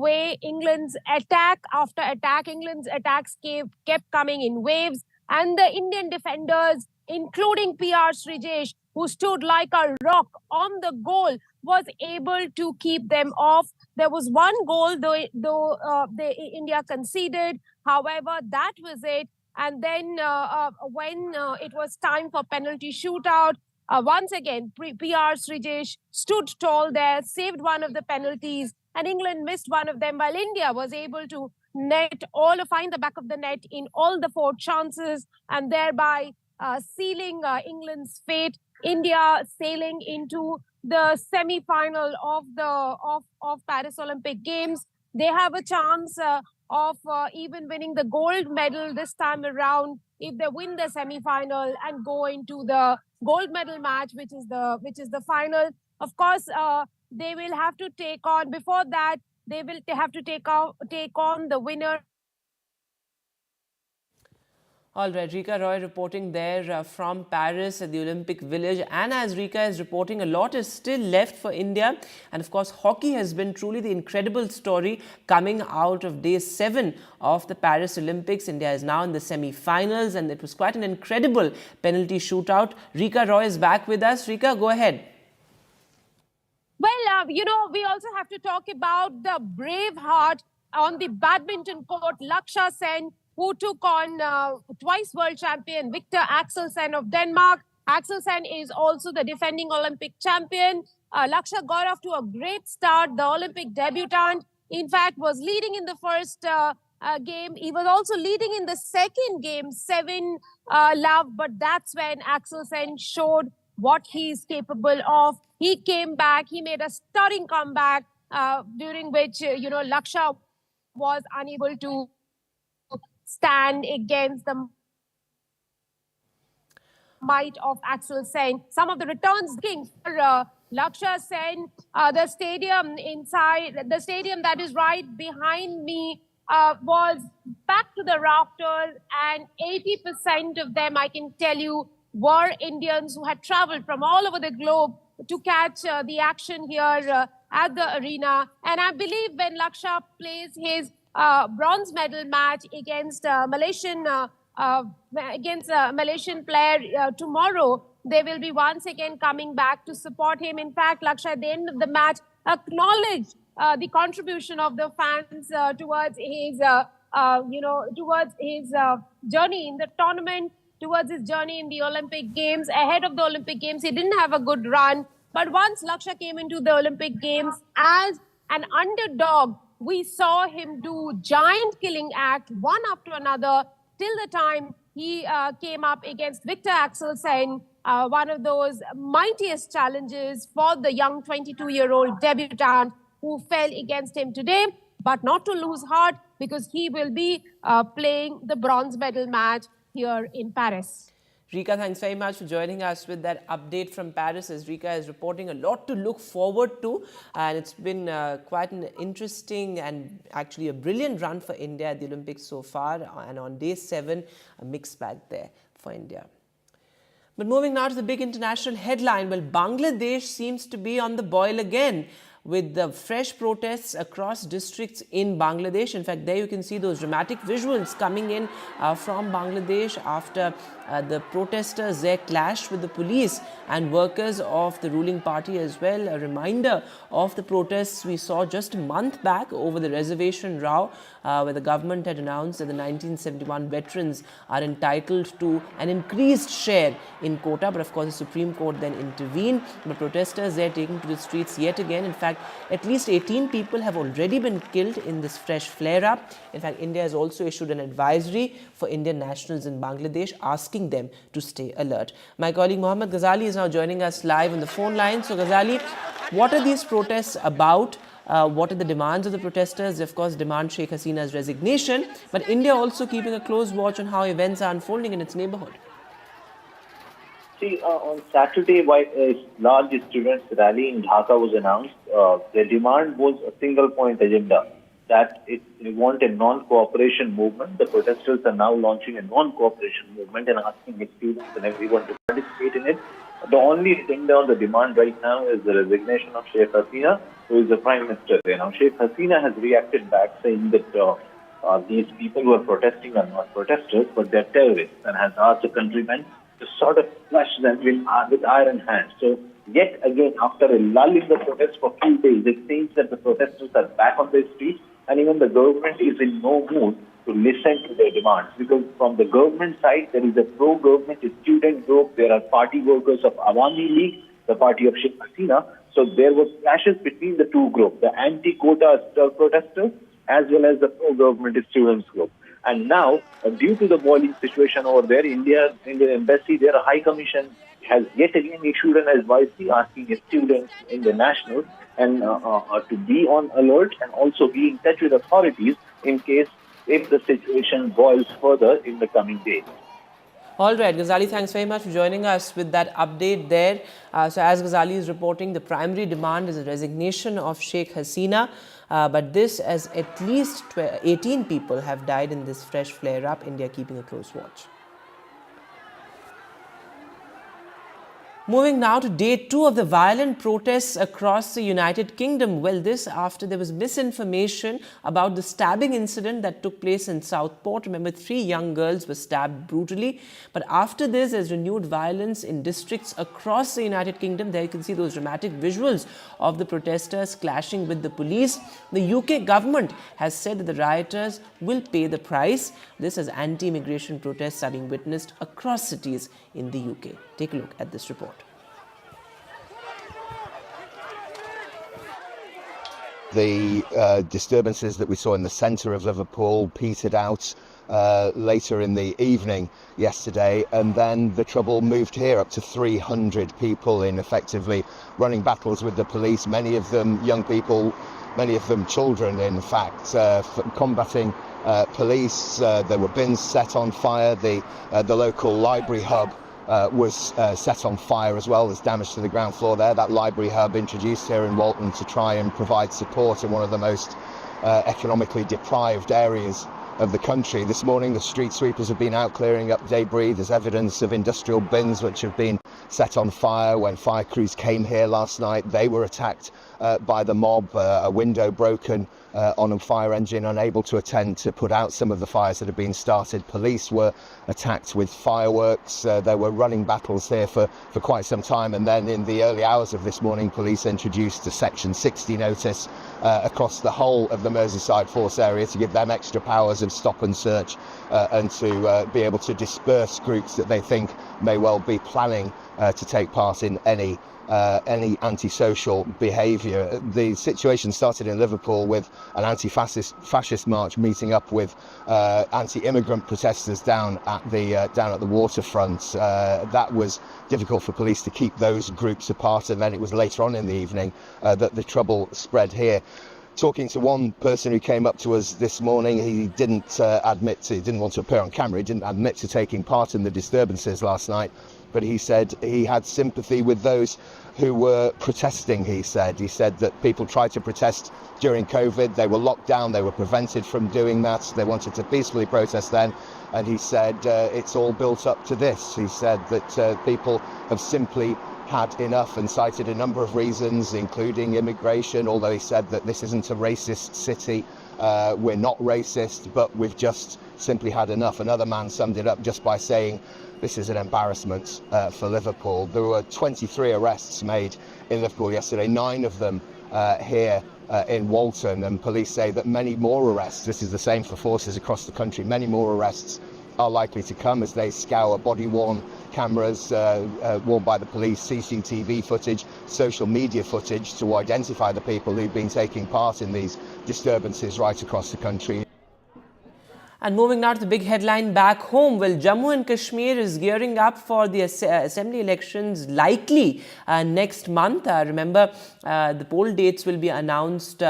way England's attack after attack, England's attacks kept coming in waves, and the Indian defenders, including PR Srijesh, who stood like a rock on the goal, was able to keep them off. There was one goal, though India conceded. However, that was it. And then when it was time for penalty shootout, once again, PR Srijesh stood tall there, saved one of the penalties, and England missed one of them, while India was able to find the back of the net in all the 4 chances, and thereby sealing England's fate. India sailing into the semi-final of Paris Olympic Games. They have a chance of even winning the gold medal this time around if they win the semi-final and go into the gold medal match, which is the final. Of course, they will have to take on, before that, they will have to take on the winner. All right, Rika Roy reporting there from Paris at the Olympic Village. And as Rika is reporting, a lot is still left for India. And of course, hockey has been truly the incredible story coming out of day 7 of the Paris Olympics. India is now in the semi-finals, and it was quite an incredible penalty shootout. Rika Roy is back with us. Rika, go ahead. Well, we also have to talk about the brave heart on the badminton court, Laksha Sen, who took on twice world champion Victor Axelsen of Denmark. Axelsen is also the defending Olympic champion. Laksha got off to a great start. The Olympic debutant, in fact, was leading in the first game. He was also leading in the second game, 7-love. But that's when Axelsen showed what he's capable of. He came back. He made a stunning comeback, during which, Laksha was unable to stand against the might of Axelsen. Some of the returns for Laksha Sen, the stadium that is right behind me was back to the rafters, and 80% of them, I can tell you, were Indians who had traveled from all over the globe to catch the action here at the arena. And I believe when Laksha plays his bronze medal match against Malaysian player tomorrow, they will be once again coming back to support him. In fact, Laksha at the end of the match acknowledged the contribution of the fans towards his journey in the tournament, towards his journey in the Olympic Games. Ahead of the Olympic Games, he didn't have a good run. But once Laksha came into the Olympic Games as an underdog, we saw him do giant killing act one after another till the time he came up against Victor Axelsen, one of those mightiest challenges for the young 22-year-old debutant who fell against him today. But not to lose heart, because he will be playing the bronze medal match here in Paris. Rika, thanks very much for joining us with that update from Paris, as Rika is reporting a lot to look forward to. And it's been quite an interesting and actually a brilliant run for India at the Olympics so far. And on day 7, a mixed bag there for India. But moving now to the big international headline, well, Bangladesh seems to be on the boil again, with the fresh protests across districts in Bangladesh. In fact, there you can see those dramatic visuals coming in from Bangladesh after the protesters there clashed with the police and workers of the ruling party as well. A reminder of the protests we saw just a month back over the reservation row, where the government had announced that the 1971 veterans are entitled to an increased share in quota. But of course, the Supreme Court then intervened. The protesters there taking to the streets yet again. In fact, at least 18 people have already been killed in this fresh flare-up. In fact, India has also issued an advisory for Indian nationals in Bangladesh, asking them to stay alert. My colleague Mohammad Ghazali is now joining us live on the phone line. So Ghazali, what are these protests about? What are the demands of the protesters? They, of course, demand Sheikh Hasina's resignation, but India also keeping a close watch on how events are unfolding in its neighborhood. See, on Saturday, while a large students' rally in Dhaka was announced, their demand was a single-point agenda, that they want a non-cooperation movement. The protesters are now launching a non-cooperation movement and asking students and everyone to participate in it. The only thing on the demand right now is the resignation of Sheikh Hasina, who is the Prime Minister there. Now, Sheikh Hasina has reacted back saying that these people who are protesting are not protesters, but they're terrorists, and has asked the countrymen to sort of flush them with iron hands. So, yet again, after a lull in the protests for a few days, it seems that the protesters are back on the streets, and even the government is in no mood to listen to their demands. Because from the government side, there is a pro-government student group, there are party workers of Awami League, the party of Sheikh Hasina. So there were clashes between the two groups, the anti-quota protesters as well as the pro-government students group. And now, due to the boiling situation over there, Indian embassy, their High Commission has yet again issued an advisory asking students in the nationals and to be on alert and also be in touch with authorities in case if the situation boils further in the coming days. All right, Ghazali, thanks very much for joining us with that update there. So as Ghazali is reporting, the primary demand is a resignation of Sheikh Hasina. But this, as at least 18 people have died in this fresh flare-up, India keeping a close watch. Moving now to day 2 of the violent protests across the United Kingdom. Well, this after there was misinformation about the stabbing incident that took place in Southport. Remember, 3 young girls were stabbed brutally. But after this, there's renewed violence in districts across the United Kingdom. There you can see those dramatic visuals of the protesters clashing with the police. The UK government has said that the rioters will pay the price. This as anti-immigration protests are being witnessed across cities in the UK. Take a look at this report. The disturbances that we saw in the centre of Liverpool petered out later in the evening yesterday, and then the trouble moved here, up to 300 people in effectively running battles with the police, many of them young people, many of them children in fact, combating police. There were bins set on fire. The local library hub was set on fire as well. There's damage to the ground floor there. That library hub introduced here in Walton to try and provide support in one of the most economically deprived areas of the country. This morning the street sweepers have been out clearing up debris. There's evidence of industrial bins which have been set on fire. When fire crews came here last night, they were attacked by the mob, a window broken on a fire engine, unable to attend to put out some of the fires that had been started. Police were attacked with fireworks. There were running battles here for quite some time, and then in the early hours of this morning, police introduced a Section 60 notice across the whole of the Merseyside Force area to give them extra powers of stop and search and to be able to disperse groups that they think may well be planning to take part in any antisocial behaviour. The situation started in Liverpool with an anti-fascist march meeting up with anti-immigrant protesters down at the waterfront. That was difficult for police to keep those groups apart, and then it was later on in the evening that the trouble spread here. Talking to one person who came up to us this morning, he didn't want to appear on camera. He didn't admit to taking part in the disturbances last night, but he said he had sympathy with those who were protesting. He said that people tried to protest during COVID. They were locked down. They were prevented from doing that. They wanted to peacefully protest then. And he said it's all built up to this. He said that people have simply had enough, and cited a number of reasons, including immigration, although he said that this isn't a racist city. We're not racist, but we've just simply had enough. Another man summed it up just by saying, this is an embarrassment for Liverpool. There were 23 arrests made in Liverpool yesterday, 9 of them here in Walton, and police say that many more arrests, this is the same for forces across the country, many more arrests are likely to come as they scour body-worn cameras worn by the police, CCTV footage, social media footage to identify the people who've been taking part in these disturbances right across the country. And moving now to the big headline back home, well, Jammu and Kashmir is gearing up for the assembly elections likely next month. Remember, the poll dates will be announced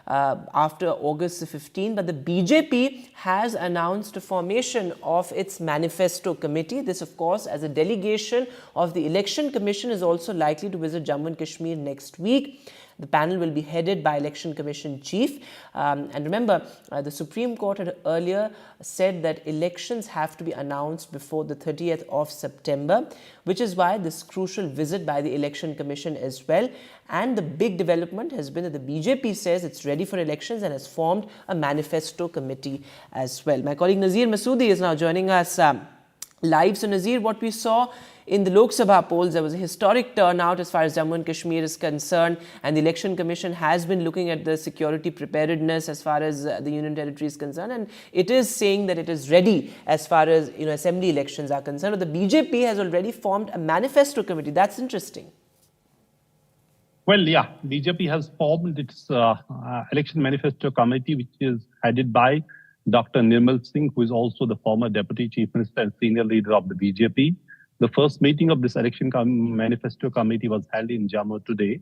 after August 15, but the BJP has announced a formation of its manifesto committee. This, of course, as a delegation of the Election Commission is also likely to visit Jammu and Kashmir next week. The panel will be headed by Election Commission Chief. And remember, the Supreme Court had earlier said that elections have to be announced before the 30th of September, which is why this crucial visit by the Election Commission as well. And the big development has been that the BJP says it's ready for elections and has formed a manifesto committee as well. My colleague Nazir Masoodi is now joining us live. So Nazir, what we saw in the Lok Sabha polls, there was a historic turnout as far as Jammu and Kashmir is concerned, and the Election Commission has been looking at the security preparedness as far as the Union Territory is concerned, and it is saying that it is ready as far as assembly elections are concerned. But the BJP has already formed a manifesto committee. That's interesting. Well, yeah, BJP has formed its election manifesto committee, which is headed by Dr. Nirmal Singh, who is also the former Deputy Chief Minister and senior leader of the BJP. The first meeting of this election manifesto committee was held in Jammu today.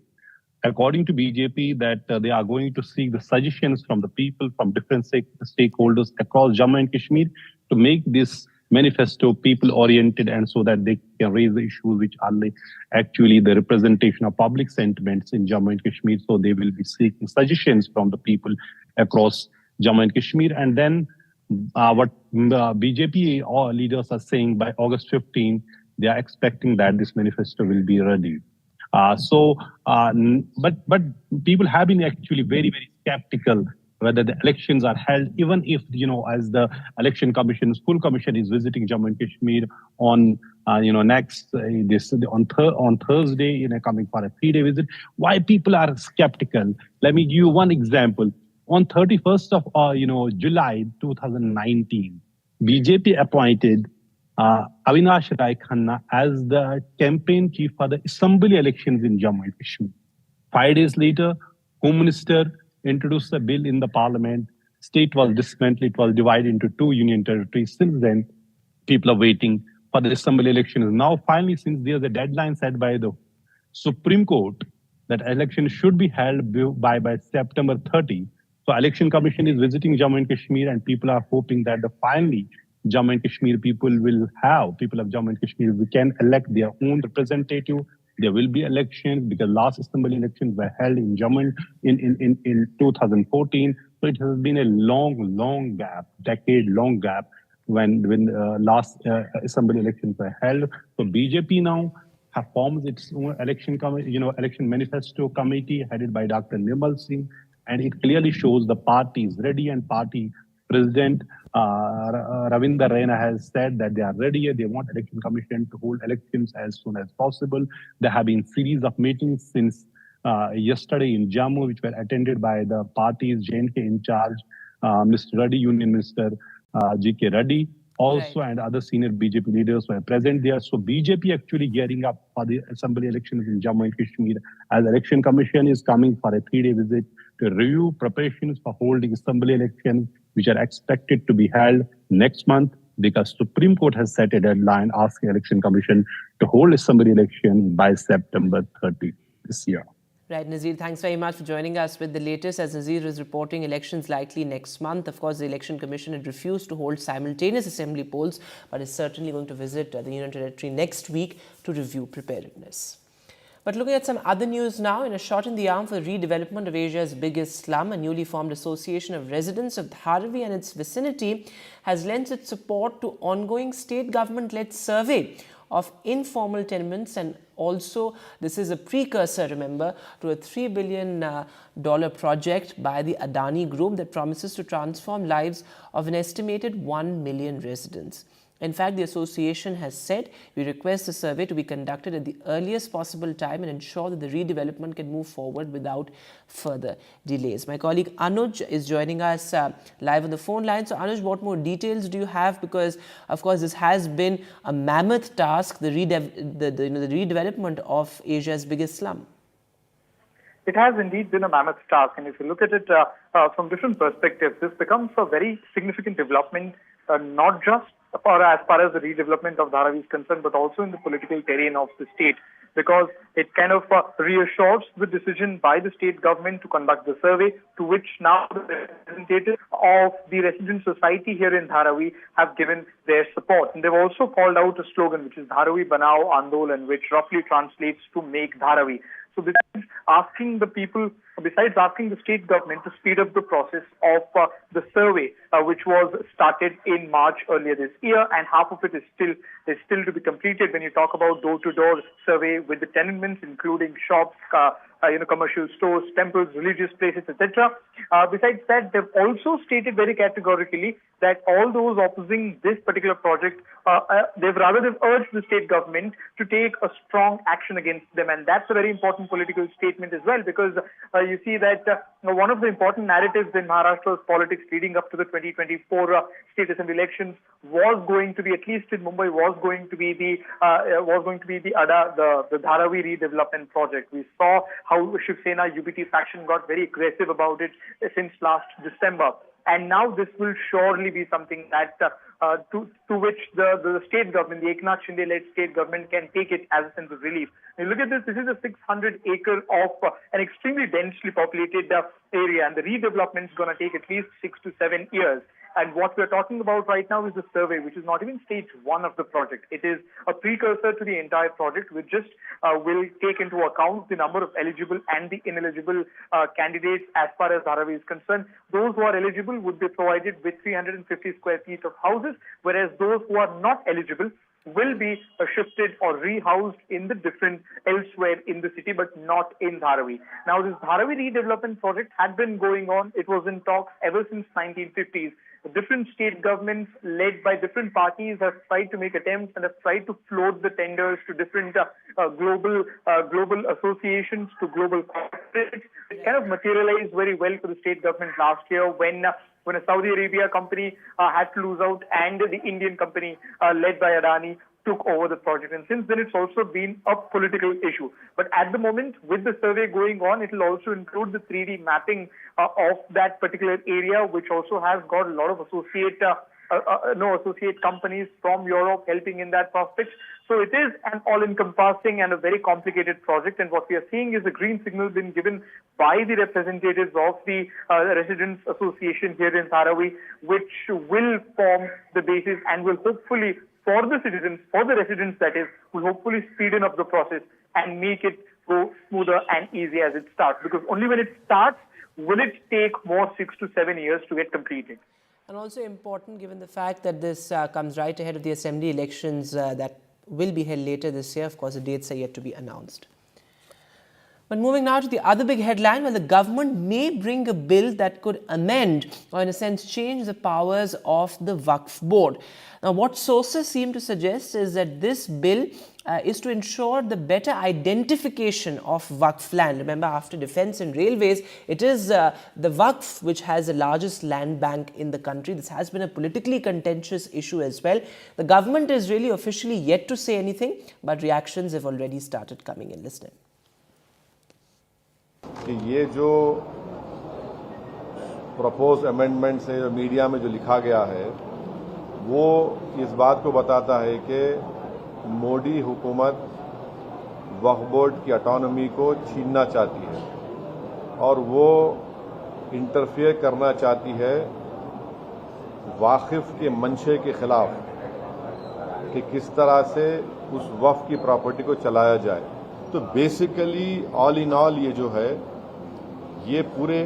According to BJP, that they are going to seek the suggestions from the people, from different stakeholders across Jammu and Kashmir to make this manifesto people-oriented, and so that they can raise the issues which are actually the representation of public sentiments in Jammu and Kashmir. So they will be seeking suggestions from the people across Jammu and Kashmir. And then what BJP leaders are saying, by August 15, they are expecting that this manifesto will be ready. But people have been actually very, very skeptical whether the elections are held, even if, as the Election Commission's full commission is visiting Jammu and Kashmir on, on Thursday, coming for a 3-day visit. Why people are skeptical? Let me give you one example. On 31st of, July 2019, BJP appointed Avinash Rai Khanna as the campaign chief for the assembly elections in Jammu and Kashmir. 5 days later, Home Minister introduced a bill in the parliament. State was dismantled. It was divided into 2 union territories. Since then, people are waiting for the assembly elections. Now, finally, since there's a deadline set by the Supreme Court that election should be held by September 30, so Election Commission is visiting Jammu and Kashmir, and people are hoping that finally Jammu and Kashmir people of Jammu and Kashmir, we can elect their own representative. There will be elections because last assembly elections were held in Jammu in 2014. So it has been a long gap, decade-long gap when last assembly elections were held. So BJP now have formed its own election manifesto committee headed by Dr. Nirmal Singh, and it clearly shows the party is ready, and party president Ravinder Raina has said that they are ready. They want election commission to hold elections as soon as possible. There have been series of meetings since yesterday in Jammu, which were attended by the party's J&K in charge, Mr. Reddy, Union Minister G.K. Reddy, also, right, and other senior BJP leaders were present there. So BJP actually gearing up for the assembly elections in Jammu and Kashmir, as election commission is coming for a 3-day visit to review preparations for holding assembly elections, which are expected to be held next month, because Supreme Court has set a deadline asking Election Commission to hold assembly election by September 30 this year. Right, Nazir, thanks very much for joining us with the latest. As Nazir is reporting, elections likely next month. Of course, the Election Commission had refused to hold simultaneous assembly polls, but is certainly going to visit the Union Territory next week to review preparedness. But looking at some other news now, in a shot in the arm for redevelopment of Asia's biggest slum, a newly formed association of residents of Dharavi and its vicinity has lent its support to ongoing state government-led survey of informal tenements, and also this is a precursor, remember, to a $3 billion project by the Adani Group that promises to transform lives of an estimated 1 million residents. In fact, the association has said, we request the survey to be conducted at the earliest possible time and ensure that the redevelopment can move forward without further delays. My colleague Anuj is joining us live on the phone line. So Anuj, what more details do you have? Because, of course, this has been a mammoth task, the redevelopment of Asia's biggest slum. It has indeed been a mammoth task. And if you look at it from different perspectives, this becomes a very significant development, not just as far as the redevelopment of Dharavi is concerned, but also in the political terrain of the state, because it kind of reassures the decision by the state government to conduct the survey, to which now the representatives of the resident society here in Dharavi have given their support. And they've also called out a slogan, which is Dharavi Banao Andolan, which roughly translates to make Dharavi. So besides asking the state government to speed up the process of the survey, which was started in March earlier this year, and half of it is still to be completed when you talk about door-to-door survey with the tenements, including shops, commercial stores, temples, religious places, etc. Besides that, they've also stated very categorically that all those opposing this particular project, they've urged the state government to take a strong action against them, and that's a very important political statement as well, because you see that one of the important narratives in Maharashtra's politics leading up to the 2024 state assembly elections was going to be, at least in Mumbai, was going to be the Dharavi redevelopment project. We saw how Shiv Sena UBT faction got very aggressive about it since last December. And now this will surely be something that to which the state government, the Eknath Shinde-led state government, can take it as a sense of relief. Now, look at this. This is a 600-acre of an extremely densely populated area, and the redevelopment is going to take at least 6 to 7 years. And what we're talking about right now is the survey, which is not even stage one of the project. It is a precursor to the entire project, which just will take into account the number of eligible and the ineligible candidates as far as Dharavi is concerned. Those who are eligible would be provided with 350 square feet of houses, whereas those who are not eligible will be shifted or rehoused in the different elsewhere in the city, but not in Dharavi. Now, this Dharavi redevelopment project had been going on. It was in talks ever since 1950s. Different state governments led by different parties have tried to make attempts and have tried to float the tenders to different global associations, to global corporates. It kind of materialized very well for the state government last year when a Saudi Arabia company had to lose out and the Indian company led by Adani took over the project. And since then, it's also been a political issue. But at the moment, with the survey going on, it will also include the 3D mapping of that particular area, which also has got a lot of associate companies from Europe helping in that prospect. So it is an all-encompassing and a very complicated project. And what we are seeing is the green signal being given by the representatives of the Residents Association here in Dharavi, which will form the basis and will hopefully, for the citizens, for the residents that is, will hopefully speeden up the process and make it go smoother and easier as it starts. Because only when it starts will it take more 6 to 7 years to get completed. And also important given the fact that this comes right ahead of the assembly elections that will be held later this year. Of course, the dates are yet to be announced. But moving now to the other big headline, where the government may bring a bill that could amend or in a sense change the powers of the Waqf board. Now, what sources seem to suggest is that this bill is to ensure the better identification of Waqf land. Remember, after defence and railways, it is the Waqf which has the largest land bank in the country. This has been a politically contentious issue as well. The government is really officially yet to say anything, but reactions have already started coming in. Listen. कि ये जो propose amendment से जो media में जो लिखा गया है वो इस बात को बताता है कि मोदी हुकूमत वक्फ बोर्ड की ऑटोनॉमी को छीनना चाहती है और वो इंटरफेयर करना चाहती है वाकिफ के मंशे के खिलाफ कि किस तरह से उस वक्फ की प्रॉपर्टी को चलाया जाए. तो बेसिकली ऑल इन ऑल ये जो है ये पूरे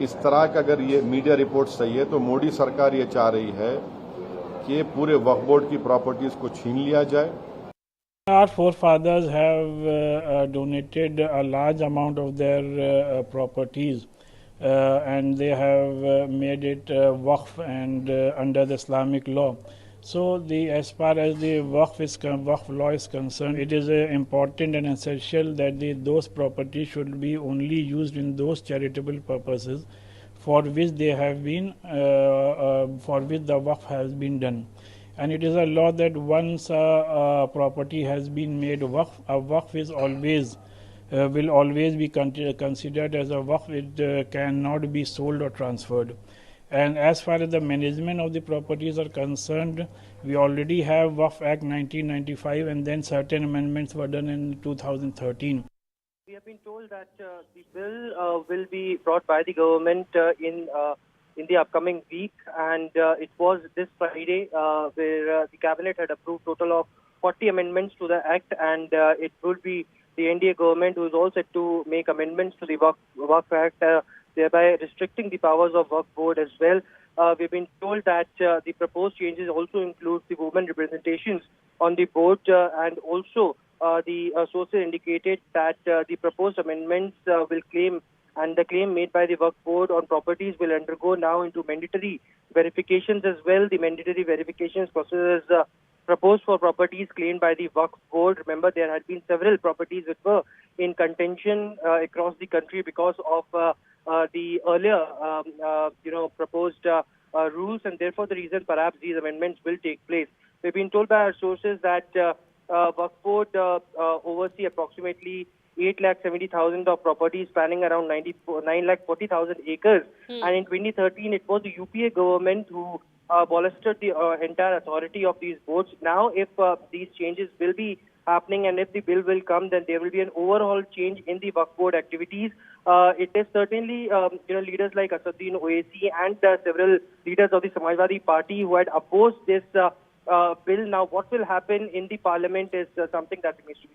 इस तरह का अगर ये मीडिया रिपोर्ट सही है तो मोदी सरकार ये चाह रही है कि पूरे वक्फ बोर्ड की प्रॉपर्टीज को छीन लिया जाए. Our forefathers have donated a large amount of their properties and they have made it waqf and under the Islamic law. So as far as the waqf law is concerned, it is important and essential that those properties should be only used in those charitable purposes for which they have been, for which the waqf has been done. And it is a law that once a property has been made waqf, a waqf is always will always be considered as a waqf. It cannot be sold or transferred. And as far as the management of the properties are concerned, we already have Waqf Act 1995 and then certain amendments were done in 2013. We have been told that the bill will be brought by the government in the upcoming week, and it was this Friday where the cabinet had approved total of 40 amendments to the act, and it will be the NDA government, who is all set to make amendments to the Waqf Act, thereby restricting the powers of Waqf Board as well. We've been told that the proposed changes also include the women representations on the board, and also the sources indicated that the proposed amendments will claim, and the claim made by the Waqf Board on properties will undergo now into mandatory verifications as well. The mandatory verifications process is proposed for properties claimed by the Waqf Board. Remember, there had been several properties which were in contention across the country because of the earlier, proposed rules, and therefore the reason perhaps these amendments will take place. We've been told by our sources that Waqf Board oversee approximately 8,70,000 of properties spanning around 9,40,000 acres. And in 2013, it was the UPA government who bolstered the entire authority of these boards. Now, if these changes will be happening and if the bill will come, then there will be an overall change in the Waqf Board activities. It is certainly, leaders like Asaduddin Owaisi and several leaders of the Samajwadi Party who had opposed this bill. Now, what will happen in the parliament is something that remains to be.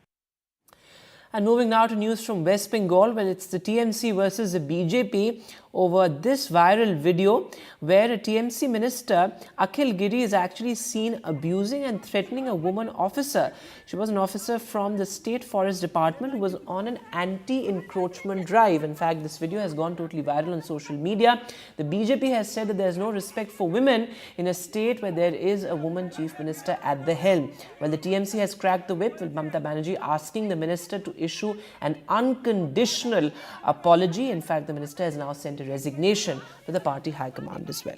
And moving now to news from West Bengal, when it's the TMC versus the BJP over this viral video where a TMC minister, Akhil Giri, is actually seen abusing and threatening a woman officer. She was an officer from the State Forest Department who was on an anti-encroachment drive. In fact, this video has gone totally viral on social media. The BJP has said that there is no respect for women in a state where there is a woman chief minister at the helm. Well, the TMC has cracked the whip with Mamata Banerjee asking the minister to issue an unconditional apology. In fact, the minister has now sent a resignation to the party high command as well.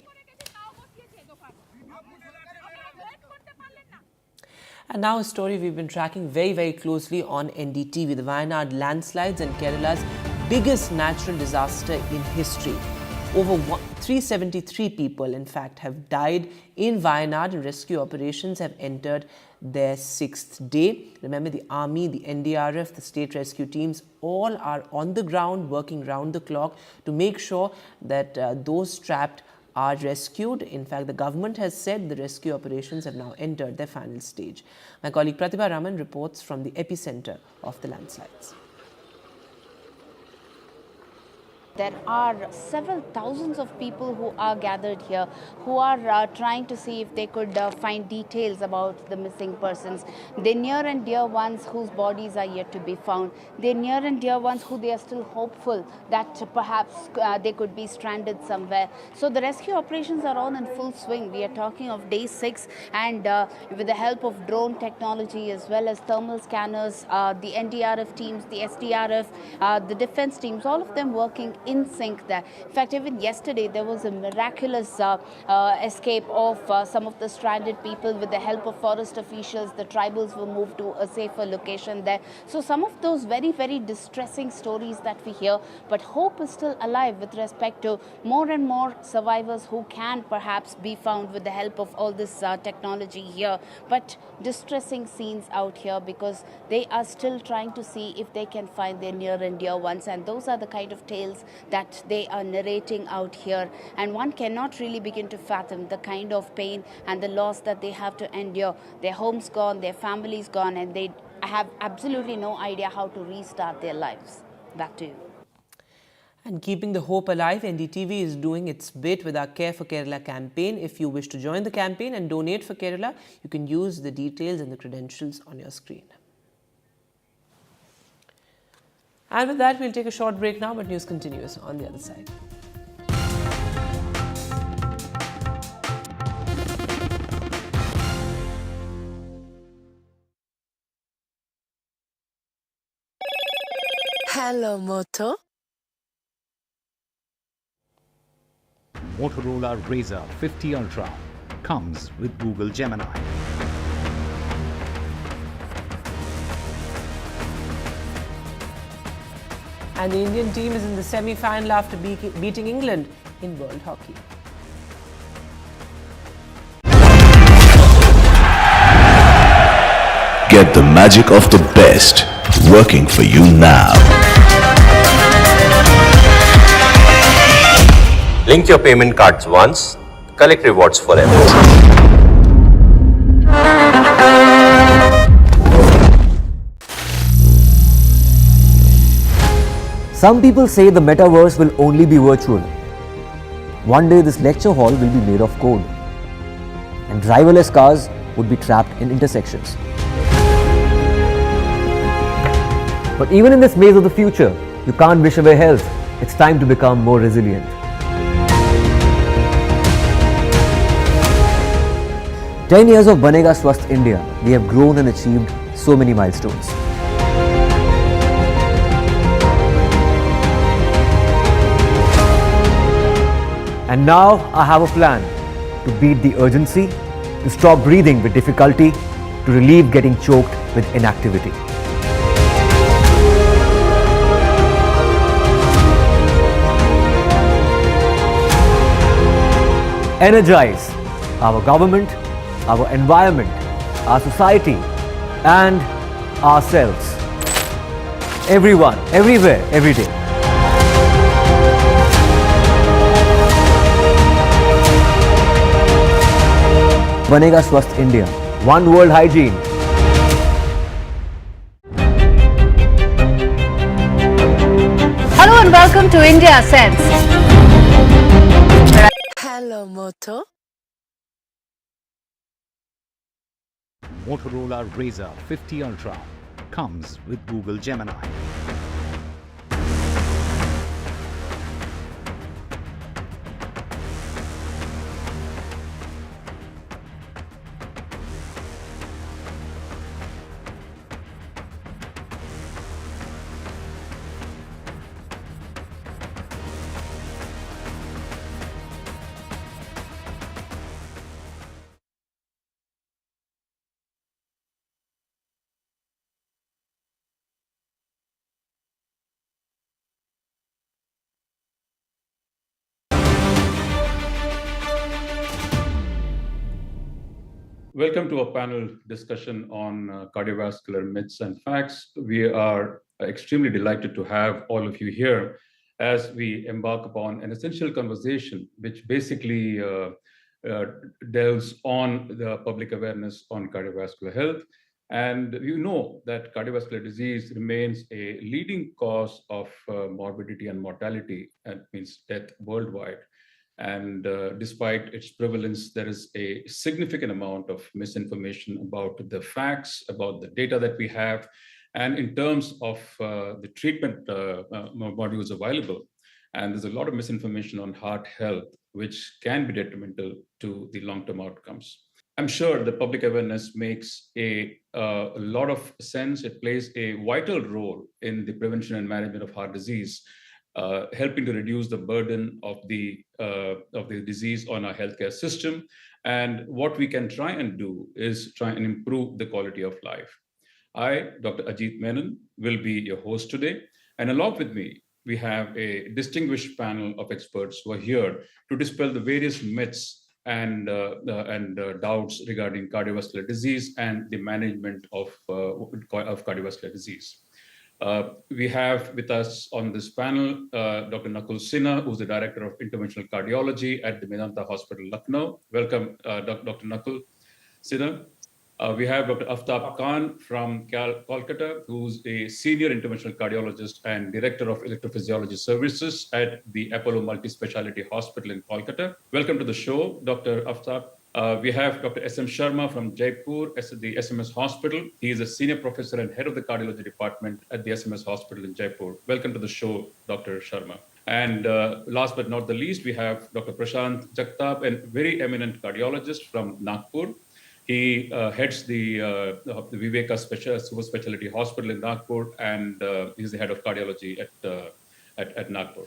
And now a story we've been tracking very, very closely on NDTV, the Wayanad landslides and Kerala's biggest natural disaster in history. Over 373 people, in fact, have died in Wayanad, and rescue operations have entered their 6th day. Remember, the army, the NDRF, the state rescue teams, all are on the ground working round the clock to make sure that those trapped are rescued. In fact, the government has said the rescue operations have now entered their final stage. My colleague Pratibha Raman reports from the epicenter of the landslides. There are several thousands of people who are gathered here, who are trying to see if they could find details about the missing persons. Their near and dear ones whose bodies are yet to be found. Their near and dear ones who they are still hopeful that perhaps they could be stranded somewhere. So the rescue operations are on in full swing. We are talking of day 6, and with the help of drone technology as well as thermal scanners, the NDRF teams, the SDRF, the defense teams, all of them working in sync there. In fact, even yesterday there was a miraculous escape of some of the stranded people. With the help of forest officials, the tribals were moved to a safer location there. So some of those very, very distressing stories that we hear, but hope is still alive with respect to more and more survivors who can perhaps be found with the help of all this technology here. But distressing scenes out here because they are still trying to see if they can find their near and dear ones, and those are the kind of tales that they are narrating out here, and one cannot really begin to fathom the kind of pain and the loss that they have to endure. Their homes gone, their families gone, and they have absolutely no idea how to restart their lives. Back to you. And keeping the hope alive, NDTV is doing its bit with our Care for Kerala campaign. If you wish to join the campaign and donate for Kerala, you can use the details and the credentials on your screen. And with that, we'll take a short break now, but news continues on the other side. Hello, Moto. Motorola Razr 50 Ultra comes with Google Gemini. And the Indian team is in the semi-final after beating England in World Hockey. Get the magic of the best working for you now. Link your payment cards once, collect rewards forever. Some people say the metaverse will only be virtual. One day this lecture hall will be made of code, and driverless cars would be trapped in intersections. But even in this maze of the future, you can't wish away health. It's time to become more resilient. 10 years of Banega Swasth India, we have grown and achieved so many milestones. And now I have a plan to beat the urgency, to stop breathing with difficulty, to relieve getting choked with inactivity. Energize our government, our environment, our society, and ourselves. Everyone, everywhere, every day. Banega Swasth India. One world hygiene. Hello and welcome to India Sense. Hello, Moto. Motorola Razr 50 Ultra comes with Google Gemini. Welcome to a panel discussion on cardiovascular myths and facts. We are extremely delighted to have all of you here as we embark upon an essential conversation which basically delves on the public awareness on cardiovascular health. And you know that cardiovascular disease remains a leading cause of morbidity and mortality, and means death worldwide. And despite its prevalence, there is a significant amount of misinformation about the facts, about the data that we have, and in terms of the treatment modules available. And there's a lot of misinformation on heart health, which can be detrimental to the long-term outcomes. I'm sure the public awareness makes a lot of sense. It plays a vital role in the prevention and management of heart disease, helping to reduce the burden of the disease on our healthcare system. And what we can try and do is try and improve the quality of life. I, Dr. Ajit Menon, will be your host today. And along with me, we have a distinguished panel of experts who are here to dispel the various myths and doubts regarding cardiovascular disease and the management of cardiovascular disease. We have with us on this panel Dr. Nakul Sinha, who's the Director of Interventional Cardiology at the Medanta Hospital, Lucknow. Welcome, Dr. Nakul Sinha. We have Dr. Aftab Khan from Kolkata, who's a Senior Interventional Cardiologist and Director of Electrophysiology Services at the Apollo Multispeciality Hospital in Kolkata. Welcome to the show, Dr. Aftab. We have Dr. S.M. Sharma from Jaipur at the SMS Hospital. He is a senior professor and head of the cardiology department at the SMS Hospital in Jaipur. Welcome to the show, Dr. Sharma. And last but not the least, we have Dr. Prashant Jagtap, a very eminent cardiologist from Nagpur. He heads the Viveka Super Specialty Hospital in Nagpur, and he's the head of cardiology at Nagpur.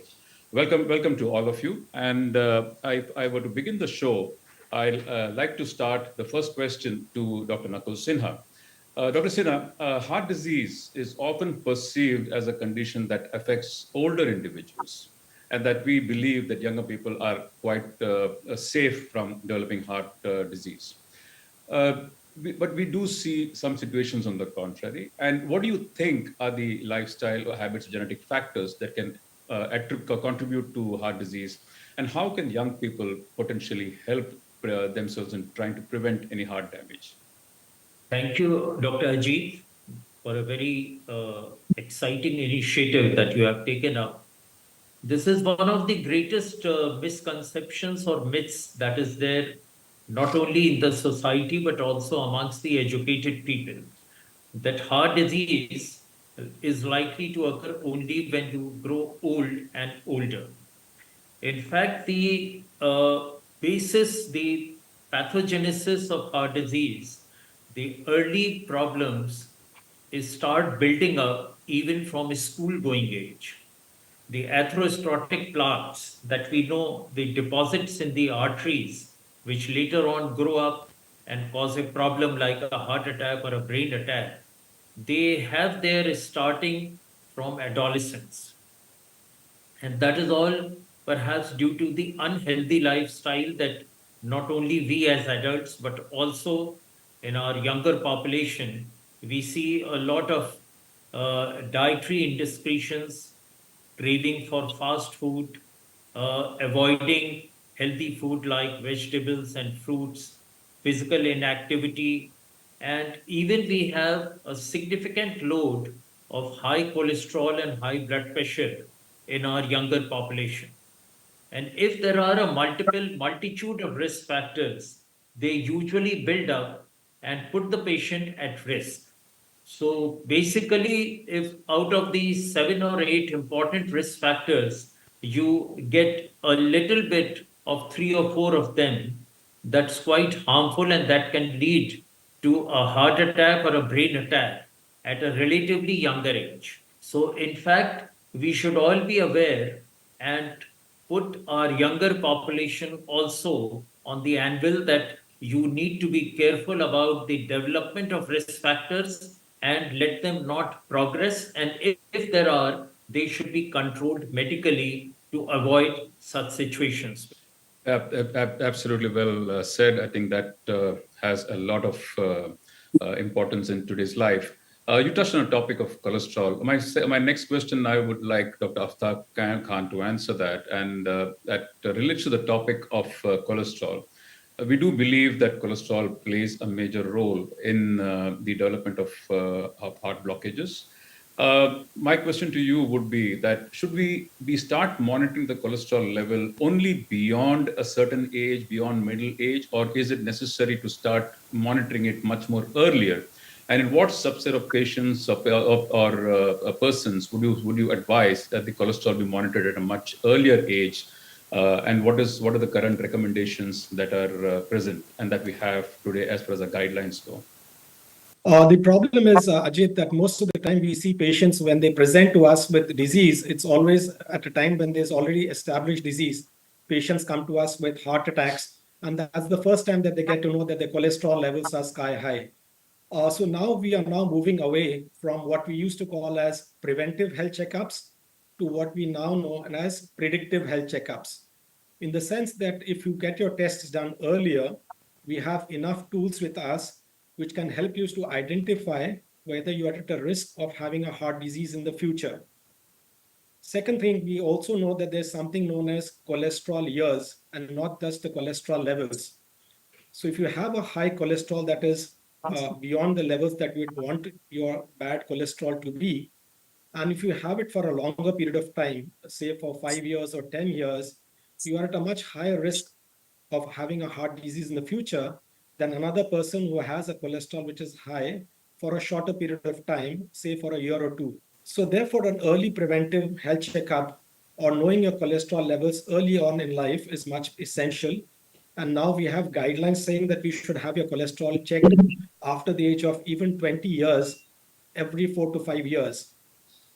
Welcome to all of you. And I were to begin the show, I'd like to start the first question to Dr. Nakul Sinha. Dr. Sinha, heart disease is often perceived as a condition that affects older individuals, and that we believe that younger people are quite safe from developing heart disease. But we do see some situations on the contrary. And what do you think are the lifestyle or habits, genetic factors that can contribute to heart disease? And how can young people potentially help themselves in trying to prevent any heart damage? Thank you, Dr. Ajit. for a very exciting initiative that you have taken up. This is one of the greatest misconceptions or myths that is there, not only in the society, but also amongst the educated people, that heart disease is likely to occur only when you grow old and older. In fact, the pathogenesis of heart disease, the early problems is start building up even from a school going age. The atherosclerotic plaques that we know, the deposits in the arteries, which later on grow up and cause a problem like a heart attack or a brain attack, they have their starting from adolescence. And that is all perhaps due to the unhealthy lifestyle that not only we as adults, but also in our younger population, we see a lot of dietary indiscretions, craving for fast food, avoiding healthy food like vegetables and fruits, physical inactivity, and even we have a significant load of high cholesterol and high blood pressure in our younger population. And if there are a multitude of risk factors, they usually build up and put the patient at risk. So basically, if out of these 7 or 8 important risk factors, you get a little bit of 3 or 4 of them, that's quite harmful and that can lead to a heart attack or a brain attack at a relatively younger age. So, in fact, we should all be aware and put our younger population also on the anvil that you need to be careful about the development of risk factors and let them not progress. And if there are, they should be controlled medically to avoid such situations. Absolutely well said. I think that has a lot of importance in today's life. You touched on a topic of cholesterol. My next question, I would like Dr. Aftab Khan to answer that, and that relates to the topic of cholesterol. We do believe that cholesterol plays a major role in the development of heart blockages. My question to you would be that should we start monitoring the cholesterol level only beyond a certain age, beyond middle age, or is it necessary to start monitoring it much more earlier? And in what subset of patients or persons would you advise that the cholesterol be monitored at a much earlier age? And what are the current recommendations that are present and that we have today as far as the guidelines go? The problem is, Ajit, that most of the time we see patients when they present to us with disease, it's always at a time when there's already established disease. Patients come to us with heart attacks, and that's the first time that they get to know that their cholesterol levels are sky high. So now we are moving away from what we used to call as preventive health checkups to what we now know as predictive health checkups. In the sense that if you get your tests done earlier, we have enough tools with us which can help you to identify whether you are at a risk of having a heart disease in the future. Second thing, we also know that there's something known as cholesterol years and not just the cholesterol levels. So if you have a high cholesterol that is beyond the levels that we'd want your bad cholesterol to be, and if you have it for a longer period of time, say for 5 years or 10 years, you are at a much higher risk of having a heart disease in the future than another person who has a cholesterol which is high for a shorter period of time, say for a year or two. So therefore, an early preventive health checkup or knowing your cholesterol levels early on in life is much essential. And now we have guidelines saying that we should have your cholesterol checked after the age of even 20 years, every 4 to 5 years.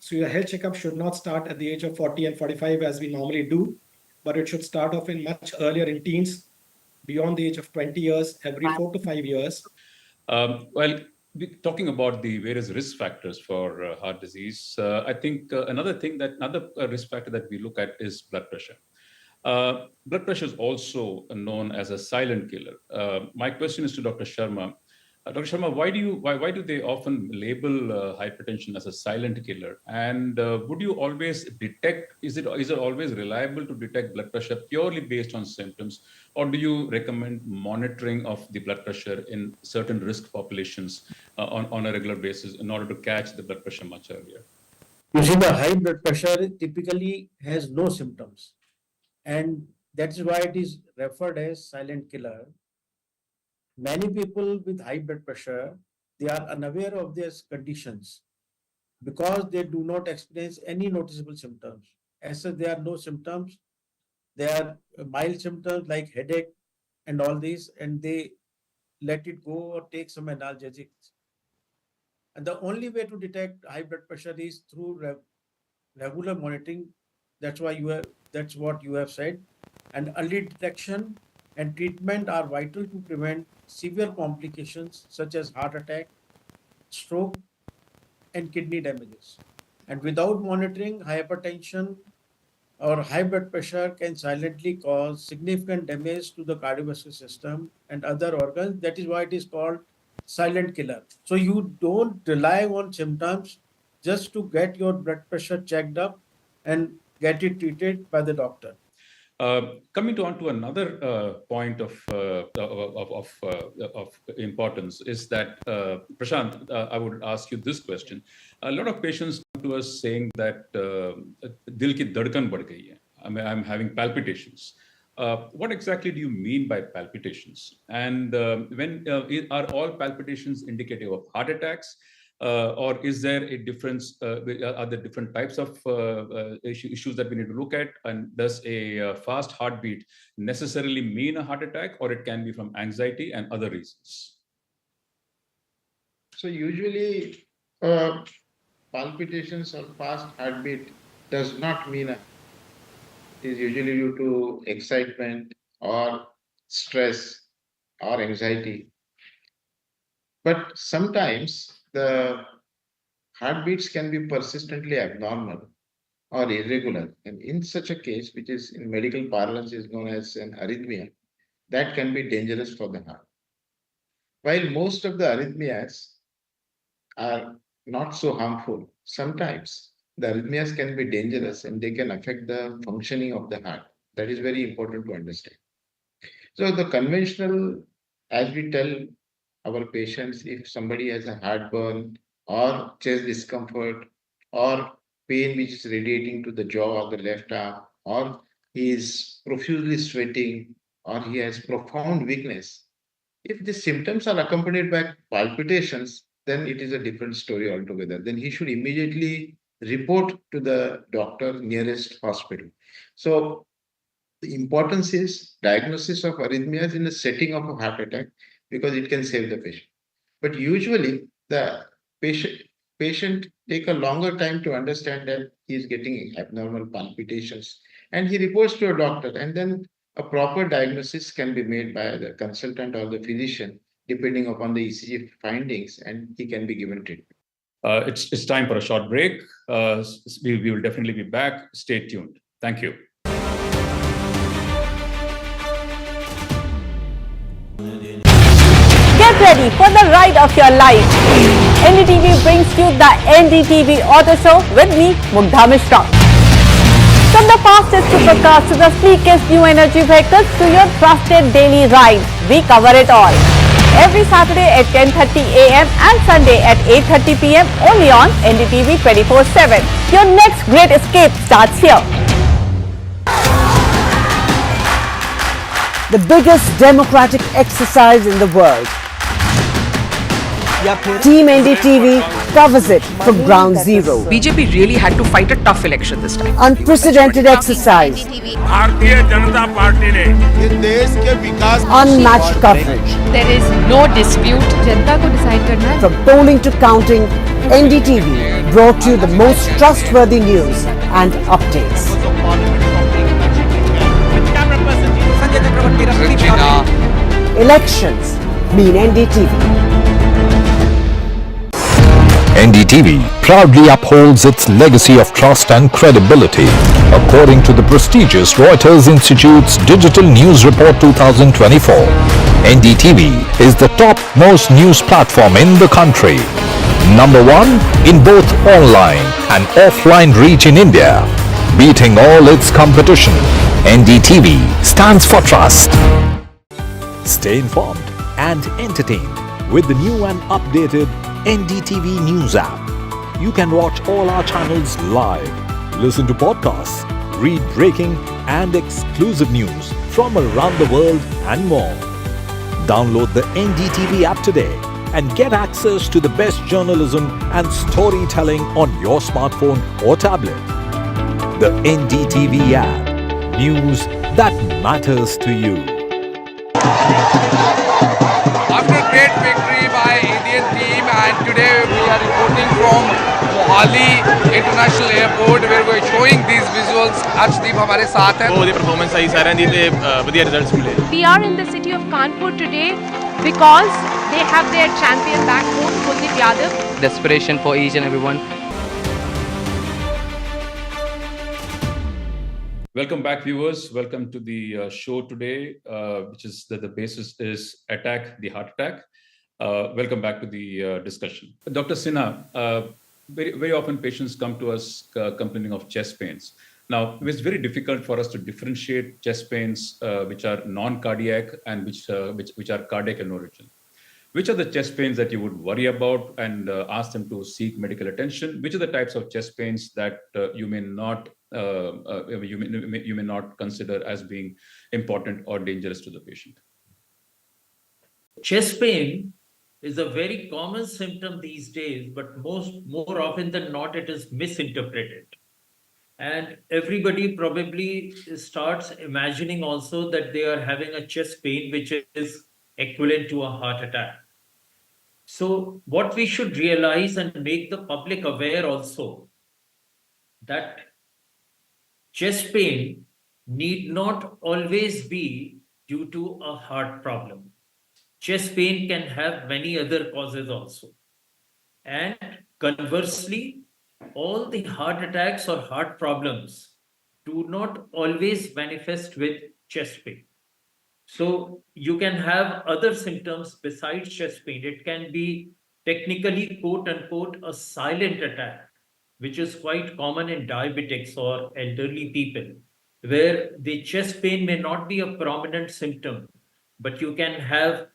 So your health checkup should not start at the age of 40 and 45 as we normally do, but it should start off in much earlier in teens, beyond the age of 20 years, every 4 to 5 years. Well, talking about the various risk factors for heart disease, I think another risk factor that we look at is blood pressure. Blood pressure is also known as a silent killer. My question is to Dr. Sharma. Dr. Sharma, why do they often label hypertension as a silent killer? And would you always detect? Is it always reliable to detect blood pressure purely based on symptoms, or do you recommend monitoring of the blood pressure in certain risk populations on a regular basis in order to catch the blood pressure much earlier? You see, the high blood pressure typically has no symptoms, and that is why it is referred as silent killer. Many people with high blood pressure, they are unaware of their conditions because they do not experience any noticeable symptoms. As such, there are no symptoms. There are mild symptoms like headache and all these, and they let it go or take some analgesics. And the only way to detect high blood pressure is through regular monitoring. That's what you have said. And early detection and treatment are vital to prevent severe complications such as heart attack, stroke, and kidney damages. And without monitoring, hypertension or high blood pressure can silently cause significant damage to the cardiovascular system and other organs. That is why it is called silent killer. So you don't rely on symptoms just to get your blood pressure checked up and get it treated by the doctor. Coming on to another point of importance is that, Prashant, I would ask you this question. A lot of patients come to us saying that dil ki dhadkan badh gayi hai. I'm having palpitations. What exactly do you mean by palpitations? And when are all palpitations indicative of heart attacks? Or is there a difference? Are there different types of issues that we need to look at? And does a fast heartbeat necessarily mean a heart attack, or it can be from anxiety and other reasons? So usually palpitations or fast heartbeat does not mean it is usually due to excitement or stress or anxiety. But sometimes the heartbeats can be persistently abnormal or irregular. And in such a case, which is in medical parlance is known as an arrhythmia, that can be dangerous for the heart. While most of the arrhythmias are not so harmful, sometimes the arrhythmias can be dangerous and they can affect the functioning of the heart. That is very important to understand. So the conventional, as we tell our patients, if somebody has a heartburn or chest discomfort or pain which is radiating to the jaw or the left arm, or he is profusely sweating, or he has profound weakness, if the symptoms are accompanied by palpitations, then it is a different story altogether. Then he should immediately report to the doctor nearest hospital. So the importance is diagnosis of arrhythmias in the setting of a heart attack, because it can save the patient. But usually the patient take a longer time to understand that he is getting abnormal palpitations, and he reports to a doctor, and then a proper diagnosis can be made by the consultant or the physician depending upon the ECG findings, and he can be given treatment. It's time for a short break. We will definitely be back. Stay tuned. Thank you. Get ready for the ride of your life. NDTV brings you the NDTV Auto Show with me, Mugdha Mishra. From the fastest supercars to the sleekest new energy vehicles to your trusted daily ride, we cover it all. Every Saturday at 10:30 a.m. and Sunday at 8:30 p.m. only on NDTV 24/7. Your next great escape starts here. The biggest democratic exercise in the world. Team NDTV covers it from ground zero. BJP really had to fight a tough election this time. Unprecedented exercise. Unmatched coverage. There is no dispute. जनता को decide करना है. From polling to counting, NDTV brought you the most trustworthy news and updates. Elections mean NDTV. NDTV proudly upholds its legacy of trust and credibility, according to the prestigious Reuters Institute's Digital News Report 2024. NDTV is the top most news platform in the country. Number one in both online and offline reach in India. Beating all its competition, NDTV stands for trust. Stay informed and entertained with the new and updated NDTV News app. You can watch all our channels live, listen to podcasts, read breaking and exclusive news from around the world and more. Download the NDTV app today and get access to the best journalism and storytelling on your smartphone or tablet. The NDTV app. News that matters to you. After a great victory by Indian team, and today we are reporting from Mohali International Airport where we are showing these visuals. Arshdeep हमारे साथ हैं. बहुत performance आई सारे दी ते बढ़िया results मिले. We are in the city of Kanpur today because they have their champion back home, Kuldeep Yadav. Desperation for each and everyone. Welcome back, viewers. Welcome to the show today, which is that the basis is Attack the Heart Attack. Welcome back to the discussion. Dr. Sinha, very often patients come to us complaining of chest pains. Now, it's very difficult for us to differentiate chest pains which are non-cardiac and which are cardiac in origin. Which are the chest pains that you would worry about and ask them to seek medical attention? Which are the types of chest pains that you may not consider as being important or dangerous to the patient? Chest pain is a very common symptom these days, but more often than not, it is misinterpreted. And everybody probably starts imagining also that they are having a chest pain, which is equivalent to a heart attack. So what we should realize and make the public aware also that chest pain need not always be due to a heart problem. Chest pain can have many other causes also. And conversely, all the heart attacks or heart problems do not always manifest with chest pain. So you can have other symptoms besides chest pain. It can be technically, quote unquote, a silent attack, which is quite common in diabetics or elderly people, where the chest pain may not be a prominent symptom, but you can have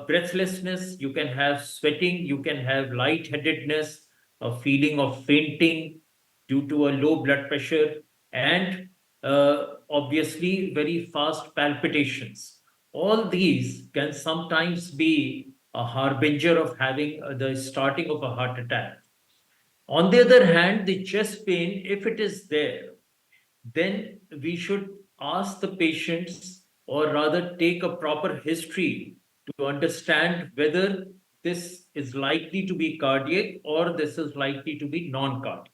breathlessness, you can have sweating, you can have lightheadedness, a feeling of fainting due to a low blood pressure, and obviously very fast palpitations. All these can sometimes be a harbinger of having the starting of a heart attack. On the other hand, the chest pain, if it is there, then we should ask the patients or rather take a proper history to understand whether this is likely to be cardiac or this is likely to be non-cardiac.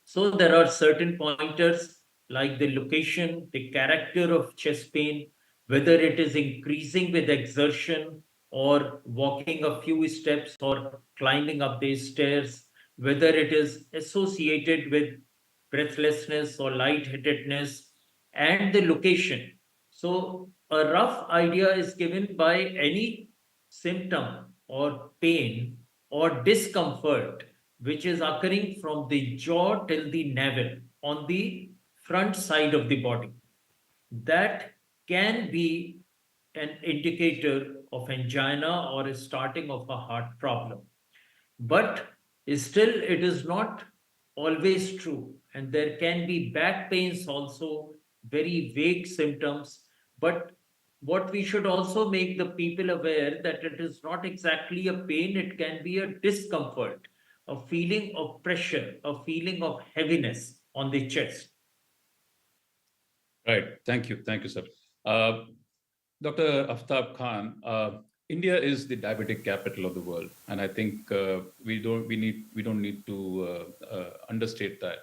So there are certain pointers like the location, the character of chest pain, whether it is increasing with exertion or walking a few steps or climbing up these stairs, whether it is associated with breathlessness or lightheadedness, and the location. So a rough idea is given by any symptom or pain or discomfort which is occurring from the jaw till the navel on the front side of the body. That can be an indicator of angina or a starting of a heart problem. But still, it is not always true. And there can be back pains also, very vague symptoms. But what we should also make the people aware that it is not exactly a pain, it can be a discomfort, a feeling of pressure, a feeling of heaviness on the chest. Right. Thank you, sir. Dr. Aftab Khan, India is the diabetic capital of the world, and I think we don't need to understate that.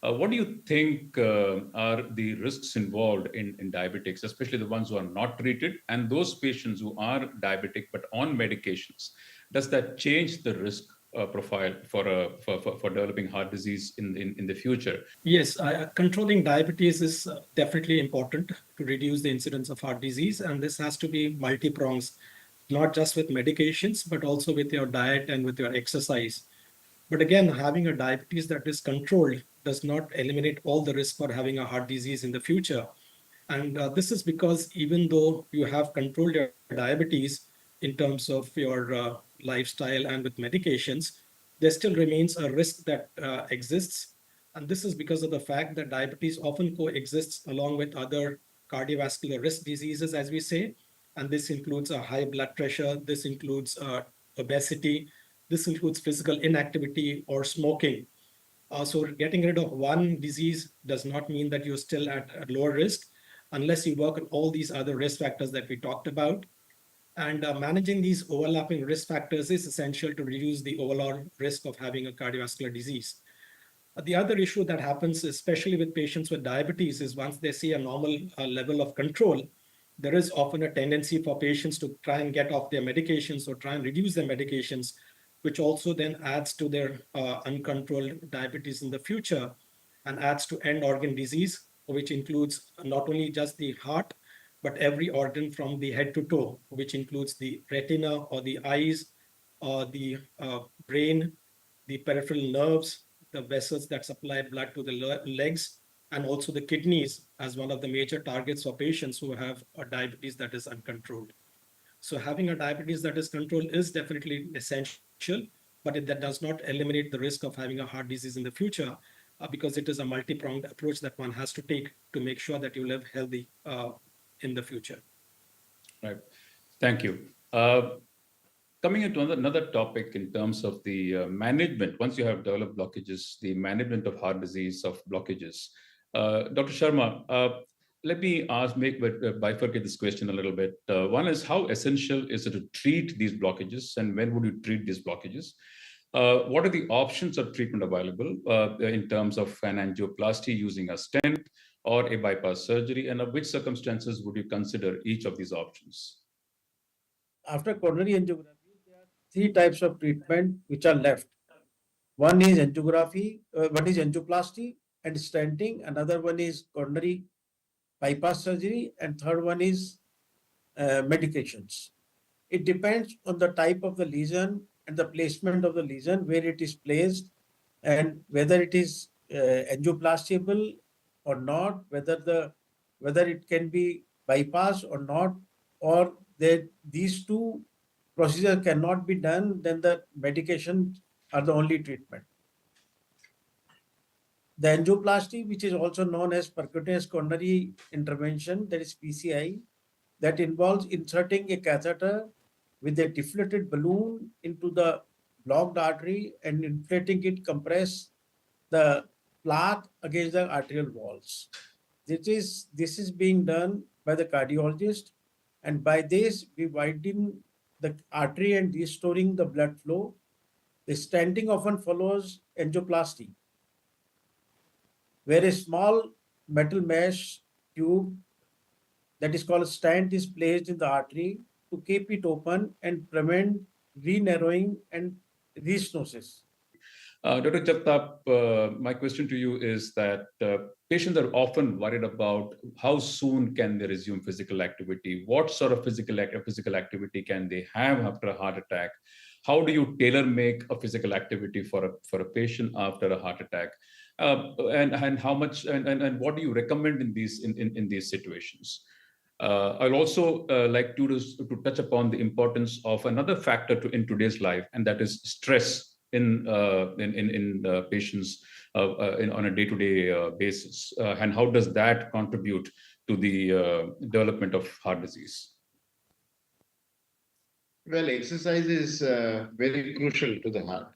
What do you think are the risks involved in diabetics, especially the ones who are not treated, and those patients who are diabetic but on medications? Does that change the risk profile for developing heart disease in the future? Yes, controlling diabetes is definitely important to reduce the incidence of heart disease. And this has to be multi-prongs, not just with medications, but also with your diet and with your exercise. But again, having a diabetes that is controlled does not eliminate all the risk for having a heart disease in the future. And this is because even though you have controlled your diabetes in terms of your lifestyle and with medications, there still remains a risk that exists. And this is because of the fact that diabetes often coexists along with other cardiovascular risk diseases, as we say. And this includes a high blood pressure, this includes obesity, this includes physical inactivity or smoking. So getting rid of one disease does not mean that you're still at a lower risk unless you work on all these other risk factors that we talked about. And managing these overlapping risk factors is essential to reduce the overall risk of having a cardiovascular disease. The other issue that happens, especially with patients with diabetes, is once they see a normal level of control, there is often a tendency for patients to try and get off their medications or try and reduce their medications, which also then adds to their uncontrolled diabetes in the future and adds to end organ disease, which includes not only just the heart, but every organ from the head to toe, which includes the retina or the eyes, or the brain, the peripheral nerves, the vessels that supply blood to the legs, and also the kidneys as one of the major targets for patients who have a diabetes that is uncontrolled. So having a diabetes that is controlled is definitely essential, but that does not eliminate the risk of having a heart disease in the future because it is a multi-pronged approach that one has to take to make sure that you live healthy in the future. Right. Thank you. Coming into another topic in terms of the management, once you have developed blockages, the management of heart disease of blockages. Dr. Sharma, let me bifurcate this question a little bit. One is, how essential is it to treat these blockages, and when would you treat these blockages? What are the options of treatment available in terms of an angioplasty using a stent or a bypass surgery, and of which circumstances would you consider each of these options? After coronary angiography, three types of treatment which are left. One is angiography, one is angioplasty and stenting. Another one is coronary bypass surgery, and third one is medications. It depends on the type of the lesion and the placement of the lesion, where it is placed, and whether it is angioplastable or not, whether it can be bypassed or not, or that these two procedures cannot be done, then the medications are the only treatment. The angioplasty, which is also known as percutaneous coronary intervention, that is PCI, that involves inserting a catheter with a deflated balloon into the blocked artery and inflating it, compress the plaque against the arterial walls. This is being done by the cardiologist, and by this we widen the artery and restoring the blood flow. The stenting often follows angioplasty, where a small metal mesh tube that is called a stent is placed in the artery to keep it open and prevent re-narrowing and restenosis. Dr. Jagtap, my question to you is that patients are often worried about how soon can they resume physical activity? What sort of physical activity can they have after a heart attack? How do you tailor make a physical activity for a patient after a heart attack? And how much and what do you recommend in these situations? I'll also like to touch upon the importance of another factor in today's life, and that is stress in patients on a day-to-day basis, and how does that contribute to the development of heart disease? Well, exercise is very crucial to the heart.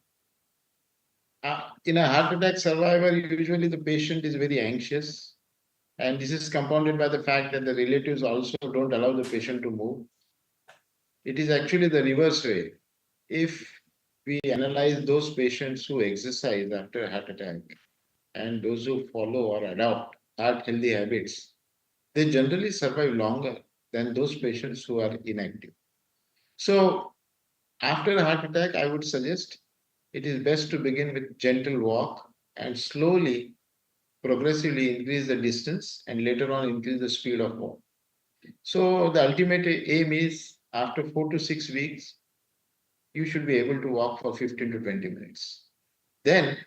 In a heart attack survivor, usually the patient is very anxious, and this is compounded by the fact that the relatives also don't allow the patient to move. It is actually the reverse way. If we analyze those patients who exercise after a heart attack and those who follow or adopt heart healthy habits, they generally survive longer than those patients who are inactive. So after a heart attack, I would suggest it is best to begin with gentle walk and slowly, progressively increase the distance and later on increase the speed of walk. So the ultimate aim is after 4 to 6 weeks, you should be able to walk for 15 to 20 minutes. Then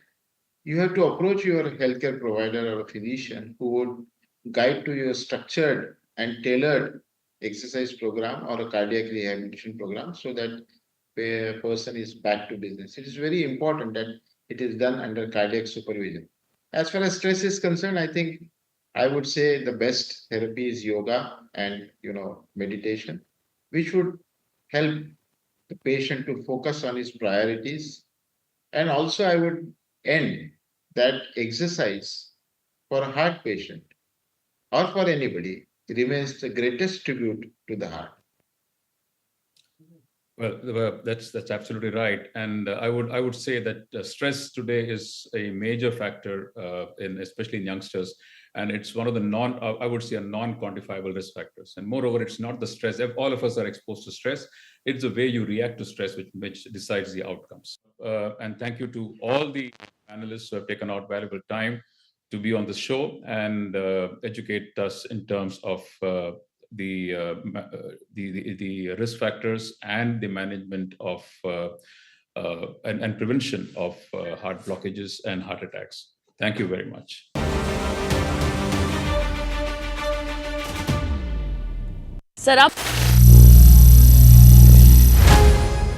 you have to approach your healthcare provider or a physician who would guide to your structured and tailored exercise program or a cardiac rehabilitation program so that the person is back to business. It is very important that it is done under cardiac supervision. As far as stress is concerned, I think I would say the best therapy is yoga and meditation, which would help the patient to focus on his priorities. And also I would end that exercise for a heart patient or for anybody remains the greatest tribute to the heart. Well, that's absolutely right, and I would say that stress today is a major factor especially in youngsters, and it's one of the non-quantifiable risk factors. And moreover, it's not the stress. All of us are exposed to stress. It's the way you react to stress which decides the outcomes. And thank you to all the panelists who have taken out valuable time to be on the show and educate us in terms of the risk factors and the management of and prevention of heart blockages and heart attacks. Thank you very much. Sir, up.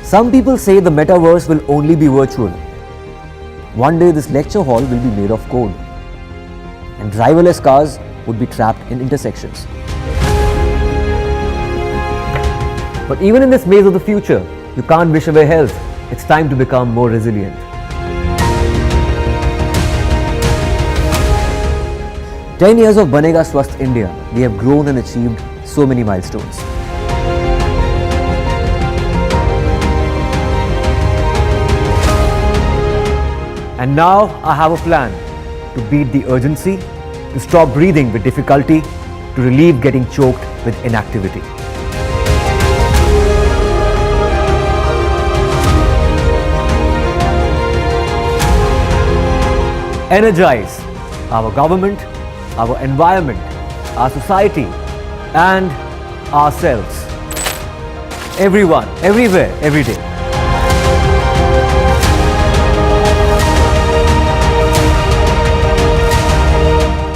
Some people say the metaverse will only be virtual. One day this lecture hall will be made of code, and driverless cars would be trapped in intersections. But even in this maze of the future, you can't wish away health. It's time to become more resilient. "10 years of Banega Swasth India, we have grown and achieved so many milestones. And now I have a plan to beat the urgency, to stop breathing with difficulty, to relieve getting choked with inactivity. Energize our government, our environment, our society, and ourselves. Everyone, everywhere, every day.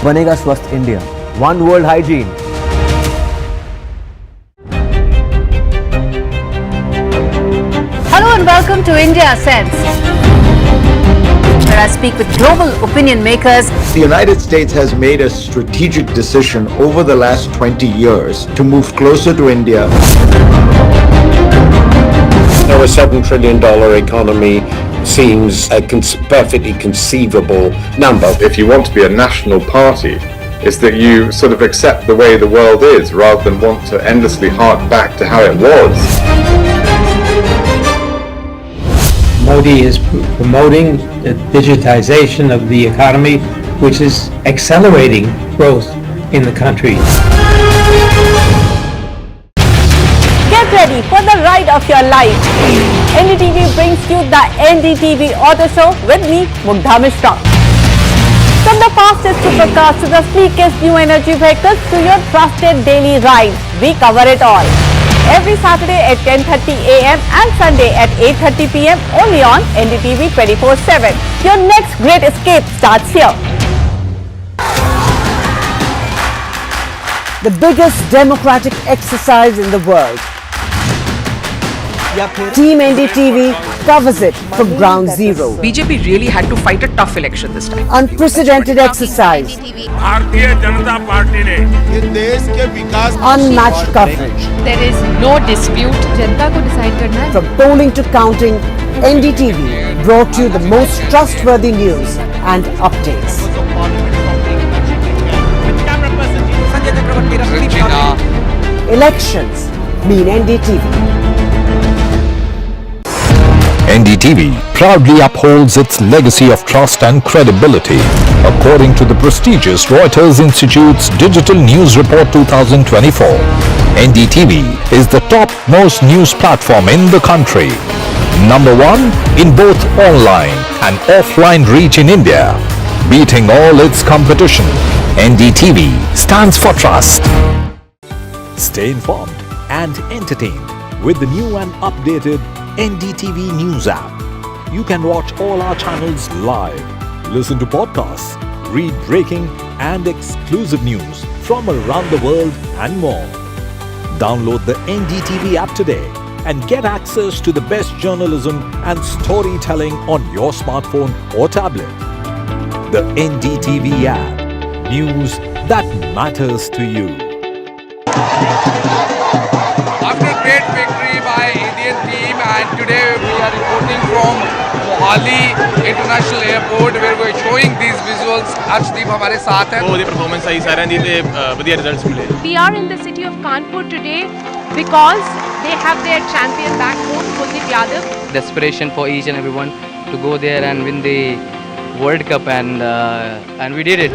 Banega Swasth India. One world hygiene. Hello and welcome to India Sense, where I speak with global opinion makers. The United States has made a strategic decision over the last 20 years to move closer to India. Now a $7 trillion economy seems a perfectly conceivable number. If you want to be a national party, it's that you sort of accept the way the world is rather than want to endlessly hark back to how it was. Modi is promoting the digitization of the economy, which is accelerating growth in the country. Get ready for the ride of your life. NDTV brings you the NDTV Auto Show with me, Mugdha Mishra. From the fastest supercars to the sleekest new energy vehicles to your trusted daily ride, we cover it all. Every Saturday at 10:30 a.m. and Sunday at 8:30 p.m. only on NDTV 24/7. Your next great escape starts here. The biggest democratic exercise in the world. Team NDTV covers it from ground zero. BJP really had to fight a tough election this time. Unprecedented exercise. Unmatched coverage. There is no dispute. जनता को decide करना है. From polling to counting, NDTV brought you the most trustworthy news and updates. Elections mean NDTV. NDTV proudly upholds its legacy of trust and credibility. According to the prestigious Reuters Institute's Digital News Report 2024, NDTV is the top most news platform in the country. Number 1 in both online and offline reach in India. Beating all its competition, NDTV stands for trust. Stay informed and entertained with the new and updated NDTV News app. You can watch all our channels live, listen to podcasts, read breaking and exclusive news from around the world and more. Download the NDTV app today and get access to the best journalism and storytelling on your smartphone or tablet. The NDTV app. News that matters to you. After a great victory by Indian team, and today we are reporting from Mohali International Airport where we are showing these visuals. Arjdeep हमारे साथ है. बहुत ही performance आई सारे दी ते बढ़िया results मिले. We are in the city of Kanpur today because they have their champion back home, Kuldeep Yadav. Desperation for each and everyone to go there and win the World Cup, and we did it.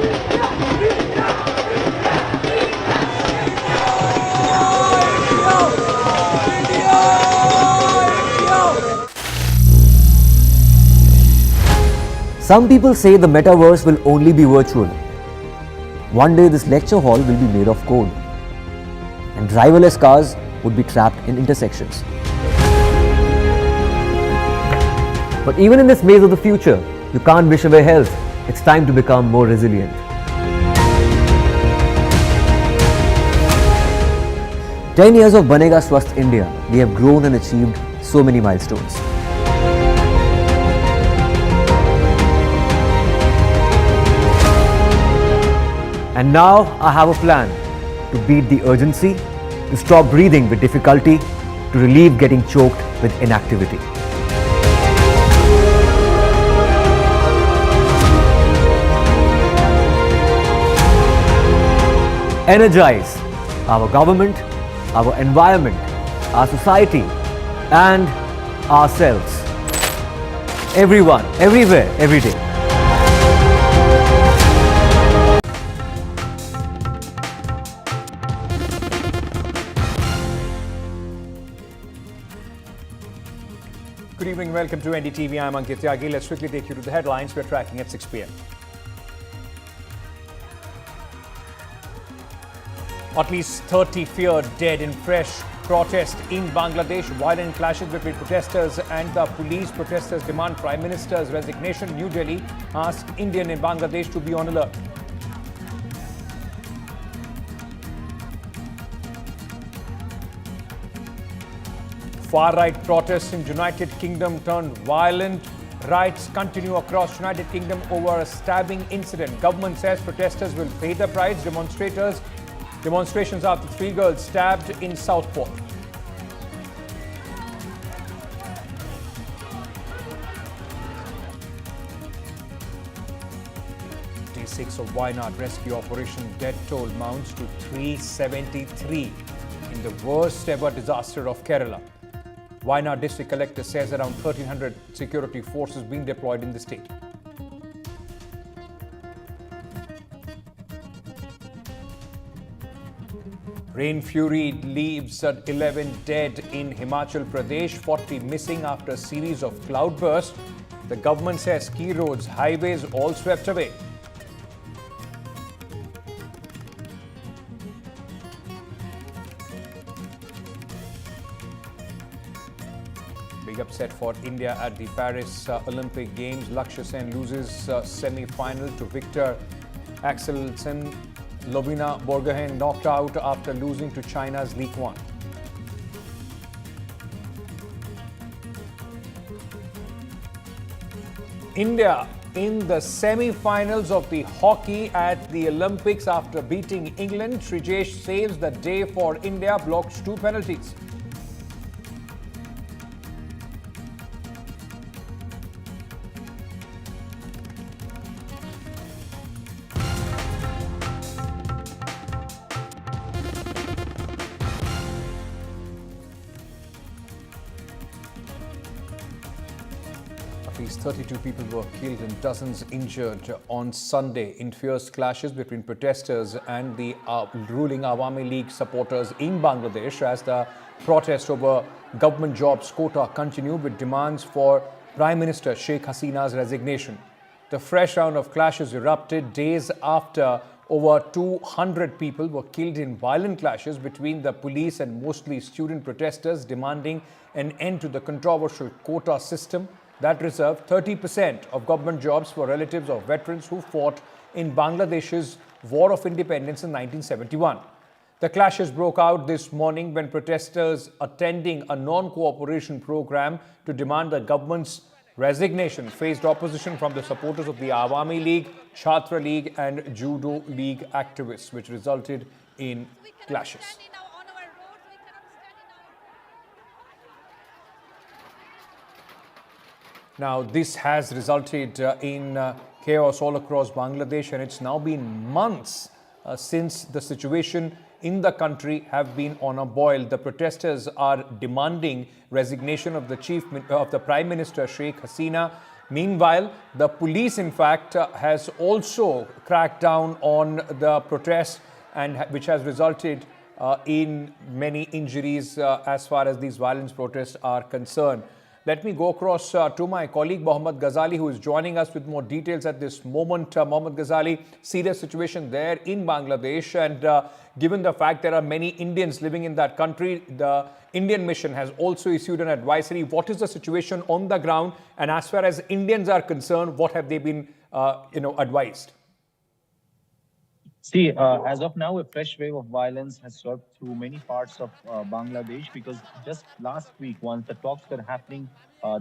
Some people say the metaverse will only be virtual. One day this lecture hall will be made of code, and driverless cars would be trapped in intersections. But even in this maze of the future, you can't wish away health. It's time to become more resilient. "10 years of Banega Swasth India, we have grown and achieved so many milestones. And now I have a plan to beat the urgency, to stop breathing with difficulty, to relieve getting choked with inactivity. Energize our government, our environment, our society, and ourselves. Everyone, everywhere, every day. Good evening, welcome to NDTV. I'm Ankit Tyagi. Let's quickly take you to the headlines we're tracking at 6 p.m. At least 30 feared dead in fresh protest in Bangladesh. Violent clashes between protesters and the police. Protesters demand Prime Minister's resignation. New Delhi asks Indian in Bangladesh to be on alert. Far-right protests in United Kingdom turned violent. Riots continue across United Kingdom over a stabbing incident. Government says protesters will pay the price. Demonstrations after 3 girls stabbed in Southport. Day 6 of Wayanad rescue operation. Death toll mounts to 373 in the worst ever disaster of Kerala. Wayanad district collector says around 1,300 security forces being deployed in the state. Rain fury leaves 11 dead in Himachal Pradesh, 40 missing after a series of cloudbursts. The government says key roads, highways all swept away. Big upset for India at the Paris Olympic Games. Lakshya Sen loses semi-final to Victor Axelsen. Lovina Borgohain knocked out after losing to China's Lee Quan. India in the semi-finals of the hockey at the Olympics after beating England. Srijesh saves the day for India, blocks 2 penalties. At least 32 people were killed and dozens injured on Sunday in fierce clashes between protesters and the ruling Awami League supporters in Bangladesh as the Protests over government jobs quota continued with demands for Prime Minister Sheikh Hasina's resignation. The fresh round of clashes erupted days after over 200 people were killed in violent clashes between the police and mostly student protesters demanding an end to the controversial quota system that reserved 30% of government jobs for relatives of veterans who fought in Bangladesh's War of Independence in 1971. The clashes broke out this morning when protesters attending a non-cooperation program to demand the government's resignation faced opposition from the supporters of the Awami League, Chhatra League and Judo League activists, which resulted in clashes. Now, this has resulted in chaos all across Bangladesh, and it's now been months since the situation in the country have been on a boil. The protesters are demanding resignation of the Prime Minister Sheikh Hasina. Meanwhile, the police, in fact, has also cracked down on the protests, and which has resulted in many injuries as far as these violent protests are concerned. Let me go across to my colleague Mohammad Ghazali, who is joining us with more details at this moment. Mohammad Ghazali, serious situation there in Bangladesh, and given the fact there are many Indians living in that country, the Indian mission has also issued an advisory. What is the situation on the ground? And as far as Indians are concerned, what have they been advised? See, as of now, a fresh wave of violence has swept through many parts of Bangladesh, because just last week, once the talks were happening,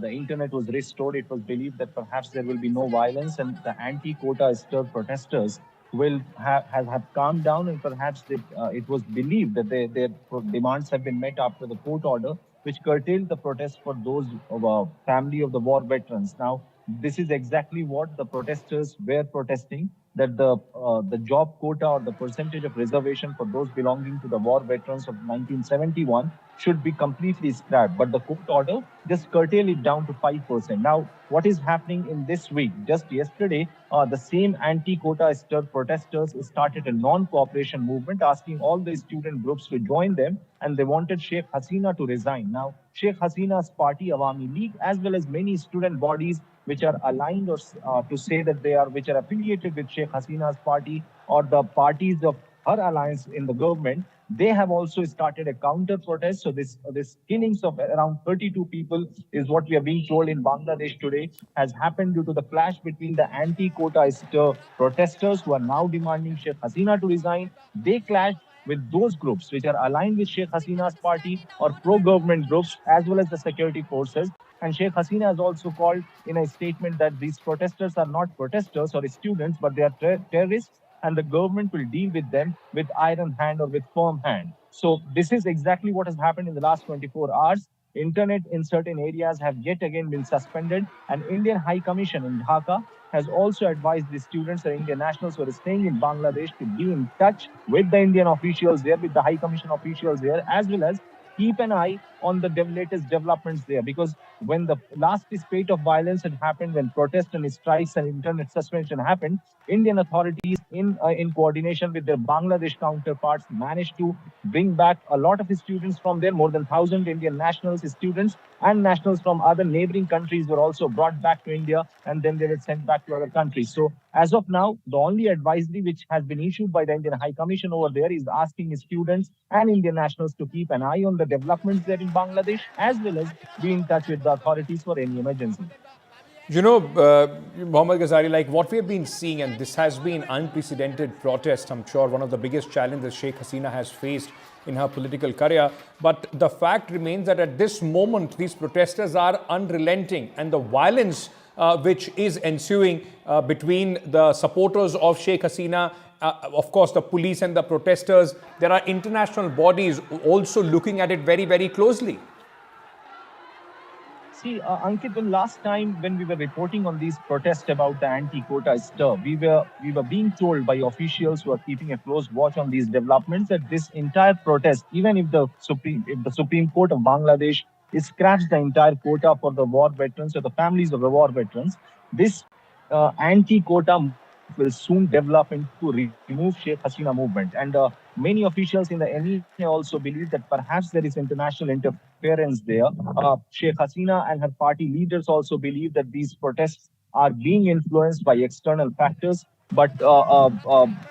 the internet was restored. It was believed that perhaps there will be no violence, and the anti-quota stirred protesters will have calmed down, and perhaps it was believed that their demands have been met after the court order, which curtailed the protest for those family of the war veterans. Now, this is exactly what the protesters were protesting, that the job quota or the percentage of reservation for those belonging to the war veterans of 1971 should be completely scrapped. But the court order just curtailed it down to 5%. Now, what is happening in this week? Just yesterday, the same anti-quota stirred protesters started a non-cooperation movement asking all the student groups to join them, and they wanted Sheikh Hasina to resign. Now, Sheikh Hasina's party, Awami League, as well as many student bodies which are aligned or to say that which are affiliated with Sheikh Hasina's party or the parties of her alliance in the government, they have also started a counter protest. So this killings of around 32 people is what we are being told in Bangladesh today has happened due to the clash between the anti-quota protesters who are now demanding Sheikh Hasina to resign. They clashed with those groups which are aligned with Sheikh Hasina's party or pro-government groups, as well as the security forces. And Sheikh Hasina has also called in a statement that these protesters are not protesters or students, but they are terrorists, and the government will deal with them with iron hand or with firm hand. So this is exactly what has happened in the last 24 hours. Internet in certain areas have yet again been suspended, and Indian High Commission in Dhaka has also advised the students and Indian nationals who are staying in Bangladesh to be in touch with the Indian officials there, with the High Commission officials there, as well as keep an eye on the latest developments there, because when the last spate of violence had happened, when protests and strikes and internet suspension happened, Indian authorities in coordination with their Bangladesh counterparts managed to bring back a lot of students from there. More than 1,000 Indian nationals, students and nationals from other neighboring countries were also brought back to India, and then they were sent back to other countries. So as of now, the only advisory which has been issued by the Indian High Commission over there is asking students and Indian nationals to keep an eye on the developments there in Bangladesh, as well as be in touch with the authorities for any emergency. You know, Mohammad Ghazali, like what we have been seeing, and this has been unprecedented protest, I'm sure one of the biggest challenges Sheikh Hasina has faced in her political career. But the fact remains that at this moment, these protesters are unrelenting, and the violence which is ensuing between the supporters of Sheikh Hasina, of course, the police and the protesters, there are international bodies also looking at it very, very closely. See, Ankit, the last time when we were reporting on these protests about the anti-quota stir, we were being told by officials who are keeping a close watch on these developments that this entire protest, even if the Supreme Court of Bangladesh scraps the entire quota for the war veterans or the families of the war veterans, this anti-quota will soon develop into remove Sheikh Hasina movement. And many officials in the MEA also believe that perhaps there is international interference there. Sheikh Hasina and her party leaders also believe that these protests are being influenced by external factors. But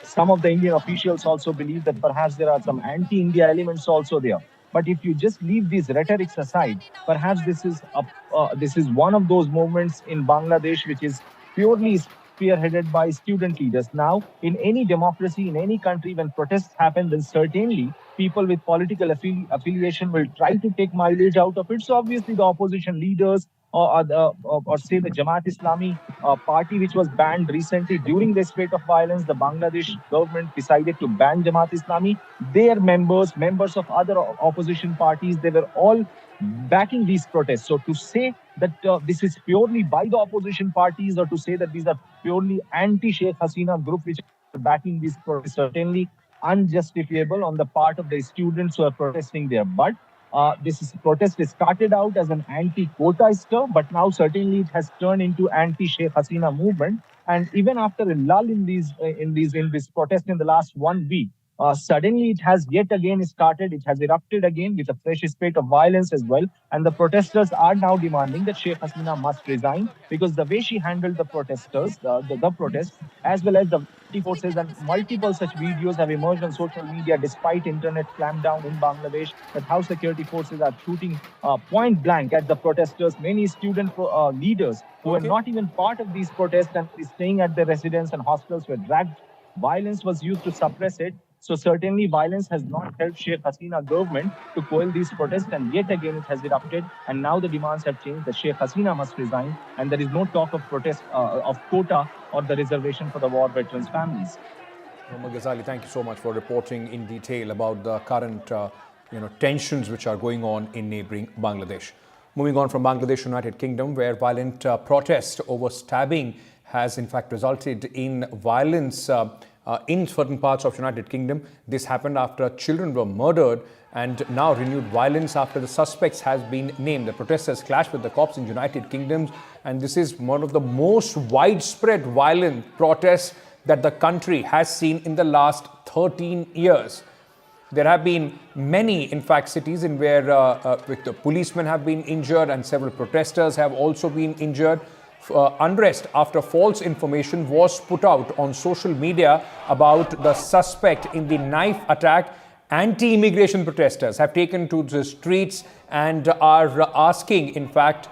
some of the Indian officials also believe that perhaps there are some anti-India elements also there. But if you just leave these rhetorics aside, perhaps this is one of those movements in Bangladesh which is purely spearheaded by student leaders. Now, in any democracy, in any country, when protests happen, then certainly people with political affiliation will try to take mileage out of it. So obviously, the opposition leaders or say the Jamaat Islami party, which was banned recently during the spate of violence, the Bangladesh government decided to ban Jamaat Islami. Their members of other opposition parties, they were all backing these protests. So to say that this is purely by the opposition parties, or to say that these are purely anti-Sheikh Hasina group which are backing these protests, certainly unjustifiable on the part of the students who are protesting there. But this protest started out as an anti-quota stir, but now certainly it has turned into anti-Sheikh Hasina movement. And even after a lull in this protest in the last 1 week, suddenly it has yet again started. It has erupted again with a fresh spate of violence as well. And the protesters are now demanding that Sheikh Hasina must resign, because the way she handled the protesters, the protests, as well as the forces, and multiple such videos have emerged on social media despite internet clampdown in Bangladesh, that how security forces are shooting point blank at the protesters. Many student leaders who were not even part of these protests and staying at their residence and hostels were dragged. Violence was used to suppress it. So certainly violence has not helped Sheikh Hasina government to quell these protests, and yet again it has erupted. And now the demands have changed. That Sheikh Hasina must resign, and there is no talk of protest of quota or the reservation for the war veterans' families. Mohammad Ghazali, thank you so much for reporting in detail about the current tensions which are going on in neighboring Bangladesh. Moving on from Bangladesh, United Kingdom, where violent protest over stabbing has in fact resulted in violence in certain parts of United Kingdom. This happened after children were murdered, and now renewed violence after the suspects has been named. The protesters clashed with the cops in United Kingdom, and this is one of the most widespread violent protests that the country has seen in the last 13 years. There have been many, in fact, cities in where the policemen have been injured and several protesters have also been injured. Unrest after false information was put out on social media about the suspect in the knife attack. Anti-immigration protesters have taken to the streets and are asking, in fact,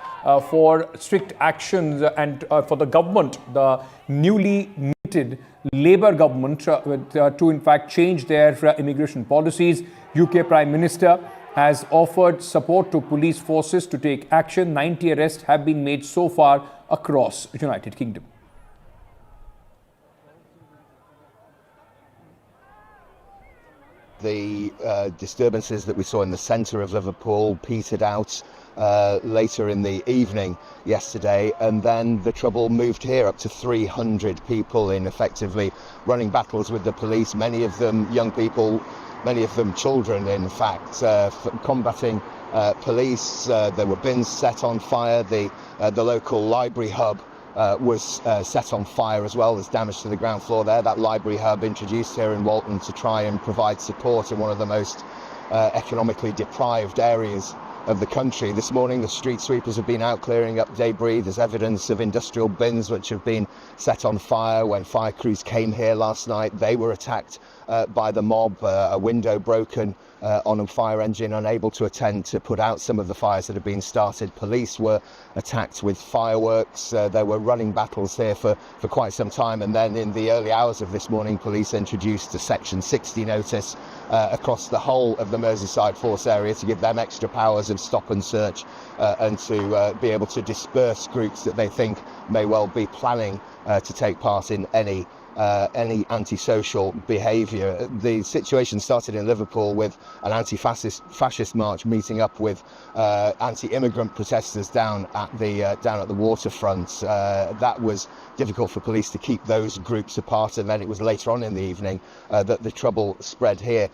for strict actions and for the government, the newly minted Labour government, to in fact change their immigration policies. UK Prime Minister has offered support to police forces to take action. 90 arrests have been made so far across the United Kingdom. The disturbances that we saw in the centre of Liverpool petered out later in the evening yesterday, and then the trouble moved here, up to 300 people in effectively running battles with the police, many of them young people, many of them children, in fact, combating police. There were bins set on fire. The local library hub was set on fire as well. There's damage to the ground floor there. That library hub introduced here in Walton to try and provide support in one of the most economically deprived areas of the country. This morning the street sweepers have been out clearing up debris. There's evidence of industrial bins which have been set on fire. When fire crews came here last night, they were attacked by the mob, a window broken on a fire engine, unable to attend to put out some of the fires that have been started. Police were attacked with fireworks. There were running battles here for quite some time, and then in the early hours of this morning, police introduced a Section 60 notice across the whole of the Merseyside Force area to give them extra powers of stop and search and to be able to disperse groups that they think may well be planning to take part in any antisocial behaviour. The situation started in Liverpool with an anti-fascist march meeting up with anti-immigrant protesters down at the waterfront. That was difficult for police to keep those groups apart, and then it was later on in the evening that the trouble spread here.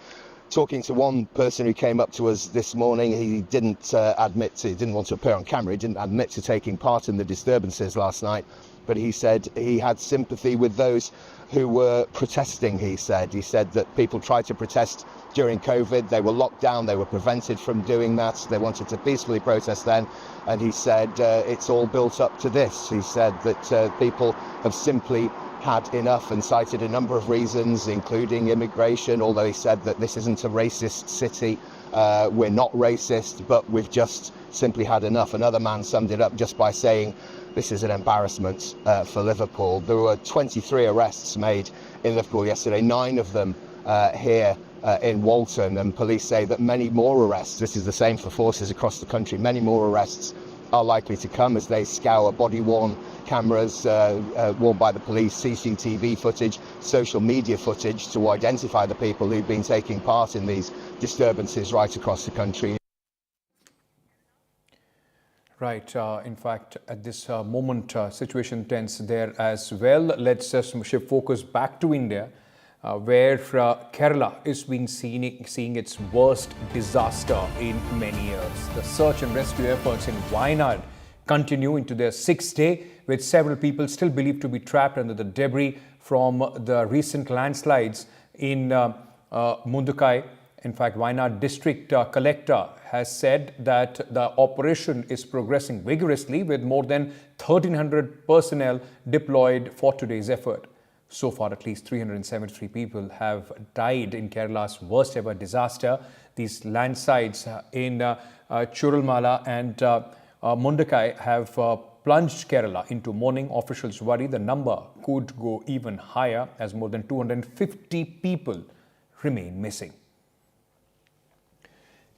Talking to one person who came up to us this morning, he didn't want to appear on camera. He didn't admit to taking part in the disturbances last night, but he said he had sympathy with those who were protesting. He said that people tried to protest during COVID. They were locked down. They were prevented from doing that. They wanted to peacefully protest then. And he said it's all built up to this. He said that people have simply had enough and cited a number of reasons, including immigration, although he said that this isn't a racist city. We're not racist, but we've just simply had enough. Another man summed it up just by saying, this is an embarrassment for Liverpool. There were 23 arrests made in Liverpool yesterday, 9 of them here in Walton, and police say that many more arrests, this is the same for forces across the country, many more arrests are likely to come as they scour body-worn cameras worn by the police, CCTV footage, social media footage to identify the people who've been taking part in these disturbances right across the country. Right. In fact, at this moment, situation tense there as well. Let's just shift focus back to India, where Kerala is seeing its worst disaster in many years. The search and rescue efforts in Wayanad continue into their 6th day, with several people still believed to be trapped under the debris from the recent landslides in Mundukai. In fact, Wayanad district collector has said that the operation is progressing vigorously, with more than 1,300 personnel deployed for today's effort. So far, at least 373 people have died in Kerala's worst ever disaster. These landslides in Churalmala and Mundukai have plunged Kerala into mourning. Officials worry the number could go even higher, as more than 250 people remain missing.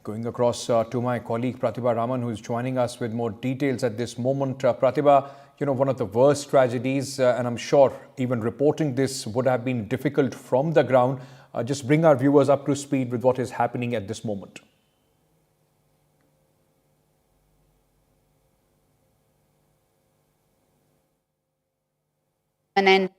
Going across to my colleague Pratibha Raman, who is joining us with more details at this moment. Pratibha, one of the worst tragedies, and I'm sure even reporting this would have been difficult from the ground. Just bring our viewers up to speed with what is happening at this moment. And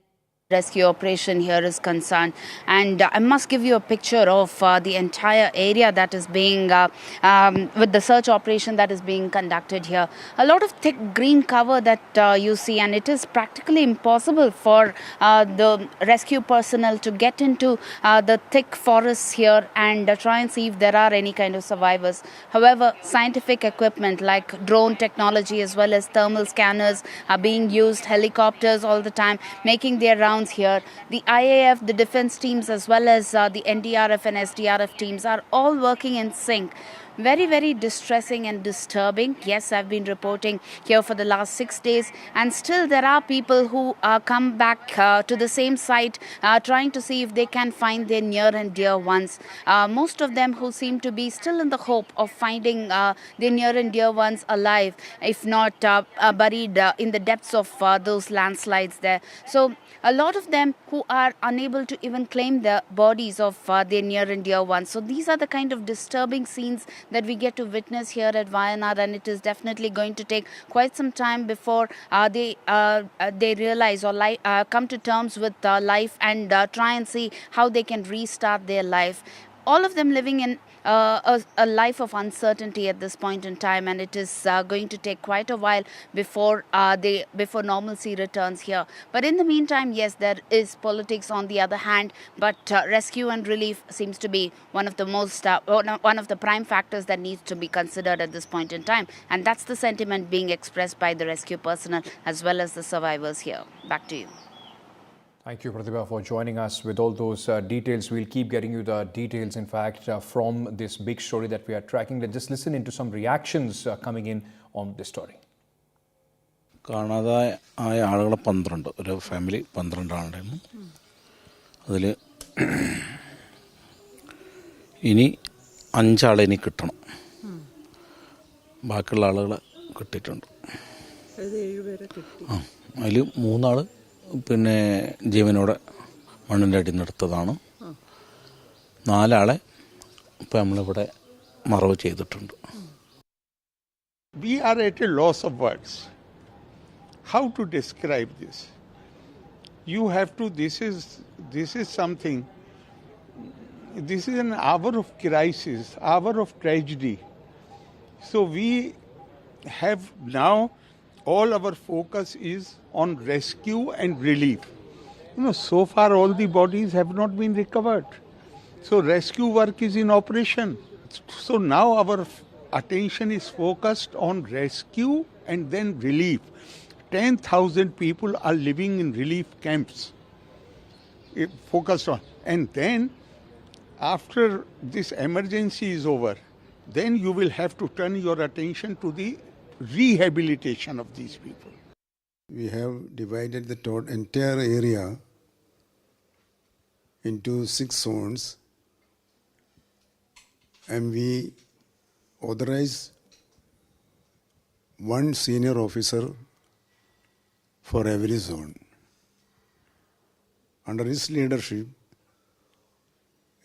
rescue operation here is concerned, and I must give you a picture of the entire area that is being with the search operation that is being conducted here. A lot of thick green cover that you see, and it is practically impossible for the rescue personnel to get into the thick forests here and try and see if there are any kind of survivors. However, scientific equipment like drone technology as well as thermal scanners are being used, helicopters all the time making their rounds here. The IAF, the defense teams as well as the NDRF and SDRF teams are all working in sync. Very, very distressing and disturbing. Yes, I've been reporting here for the last 6 days, and still there are people who come back to the same site trying to see if they can find their near and dear ones. Most of them who seem to be still in the hope of finding their near and dear ones alive, if not buried in the depths of those landslides there. So a lot of them who are unable to even claim the bodies of their near and dear ones. So these are the kind of disturbing scenes that we get to witness here at Wayanad, and it is definitely going to take quite some time before they realize or come to terms with life and try and see how they can restart their life. All of them living in a life of uncertainty at this point in time, and it is going to take quite a while before normalcy returns here. But in the meantime, yes, there is politics on the other hand, but rescue and relief seems to be one of the most one of the prime factors that needs to be considered at this point in time, and that's the sentiment being expressed by the rescue personnel as well as the survivors here. Back to you. Thank you, Pratibha, for joining us with all those details. We'll keep getting you the details, in fact, from this big story that we are tracking. Let's just listen into some reactions coming in on this story. കാണാതായ ആളുകൾ 12, ഒരു family 12 ആളുണ്ടായിരുന്നു. അതിൽ ഇനി 5 ആളെ ഇനി കിട്ടണം. ബാക്കിയുള്ള ആളുകളെ കിട്ടിയിട്ടുണ്ട്. അതിൽ 3 ആൾ പിന്നെ ജീവനോടെ മണ്ണിൻ്റെ അടിയിൽ നിന്ന് എടുത്തതാണ്. 4 ആളെ ഇപ്പം നമ്മളിവിടെ മറവ് ചെയ്തിട്ടുണ്ട്. We are at a loss of words. How to describe this? You have to, this is something, this is an hour of crisis, hour of tragedy. So we have now all our focus is on rescue and relief. So far all the bodies have not been recovered. So rescue work is in operation. So now our attention is focused on rescue and then relief. 10,000 people are living in relief camps. Focused on. And then after this emergency is over, then you will have to turn your attention to the rehabilitation of these people. We have divided the entire area into 6 zones, and we authorize 1 senior officer for every zone. Under his leadership,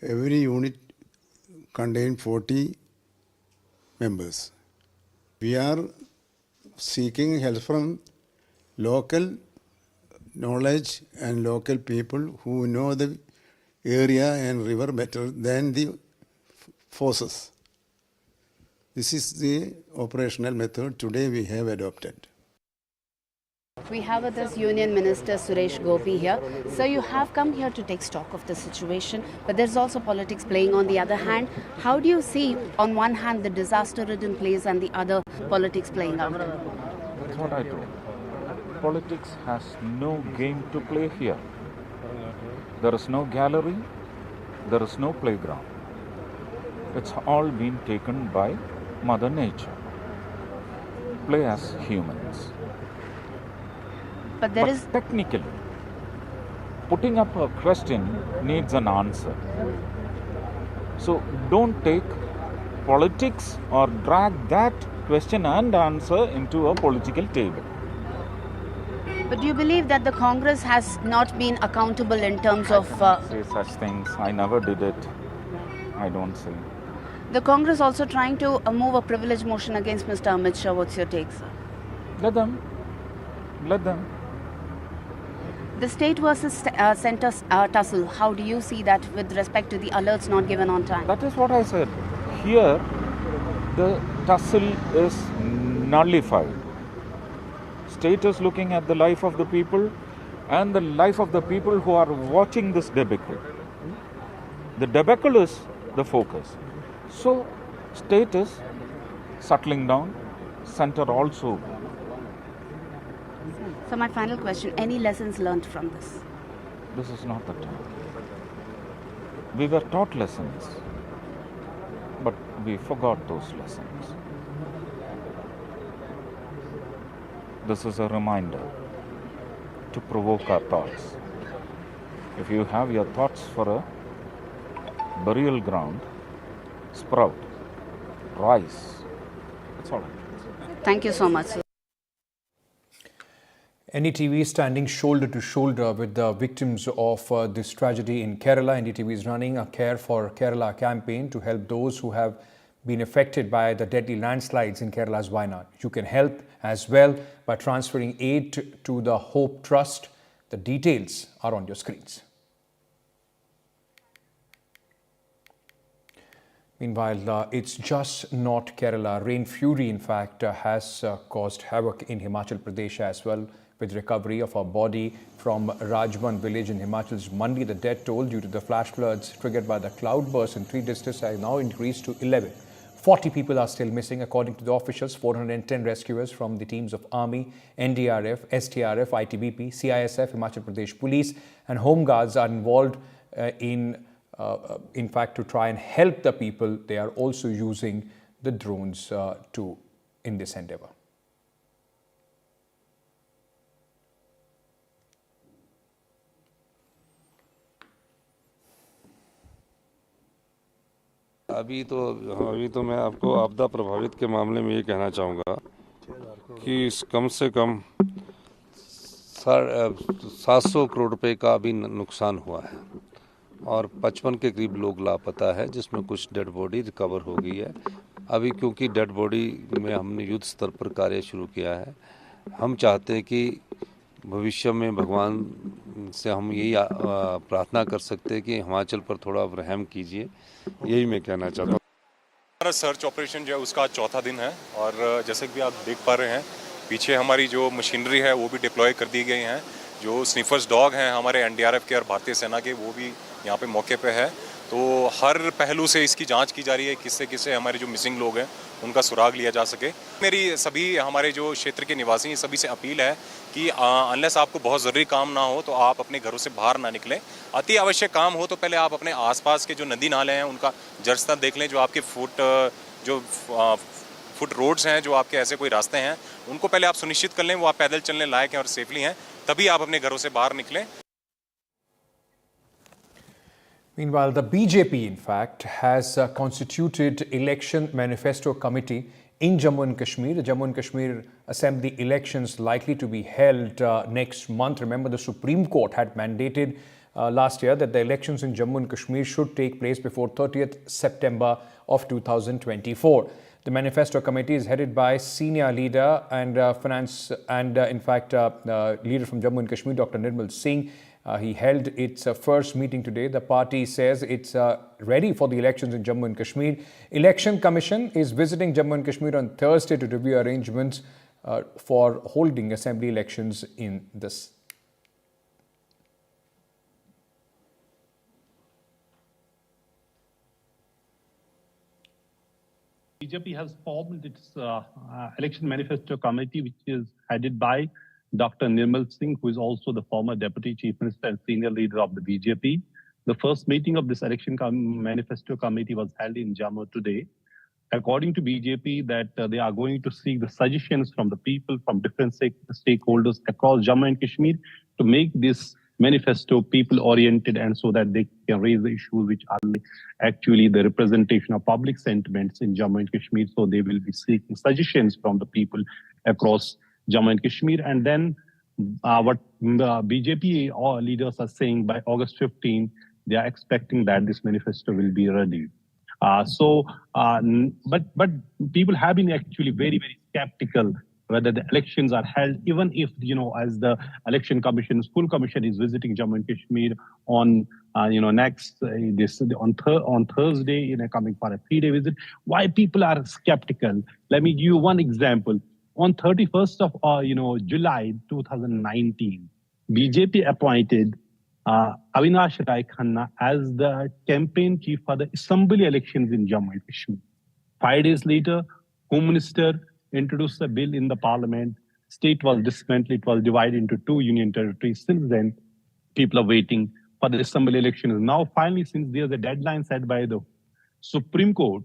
every unit contains 40 members. We are seeking help from local knowledge and local people who know the area and river better than the forces. This is the operational method today we have adopted. We have with us Union Minister Suresh Gopi here. So you have come here to take stock of the situation, but there's also politics playing on the other hand. How do you see, on one hand, the disaster-ridden place and the other, politics playing out? That's what I told. Politics has no game to play here. There is no gallery, there is no playground. It's all been taken by Mother Nature. Play as humans. But technically, putting up a question needs an answer. So don't take politics or drag that question and answer into a political table. But do you believe that the Congress has not been accountable in terms of... say such things. I never did it. I don't say. The Congress also trying to move a privilege motion against Mr. Amit Shah. What's your take, sir? Let them. The state versus centre tussle, how do you see that with respect to the alerts not given on time? That is what I said. Here, the tussle is nullified. State is looking at the life of the people and the life of the people who are watching this debacle. The debacle is the focus. So, state is settling down, center also. So my final question, any lessons learned from this? This is not the time. We were taught lessons, but we forgot those lessons. This is a reminder to provoke our thoughts. If you have your thoughts for a burial ground, sprout, rise. That's all. Thank you so much, sir. NDTV is standing shoulder to shoulder with the victims of this tragedy in Kerala. NDTV is running a Care for Kerala campaign to help those who have been affected by the deadly landslides in Kerala's Wayanad. You can help as well by transferring aid to the Hope Trust. The details are on your screens. Meanwhile, it's just not Kerala. Rain fury, in fact, has caused havoc in Himachal Pradesh as well, with recovery of a body from Rajban village in Himachal's Mandi. The death toll due to the flash floods triggered by the cloudburst in 3 districts has now increased to 11. 40 people are still missing, according to the officials. 410 rescuers from the teams of Army, NDRF, STRF, ITBP, CISF, Himachal Pradesh Police and Home Guards are involved in fact, to try and help the people. They are also using the drones in this endeavor. अभी तो मैं आपको आपदा प्रभावित के मामले में ये कहना चाहूँगा कि कम से कम 700 करोड़ रुपए का अभी नुकसान हुआ है और 55 के करीब लोग लापता है, जिसमें कुछ डेड बॉडी रिकवर हो गई है। अभी क्योंकि डेड बॉडी में हमने युद्ध स्तर पर कार्य शुरू किया है, हम चाहते हैं कि भविष्य में भगवान से हम यही प्रार्थना कर सकते हैं कि हिमाचल पर थोड़ा रहम कीजिए, यही मैं कहना चाहता हूँ। हमारा सर्च ऑपरेशन जो है उसका 4था दिन है और जैसे कि आप देख पा रहे हैं पीछे हमारी जो मशीनरी है वो भी डिप्लॉय कर दी गई हैं। जो स्निफर्स डॉग हैं हमारे NDRF के और भारतीय सेना के, वो भी यहाँ पे मौके पे है। तो हर पहलू से इसकी जांच की जा रही है, किससे किससे हमारे जो मिसिंग लोग हैं उनका सुराग लिया जा सके। मेरी सभी हमारे जो क्षेत्र के निवासी सभी से अपील है कि अनलेस आपको बहुत ज़रूरी काम ना हो तो आप अपने घरों से बाहर ना निकलें। अति आवश्यक काम हो तो पहले आप अपने आसपास के जो नदी नाले हैं उनका जर्स्ता देख लें। जो आपके फुट रोड्स हैं, जो आपके ऐसे कोई रास्ते हैं, उनको पहले आप सुनिश्चित कर लें वो आप पैदल चलने लायक हैं और सेफली हैं, तभी आप अपने घरों से बाहर निकलें। Meanwhile, the BJP, in fact, has constituted election manifesto committee in Jammu and Kashmir. The Jammu and Kashmir Assembly elections likely to be held next month. Remember, the Supreme Court had mandated last year that the elections in Jammu and Kashmir should take place before 30th September of 2024. The manifesto committee is headed by senior leader and leader from Jammu and Kashmir, Dr. Nirmal Singh. He held its first meeting today. The party says it's ready for the elections in Jammu and Kashmir. Election Commission is visiting Jammu and Kashmir on Thursday to review arrangements for holding assembly elections in this. BJP has formed its election manifesto committee, which is headed by Dr. Nirmal Singh, who is also the former Deputy Chief Minister and senior leader of the BJP. The first meeting of this election manifesto committee was held in Jammu today. According to BJP, that they are going to seek the suggestions from the people, from different stakeholders across Jammu and Kashmir to make this manifesto people-oriented, and so that they can raise the issues which are actually the representation of public sentiments in Jammu and Kashmir. So they will be seeking suggestions from the people across Jammu and Kashmir. And then what BJP leaders are saying, by August 15, they are expecting that this manifesto will be ready. But people have been actually very, very skeptical whether the elections are held, even if, as the election commission's full commission is visiting Jammu and Kashmir on, on Thursday, coming for a 3-day visit. Why people are skeptical? Let me give you one example. On 31st of July 2019, BJP appointed Avinash Rai Khanna as the campaign chief for the assembly elections in Jammu and Kashmir. 5 days later, Home Minister introduced a bill in the parliament. State was dismantled. It was divided into 2 union territories. Since then, people are waiting for the assembly elections. Now, finally, since there's a deadline set by the Supreme Court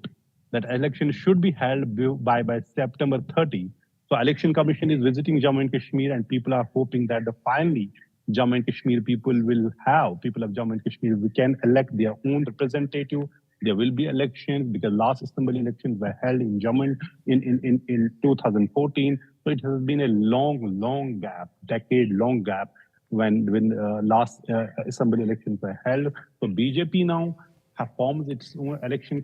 that election should be held by September 30, so Election Commission is visiting Jammu and Kashmir, and people are hoping that finally Jammu and Kashmir people of Jammu and Kashmir, we can elect their own representative. There will be elections because last assembly elections were held in Jammu in 2014. So it has been a long gap, decade-long gap when last assembly elections were held. So BJP now have formed its own election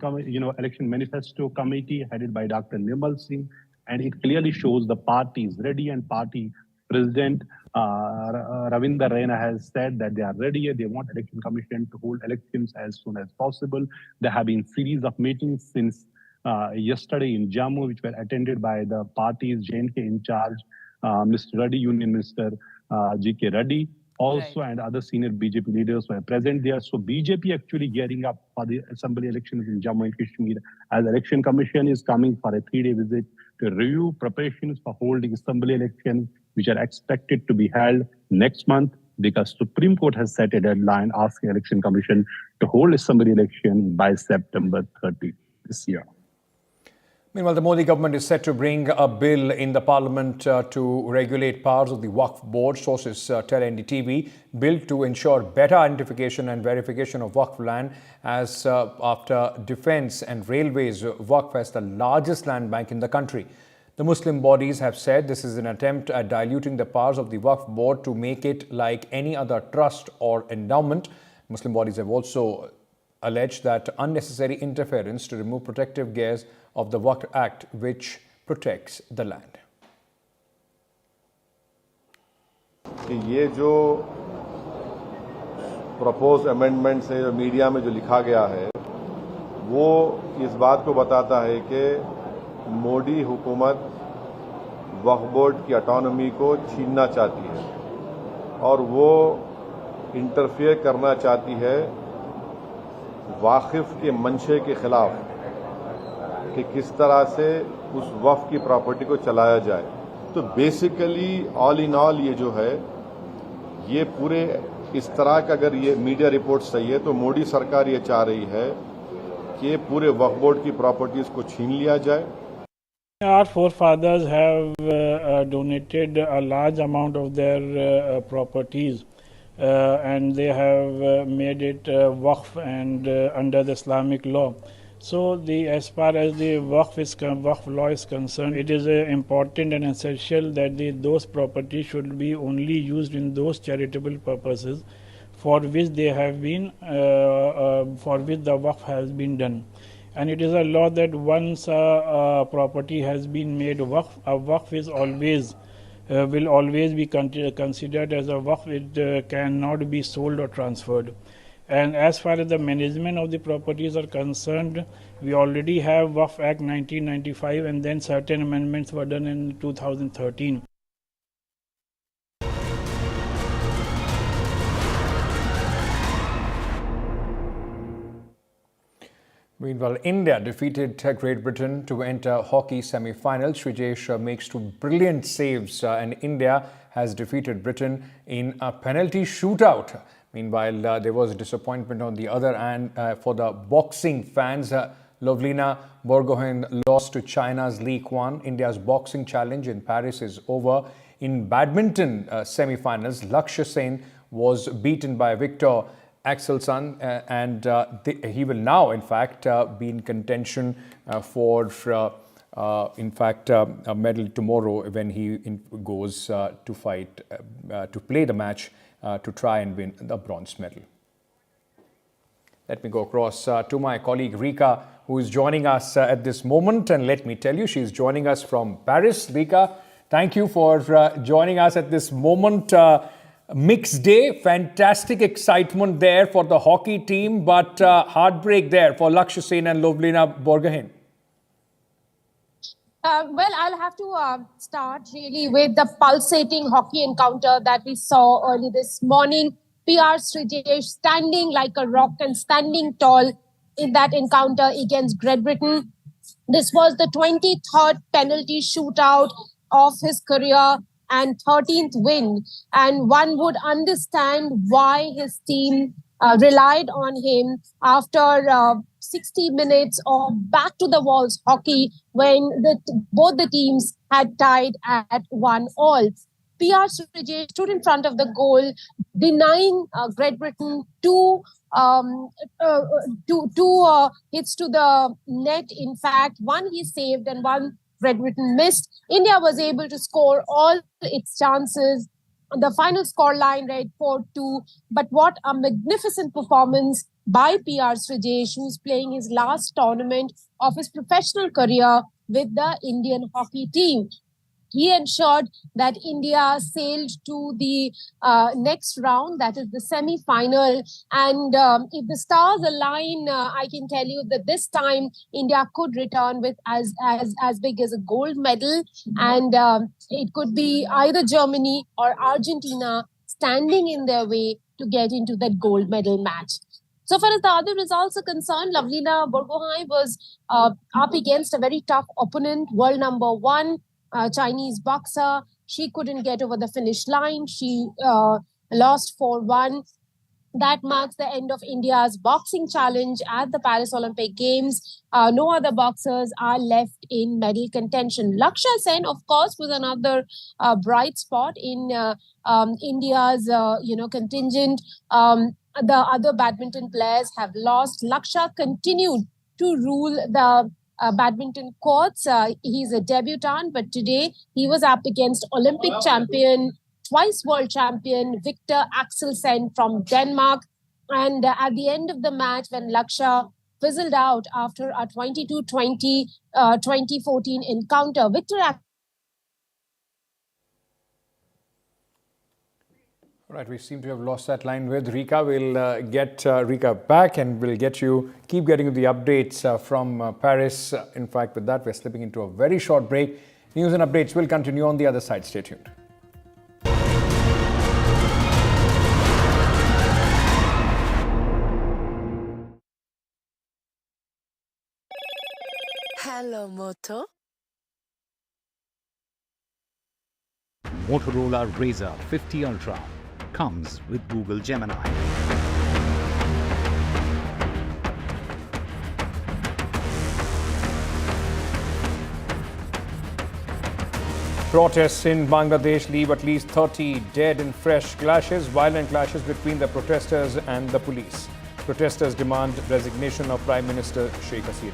manifesto committee headed by Dr. Nirmal Singh, and it clearly shows the party is ready, and party president Ravinder Raina has said that they are ready. They want election commission to hold elections as soon as possible. There have been series of meetings since yesterday in Jammu, which were attended by the party's J&K in charge, Mr. Reddy, Union Minister G.K. Reddy, also, and other senior BJP leaders were present there. So BJP actually gearing up for the assembly elections in Jammu and Kashmir, as election commission is coming for a 3-day visit to review preparations for holding assembly elections, which are expected to be held next month, because Supreme Court has set a deadline asking Election Commission to hold assembly election by September 30 this year. Meanwhile, the Modi government is set to bring a bill in the parliament to regulate powers of the Waqf board. Sources tell NDTV, bill to ensure better identification and verification of Waqf land, as after defence and railways, Waqf has the largest land bank in the country. The Muslim bodies have said this is an attempt at diluting the powers of the Waqf board to make it like any other trust or endowment. Muslim bodies have also alleged that unnecessary interference to remove protective gears of the Waqf Act, which protects the land. ये जो propose amendment से media में जो लिखा गया है वो इस बात को बताता है कि मोदी हुकूमत वक्फ बोर्ड की ऑटोनॉमी को छीनना चाहती है और वो इंटरफेयर करना चाहती है वाकिफ के मंशे के खिलाफ कि किस तरह से उस वक्फ की प्रॉपर्टी को चलाया जाए। तो बेसिकली ऑल इन ऑल ये जो है ये पूरे इस तरह का अगर ये मीडिया रिपोर्ट सही है तो मोदी सरकार ये चाह रही है कि पूरे वक्फ बोर्ड की प्रॉपर्टीज को छीन लिया जाए। Our forefathers have donated a large amount of their properties and they have made it waqf and under the Islamic law. So as far as the waqf law is concerned, it is important and essential that those properties should be only used in those charitable purposes for which they have been, for which the waqf has been done. And it is a law that once a property has been made waqf, a waqf is always will always be considered as a waqf. It cannot be sold or transferred. And as far as the management of the properties are concerned, we already have Waqf Act 1995 and then certain amendments were done in 2013. Meanwhile, India defeated Great Britain to enter hockey semi-final. Srijesh makes two brilliant saves and India has defeated Britain in a penalty shootout. Meanwhile, there was disappointment on the other end for the boxing fans. Lovlina Borgohain lost to China's Lee Quan. India's boxing challenge in Paris is over. In badminton semi-finals, Lakshya Sen was beaten by Victor Axelsen and he will now, in fact, be in contention for a medal tomorrow when he goes to fight, to play the match to try and win the bronze medal. Let me go across to my colleague Rika, who is joining us at this moment. And let me tell you, she is joining us from Paris. Rika, thank you for joining us at this moment. Mixed day, fantastic excitement there for the hockey team, but heartbreak there for Lakshya Sen and Lovlina Borgohain. Well, I'll have to start really with the pulsating hockey encounter that we saw early this morning. PR Srijesh standing like a rock and standing tall in that encounter against Great Britain. This was the 23rd penalty shootout of his career and 13th win. And one would understand why his team relied on him after 60 minutes of back-to-the-walls hockey when both the teams had tied at 1-1. PR Srijesh stood in front of the goal, denying Great Britain two hits to the net. In fact, one he saved and one Great Britain missed. India was able to score all its chances. The final scoreline read 4-2. But what a magnificent performance by PR Srijesh, who's playing his last tournament of his professional career with the Indian hockey team. He ensured that India sailed to the next round, that is the semi-final. And if the stars align, I can tell you that this time India could return with as big as a gold medal. And it could be either Germany or Argentina standing in their way to get into that gold medal match. So far as the other results are concerned, Lovlina Borgohain was up against a very tough opponent, world number 1. Chinese boxer. She couldn't get over the finish line. She lost 4-1. That marks the end of India's boxing challenge at the Paris Olympic Games. No other boxers are left in medal contention. Lakshya Sen, of course, was another bright spot in India's contingent. The other badminton players have lost. Lakshya continued to rule the badminton courts. He's a debutant, but today he was up against Olympic champion, twice world champion Victor Axelsen from Denmark. And at the end of the match, when Lakshya fizzled out after a 22-20 2014 encounter, Victor All right, we seem to have lost that line with Rika. We'll get Rika back and we'll keep getting you the updates from Paris. In fact, with that, we're slipping into a very short break. News and updates will continue on the other side. Stay tuned. Hello, Moto. Motorola Razr 50 Ultra comes with Google Gemini. Protests in Bangladesh leave at least 30 dead in fresh clashes, violent clashes between the protesters and the police. Protesters demand resignation of Prime Minister Sheikh Hasina.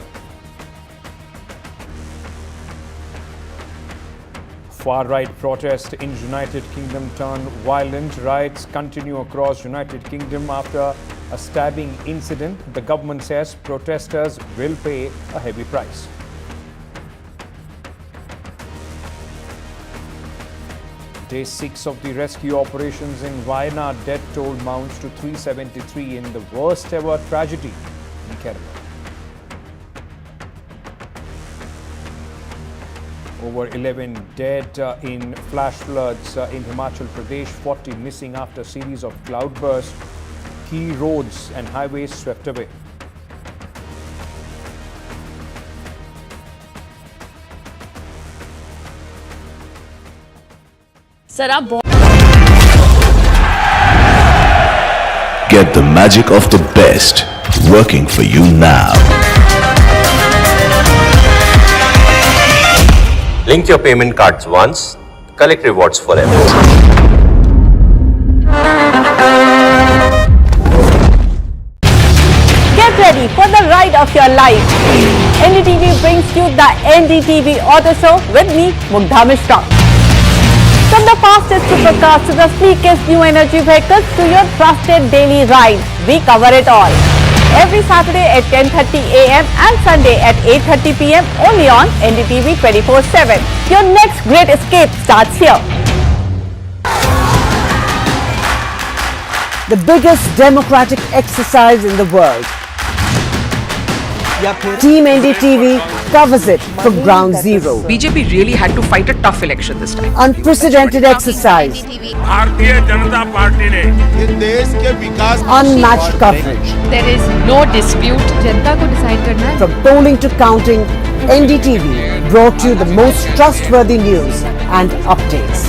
Far-right protest in United Kingdom turn violent. Riots continue across United Kingdom after a stabbing incident. The government says protesters will pay a heavy price. Day 6 of the rescue operations in Wayanad, death toll mounts to 373 in the worst ever tragedy in Kerala. Over 11 dead in flash floods in Himachal Pradesh, 40 missing after series of cloudbursts. Key roads and highways swept away. Get the magic of the best working for you now. Link your payment cards once, collect rewards forever. Get ready for the ride of your life. NDTV brings you the NDTV Auto Show with me, Mugdha Mishra. From the fastest supercars to the sleekest new energy vehicles to your trusted daily ride, we cover it all. Every Saturday at 10:30 a.m. and Sunday at 8:30 p.m. only on NDTV 24/7. Your next great escape starts here. The biggest democratic exercise in the world. Team NDTV covers it from ground zero. BJP really had to fight a tough election this time. Unprecedented exercise. Unmatched coverage. There is no dispute. जनता को decide करना है. From polling to counting, NDTV brought you the most trustworthy news and updates.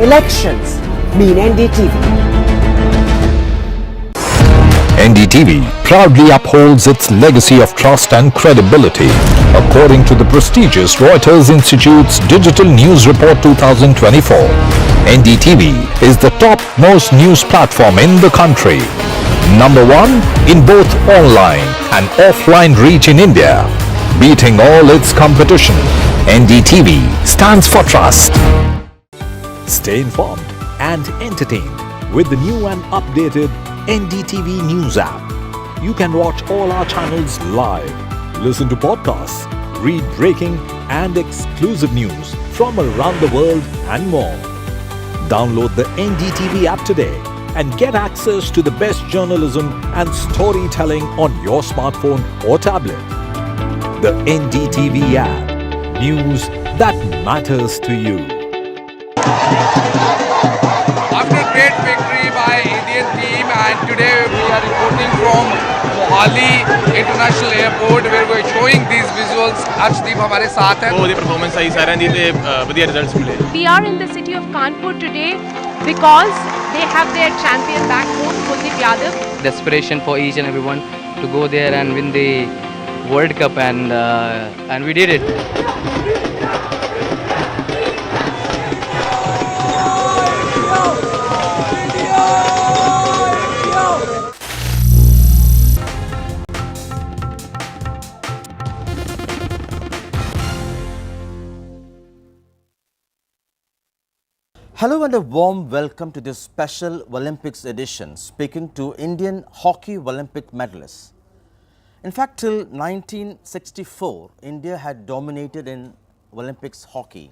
Elections mean NDTV. NDTV proudly upholds its legacy of trust and credibility. According to the prestigious Reuters Institute's Digital News Report 2024, NDTV is the top-most news platform in the country. Number 1 in both online and offline reach in India. Beating all its competition, NDTV stands for trust. Stay informed and entertained with the new and updated NDTV News app. You can watch all our channels live, listen to podcasts, read breaking and exclusive news from around the world and more. Download the NDTV app today and get access to the best journalism and storytelling on your smartphone or tablet. The NDTV app. News that matters to you. After great victory by Indian team, and today we are reporting from Mohali International Airport where we are showing these visuals. Arjdeep हमारे साथ हैं. बहुत performance सही सारे दी थे बढ़िया results मिले. We are in the city of Kanpur today because they have their champion back home, Kuldeep Yadav. Desperation for each and everyone to go there and win the World Cup, and we did it. Hello and a warm welcome to this special Olympics edition, speaking to Indian hockey Olympic medalists. In fact, till 1964, India had dominated in Olympics hockey,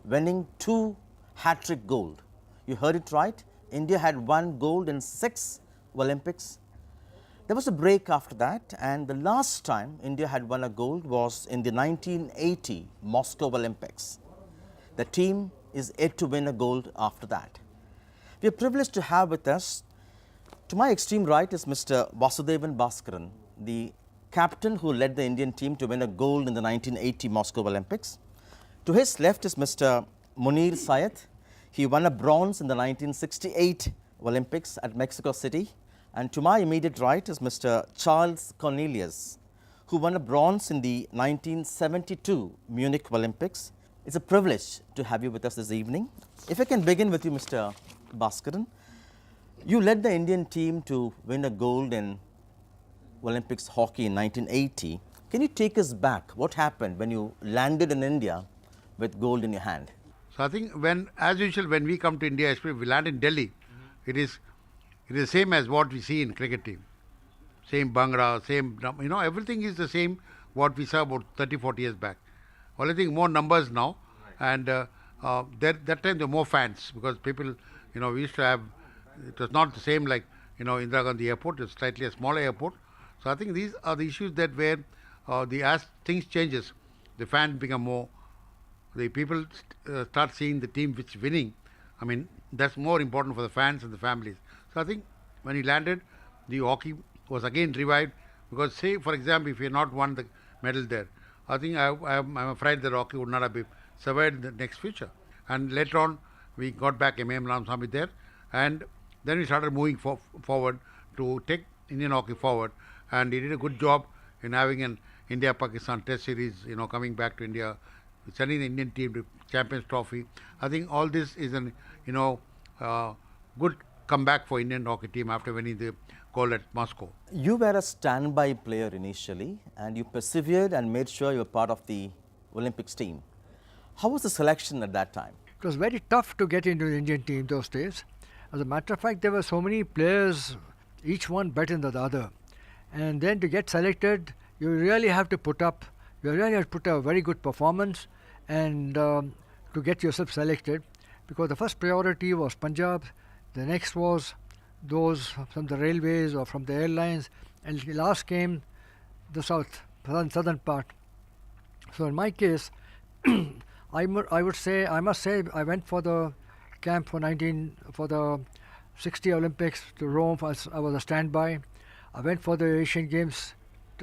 winning 2 hat-trick gold. You heard it right, India had won gold in 6 Olympics. There was a break after that, and the last time India had won a gold was in the 1980 Moscow Olympics. The team is yet to win a gold after that. We are privileged to have with us, to my extreme right is Mr. Vasudevan Bhaskaran, the captain who led the Indian team to win a gold in the 1980 Moscow Olympics. To his left is Mr. Munir Syed. He won a bronze in the 1968 Olympics at Mexico City. And to my immediate right is Mr. Charles Cornelius, who won a bronze in the 1972 Munich Olympics. It's a privilege to have you with us this evening. If I can begin with you, Mr. Bhaskaran, you led the Indian team to win a gold in Olympics hockey in 1980. Can you take us back? What happened when you landed in India with gold in your hand? So I think as usual, when we come to India, especially we land in Delhi, it is the same as what we see in cricket team. Same Bhangra, same, everything is the same what we saw about 30, 40 years back. Only thing, more numbers now. And that time there were more fans because people, we used to have, it was not the same like, Indira Gandhi Airport, it's slightly a smaller airport. So I think these are the issues that where as things changes, the fans become more, the people start seeing the team which winning. I mean, that's more important for the fans and the families. So I think when he landed, the hockey was again revived because say, for example, if he had not won the medal there, I think I'm afraid that hockey would not have been survived in the next future. And later on, we got back M.M. Ramaswamy there, and then we started moving forward to take Indian hockey forward, and he did a good job in having an India-Pakistan Test series, coming back to India, sending the Indian team to Champions Trophy. I think all this is an, good comeback for Indian hockey team after winning the gold at Moscow. You were a standby player initially, and you persevered and made sure you were part of the Olympics team. How was the selection at that time? It was very tough to get into the Indian team those days. As a matter of fact, there were so many players, each one better than the other. And then to get selected, you really have to put up a very good performance and to get yourself selected, because the first priority was Punjab, the next was those from the railways or from the airlines, and last came the southern part. So in my case, I must say I went for the camp for the 60 Olympics to Rome. I was a standby. I went for the Asian Games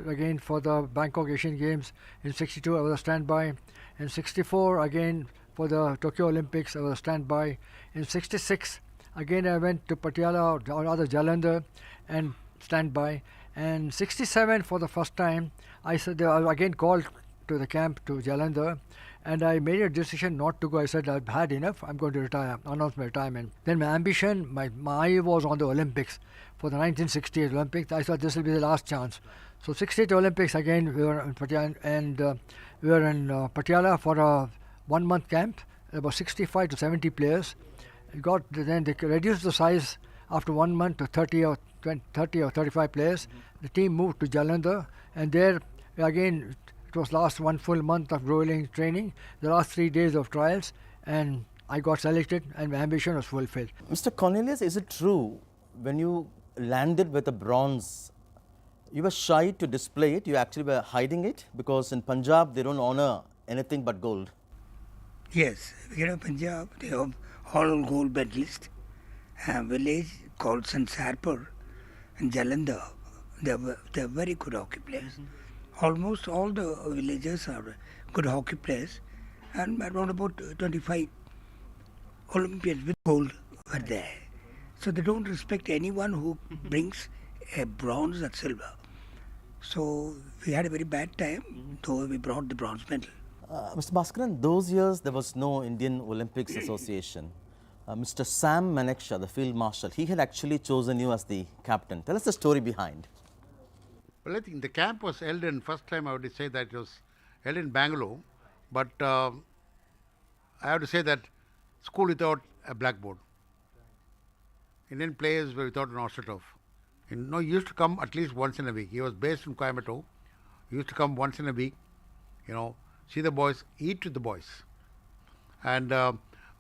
again for the Bangkok Asian Games in 62. I was a standby. In 64 again for the Tokyo Olympics I was a standby. In 66 again I went to Patiala or rather Jalandhar and standby. And 67 for the first time I was again called to the camp to Jalandhar, and I made a decision not to go. I said I've had enough, I'm going to retire, announce my retirement. Then my ambition, my eye was on the Olympics. For the 1968 Olympics, I thought this will be the last chance. So 68 Olympics again, we were in Patiala, and we were in Patiala for a 1 month camp. About 65 to 70 players. Then they reduced the size after 1 month to 30 or 35 players. The team moved to Jalandhar, and there again it was last 1 full month of grueling training, the last 3 days of trials, and I got selected and my ambition was fulfilled. Mr. Cornelius, is it true when you landed with a bronze, you were shy to display it, you actually were hiding it, because in Punjab they don't honor anything but gold? Yes, Punjab, they have all gold medalists. A village called Sansarpur and Jalandhar, they are very good hockey players. Almost all the villagers are good hockey players, and around about 25 Olympians with gold were there. So they don't respect anyone who brings a bronze or silver. So we had a very bad time, though we brought the bronze medal. Mr. Bhaskaran, those years there was no Indian Olympics Association. Mr. Sam Manekshaw, the field marshal, he had actually chosen you as the captain. Tell us the story behind. Well, I think the camp was held in, first time I would say that it was held in Bangalore, but I have to say that school without a blackboard. Indian players were without an Ostrotov. He used to come at least once in a week. He was based in Coimbatore. He used to come once in a week, see the boys, eat with the boys. And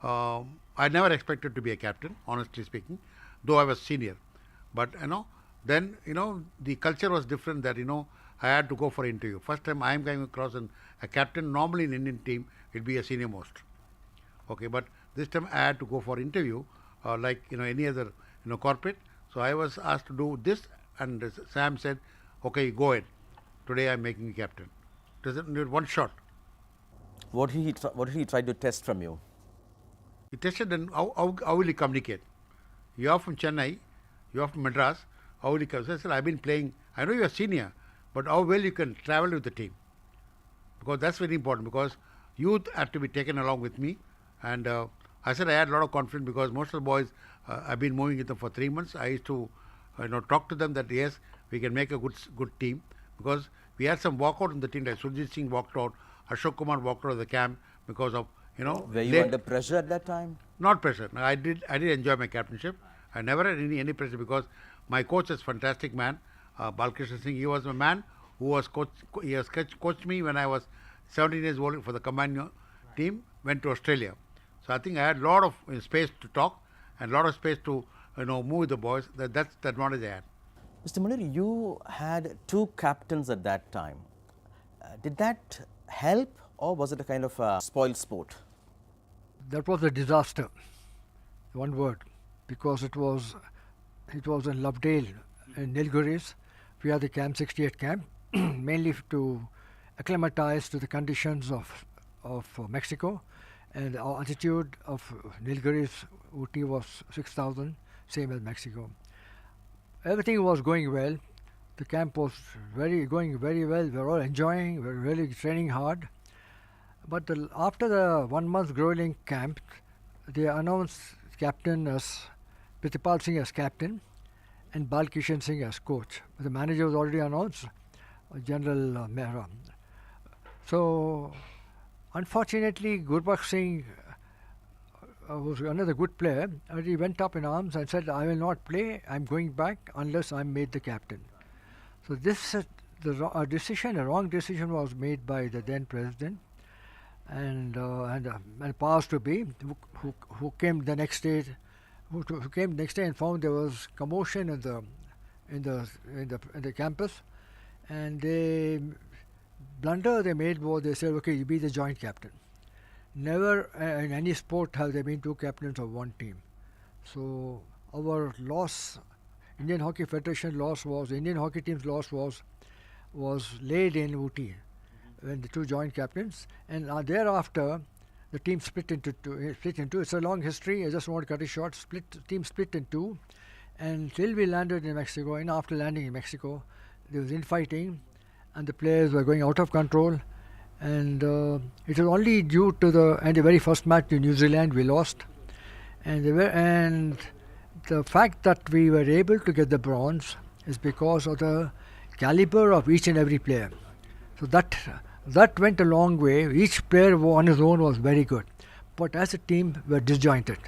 I never expected to be a captain, honestly speaking, though I was senior. But, then, the culture was different that, I had to go for interview. First time I am coming across a captain, normally in Indian team, it'd be a senior most. Okay, but this time I had to go for interview, like, any other, corporate. So I was asked to do this, and Sam said, okay, go ahead. Today I'm making you captain. Doesn't need one shot. What did he try to test from you? He tested and how will he communicate? You are from Chennai, you are from Madras, how will you communicate? So I said, I've been playing, I know you are senior, but how well you can travel with the team. Because that's very important, because youth had to be taken along with me. And I said I had a lot of confidence, because most of the boys, I've been moving with them for 3 months. I used to talk to them that yes, we can make a good team, because we had some walkout in the team, like Surjit Singh walked out, Ashok Kumar walked out of the camp because of, Were you under pressure at that time? Not pressure. No, I did enjoy my captainship. I never had any pressure, because my coach is a fantastic man, Balkrishna Singh. He was a man who was coached me when I was 17 years old for the combined team, went to Australia. So I think I had a lot of space to talk and a lot of space to move with the boys. That's the advantage I had. Mr. Munir, you had 2 captains at that time. Did that help, or was it a kind of a spoiled sport? That was a disaster, one word, because it was in Lovedale in Nilgiris. We had the Camp 68 camp, mainly to acclimatize to the conditions of Mexico, and our altitude of Nilgiris, Ooty was 6,000, same as Mexico. Everything was going well. The camp was going very well. We were all enjoying. We were really training hard. But after the 1 month grueling camp, they announced captain as Pritipal Singh as captain and Balkishan Singh as coach. The manager was already announced, General Mehra. So, unfortunately, Gurbakh Singh was another good player, and he went up in arms and said, I will not play, I'm going back unless I'm made the captain. So this a wrong decision was made by the then president, and powers to be, who came the next day, and found there was commotion in the campus, and blunder they made was they said, okay, you be the joint captain. Never in any sport have there been 2 captains of one team. So our loss, Indian Hockey Federation loss was, Indian hockey team's loss was laid in Ooty when the 2 joint captains, and thereafter the team split into two. It's a long history. I just want to cut it short. Team split in 2, and till we landed in Mexico. And after landing in Mexico, there was infighting, and the players were going out of control. And it was only due to the very first match in New Zealand we lost, and the fact that we were able to get the bronze is because of the caliber of each and every player. So that went a long way. Each player on his own was very good, but as a team we were disjointed.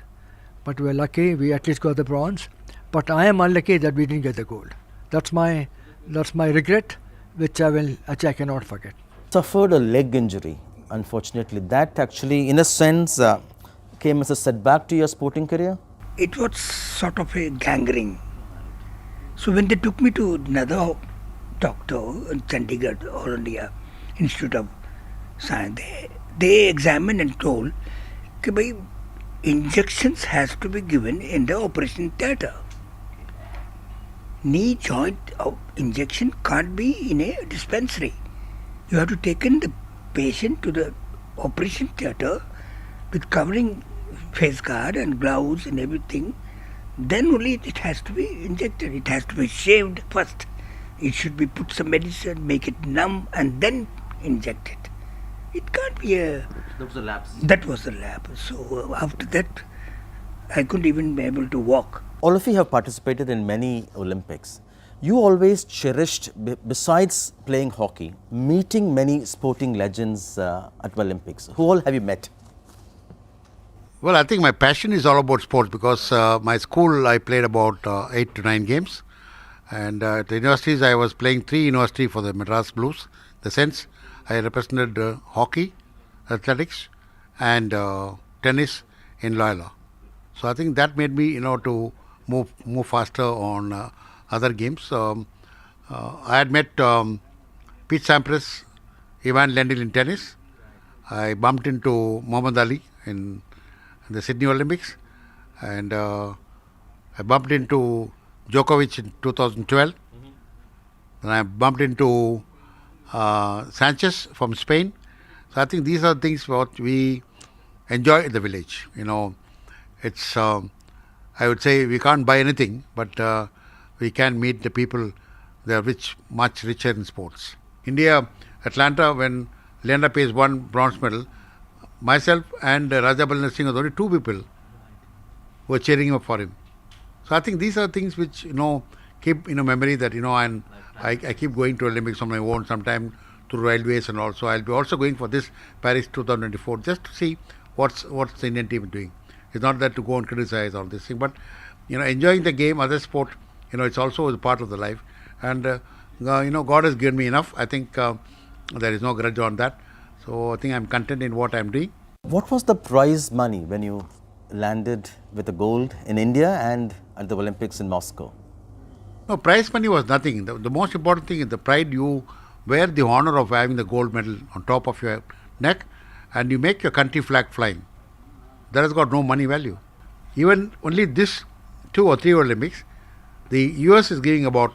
But we were lucky we at least got the bronze. But I am unlucky that we didn't get the gold. That's my regret, which I cannot forget. Suffered a leg injury, unfortunately. That actually, in a sense, came as a setback to your sporting career? It was sort of a gangrene. So when they took me to another doctor in Chandigarh, All India Institute of Science, they examined and told that injections has to be given in the operation theatre. Knee joint injection can't be in a dispensary. You have to take in the patient to the operation theatre with covering face guard and gloves and everything. Then only it has to be injected. It has to be shaved first. It should be put some medicine, make it numb, and then inject it. It can't be a... That was a lapse. That was a lapse. So after that, I couldn't even be able to walk. All of you have participated in many Olympics. You always cherished, besides playing hockey, meeting many sporting legends at Olympics. Who all have you met? Well, I think my passion is all about sports, because my school I played about 8 to 9 games, and at the universities I was playing 3 universities for the Madras Blues. In the sense I represented hockey, athletics, and tennis in Loyola. So I think that made me to move faster on other games. I had met Pete Sampras, Ivan Lendl in tennis. I bumped into Muhammad Ali in the Sydney Olympics, and I bumped into Djokovic in 2012. And I bumped into Sanchez from Spain. So I think these are things what we enjoy in the village. It's I would say we can't buy anything, but we can meet the people. They are much richer in sports. India, Atlanta, when Leander Paes won bronze medal, myself and Raja Balner Singh were the only two people who were cheering him up for him. So I think these are things which keep memory that and I keep going to Olympics on my own, sometime through railways, and also I'll be also going for this Paris 2024 just to see what's the Indian team doing. It's not that to go and criticize all this thing, but enjoying the game, other sport, it's also a part of the life, and God has given me enough. I think there is no grudge on that. So I think I'm content in what I'm doing. What was the prize money when you landed with the gold in India and at the Olympics in Moscow? No, prize money was nothing. The most important thing is the pride. You wear the honor of having the gold medal on top of your neck, and you make your country flag flying. That has got no money value. Even only this 2 or 3 Olympics, the US is giving about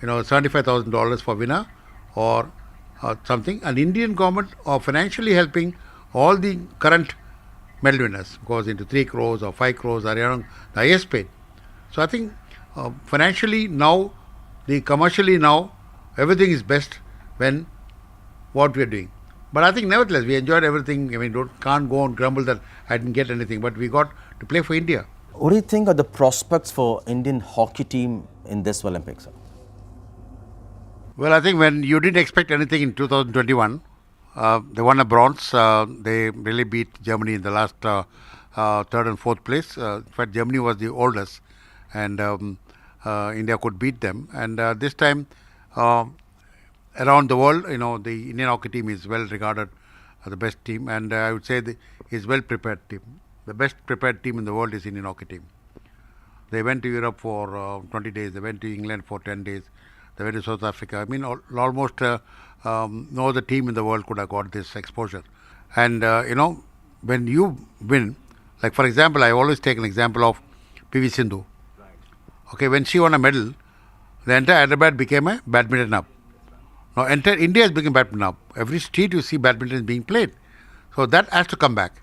$75,000 for winner or something, and Indian government are financially helping all the current medal winners, goes into 3 crores or 5 crores are around the highest paid. So I think financially now, commercially now, everything is best when what we are doing. But I think nevertheless we enjoyed everything. I mean, can't go and grumble that I didn't get anything, but we got to play for India. What do you think are the prospects for Indian hockey team in this Olympics? Well, I think when you didn't expect anything in 2021, they won a bronze. They really beat Germany in the last 3rd and 4th place. In fact, Germany was the oldest, and India could beat them. And this time, around the world, the Indian hockey team is well regarded as the best team, and I would say is well prepared team. The best prepared team in the world is Indian hockey team. They went to Europe for 20 days. They went to England for 10 days. They went to South Africa. I mean, almost no other team in the world could have got this exposure. And, when you win, like for example, I always take an example of PV Sindhu. Okay, when she won a medal, the entire Hyderabad became a badminton hub. Now, entire India has become badminton hub. Every street you see badminton is being played. So that has to come back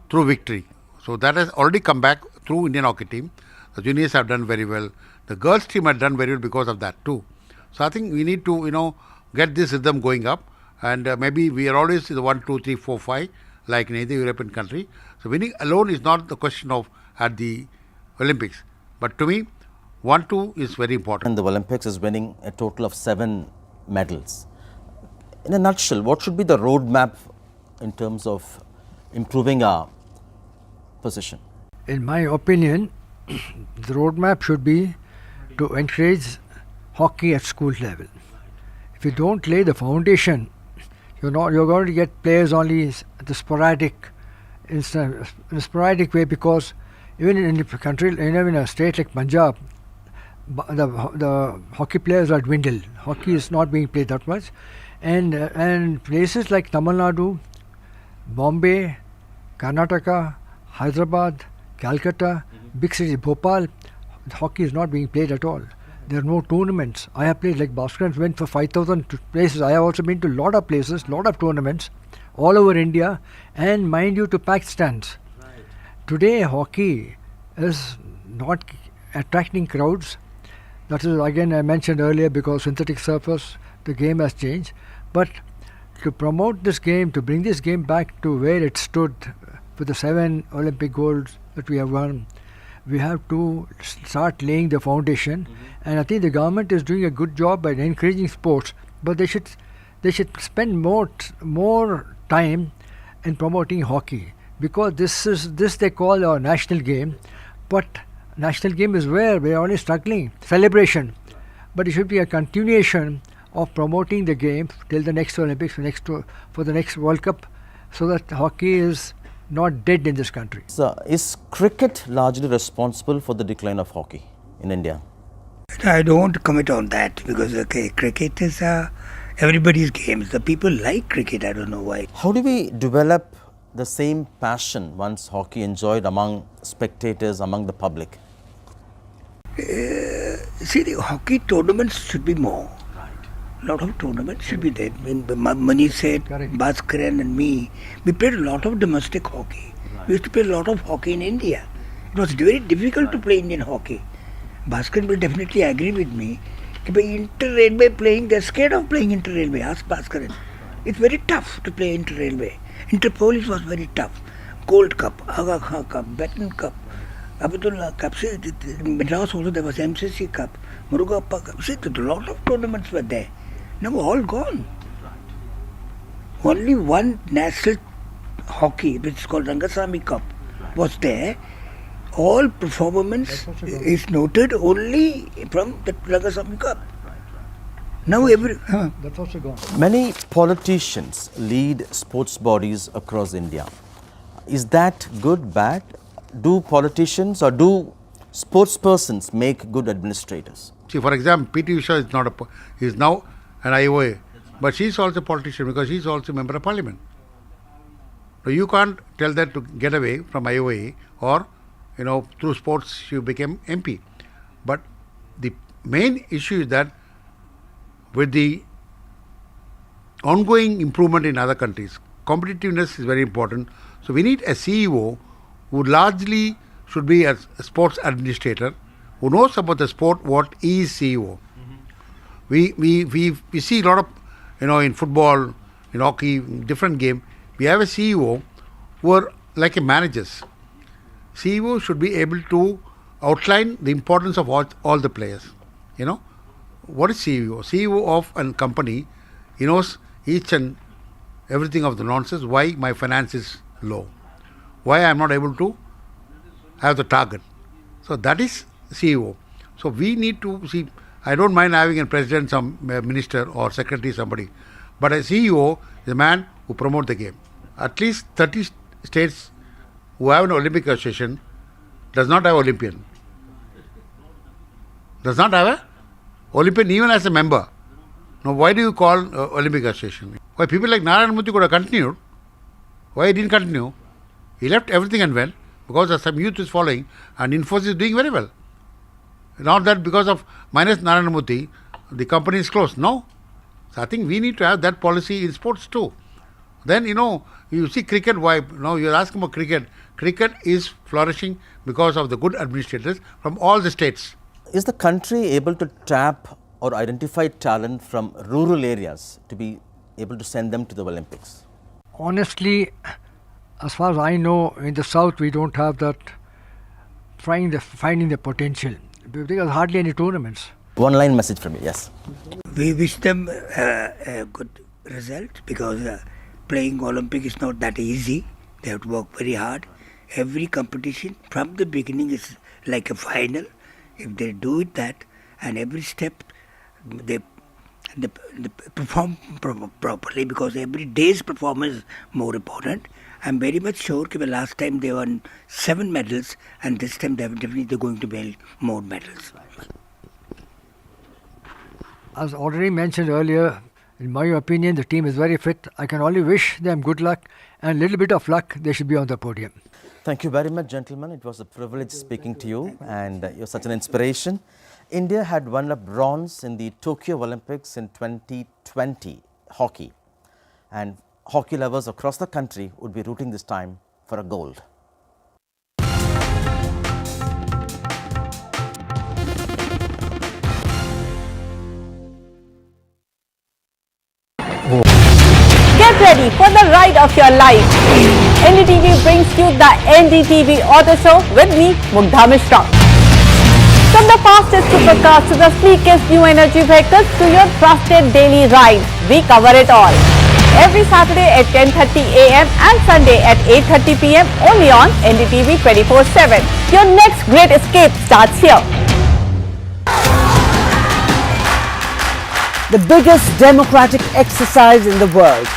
through victory. So that has already come back through Indian hockey team. The juniors have done very well. The girls team have done very well because of that too. So I think we need to, get this rhythm going up, and maybe we are always the 1, 2, 3, 4, 5, like in any European country. So winning alone is not the question of at the Olympics. But to me, 1, 2 is very important. And the Olympics is winning a total of 7 medals. In a nutshell, what should be the roadmap in terms of improving our position? In my opinion, the roadmap should be to encourage hockey at school level. If you don't lay the foundation, you're going to get players only in a sporadic way, because even in a country, in a state like Punjab, the hockey players are dwindled. Hockey is not being played that much, and places like Tamil Nadu, Bombay, Karnataka, Hyderabad, Calcutta, big city Bhopal, hockey is not being played at all. There are no tournaments. I have played, like Bhaskar went for 5,000 places. I have also been to a lot of places, lot of tournaments all over India, and mind you, to packed stands. Right. Today hockey is not attracting crowds. That is, again, I mentioned earlier, because synthetic surface, the game has changed. But to promote this game, to bring this game back to where it stood with the 7 Olympic golds that we have won, we have to start laying the foundation. And I think the government is doing a good job by encouraging sports, but they should spend more time in promoting hockey, because this they call our national game, but national game is where we are only struggling. Celebration, but it should be a continuation of promoting the game till the next Olympics, for the next World Cup, so that hockey is not dead in this country. So, is cricket largely responsible for the decline of hockey in India? I don't comment on that because cricket is everybody's game. The people like cricket. I don't know why. How do we develop the same passion once hockey enjoyed among spectators, among the public? See, the hockey tournaments should be more. A lot of tournaments should be there. When Mani said, Bhaskaran and me, we played a lot of domestic hockey. We used to play a lot of hockey in India. It was very difficult to play Indian hockey. Bhaskaran will definitely agree with me. Inter-railway playing, they're scared of playing inter-railway. Ask Bhaskaran. It's very tough to play inter-railway. Inter-Police was very tough. Gold Cup, Aga Khan Cup, Baton Cup, Abdullah Cup. In Madras also there was MCC Cup, Murugappa Cup. See, a lot of tournaments were there. Now all gone. Only one national hockey, which is called Rangasamy Cup, was there. All performance is noted only from the Rangasamy Cup. Now That's also gone. Many politicians lead sports bodies across India. Is that good, bad? Do politicians or do sports persons make good administrators? See, for example, P.T. Usha is now an IOA, but she is also a politician because she is also a member of parliament. So you can't tell that to get away from IOA or, through sports you became MP. But the main issue is that with the ongoing improvement in other countries, competitiveness is very important. So we need a CEO who largely should be a sports administrator who knows about the sport what is CEO. We see a lot of, in football, in hockey, different game, we have a CEO who are like a managers. CEO should be able to outline the importance of all the players. What is CEO? CEO of a company, he knows each and everything of the nonsense, why my finance is low, why I am not able to have the target. So that is CEO. So we need to see, I don't mind having a president, some minister or secretary, somebody, but a CEO is a man who promotes the game. At least 30 states who have an Olympic association does not have Olympian. Does not have a Olympian even as a member. Now why do you call Olympic association? Why people like Narayana Murthy could have continued? Why he didn't continue? He left everything and went because some youth is following and Infosys is doing very well. Not that because of minus Narayana Murthy, the company is closed. No. So I think we need to have that policy in sports too. Then, you see cricket, why? Now you're asking about cricket. Cricket is flourishing because of the good administrators from all the states. Is the country able to tap or identify talent from rural areas to be able to send them to the Olympics? Honestly, as far as I know, in the south we don't have that finding the potential. There's hardly any tournaments. One line message from you, yes. We wish them a good result because playing Olympic is not that easy. They have to work very hard. Every competition from the beginning is like a final. If they do it that and every step they perform properly because every day's performance is more important. I'm very much sure that last time they won 7 medals and this time they're definitely going to win more medals. As already mentioned earlier, in my opinion, the team is very fit. I can only wish them good luck and a little bit of luck, they should be on the podium. Thank you very much, gentlemen. It was a privilege speaking to you and you're such an inspiration. India had won a bronze in the Tokyo Olympics in 2020 hockey, and hockey lovers across the country would be rooting this time for a gold. Get ready for the ride of your life. NDTV brings you the NDTV Auto Show with me, Mugdha Mishra. From the fastest supercars to the sleekest new energy vehicles to your trusted daily ride, we cover it all. Every Saturday at 10:30 a.m. and Sunday at 8:30 p.m. only on NDTV 24/7. Your next great escape starts here. The biggest democratic exercise in the world.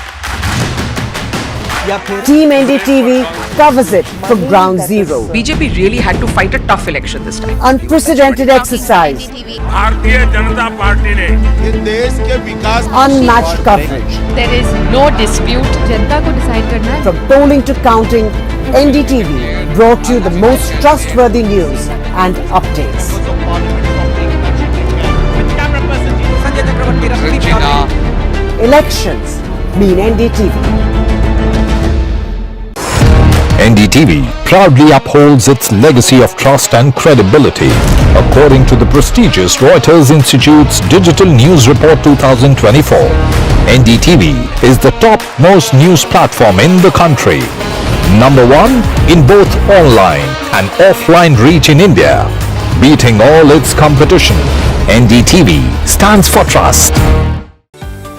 Team NDTV covers it from ground zero. BJP really had to fight a tough election this time. Unprecedented exercise. Unmatched coverage. There is no dispute. जनता को decide करना है. From polling to counting, NDTV brought you the most trustworthy news and updates. Argentina. Elections mean NDTV. NDTV proudly upholds its legacy of trust and credibility. According to the prestigious Reuters Institute's Digital News Report 2024, NDTV is the top-most news platform in the country. Number one in both online and offline reach in India. Beating all its competition, NDTV stands for trust.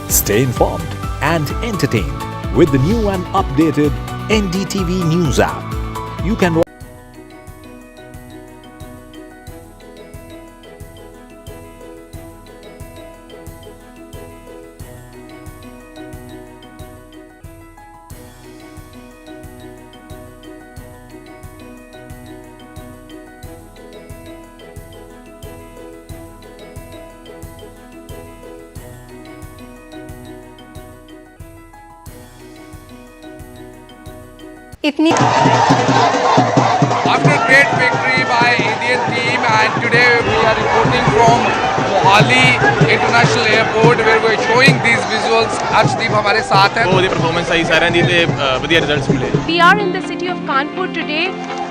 Stay informed and entertained with the new and updated NDTV News app. You can watch After great victory by Indian team, and today we are reporting from Mohali International Airport where we are showing these visuals. Arjdeep हमारे साथ हैं. बहुत ही performance सही सारे दी थे बढ़िया results मिले. We are in the city of Kanpur today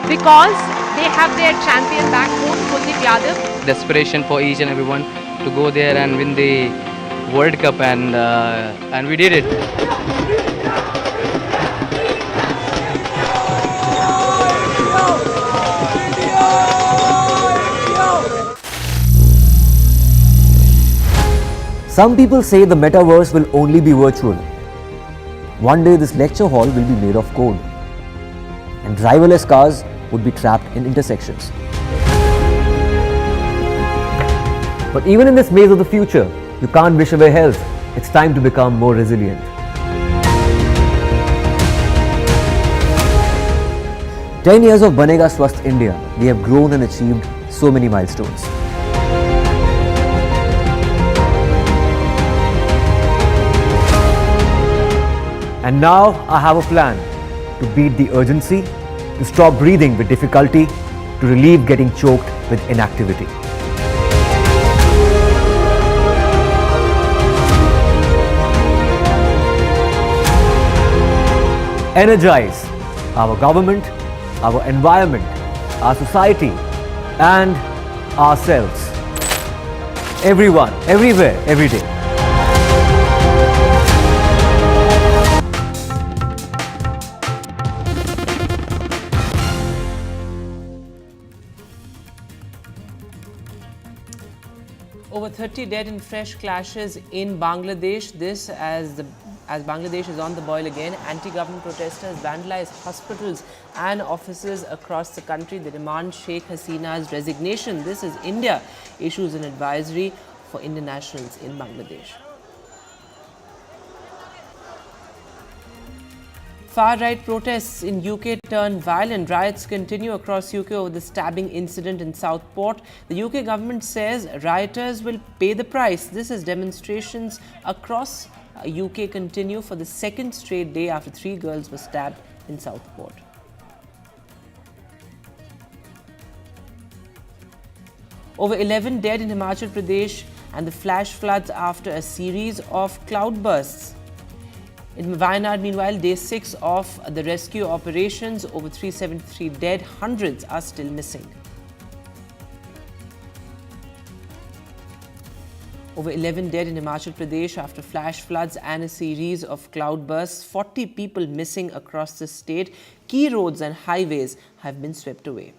because they have their champion back home, Kuldeep Yadav. Desperation for each and everyone to go there and win the World Cup, and we did it. Some people say the metaverse will only be virtual. One day this lecture hall will be made of code and driverless cars would be trapped in intersections. But even in this maze of the future, you can't wish away health. It's time to become more resilient. "10 years of Banega Swasth India, we have grown and achieved so many milestones. And now I have a plan to beat the urgency, to stop breathing with difficulty, to relieve getting choked with inactivity. Energize our government, our environment, our society and ourselves. Everyone, everywhere, every day. Over 30 dead in fresh clashes in Bangladesh. This as Bangladesh is on the boil again. Anti-government protesters vandalized hospitals and offices across the country. They demand Sheikh Hasina's resignation. This is India issues an advisory for Indian nationals in Bangladesh. Far-right protests in UK turn violent. Riots continue across UK over the stabbing incident in Southport. The UK government says rioters will pay the price. This is demonstrations across UK continue for the second straight day after 3 girls were stabbed in Southport. Over 11 dead in Himachal Pradesh and the flash floods after a series of cloudbursts. In Wayanad, meanwhile, day 6 of the rescue operations, over 373 dead, hundreds are still missing. Over 11 dead in Himachal Pradesh after flash floods and a series of cloudbursts, 40 people missing across the state. Key roads and highways have been swept away.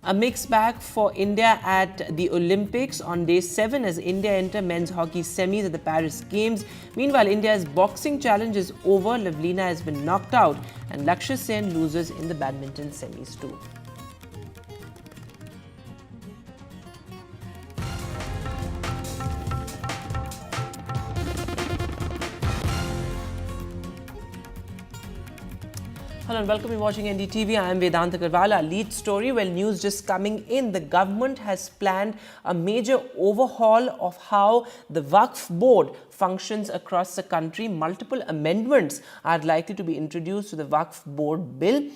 A mixed bag for India at the Olympics on day 7 as India enter men's hockey semis at the Paris Games. Meanwhile, India's boxing challenge is over. Lavlina has been knocked out and Lakshya Sen loses in the badminton semis too. Hello and welcome. You're watching NDTV. I am Vedanta Karwala. Lead story, well, news just coming in. The government has planned a major overhaul of how the Waqf board functions across the country. Multiple amendments are likely to be introduced to the Waqf board bill.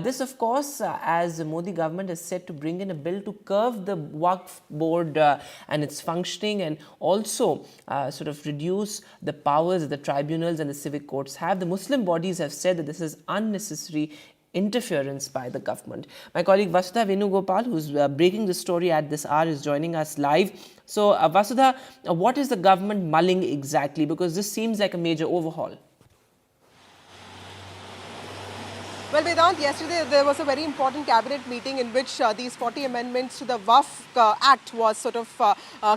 This, of course, as the Modi government is set to bring in a bill to curb the Waqf board and its functioning, and also sort of reduce the powers that the tribunals and the civic courts have. The Muslim bodies have said that this is unnecessary interference by the government. My colleague Vasudha Venugopal, who's breaking the story at this hour, is joining us live. So, Vasudha, what is the government mulling exactly? Because this seems like a major overhaul. Well, Vedant, yesterday there was a very important cabinet meeting in which these 40 amendments to the Waqf Act was sort of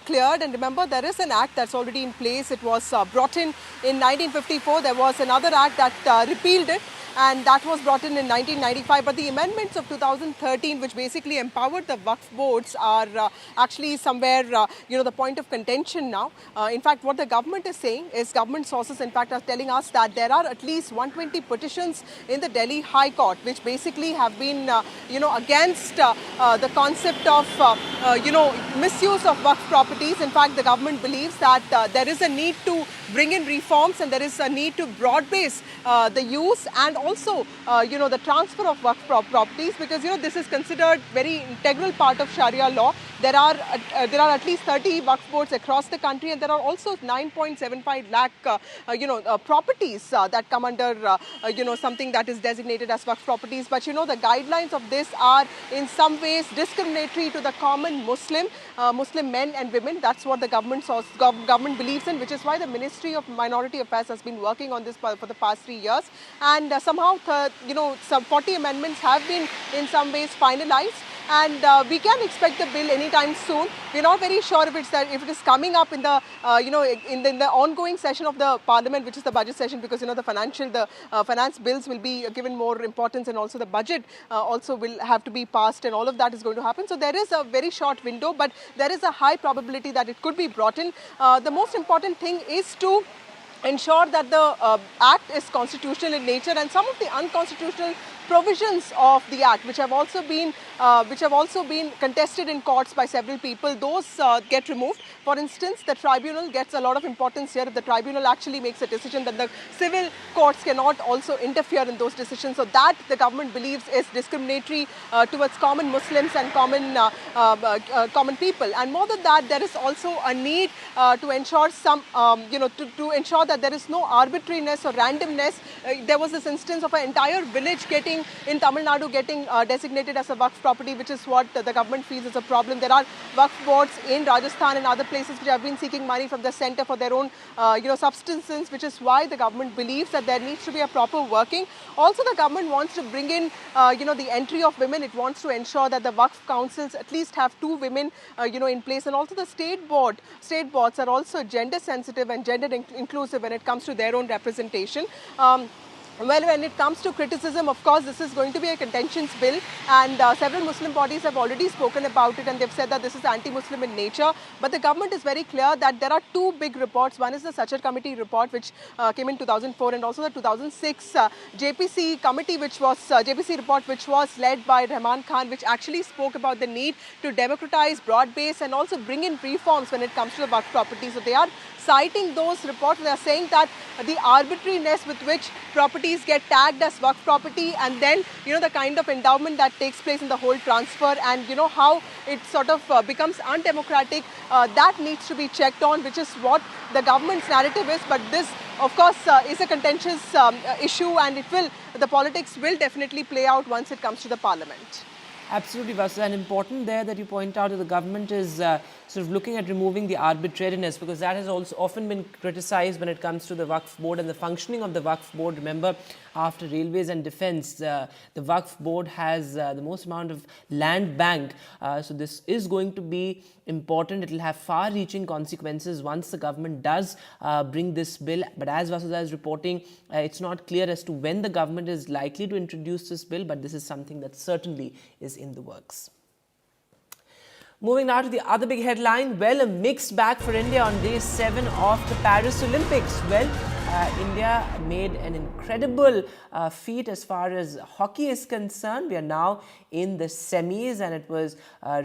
cleared. And remember, there is an act that's already in place. It was brought in 1954. There was another act that repealed it, and that was brought in 1995. But the amendments of 2013, which basically empowered the Waqf boards, are actually somewhere, the point of contention now. In fact, what the government is saying is, government sources, in fact, are telling us that there are at least 120 petitions in the Delhi High Court, which basically have been, against the concept of, misuse of Waqf properties. In fact, the government believes that there is a need to bring in reforms, and there is a need to broad base the use and also, the transfer of Waqf properties, because, this is considered very integral part of Sharia law. There are at least 30 Waqf boards across the country, and there are also 9.75 lakh, properties that come under, something that is designated as Waqf properties. But, the guidelines of this are in some ways discriminatory to the common Muslim men and women. That's what the government believes in, which is why the Ministry of Minority Affairs has been working on this for the past 3 years. And somehow, some 40 amendments have been in some ways finalized. And we can expect the bill anytime soon. We're not very sure if it is coming up in the in the ongoing session of the Parliament, which is the budget session, because the finance bills will be given more importance, and also the budget also will have to be passed, and all of that is going to happen. So there is a very short window, but there is a high probability that it could be brought in. The most important thing is to ensure that the Act is constitutional in nature, and some of the unconstitutional provisions of the Act, which have also been contested in courts by several people, those get removed. For instance, the tribunal gets a lot of importance here. If the tribunal actually makes a decision, then the civil courts cannot also interfere in those decisions. So that, the government believes, is discriminatory towards common Muslims and common people. And more than that, there is also a need to ensure to ensure that there is no arbitrariness or randomness. There was this instance of an entire village in Tamil Nadu getting designated as a Waqf property, which is what the government feels is a problem. There are Waqf boards in Rajasthan and other places which have been seeking money from the centre for their own, substances, which is why the government believes that there needs to be a proper working. Also, the government wants to bring in, the entry of women. It wants to ensure that the Waqf councils at least have 2 women, in place, and also the state boards are also gender sensitive and gender inclusive when it comes to their own representation. Well, when it comes to criticism, of course, this is going to be a contentious bill, and several Muslim bodies have already spoken about it, and they've said that this is anti-Muslim in nature. But the government is very clear that there are 2 big reports. One is the Sachar Committee report, which came in 2004, and also the 2006 JPC committee, JPC report, which was led by Rahman Khan, which actually spoke about the need to democratize, broad base, and also bring in reforms when it comes to the Waqf property. So they are citing those reports. They are saying that the arbitrariness with which properties get tagged as Waqf property, and then, the kind of endowment that takes place in the whole transfer, and, how it sort of becomes undemocratic, that needs to be checked on, which is what the government's narrative is. But this, of course, is a contentious issue, and the politics will definitely play out once it comes to the Parliament. Absolutely, Vasu. And important there that you point out that the government is sort of looking at removing the arbitrariness, because that has also often been criticized when it comes to the Waqf board and the functioning of the Waqf board. Remember, after railways and defence, the Waqf board has the most amount of land bank. So this is going to be important. It will have far-reaching consequences once the government does bring this bill. But as Vasudha is reporting, it's not clear as to when the government is likely to introduce this bill, but this is something that certainly is in the works. Moving now to the other big headline, well, a mixed bag for India on day 7 of the Paris Olympics. Well, India made an incredible feat as far as hockey is concerned. We are now in the semis, and it was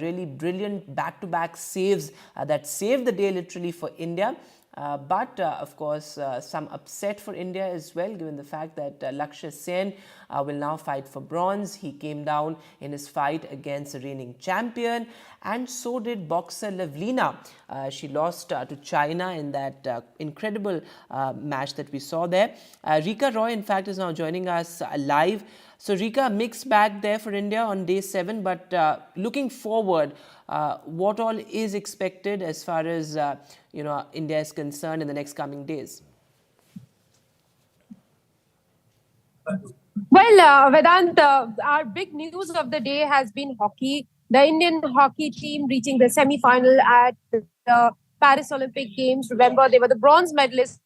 really brilliant back-to-back saves that saved the day literally for India. But of course, some upset for India as well, given the fact that Lakshya Sen will now fight for bronze. He came down in his fight against the reigning champion, and so did boxer Lavlina. She lost to China in that incredible match that we saw there. Rika Roy, in fact, is now joining us live. So, Rika, mixed bag there for India on day 7, but looking forward, what all is expected as far as India is concerned in the next coming days? Well, Vedant, our big news of the day has been hockey. The Indian hockey team reaching the semi-final at the Paris Olympic Games. Remember, they were the bronze medalists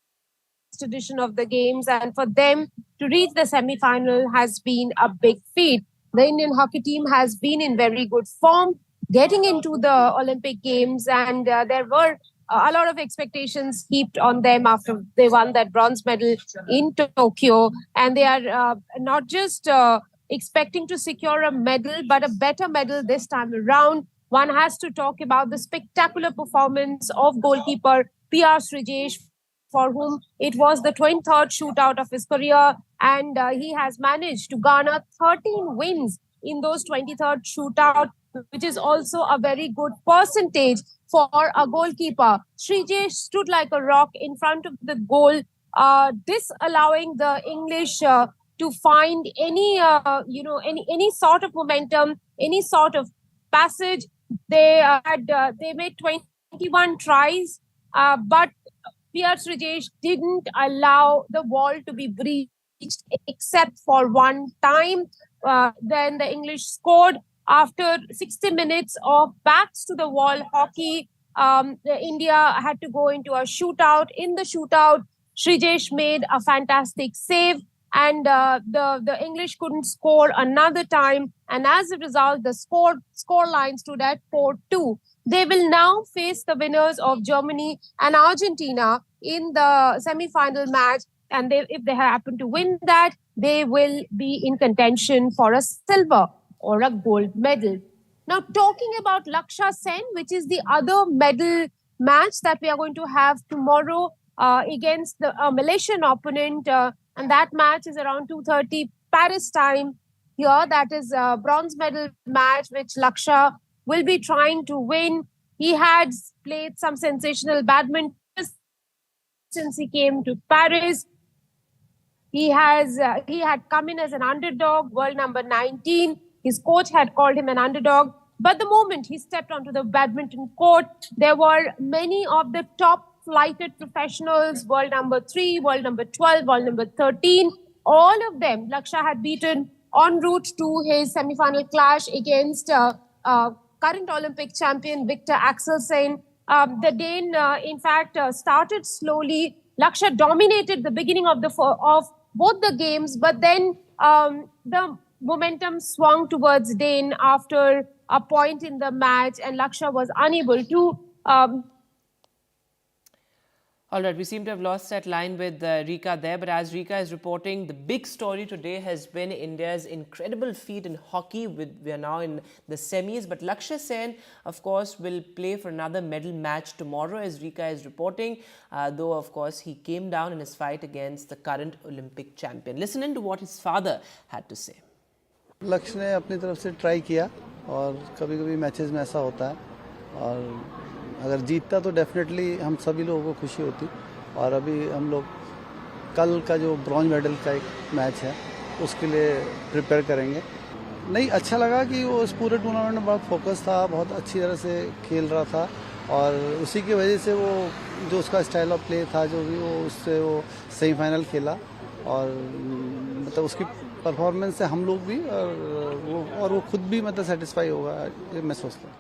edition of the games, and for them to reach the semi-final has been a big feat. The Indian hockey team has been in very good form getting into the Olympic Games, and there were a lot of expectations heaped on them after they won that bronze medal in Tokyo, and they are not just expecting to secure a medal, but a better medal this time around. One has to talk about the spectacular performance of goalkeeper P.R. Srijesh, for whom it was the 23rd shootout of his career, and he has managed to garner 13 wins in those 23rd shootout, which is also a very good percentage for a goalkeeper. Srijesh stood like a rock in front of the goal, disallowing the English to find any sort of momentum, any sort of passage. They made 21 tries, but P.R. Srijesh didn't allow the wall to be breached except for one time. Then the English scored after 60 minutes of backs to the wall hockey. India had to go into a shootout. In the shootout, Srijesh made a fantastic save, and the English couldn't score another time. And as a result, the score line stood at 4-2. They will now face the winners of Germany and Argentina in the semi-final match. And if they happen to win that, they will be in contention for a silver or a gold medal. Now, talking about Lakshya Sen, which is the other medal match that we are going to have tomorrow against the Malaysian opponent. And that match is around 2:30 Paris time here. That is a bronze medal match, which Lakshya will be trying to win. He had played some sensational badminton since he came to Paris. He had come in as an underdog, world number 19. His coach had called him an underdog. But the moment he stepped onto the badminton court, there were many of the top-flighted professionals, world number 3, world number 12, world number 13. All of them, Lakshya had beaten en route to his semi-final clash against current Olympic champion Victor Axelsen. The Dane, in fact, started slowly. Lakshya dominated the beginning of both the games, but then the momentum swung towards Dane after a point in the match, and Lakshya was unable to. All right, we seem to have lost that line with Rika there, but as Rika is reporting, the big story today has been India's incredible feat in hockey. We are now in the semis, but Lakshya Sen, of course, will play for another medal match tomorrow, as Rika is reporting, though, of course, he came down in his fight against the current Olympic champion. Listen in to what his father had to say. लक्ष्य ने अपनी तरफ से try किया, और कभी-कभी matches में ऐसा होता है, और अगर जीतता तो डेफिनेटली हम सभी लोगों को खुशी होती। और अभी हम लोग कल का जो ब्रॉन्ज मेडल का एक मैच है उसके लिए प्रिपेयर करेंगे। नहीं, अच्छा लगा कि वो इस पूरे टूर्नामेंट में बहुत फोकस था, बहुत अच्छी तरह से खेल रहा था, और उसी की वजह से वो जो उसका स्टाइल ऑफ प्ले था, जो भी वो उससे वो सेमीफाइनल खेला, और मतलब उसकी परफॉर्मेंस से हम लोग भी और वो खुद भी मतलब सेटिस्फाई होगा, ये मैं सोचता हूँ।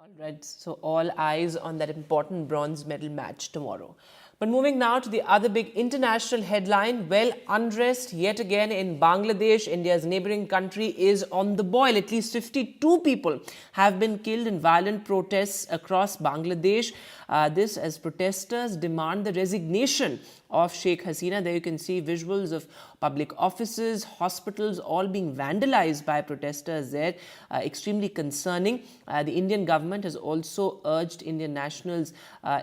All right, so all eyes on that important bronze medal match tomorrow. But moving now to the other big international headline, well, unrest yet again in Bangladesh, India's neighboring country, is on the boil. At least 52 people have been killed in violent protests across Bangladesh. This as protesters demand the resignation of Sheikh Hasina. There you can see visuals of public offices, hospitals all being vandalized by protesters there. Extremely concerning. The Indian government has also urged Indian nationals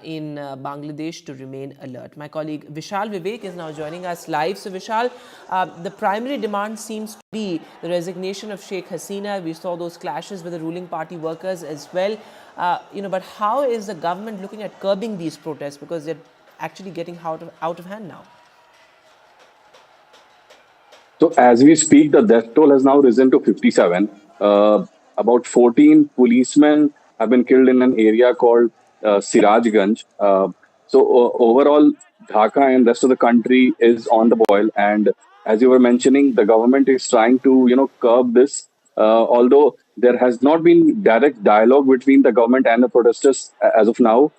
in Bangladesh to remain alert. My colleague Vishal Vivek is now joining us live. So Vishal, the primary demand seems to be the resignation of Sheikh Hasina. We saw those clashes with the ruling party workers as well. But how is the government looking at curbing these protests, because they're actually getting out of hand now? So as we speak, the death toll has now risen to 57. About 14 policemen have been killed in an area called Sirajganj. Overall, Dhaka and rest of the country is on the boil. And as you were mentioning, the government is trying to, curb this. Although there has not been direct dialogue between the government and the protesters as of now.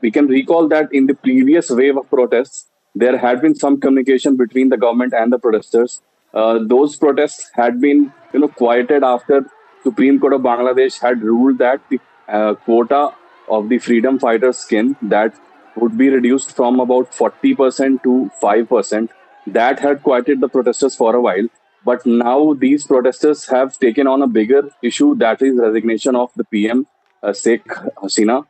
We can recall that in the previous wave of protests, there had been some communication between the government and the protesters. Those protests had been, quieted after Supreme Court of Bangladesh had ruled that the quota of the freedom fighters' skin that would be reduced from about 40% to 5%. That had quieted the protesters for a while. But now these protesters have taken on a bigger issue, that is resignation of the PM, Sheikh Hasina.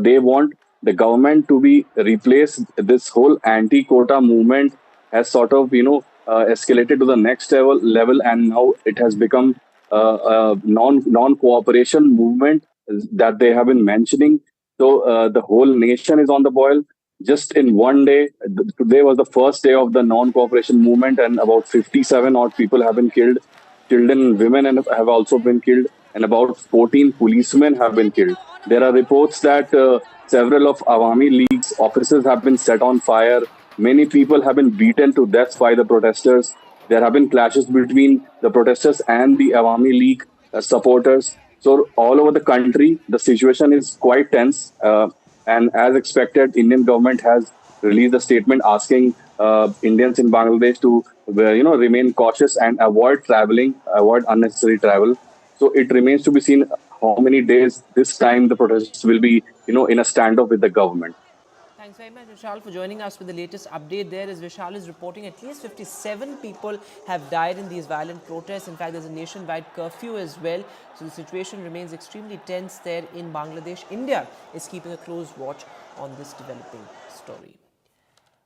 They want the government to be replaced. This whole anti-quota movement has sort of, escalated to the next level, and now it has become a non-cooperation movement that they have been mentioning. So the whole nation is on the boil. Just in one day, today was the first day of the non-cooperation movement, and about 57 odd people have been killed. Children and women have also been killed, and about 14 policemen have been killed. There are reports that several of Awami League's offices have been set on fire. Many people have been beaten to death by the protesters. There have been clashes between the protesters and the Awami League supporters. So all over the country, the situation is quite tense. And as expected, Indian government has released a statement asking Indians in Bangladesh to, remain cautious and avoid unnecessary travel. So it remains to be seen how many days this time the protests will be, in a standoff with the government. Thanks very much, Vishal, for joining us with the latest update there. As Vishal is reporting, at least 57 people have died in these violent protests. In fact, there's a nationwide curfew as well. So the situation remains extremely tense there in Bangladesh. India is keeping a close watch on this developing story.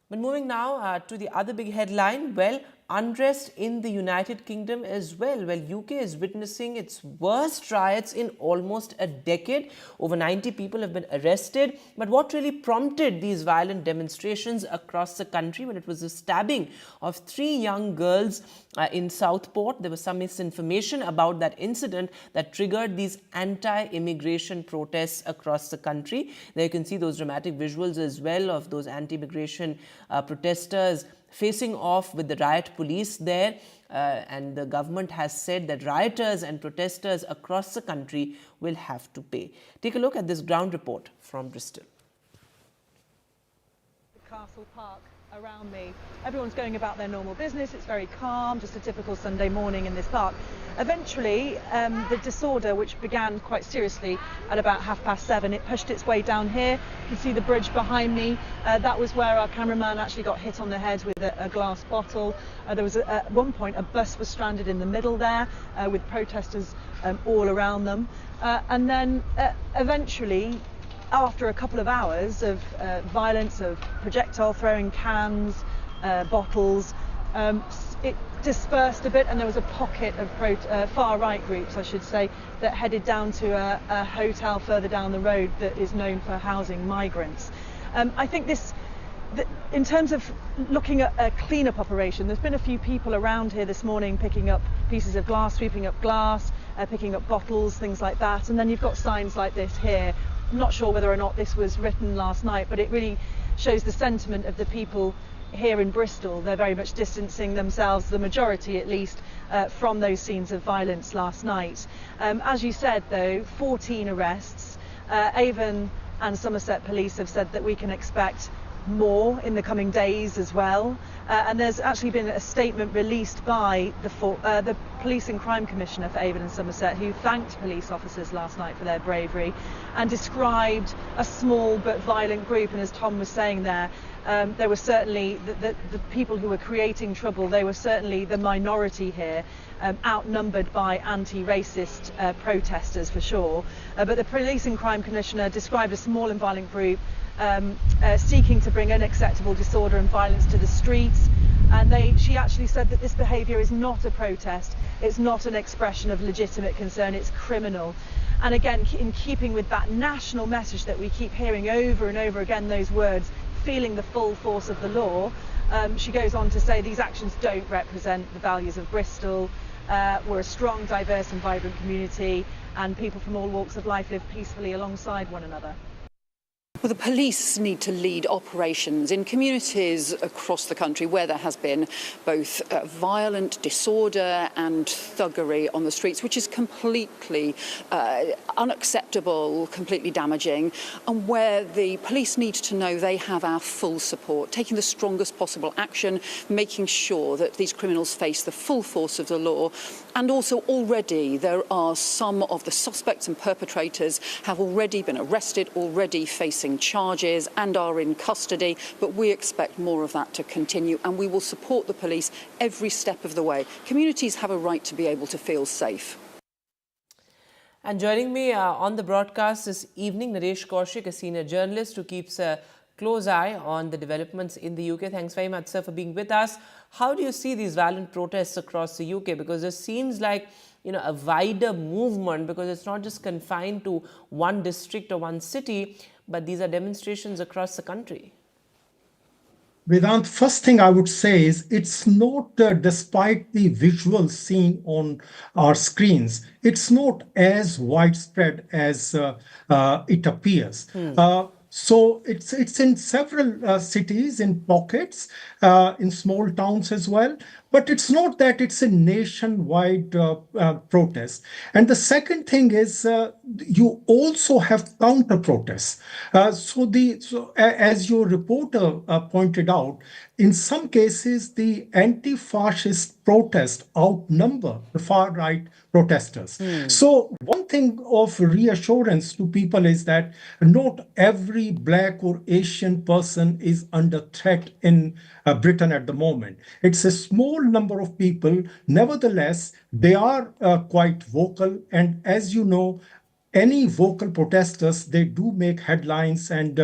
But moving now to the other big headline, well, unrest in the United Kingdom as well. Well, UK is witnessing its worst riots in almost a decade. Over 90 people have been arrested. But what really prompted these violent demonstrations across the country? When it was the stabbing of 3 young girls in Southport. There was some misinformation about that incident that triggered these anti-immigration protests across the country. There you can see those dramatic visuals as well of those anti-immigration protesters facing off with the riot police there. And the government has said that rioters and protesters across the country will have to pay. Take a look at this ground report from Bristol. Castle Park around me. Everyone's going about their normal business. It's very calm, just a typical Sunday morning in this park. Eventually, the disorder, which began quite seriously at about 7:30, it pushed its way down here. You can see the bridge behind me. That was where our cameraman actually got hit on the head with a glass bottle. There was, at one point, a bus was stranded in the middle there with protesters all around them. And then eventually, after a couple of hours of violence, of projectile throwing, cans, bottles, it dispersed a bit, and there was a pocket of far-right groups, I should say, that headed down to a hotel further down the road that is known for housing migrants. I think in terms of looking at a clean-up operation, there's been a few people around here this morning picking up pieces of glass, sweeping up glass, picking up bottles, things like that, and then you've got signs like this here. I'm not sure whether or not this was written last night, but it really shows the sentiment of the people here in Bristol. They're very much distancing themselves, the majority at least, from those scenes of violence last night. As you said, though, 14 arrests. Avon and Somerset Police have said that we can expect more in the coming days as well. And there's actually been a statement released by the Police and Crime Commissioner for Avon and Somerset, who thanked police officers last night for their bravery and described a small but violent group. And as Tom was saying there were certainly the people who were creating trouble. They were certainly the minority here, outnumbered by anti-racist protesters for sure. But the Police and Crime Commissioner described a small and violent group seeking to bring unacceptable disorder and violence to the streets. And she actually said that this behaviour is not a protest, it's not an expression of legitimate concern, it's criminal. And again, in keeping with that national message that we keep hearing over and over again, those words, feeling the full force of the law, she goes on to say these actions don't represent the values of Bristol. We're a strong, diverse and vibrant community, and people from all walks of life live peacefully alongside one another. Well, the police need to lead operations in communities across the country where there has been both violent disorder and thuggery on the streets, which is completely unacceptable, completely damaging, and where the police need to know they have our full support, taking the strongest possible action, making sure that these criminals face the full force of the law. And also already there are some of the suspects and perpetrators have already been arrested, already facing charges and are in custody, but we expect more of that to continue, and we will support the police every step of the way. Communities have a right to be able to feel safe. And joining me on the broadcast this evening, Naresh Kaushik, a senior journalist who keeps a close eye on the developments in the UK. Thanks very much, sir, for being with us. How do you see these violent protests across the UK? Because it seems like a wider movement, because it's not just confined to one district or one city, but these are demonstrations across the country. Vedant, first thing I would say is it's not, despite the visuals seen on our screens, it's not as widespread as it appears. So it's in several cities, in pockets, in small towns as well. But it's not that it's a nationwide protest. And the second thing is you also have counter protests. So as your reporter pointed out, in some cases the anti-fascist protests outnumber the far-right protesters. So one thing of reassurance to people is that not every black or Asian person is under threat in Britain at the moment. It's a small number of people. Nevertheless, they are quite vocal. And as you know, any vocal protesters, they do make headlines and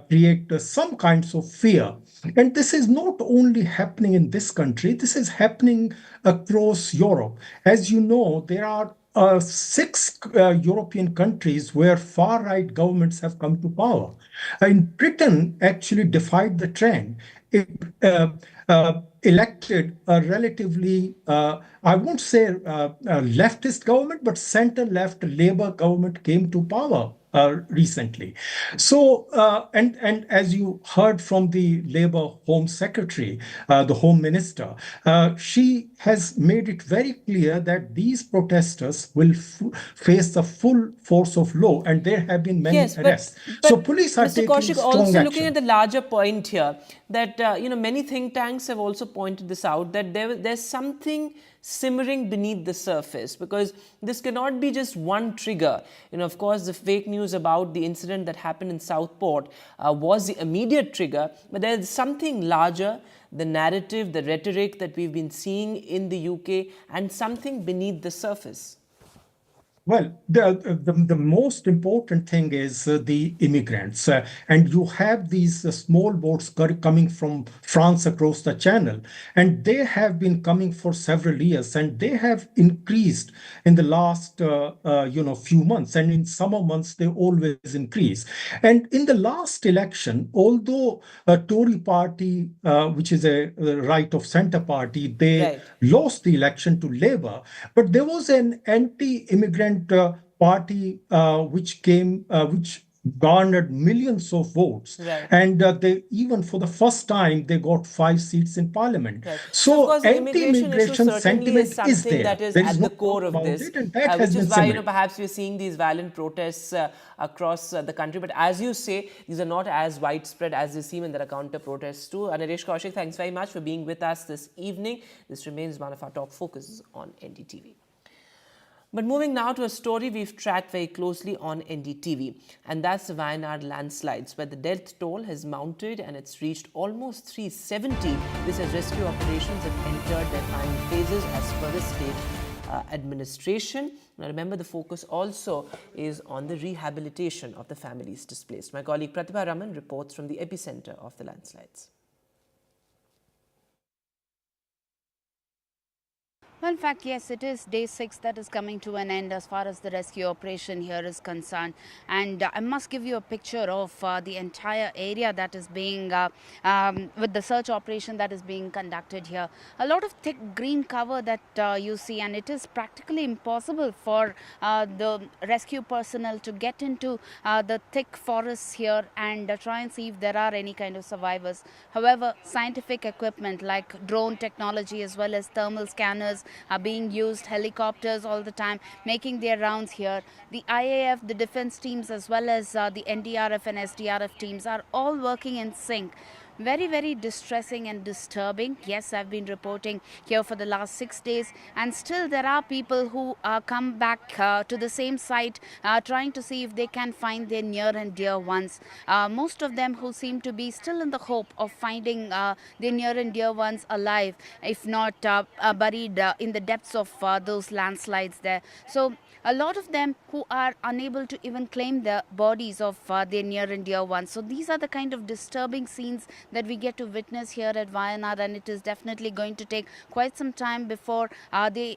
create some kinds of fear. And this is not only happening in this country, this is happening across Europe. As you know, there are 6 European countries where far-right governments have come to power. And Britain actually defied the trend. It elected a relatively, I won't say leftist government, but center-left Labour government came to power recently. So, and as you heard from the Labour Home Secretary, the Home Minister, she has made it very clear that these protesters will face the full force of law, and there have been many arrests. So police are taking Kaushik, strong also action. looking at the larger point here, that many think tanks have also pointed this out, that there's something simmering beneath the surface, because this cannot be just one trigger. Of course, the fake news about the incident that happened in Southport was the immediate trigger, but there's something larger, the narrative, the rhetoric that we've been seeing in the UK, and something beneath the surface. Well, the most important thing is the immigrants. And you have these small boats coming from France across the channel. And they have been coming for several years. And they have increased in the last few months. And in summer months, they always increase. And in the last election, although a Tory party, which is a right of centre party, they lost the election to Labour. But there was an anti-immigrant party which garnered millions of votes, Right. and they even for the first time they got 5 seats in parliament. Right. So of course, the immigration issue anti-immigration certainly is sentiment is something there. that is There at is the no core doubt of about this, it, and that has which been is why simmered. perhaps we're seeing these violent protests across the country. But as you say, these are not as widespread as they seem, and there are counter protests too. Naresh Kaushik, thanks very much for being with us this evening. This remains one of our top focuses on NDTV. But moving now to a story we've tracked very closely on NDTV, and that's the Wayanad landslides, where the death toll has mounted and it's reached almost 370. This as rescue operations have entered their final phases as per the state administration. Now remember, the focus also is on the rehabilitation of the families displaced. My colleague Pratibha Raman reports from the epicenter of the landslides. Well, in fact, yes, it is day 6 that is coming to an end as far as the rescue operation here is concerned. And I must give you a picture of the entire area that is being, with the search operation that is being conducted here. A lot of thick green cover that you see, and it is practically impossible for the rescue personnel to get into the thick forests here and try and see if there are any kind of survivors. However, scientific equipment like drone technology as well as thermal scanners are being used, helicopters all the time making their rounds here. The IAF, the defense teams as well as the NDRF and SDRF teams are all working in sync. Very, very distressing and disturbing. Yes, I've been reporting here for the last 6 days, and still there are people who come back to the same site trying to see if they can find their near and dear ones. Most of them who seem to be still in the hope of finding their near and dear ones alive, if not buried in the depths of those landslides there. So a lot of them who are unable to even claim the bodies of their near and dear ones. So these are the kind of disturbing scenes that we get to witness here at Wayanad, and it is definitely going to take quite some time before they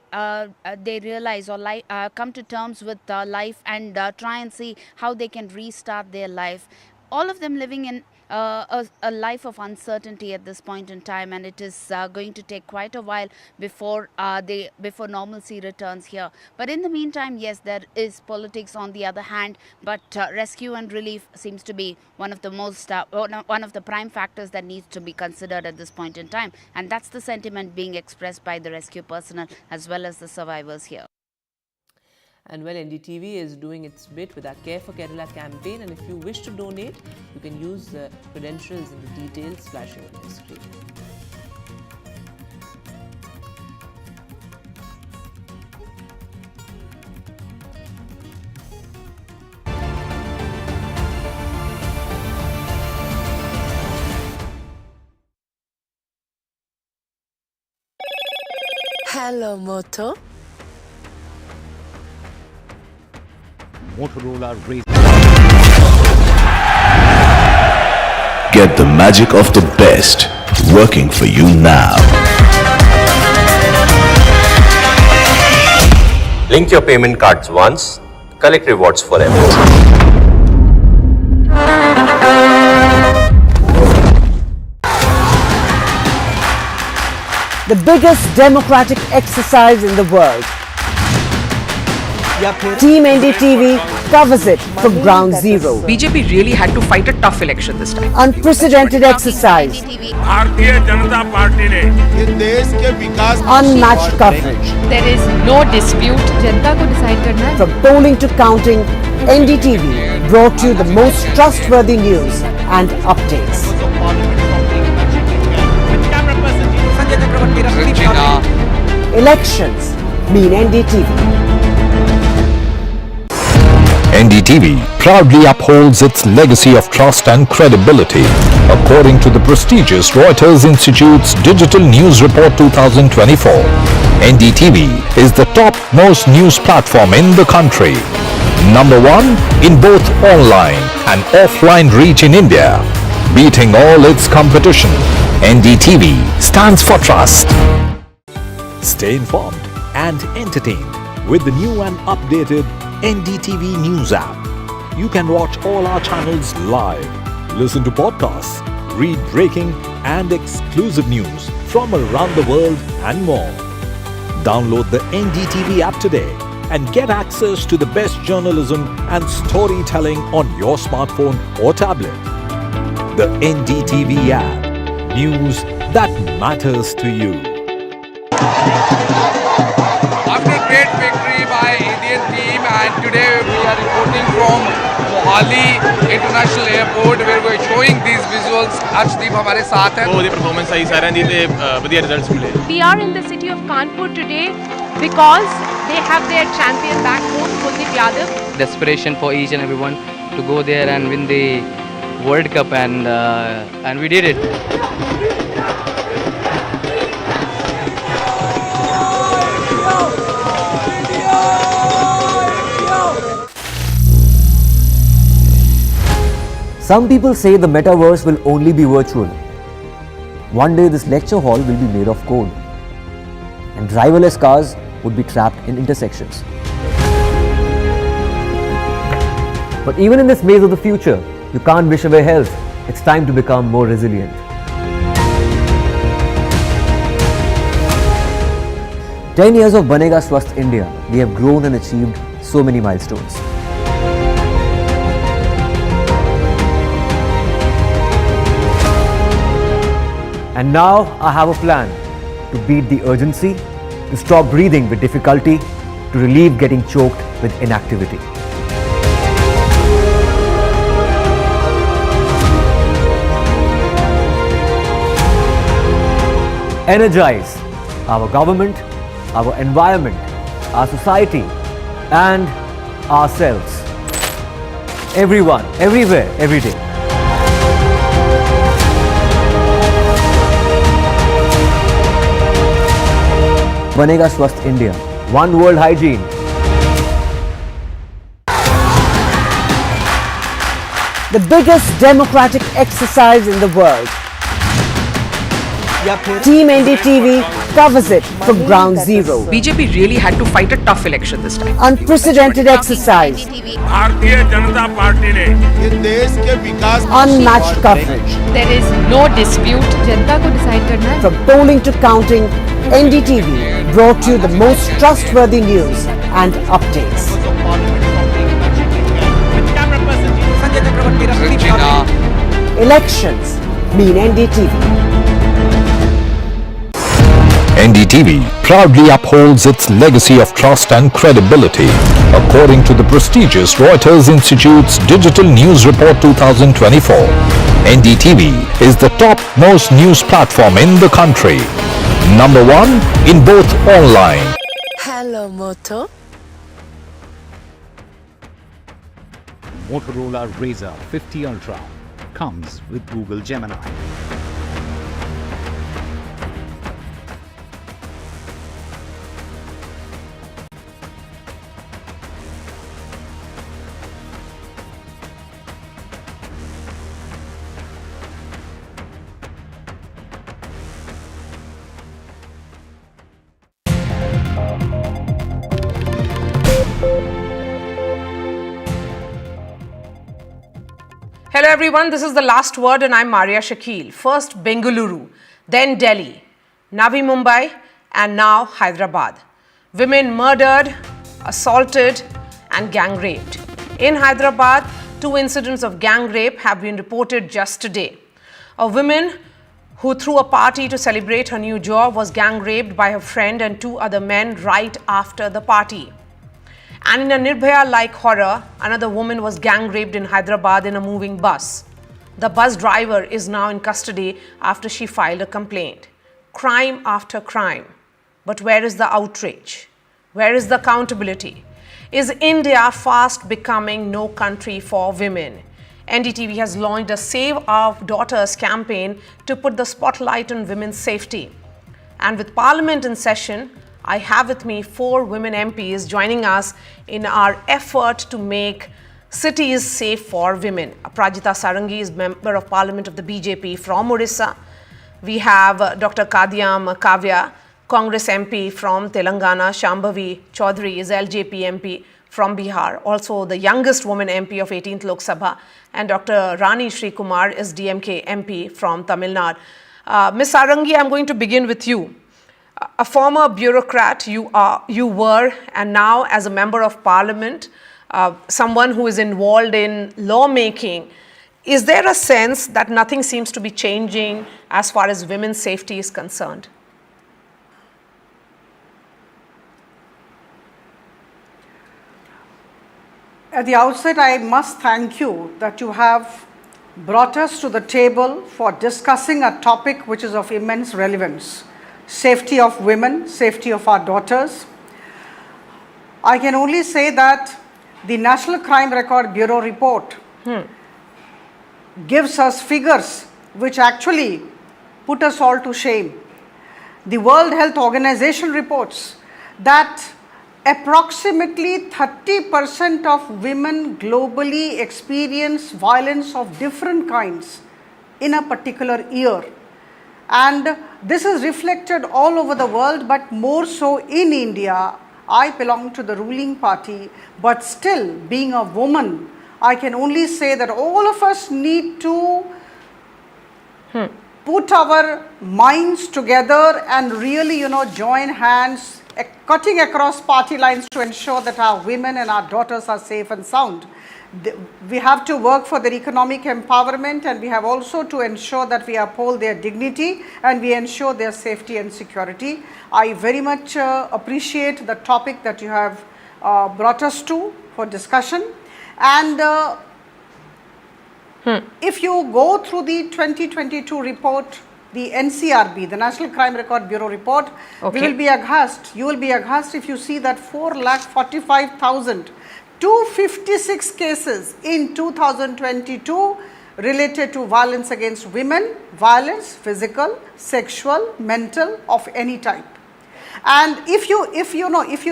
realize or come to terms with life and try and see how they can restart their life. All of them living in a life of uncertainty at this point in time, and it is going to take quite a while before normalcy returns here. But in the meantime, yes, there is politics on the other hand, but rescue and relief seems to be one of the most one of the prime factors that needs to be considered at this point in time, and that's the sentiment being expressed by the rescue personnel as well as the survivors here. And well, NDTV is doing its bit with our Care for Kerala campaign, and if you wish to donate, you can use the credentials and the details flashing on your screen. Hello, Moto. Motorola Razr. Get the magic of the best working for you now. Link your payment cards once, collect rewards forever. The biggest democratic exercise in the world. Team NDTV covers it from ground zero. BJP really had to fight a tough election this time. Unprecedented exercise. Unmatched coverage. There is no dispute. जनता को decide करना है. From polling to counting, NDTV brought you the most trustworthy news and updates. Elections mean NDTV. NDTV proudly upholds its legacy of trust and credibility. According to the prestigious Reuters Institute's Digital News Report 2024, NDTV is the top-most news platform in the country. Number 1 in both online and offline reach in India. Beating all its competition, NDTV stands for trust. Stay informed and entertained with the new and updated NDTV News app. You can watch all our channels live, listen to podcasts, read breaking and exclusive news from around the world and more. Download the NDTV app today and get access to the best journalism and storytelling on your smartphone or tablet. The NDTV app. News that matters to you. After a great victory by Indian team, and today we are reporting from Mohali International Airport where we are showing these visuals. Arshdeep हमारे साथ हैं. बहुत ही performance सही सारे दी थे बढ़िया results मिले. We are in the city of Kanpur today because they have their champion back home, Kuldeep Yadav. Desperation for each and everyone to go there and win the World Cup, and we did it. Some people say the metaverse will only be virtual. One day this lecture hall will be made of code, and driverless cars would be trapped in intersections. But even in this maze of the future, you can't wish away health. It's time to become more resilient. "10 years of Banega Swasth India, we have grown and achieved so many milestones. And now I have a plan to beat the urgency, to stop breathing with difficulty, to relieve getting choked with inactivity. Energize our government, our environment, our society, and ourselves. Everyone, everywhere, every day. Banega Swasth India. One world hygiene. The biggest democratic exercise in the world. Team NDTV covers it from ground zero. BJP really had to fight a tough election this time. Unprecedented exercise. Unmatched coverage. There is no dispute. जनता को decide करना है. From polling to counting, NDTV brought you the most trustworthy news and updates. Elections mean NDTV. NDTV proudly upholds its legacy of trust and credibility. According to the prestigious Reuters Institute's Digital News Report 2024, NDTV is the top most news platform in the country. Number 1 in both online. Hello, Moto. Motorola Razr 50 Ultra comes with Google Gemini. Hello everyone, this is The Last Word and I'm Maria Shakil. First Bengaluru, then Delhi, Navi Mumbai and now Hyderabad. Women murdered, assaulted and gang raped. In Hyderabad, 2 incidents of gang rape have been reported just today. A woman who threw a party to celebrate her new job was gang raped by her friend and 2 other men right after the party. And in a Nirbhaya-like horror, another woman was gang raped in Hyderabad in a moving bus. The bus driver is now in custody after she filed a complaint. Crime after crime. But where is the outrage? Where is the accountability? Is India fast becoming no country for women? NDTV has launched a Save Our Daughters campaign to put the spotlight on women's safety. And with Parliament in session, I have with me 4 women MPs joining us in our effort to make cities safe for women. Aprajita Sarangi is Member of Parliament of the BJP from Orissa. We have Dr. Kadiyam Kavya, Congress MP from Telangana. Shambhavi Chaudhary is LJP MP from Bihar. Also the youngest woman MP of 18th Lok Sabha. And Dr. Rani Sri Kumar is DMK MP from Tamil Nadu. Ms. Sarangi, I'm going to begin with you. A former bureaucrat you were, and now as a member of parliament, someone who is involved in lawmaking, is there a sense that nothing seems to be changing as far as women's safety is concerned? At the outset, I must thank you that you have brought us to the table for discussing a topic which is of immense relevance: safety of women, safety of our daughters. I can only say that the National Crime Record Bureau report gives us figures which actually put us all to shame. The World Health Organization reports that approximately 30% of women globally experience violence of different kinds in a particular year. And this is reflected all over the world, but more so in India. I belong to the ruling party, but still, being a woman, I can only say that all of us need to put our minds together and really, join hands, cutting across party lines to ensure that our women and our daughters are safe and sound. We have to work for their economic empowerment, and we have also to ensure that we uphold their dignity and we ensure their safety and security. I very much appreciate the topic that you have brought us to for discussion. And if you go through the 2022 report, the NCRB, the National Crime Record Bureau report, you will be aghast. You will be aghast if you see that 4,45,256 cases in 2022 related to violence against women, violence, physical, sexual, mental, of any type. And if you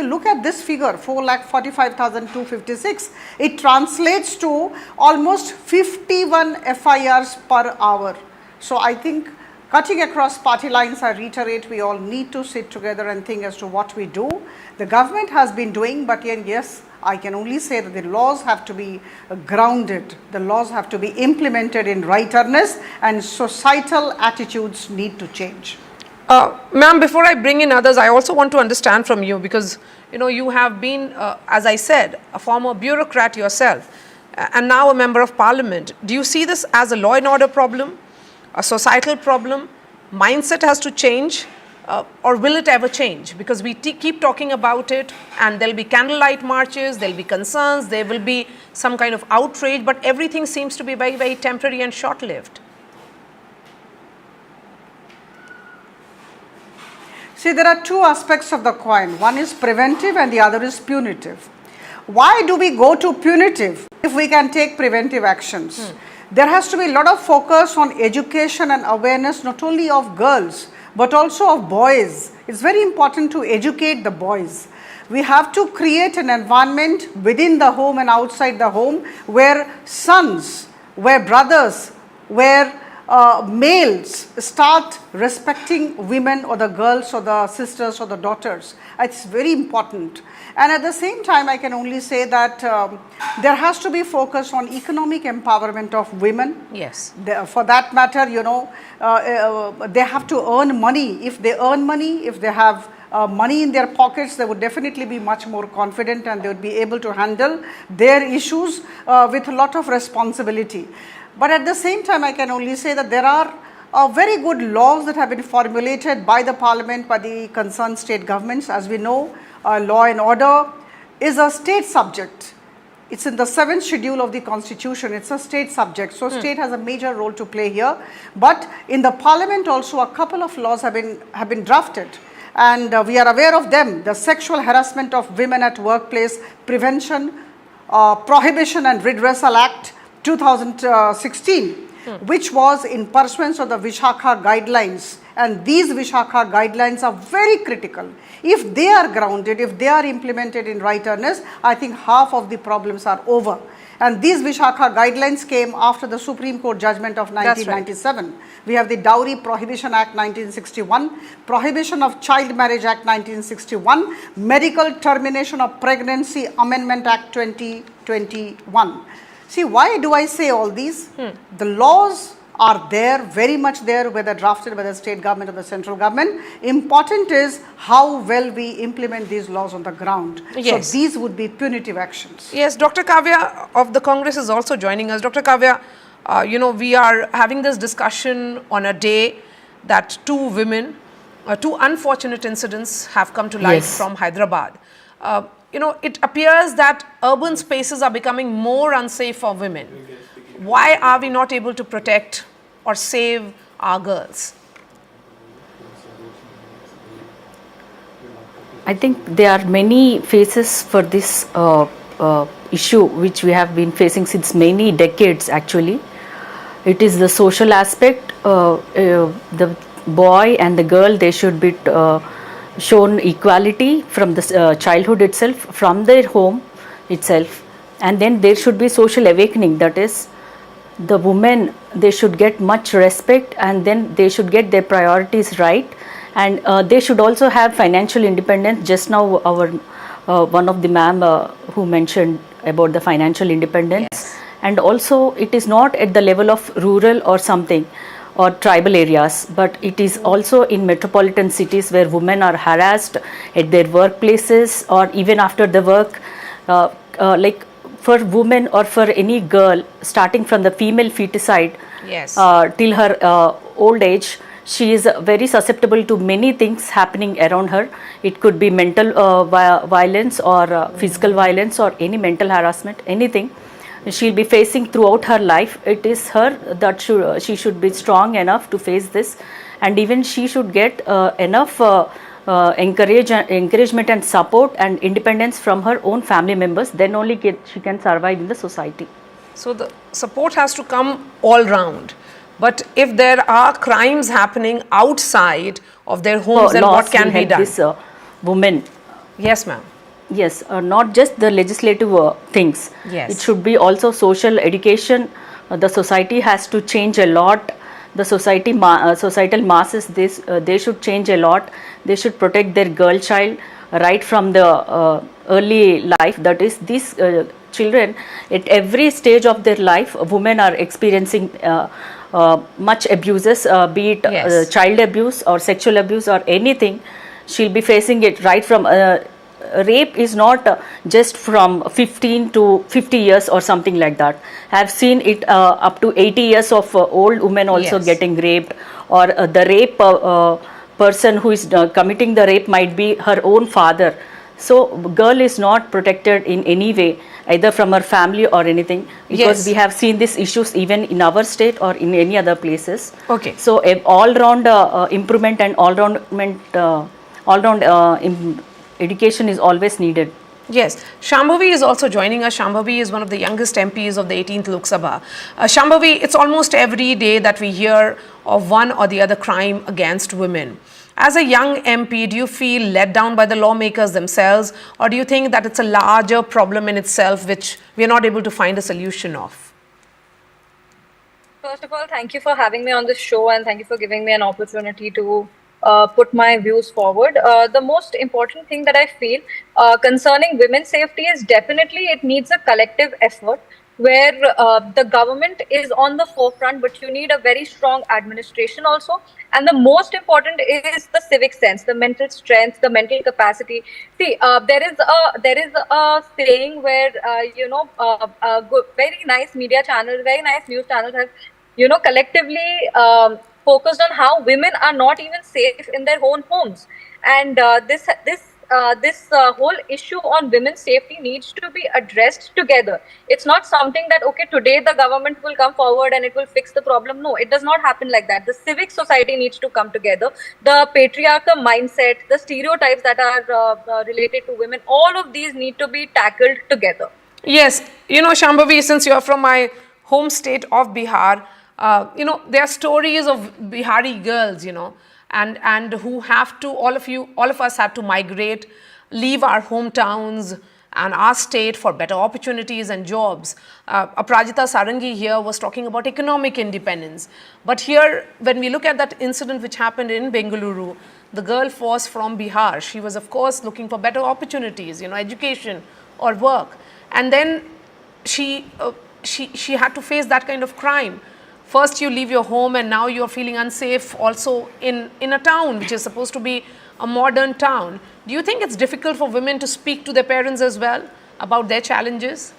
look at this figure, 4,45,256, it translates to almost 51 FIRs per hour. So I think, cutting across party lines, I reiterate, we all need to sit together and think as to what we do. The government has been doing, but yes, I can only say that the laws have to be grounded. The laws have to be implemented in right earnest, and societal attitudes need to change. Ma'am, before I bring in others, I also want to understand from you, because you have been, as I said, a former bureaucrat yourself, and now a member of parliament. Do you see this as a law and order problem, a societal problem? Mindset has to change, or will it ever change? Because we keep talking about it, and there'll be candlelight marches, there'll be concerns, there will be some kind of outrage, but everything seems to be very, very temporary and short-lived. See, there are two aspects of the coin. One is preventive and the other is punitive. Why do we go to punitive if we can take preventive actions? There has to be a lot of focus on education and awareness, not only of girls, but also of boys. It's very important to educate the boys. We have to create an environment within the home and outside the home where sons, where brothers, where males start respecting women, or the girls, or the sisters, or the daughters. It's very important. And at the same time, I can only say that there has to be focus on economic empowerment of women. Yes. For that matter, they have to earn money. If they earn money, if they have money in their pockets, they would definitely be much more confident, and they would be able to handle their issues with a lot of responsibility. But at the same time, I can only say that there are very good laws that have been formulated by the parliament, by the concerned state governments. As we know, law and order is a state subject. It's in the 7th schedule of the constitution. It's a state subject. So state has a major role to play here. But in the parliament also, a couple of laws have been drafted. And we are aware of them. The Sexual Harassment of Women at Workplace Prevention, Prohibition and Redressal Act 2016, which was in pursuance of the Vishakha guidelines. And these Vishakha guidelines are very critical. If they are grounded, if they are implemented in right earnest, I think half of the problems are over. And these Vishakha guidelines came after the Supreme Court judgment of 1997. Right. We have the Dowry Prohibition Act 1961, Prohibition of Child Marriage Act 1961, Medical Termination of Pregnancy Amendment Act 2021. See, why do I say all these? The laws are there, very much there, whether drafted by the state government or the central government. Important is how well we implement these laws on the ground. Yes. So these would be punitive actions. Yes, Dr. Kavya of the Congress is also joining us. Dr. Kavya, we are having this discussion on a day that two women, two unfortunate incidents have come to light from Hyderabad. It appears that urban spaces are becoming more unsafe for women. Why are we not able to protect or save our girls? I think there are many faces for this issue which we have been facing since many decades actually. It is the social aspect, the boy and the girl, they should be shown equality from the childhood itself, from their home itself, and then there should be social awakening, that is the women, they should get much respect and then they should get their priorities right, and they should also have financial independence. Just now our one of the ma'am who mentioned about the financial independence, and also it is not at the level of rural or something or tribal areas, but it is also in metropolitan cities where women are harassed at their workplaces or even after the work. Like for women or for any girl, starting from the female feticide till her old age, she is very susceptible to many things happening around her. It could be mental violence or physical violence or any mental harassment, anything she'll be facing throughout her life. It is her that she should be strong enough to face this, and even she should get enough encouragement and support and independence from her own family members. Then only she can survive in the society. So the support has to come all round. But if there are crimes happening outside of their homes, then what can be done? This women. Yes, ma'am. Yes, not just the legislative things. Yes. It should be also social education. The society has to change a lot. The societal masses, they should change a lot. They should protect their girl child right from the early life. That is, these children at every stage of their life, women are experiencing much abuses, be it child abuse or sexual abuse or anything. She'll be facing it right from rape is not just from 15 to 50 years or something like that. I have seen it up to 80 years of old women also getting raped, or the rape person who is committing the rape might be her own father. So girl is not protected in any way, either from her family or anything, because we have seen these issues even in our state or in any other places. Okay. So all round improvement and all round education is always needed. Yes, Shambhavi is also joining us. Shambhavi is one of the youngest MPs of the 18th Lok Sabha. Shambhavi, it's almost every day that we hear of one or the other crime against women. As a young MP, do you feel let down by the lawmakers themselves, or do you think that it's a larger problem in itself which we are not able to find a solution of? First of all, thank you for having me on this show, and thank you for giving me an opportunity to put my views forward. The most important thing that I feel concerning women's safety is definitely it needs a collective effort where the government is on the forefront, but you need a very strong administration also. And the most important is the civic sense, the mental strength, the mental capacity. See, there is a saying where, very nice media channels, very nice news channels have, collectively focused on how women are not even safe in their own homes, and this whole issue on women's safety needs to be addressed together. It's not something that today the government will come forward and it will fix the problem. No, it does not happen like that. The civic society needs to come together. The patriarchal mindset, the stereotypes that are related to women, all of these need to be tackled together. Yes, Shambhavi, since you're from my home state of Bihar, there are stories of Bihari girls, and who have to, all of us have to migrate, leave our hometowns and our state for better opportunities and jobs. Aprajita Sarangi here was talking about economic independence. But here, when we look at that incident which happened in Bengaluru, the girl was from Bihar. She was, of course, looking for better opportunities, education or work. And then she had to face that kind of crime. First you leave your home and now you're feeling unsafe also in a town which is supposed to be a modern town. Do you think it's difficult for women to speak to their parents as well about their challenges?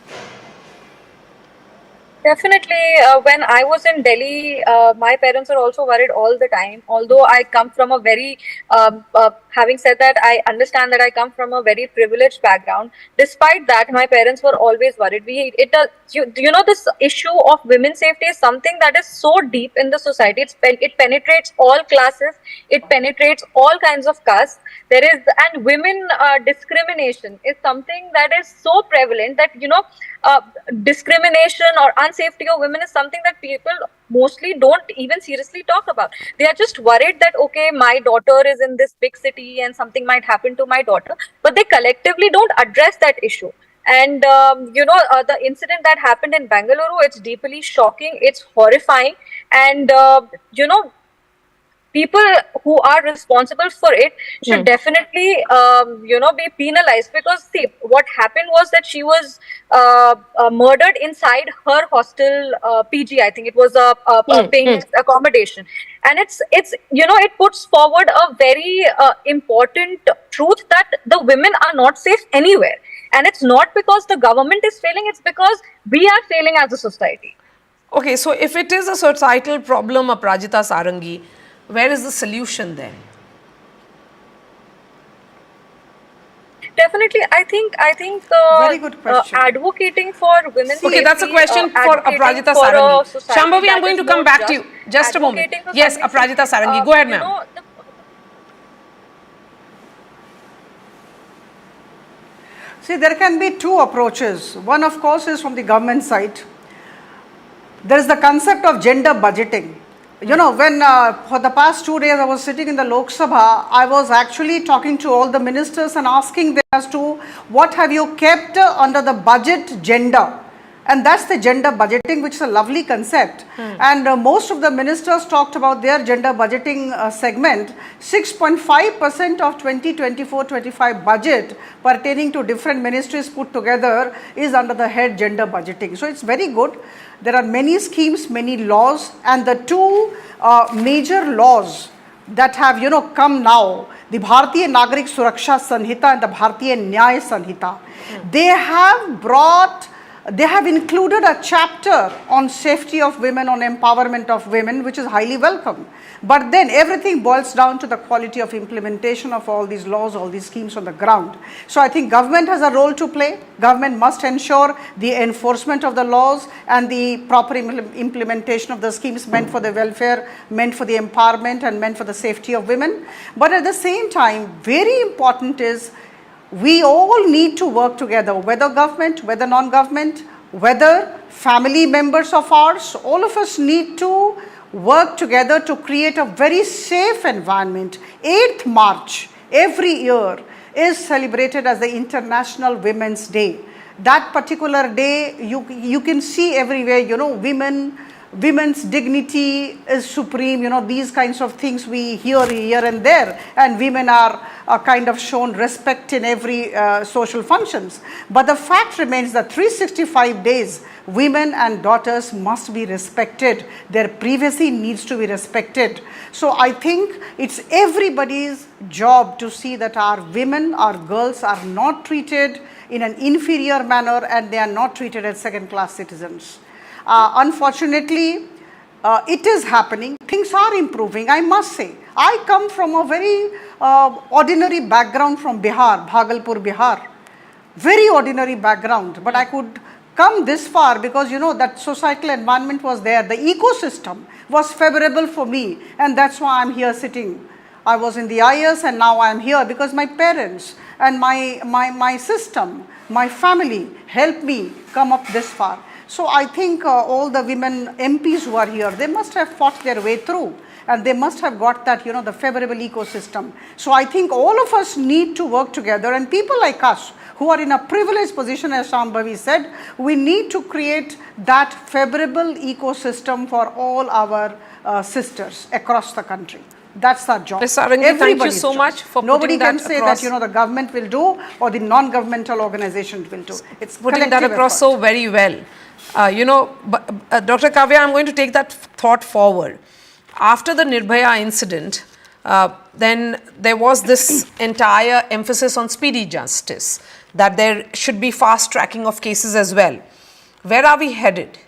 Definitely. When I was in Delhi, my parents were also worried all the time. Although I come from a very, having said that, I understand that I come from a very privileged background. Despite that, my parents were always worried. This issue of women's safety is something that is so deep in the society. It penetrates all classes. It penetrates all kinds of castes. And women discrimination is something that is so prevalent that, discrimination or unsafety of women is something that people mostly don't even seriously talk about. They are just worried that, okay, my daughter is in this big city and something might happen to my daughter, but they collectively don't address that issue. And, the incident that happened in Bengaluru, it's deeply shocking, it's horrifying. And, people who are responsible for it should definitely, be penalized, because see, what happened was that she was murdered inside her hostel PG. I think it was a paying accommodation, and it puts forward a very important truth that the women are not safe anywhere, and it's not because the government is failing; it's because we are failing as a society. Okay, so if it is a societal problem, Aparajita Sarangi, where is the solution then? Definitely, I think very good question. Advocating for women's safety. Okay, that's a question for Aparajita Sarangi. Shambhavi, I'm going to come back to you. Just a moment. Yes, Aparajita Sarangi, go ahead, ma'am. See, there can be two approaches. One, of course, is from the government side. There is the concept of gender budgeting. When for the past 2 days I was sitting in the Lok Sabha, I was actually talking to all the ministers and asking them as to what have you kept under the budget gender. And that's the gender budgeting, which is a lovely concept. And most of the ministers talked about their gender budgeting segment. 6.5% of 2024-25 budget pertaining to different ministries put together is under the head gender budgeting. So it's very good. There are many schemes, many laws, and the two major laws that have come now, the Bharatiya Nagarik Suraksha Sanhita and the Bharatiya Nyaya Sanhita, they have included a chapter on safety of women, on empowerment of women, which is highly welcome. But then everything boils down to the quality of implementation of all these laws, all these schemes on the ground. So I think government has a role to play. Government must ensure the enforcement of the laws and the proper implementation of the schemes meant for the welfare, meant for the empowerment, and meant for the safety of women. But at the same time, very important is we all need to work together, whether government, whether non-government, whether family members of ours, all of us need to work together to create a very safe environment. 8th March every year is celebrated as the International Women's Day. That particular day, you can see everywhere, women's dignity is supreme, these kinds of things we hear here and there, and women are kind of shown respect in every social functions. But the fact remains that 365 days, women and daughters must be respected. Their privacy needs to be respected. So I think it's everybody's job to see that our women, our girls are not treated in an inferior manner, and they are not treated as second-class citizens. Unfortunately, it is happening. Things are improving, I must say. I come from a very ordinary background from Bihar, Bhagalpur, Bihar. Very ordinary background, but I could come this far because that societal environment was there. The ecosystem was favorable for me, and that's why I'm here sitting. I was in the IS and now I'm here because my parents and my system, my family helped me come up this far. So I think all the women MPs who are here, they must have fought their way through, and they must have got that, the favorable ecosystem. So I think all of us need to work together, and people like us who are in a privileged position, as Shambhavi said, we need to create that favorable ecosystem for all our sisters across the country. That's our job. Ms. Sarangi, thank you so much for Nobody putting can say that the government will do or the non-governmental organization will do. It's putting that across effort. so very well. Dr. Kavya, I'm going to take that thought forward. After the Nirbhaya incident, then there was this entire emphasis on speedy justice, that there should be fast tracking of cases as well. Where are we headed?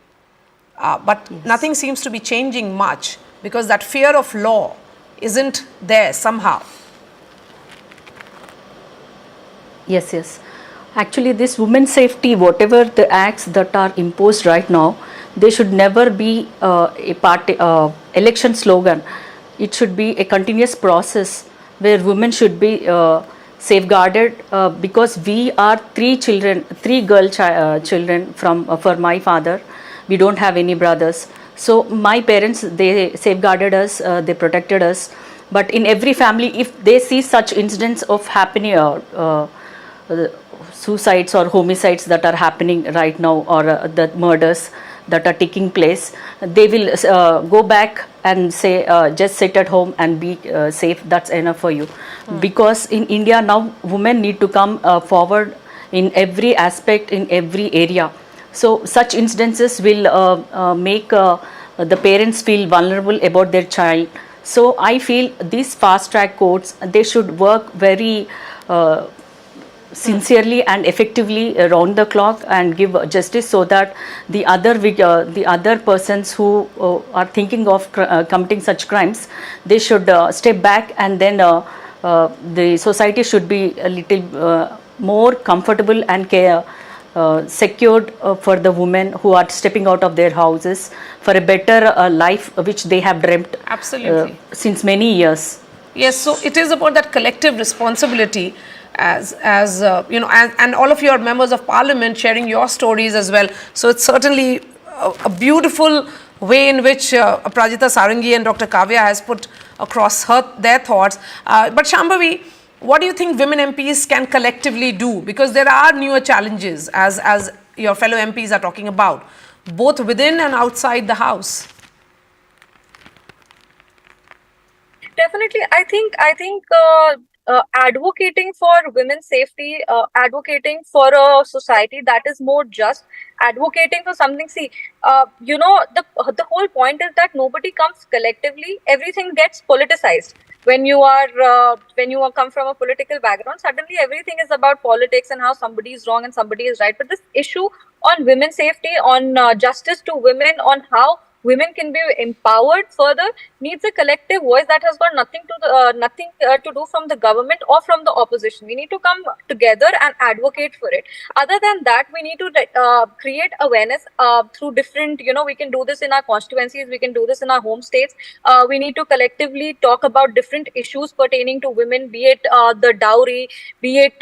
But nothing seems to be changing much, because that fear of law isn't there somehow. Yes. Actually, this women's safety, whatever the acts that are imposed right now, they should never be a party election slogan. It should be a continuous process where women should be safeguarded, because we are three girl children for my father. We don't have any brothers. So my parents, they safeguarded us, they protected us. But in every family, if they see such incidents of happening, suicides or homicides that are happening right now, or the murders that are taking place, they will go back and say, just sit at home and be safe, that's enough for you. Because in India now, women need to come forward in every aspect, in every area. So such incidences will make the parents feel vulnerable about their child. So I feel these fast track courts, they should work very sincerely and effectively around the clock and give justice, so that the other persons who are thinking of committing such crimes, they should step back, and then the society should be a little more comfortable and secured for the women who are stepping out of their houses for a better life which they have dreamt since many years. Yes, so it is about that collective responsibility, as you know, and all of your members of parliament sharing your stories as well. So it's certainly a beautiful way in which Aprajita Sarangi and Dr. Kavya has put across their thoughts. But Shambhavi, what do you think women MPs can collectively do? Because there are newer challenges, as your fellow MPs are talking about, both within and outside the house. Definitely, I think advocating for women's safety, advocating for a society that is more just, advocating for something. See, you know, the whole point is that nobody comes collectively. Everything gets politicized. When you come from a political background, suddenly everything is about politics and how somebody is wrong and somebody is right. But this issue on women's safety, on justice to women, on how women can be empowered further, needs a collective voice that has got nothing to do from the government or from the opposition. We need to come together and advocate for it. Other than that, we need to create awareness through different, you know, we can do this in our constituencies, we can do this in our home states. We need to collectively talk about different issues pertaining to women, be it the dowry, be it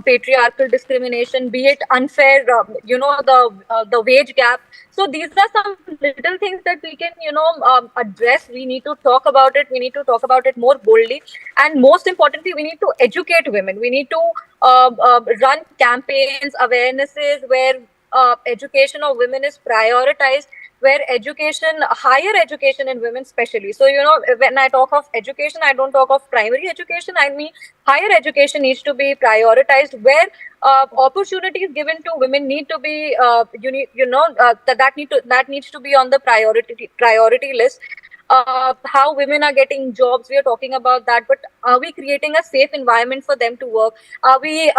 patriarchal discrimination, be it unfair, you know, the wage gap. So these are some little things that we can, you know, address. We need to talk about it. We need to talk about it more boldly. And most importantly, we need to educate women. We need to run campaigns, awarenesses where education of women is prioritized, where higher education in women especially. So, you know, when I talk of education, I don't talk of primary education. I mean, higher education needs to be prioritized, where opportunities given to women need to be, that needs to be on the priority list. How women are getting jobs, we are talking about that, but are we creating a safe environment for them to work? Are we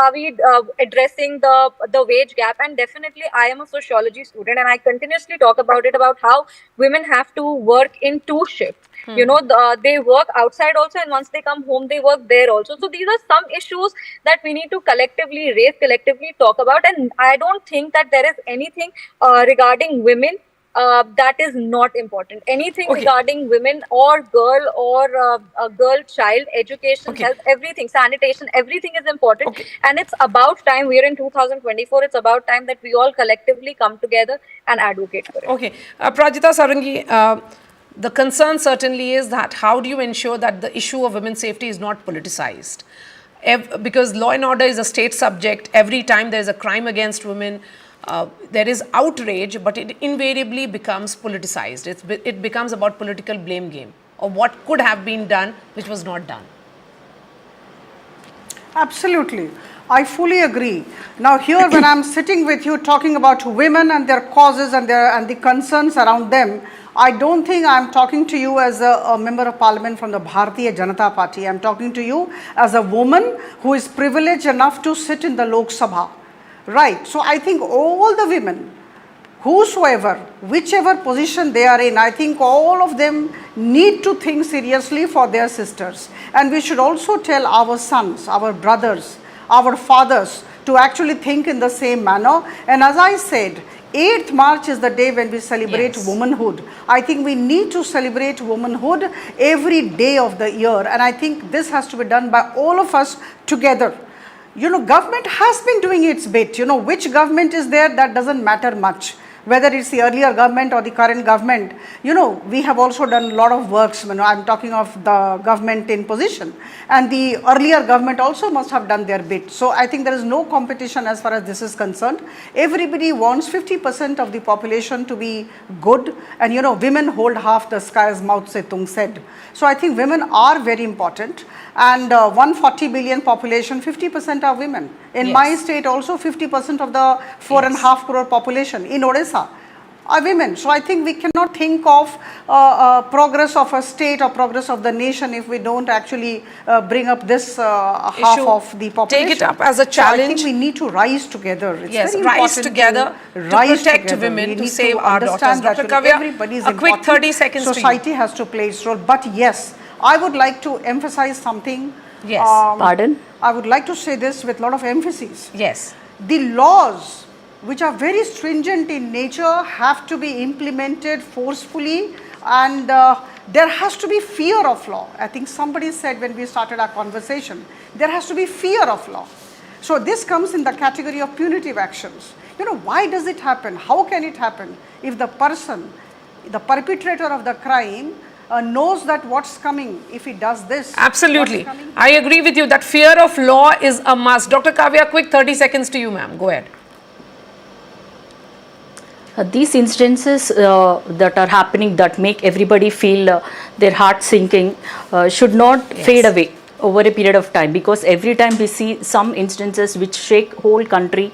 addressing the wage gap? And definitely, I am a sociology student, and I continuously talk about it, about how women have to work in two shifts. You know, they work outside also, and once they come home, they work there also. So these are some issues that we need to collectively raise, collectively talk about. And I don't think that there is anything regarding women that is not important. Anything regarding women or girl or a girl child, education, health, everything, sanitation, everything is important. And it's about time, we are in 2024, it's about time that we all collectively come together and advocate for it. Okay. Aprajita Sarangi, the concern certainly is that how do you ensure that the issue of women's safety is not politicized? Because law and order is a state subject. Every time there is a crime against women, there is outrage, but it invariably becomes politicized. It becomes about political blame game, or what could have been done which was not done. Absolutely. I fully agree. Now here when I'm sitting with you talking about women and their causes and the concerns around them, I don't think I'm talking to you as a member of parliament from the Bharatiya Janata Party. I'm talking to you as a woman who is privileged enough to sit in the Lok Sabha. Right. So I think all the women, whosoever, whichever position they are in, I think all of them need to think seriously for their sisters. And we should also tell our sons, our brothers, our fathers to actually think in the same manner. And as I said, 8th March is the day when we celebrate womanhood. I think we need to celebrate womanhood every day of the year. And I think this has to be done by all of us together. You know, government has been doing its bit. You know, which government is there, that doesn't matter much. Whether it's the earlier government or the current government, you know, we have also done a lot of works. You know, I'm talking of the government in position, and the earlier government also must have done their bit. So I think there is no competition as far as this is concerned. Everybody wants 50% of the population to be good, and you know, women hold half the sky, as Mao Zedong said. So I think women are very important, and 140 billion population, 50% are women. In my state also 50% of the 4.5 crore population in Odisha are women. So I think we cannot think of progress of a state or progress of the nation if we don't actually bring up this half of the population. Take it up as a challenge. So I think we need to rise together. It's very rise important together to protect women, to save our daughters. Dr. Kavya, a quick 30 seconds Society has to play its role. But yes, I would like to emphasize something. Yes. Pardon? I would like to say this with a lot of emphasis. Yes. The laws, which are very stringent in nature, have to be implemented forcefully, and there has to be fear of law. I think somebody said when we started our conversation, there has to be fear of law. So this comes in the category of punitive actions. You know, why does it happen? How can it happen if the person, the perpetrator of the crime, knows that what's coming if he does this? Absolutely. I agree with you that fear of law is a must. Dr. Kavya, quick 30 seconds to you, ma'am. Go ahead. These instances that are happening that make everybody feel their heart sinking should not fade away over a period of time, because every time we see some instances which shake whole country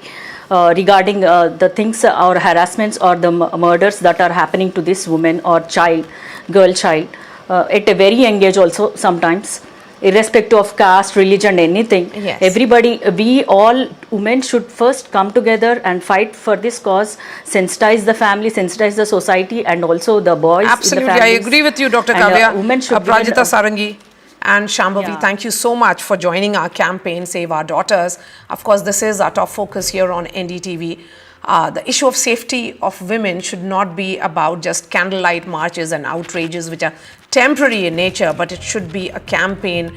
regarding the things or harassments or the murders that are happening to this woman or child, girl child, at a very young age also sometimes, irrespective of caste, religion, anything. Everybody, we all women should first come together and fight for this cause, sensitize the family, sensitize the society, and also the boys. Absolutely, in the I agree with you, Dr. Kavya. Women should Aprajita Sarangi and Shambhavi, thank you so much for joining our campaign, Save Our Daughters. Of course, this is our top focus here on NDTV. The issue of safety of women should not be about just candlelight marches and outrages which are temporary in nature, but it should be a campaign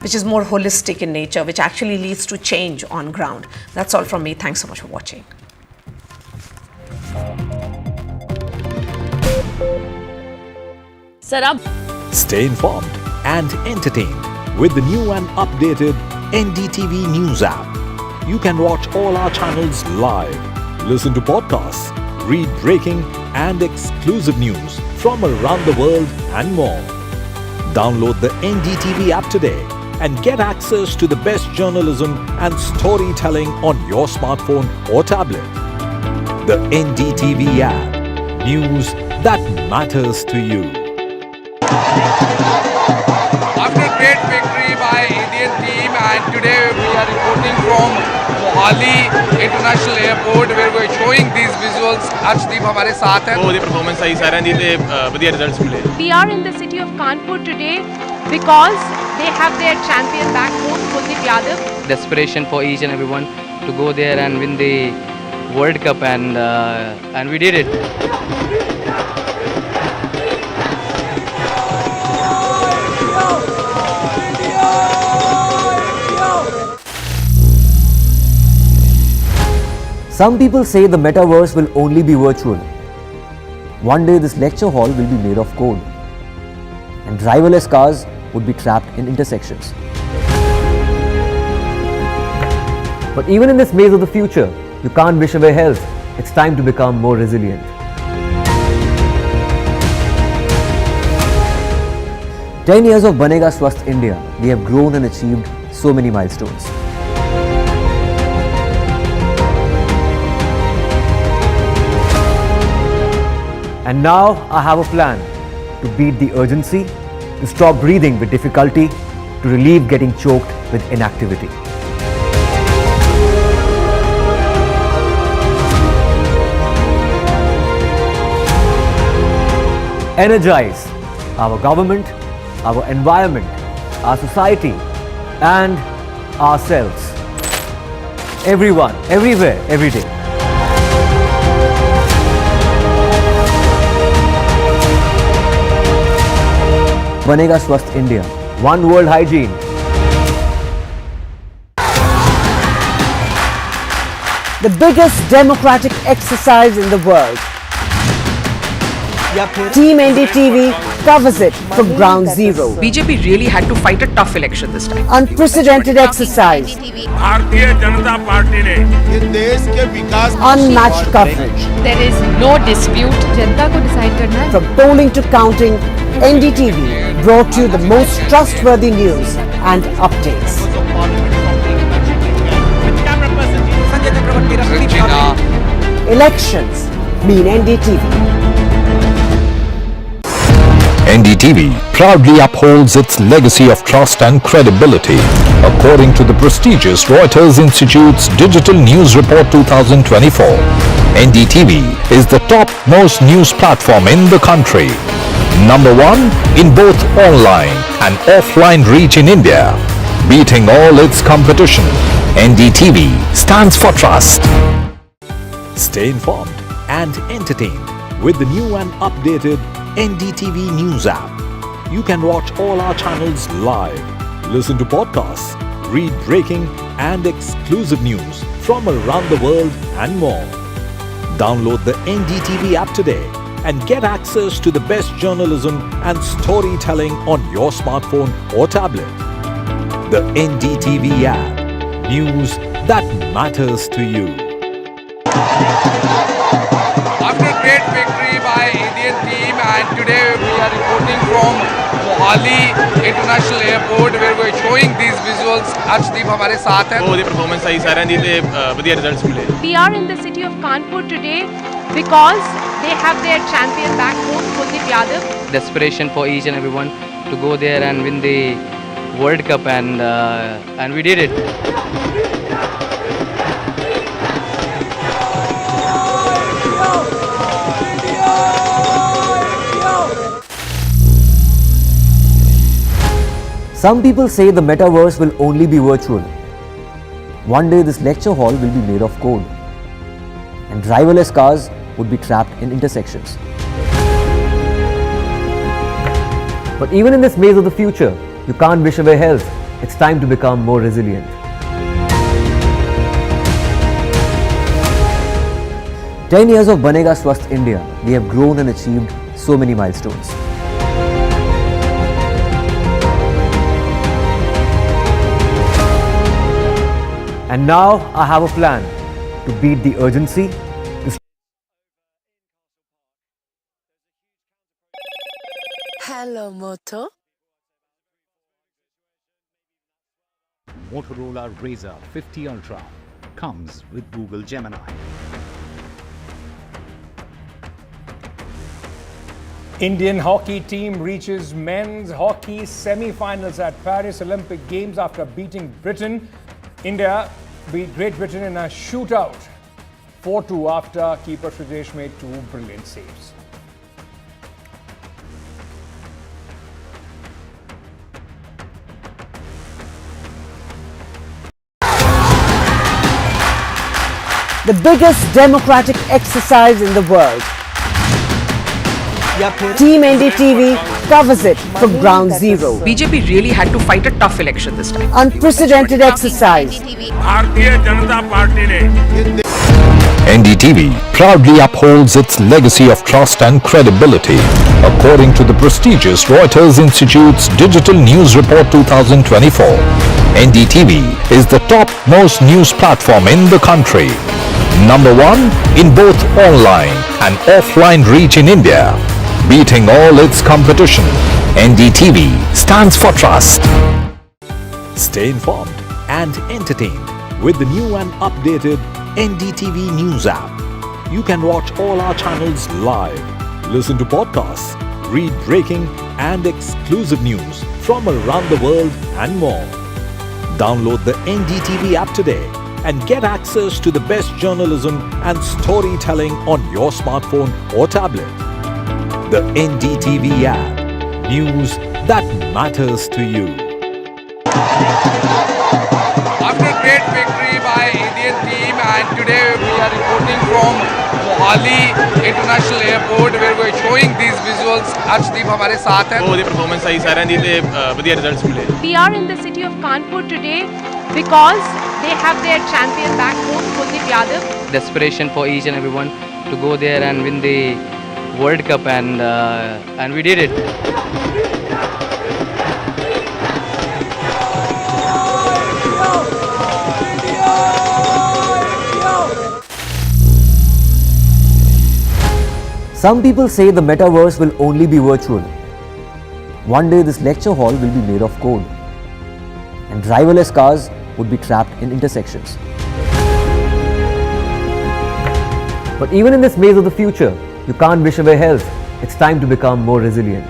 which is more holistic in nature, which actually leads to change on ground. That's all from me. Thanks so much for watching. Stay informed and entertained with the new and updated NDTV News app. You can watch all our channels live, listen to podcasts, read breaking and exclusive news from around the world and more. Download the NDTV app today and get access to the best journalism and storytelling on your smartphone or tablet. The NDTV app. News that matters to you. After a great victory by Indian team, and today we are reporting from Mohali International Airport where we are showing these visuals. Arjdeep हमारे साथ हैं. बहुत performance आई सारे दी थे बढ़िया results मिले. We are in the city of Kanpur today because they have their champion back home, Kuldeep Yadav. Desperation for each and everyone to go there and win the World Cup, and we did it. Some people say the metaverse will only be virtual. One day this lecture hall will be made of code, and driverless cars would be trapped in intersections. But even in this maze of the future, you can't wish away health. It's time to become more resilient. "10 years of Banega Swasth India, we have grown and achieved so many milestones. And now I have a plan to beat the urgency, to stop breathing with difficulty, to relieve getting choked with inactivity. Energize our government, our environment, our society, and ourselves. Everyone, everywhere, every day. Banega Swasth India. One world hygiene. The biggest democratic exercise in the world. Team NDTV covers it from ground zero. BJP really had to fight a tough election this time. Unprecedented exercise. Unmatched coverage. There is no dispute. जनता को decide करना है. From polling to counting, NDTV brought you the most trustworthy news and updates. Elections mean NDTV. NDTV proudly upholds its legacy of trust and credibility. According to the prestigious Reuters Institute's Digital News Report 2024, NDTV is the top most news platform in the country. Number 1 in both online and offline reach in India. Beating all its competition, NDTV stands for trust. Stay informed and entertained with the new and updated NDTV News app. You can watch all our channels live, listen to podcasts, read breaking and exclusive news from around the world and more. Download the NDTV app today and get access to the best journalism and storytelling on your smartphone or tablet. The NDTV app. News that matters to you. After a great victory by Indian team, and today we are reporting from Mohali International Airport where we are showing these visuals. Arjdeep हमारे साथ है. बहुत ही performance आई सारा दी ते बढ़िया results मिले. We are in the city of Kanpur today because they have their champion back home, Kuldeep Yadav. Desperation for each and everyone to go there and win the World Cup, and we did it. Some people say the metaverse will only be virtual. One day this lecture hall will be made of code, and driverless cars would be trapped in intersections. But even in this maze of the future, you can't wish away health. It's time to become more resilient. 10 years of Banega Swasth India, we have grown and achieved so many milestones. And now I have a plan to beat the urgency, Hello, Moto. Motorola Razr 50 Ultra comes with Google Gemini. Indian hockey team reaches men's hockey semi-finals at Paris Olympic Games after beating Britain. India beat Great Britain in a shootout 4-2 after keeper Sujesh made 2 brilliant saves. The biggest democratic exercise in the world. Team NDTV covers it from ground zero. BJP really had to fight a tough election this time. Unprecedented exercise. NDTV proudly upholds its legacy of trust and credibility. According to the prestigious Reuters Institute's Digital News Report 2024, NDTV is the top most news platform in the country. Number 1 in both online and offline reach in India. Beating all its competition, NDTV stands for trust. Stay informed and entertained with the new and updated NDTV News app. You can watch all our channels live, Listen to podcasts, read breaking and exclusive news from around the world and more. Download the NDTV app today and get access to the best journalism and storytelling on your smartphone or tablet. The NDTV app. News that matters to you. After a great victory by Indian team, and today we are reporting from Mohali International Airport where we are showing these visuals. Arjdeep हमारे साथ है. बहुत ही performance आई सारे दी ते बढ़िया results मिले. We are in the city of Kanpur today because they have their champion back home, Kuldeep Yadav. Desperation for each and everyone to go there and win the World Cup, and we did it. Some people say the metaverse will only be virtual. One day this lecture hall will be made of code, and driverless cars would be trapped in intersections. But even in this maze of the future, you can't wish away health. It's time to become more resilient.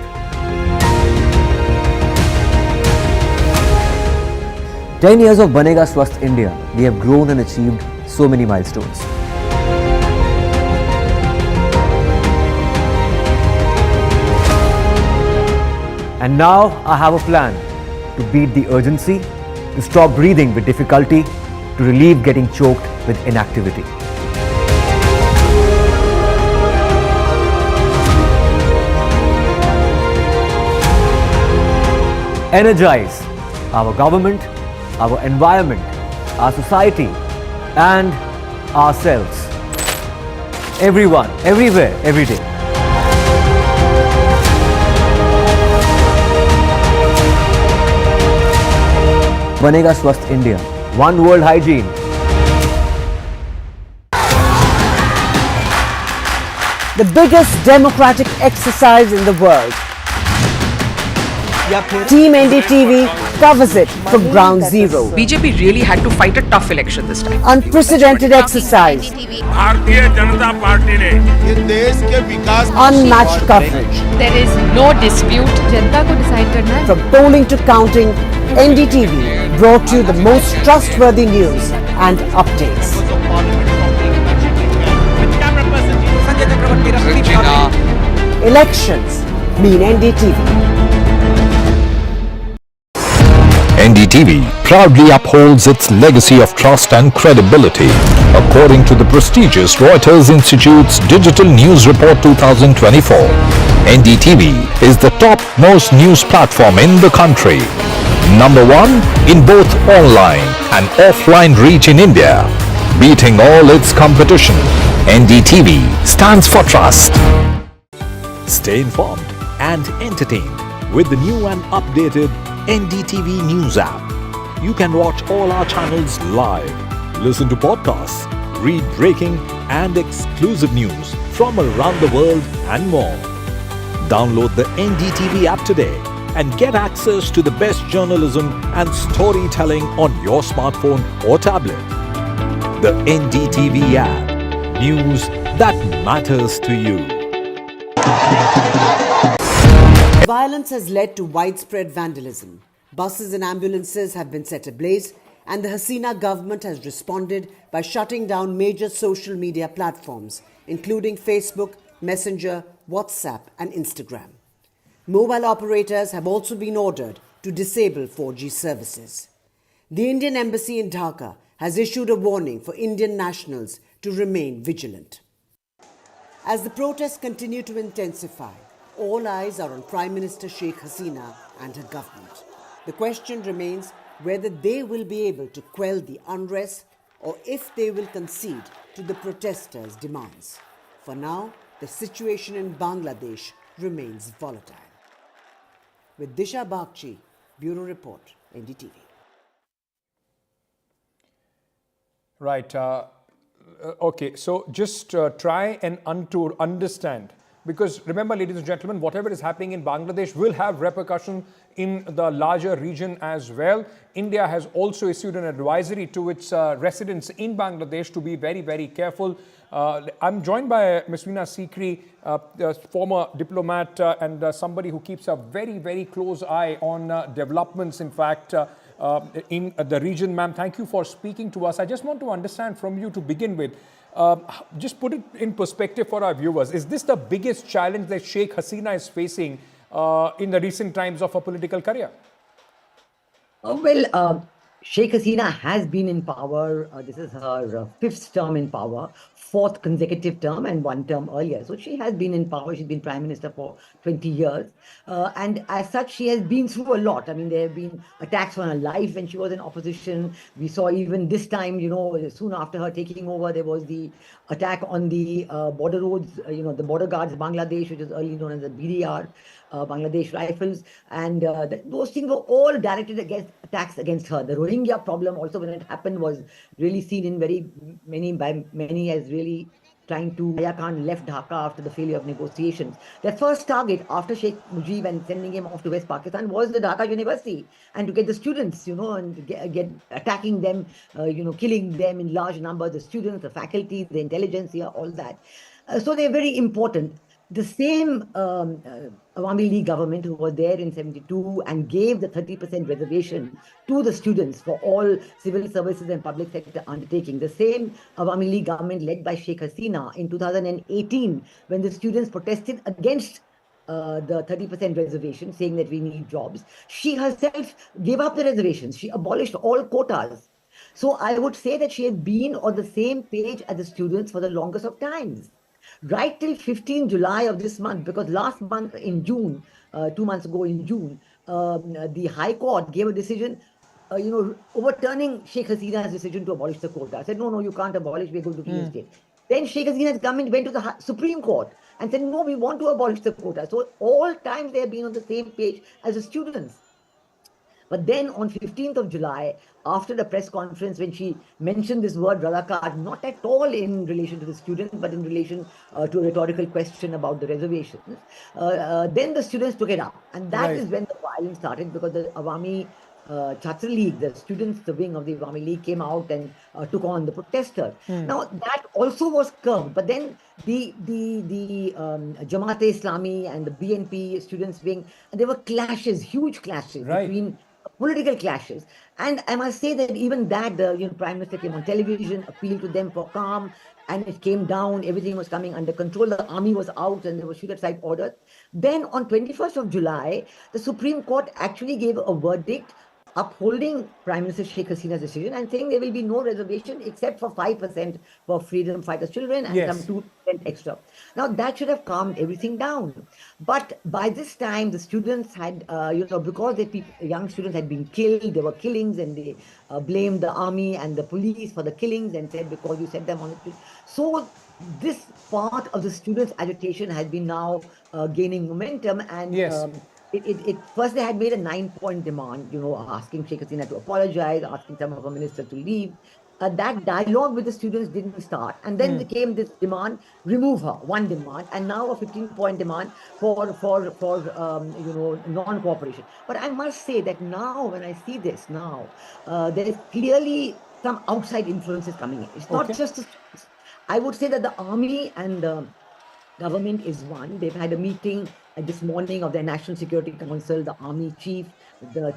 10 years of Banega Swasth India, we have grown and achieved so many milestones. And now I have a plan to beat the urgency, to stop breathing with difficulty, to relieve getting choked with inactivity. Energize our government, our environment, our society, and ourselves. Everyone, everywhere, every day. Banega Swasth India. One world hygiene. The biggest democratic exercise in the world. Team NDTV covers it from ground zero. BJP really had to fight a tough election this time. Unprecedented exercise. Unmatched coverage. There is no dispute. जनता को decide करना है. From polling to counting, NDTV brought you the most trustworthy news and updates. Elections mean NDTV. NDTV proudly upholds its legacy of trust and credibility. According to the prestigious Reuters Institute's Digital News Report 2024, NDTV is the top most news platform in the country. Number 1 in both online and offline reach in India, beating all its competition. NDTV stands for trust. Stay informed and entertained with the new and updated NDTV News app. You can watch all our channels live, listen to podcasts, read breaking and exclusive news from around the world and more. Download the NDTV app today and get access to the best journalism and storytelling on your smartphone or tablet. The NDTV app. News that matters to you. Violence has led to widespread vandalism. Buses and ambulances have been set ablaze, and the Hasina government has responded by shutting down major social media platforms, including Facebook, Messenger, WhatsApp, and Instagram. Mobile operators have also been ordered to disable 4G services. The Indian Embassy in Dhaka has issued a warning for Indian nationals to remain vigilant. As the protests continue to intensify, all eyes are on Prime Minister Sheikh Hasina and her government. The question remains whether they will be able to quell the unrest or if they will concede to the protesters' demands. For now, the situation in Bangladesh remains volatile. With Disha Bagchi, Bureau Report, NDTV. Right. Okay, so just try and understand Because remember, ladies and gentlemen, whatever is happening in Bangladesh will have repercussion in the larger region as well. India has also issued an advisory to its residents in Bangladesh to be very, very careful. I'm joined by Ms. Veena Sikri, former diplomat and somebody who keeps a very, very close eye on developments, in fact, in the region. Ma'am, thank you for speaking to us. I just want to understand from you to begin with, just put it in perspective for our viewers. Is this the biggest challenge that Sheikh Hasina is facing in the recent times of her political career? Sheikh Hasina has been in power. This is her fifth term in power, fourth consecutive term, and one term earlier. So she has been in power. She's been prime minister for 20 years. And as such, she has been through a lot. I mean, there have been attacks on her life when she was in opposition. We saw even this time, soon after her taking over, there was the attack on the border roads, the border guards, Bangladesh, which is early known as the BDR. Bangladesh Rifles, and those things were all directed against attacks against her. The Rohingya problem also, when it happened, was really seen in by many as really trying to. Yahya Khan left Dhaka after the failure of negotiations. Their first target after Sheikh Mujib and sending him off to West Pakistan was the Dhaka University, and to get the students, and get attacking them, killing them in large numbers, the students, the faculty, the intelligentsia, all that. So they're very important. The same Awami League government who was there in 72 and gave the 30% reservation to the students for all civil services and public sector undertaking. The same Awami League government led by Sheikh Hasina in 2018, when the students protested against the 30% reservation, saying that we need jobs. She herself gave up the reservations. She abolished all quotas. So I would say that she has been on the same page as the students for the longest of times. Right till 15 July of this month, because last month in June, 2 months ago in June, the High Court gave a decision, overturning Sheikh Hasina's decision to abolish the quota. Said, no, you can't abolish, we're going to reinstate. Then Sheikh Hasina's government went to the Supreme Court and said, no, we want to abolish the quota. So all times they have been on the same page as the students. But then on 15th of July, after the press conference, when she mentioned this word Radhakar, not at all in relation to the students, but in relation to a rhetorical question about the reservations, then the students took it up. And that is when the violence started, because the Awami Chhatra League, the students, the wing of the Awami League, came out and took on the protesters. Now, that also was curbed, but then the Jamaat-e-Islami and the BNP students wing, there were clashes, huge clashes between political clashes. And I must say that even that, the Prime Minister came on television, appealed to them for calm, and it came down, everything was coming under control, the army was out and there were shoot-at-sight orders. Then on 21st of July, the Supreme Court actually gave a verdict upholding Prime Minister Sheikh Hasina's decision and saying there will be no reservation except for 5% for freedom fighters' children and some 2% extra. Now, that should have calmed everything down. But by this time, the students had, because the young students had been killed, there were killings, and they blamed the army and the police for the killings and said, because you set them on the street. So this part of the students' agitation has been now gaining momentum, and first they had made a 9-point demand, asking Sheikh Hasina to apologize, asking some of her ministers to leave. That dialogue with the students didn't start. And then came this demand, remove her, one demand, and now a 15-point demand for non-cooperation. But I must say that now, when I see this now, there is clearly some outside influences coming in. It's not just the students. I would say that the army and the government is one. They've had a meeting this morning of the National Security Council, the army chief, the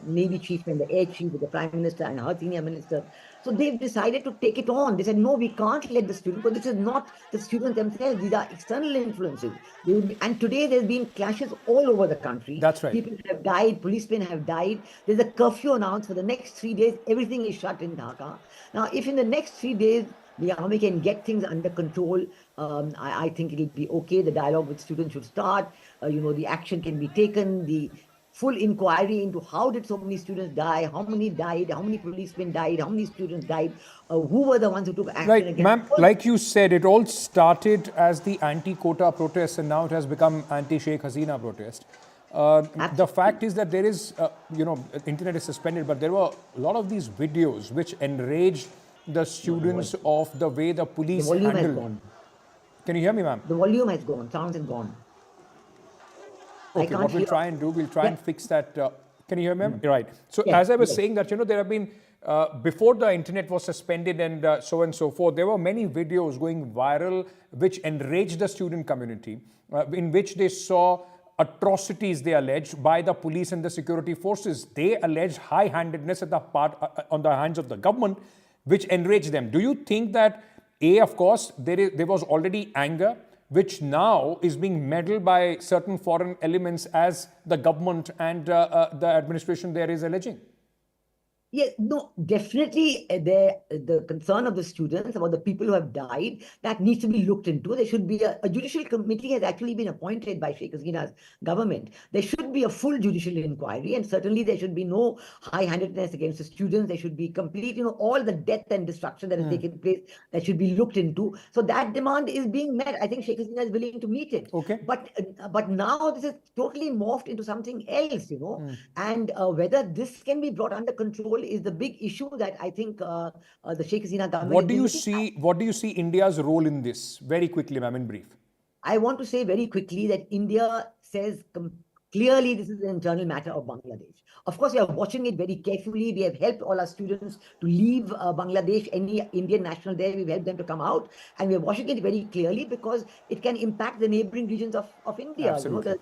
navy chief and the air chief with the prime minister and her senior minister. So they've decided to take it on. They said, no, we can't let the students, because this is not the students themselves. These are external influences. And today there's been clashes all over the country. That's right. People have died, policemen have died. There's a curfew announced for the next 3 days. Everything is shut in Dhaka. Now, if in the next 3 days, the army can get things under control, I think it'll be okay. The dialogue with students should start. The action can be taken. The full inquiry into how did so many students die, how many died, how many policemen died, how many students died, who were the ones who took action against. Ma'am, like you said, it all started as the anti-quota protest, and now it has become anti-Sheikh Hasina protest. The fact is that there is, internet is suspended, but there were a lot of these videos which enraged the students of the way the police handled. Can you hear me, ma'am? The volume has gone, sound is gone. Okay, what we'll try and do, we'll try and fix that. Can you hear me? Right. So as I was saying that, there have been, before the internet was suspended and so on and so forth, there were many videos going viral which enraged the student community, in which they saw atrocities, they alleged, by the police and the security forces. They alleged high-handedness on the hands of the government, which enraged them. Do you think that, of course, there was already anger, which now is being meddled by certain foreign elements, as the government and the administration there is alleging? Yes, no, definitely the concern of the students about the people who have died, that needs to be looked into. There should be a judicial committee has actually been appointed by Sheikh Hasina's government. There should be a full judicial inquiry, and certainly there should be no high-handedness against the students. There should be complete, all the death and destruction that has taken place, that should be looked into. So that demand is being met. I think Sheikh Hasina is willing to meet it. Okay. But now this is totally morphed into something else, and whether this can be brought under control is the big issue that I think the Sheikh Hasina government. What do you see India's role in this? Very quickly, ma'am, in brief. I want to say very quickly that India says clearly this is an internal matter of Bangladesh. Of course, we are watching it very carefully. We have helped all our students to leave Bangladesh. Any Indian national there, we've helped them to come out. And we are watching it very clearly because it can impact the neighboring regions of India. Absolutely.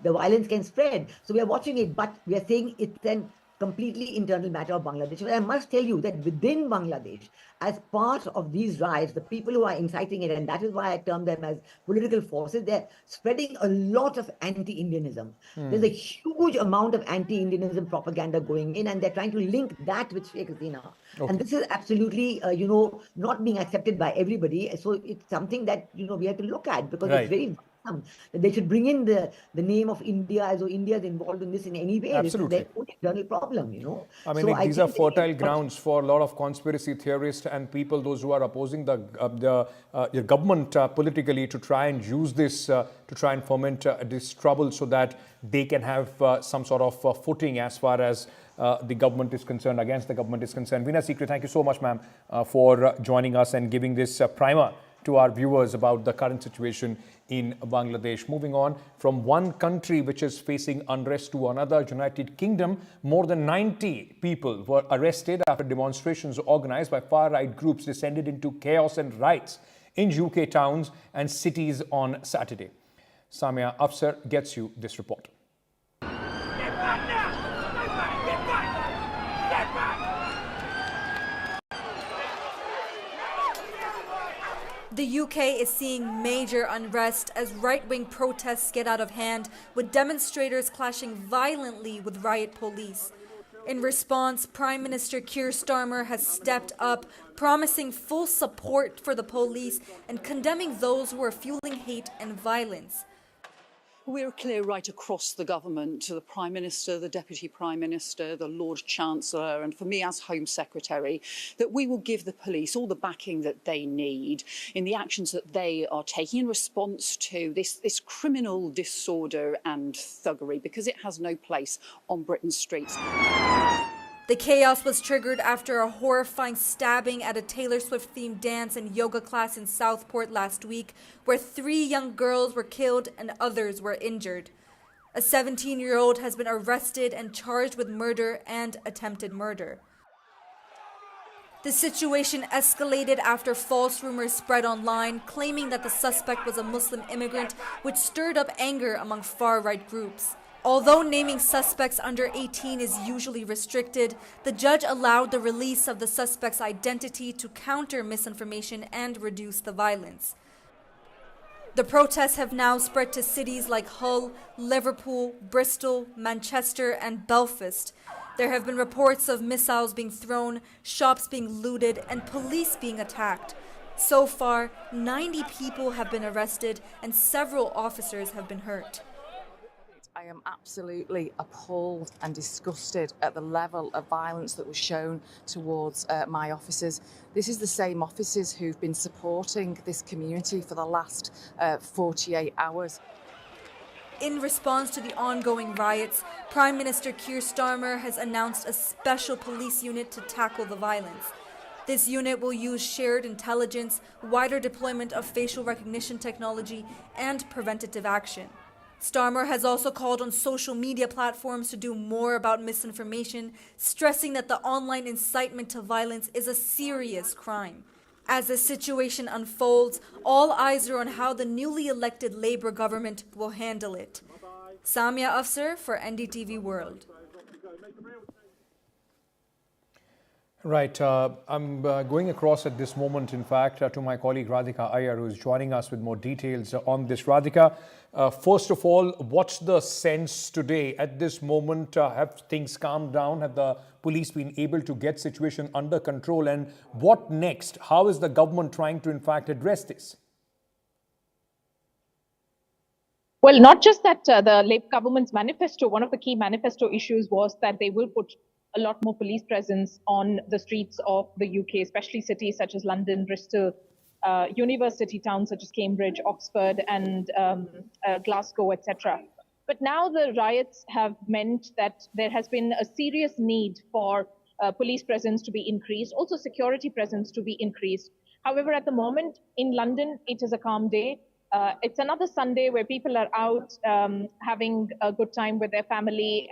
The violence can spread. So we are watching it, but we are saying it's an completely internal matter of Bangladesh. But I must tell you that within Bangladesh, as part of these riots, the people who are inciting it, and that is why I term them as political forces, they're spreading a lot of anti-Indianism. There's a huge amount of anti-Indianism propaganda going in, and they're trying to link that with Sheikh Hasina. Okay. And this is absolutely, not being accepted by everybody. So it's something that, we have to look at, because it's very they should bring in the name of India as though India is involved in this in any way. Absolutely. It's their own internal problem, I mean, these are fertile grounds for a lot of conspiracy theorists and people, those who are opposing the government politically, to try and use this, to try and foment this trouble so that they can have some sort of footing as far as the government is concerned, against the government is concerned. Veena Sikri, thank you so much, ma'am, for joining us and giving this primer to our viewers about the current situation in Bangladesh. Moving on from one country which is facing unrest to another, United Kingdom, more than 90 people were arrested after demonstrations organized by far-right groups descended into chaos and riots in UK towns and cities on Saturday. Samia Afsar gets you this report. The UK is seeing major unrest as right-wing protests get out of hand, with demonstrators clashing violently with riot police. In response, Prime Minister Keir Starmer has stepped up, promising full support for the police and condemning those who are fueling hate and violence. We're clear right across the government, to the Prime Minister, the Deputy Prime Minister, the Lord Chancellor, and for me as Home Secretary, that we will give the police all the backing that they need in the actions that they are taking in response to this criminal disorder and thuggery, because it has no place on Britain's streets. The chaos was triggered after a horrifying stabbing at a Taylor Swift-themed dance and yoga class in Southport last week, where 3 young girls were killed and others were injured. A 17-year-old has been arrested and charged with murder and attempted murder. The situation escalated after false rumors spread online, claiming that the suspect was a Muslim immigrant, which stirred up anger among far-right groups. Although naming suspects under 18 is usually restricted, the judge allowed the release of the suspect's identity to counter misinformation and reduce the violence. The protests have now spread to cities like Hull, Liverpool, Bristol, Manchester, and Belfast. There have been reports of missiles being thrown, shops being looted, and police being attacked. So far, 90 people have been arrested and several officers have been hurt. I am absolutely appalled and disgusted at the level of violence that was shown towards my officers. This is the same officers who've been supporting this community for the last 48 hours. In response to the ongoing riots, Prime Minister Keir Starmer has announced a special police unit to tackle the violence. This unit will use shared intelligence, wider deployment of facial recognition technology, and preventative action. Starmer has also called on social media platforms to do more about misinformation, stressing that the online incitement to violence is a serious crime. As the situation unfolds, all eyes are on how the newly elected Labour government will handle it. Samia Afsar for NDTV World. Right. I'm going across at this moment, in fact, to my colleague Radhika Iyer, who is joining us with more details on this. Radhika, first of all, what's the sense today at this moment? Have things calmed down? Have the police been able to get situation under control? And what next? How is the government trying to, in fact, address this? Well, not just that the Labour government's manifesto, one of the key manifesto issues was that they will put a lot more police presence on the streets of the UK, especially cities such as London, Bristol, university towns such as Cambridge, Oxford, and Glasgow, etc. But now the riots have meant that there has been a serious need for police presence to be increased, also security presence to be increased. However, at the moment in London, it is a calm day. It's another Sunday where people are out having a good time with their family,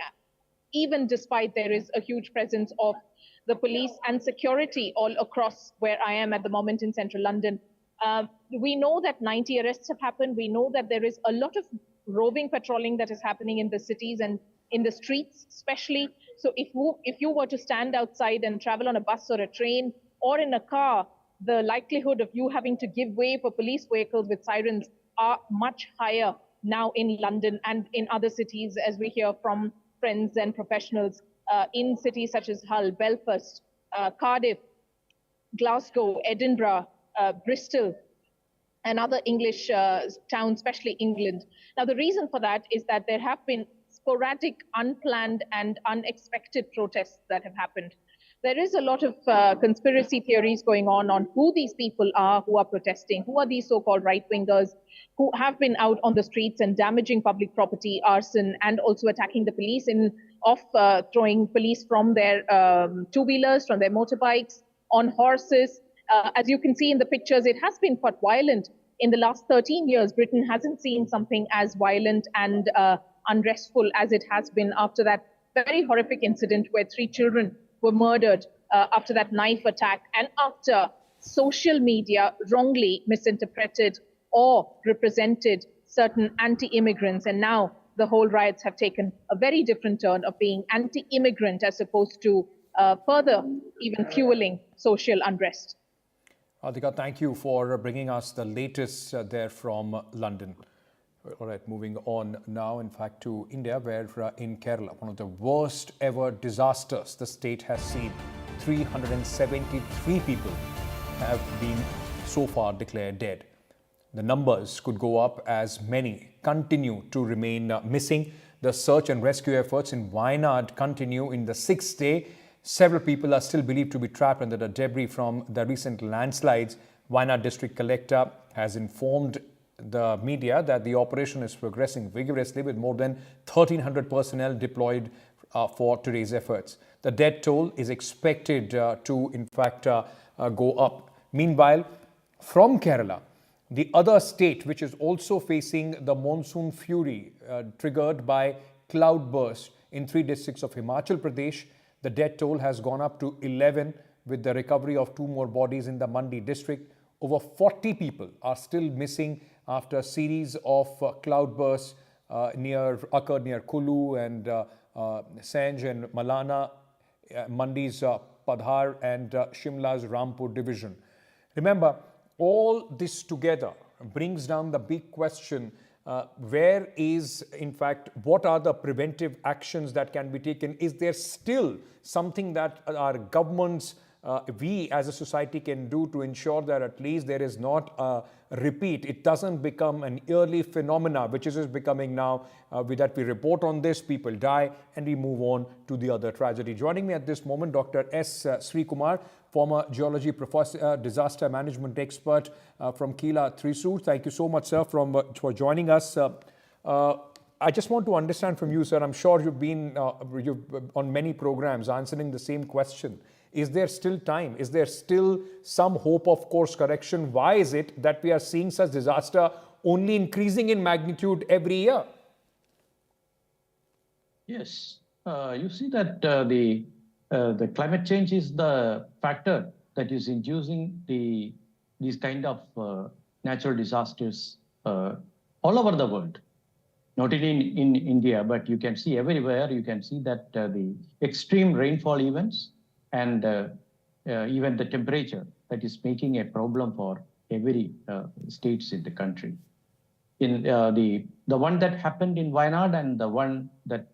even despite there is a huge presence of the police and security all across where I am at the moment in central London. We know that 90 arrests have happened. We know that there is a lot of roving patrolling that is happening in the cities and in the streets, especially. So if you were to stand outside and travel on a bus or a train or in a car, the likelihood of you having to give way for police vehicles with sirens are much higher now in London and in other cities, as we hear from friends and professionals in cities such as Hull, Belfast, Cardiff, Glasgow, Edinburgh, Bristol, and other English towns, especially England. Now, the reason for that is that there have been sporadic, unplanned, and unexpected protests that have happened. There is a lot of conspiracy theories going on who these people are who are protesting, who are these so-called right-wingers who have been out on the streets and damaging public property, arson, and also attacking the police, throwing police from their two-wheelers, from their motorbikes, on horses. As you can see in the pictures, it has been quite violent. In the last 13 years, Britain hasn't seen something as violent and unrestful as it has been after that very horrific incident where 3 children were murdered after that knife attack and after social media wrongly misinterpreted or represented certain anti-immigrants. And now the whole riots have taken a very different turn of being anti-immigrant as opposed to further even fueling social unrest. Radhika, thank you for bringing us the latest there from London. All right, moving on now, in fact, to India, where in Kerala, one of the worst ever disasters the state has seen, 373 people have been so far declared dead. The numbers could go up as many continue to remain missing. The search and rescue efforts in Wayanad continue in the 6th day. Several people are still believed to be trapped under the debris from the recent landslides. Wayanad District Collector has informed the media that the operation is progressing vigorously with more than 1,300 personnel deployed for today's efforts. The death toll is expected to, in fact, go up. Meanwhile, from Kerala, the other state which is also facing the monsoon fury triggered by cloudburst in 3 districts of Himachal Pradesh, the death toll has gone up to 11 with the recovery of 2 more bodies in the Mandi district. Over 40 people are still missing after a series of cloudbursts occurred near Kulu and Sanj and Malana, Mandi's Padhar and Shimla's Rampur division. Remember, all this together brings down the big question, where is, in fact, what are the preventive actions that can be taken? Is there still something that our governments, we as a society can do to ensure that at least there is not a repeat? It doesn't become an yearly phenomena, which is becoming now, that we report on this, people die, and we move on to the other tragedy. Joining me at this moment, Dr. S. Sri Kumar, former geology professor, disaster management expert from Kila, Thrissur. Thank you so much, sir, for joining us. I just want to understand from you, sir, I'm sure you've been on many programs answering the same question. Is there still time? Is there still some hope of course correction? Why is it that we are seeing such disaster only increasing in magnitude every year? Yes, you see that the climate change is the factor that is inducing these kind of natural disasters all over the world. Not only in India, but you can see everywhere. You can see that the extreme rainfall events and even the temperature that is making a problem for every states in the country. In the one that happened in Wayanad and the one that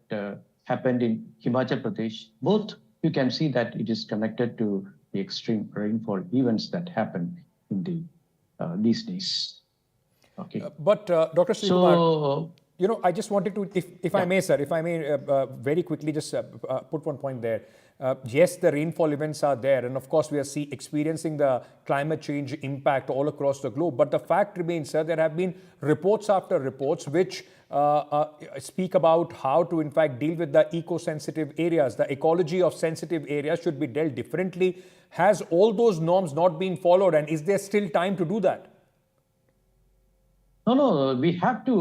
happened in Himachal Pradesh, both you can see that it is connected to the extreme rainfall events that happen in these days. Okay. But Dr. Srikumar, I just wanted to, if I may, sir, if I may very quickly just put one point there. Yes, the rainfall events are there, and of course we are experiencing the climate change impact all across the globe. But the fact remains, sir, there have been reports after reports which speak about how to in fact deal with the eco-sensitive areas. The ecology of sensitive areas should be dealt differently. Has all those norms not been followed, and is there still time to do that? No, we have to,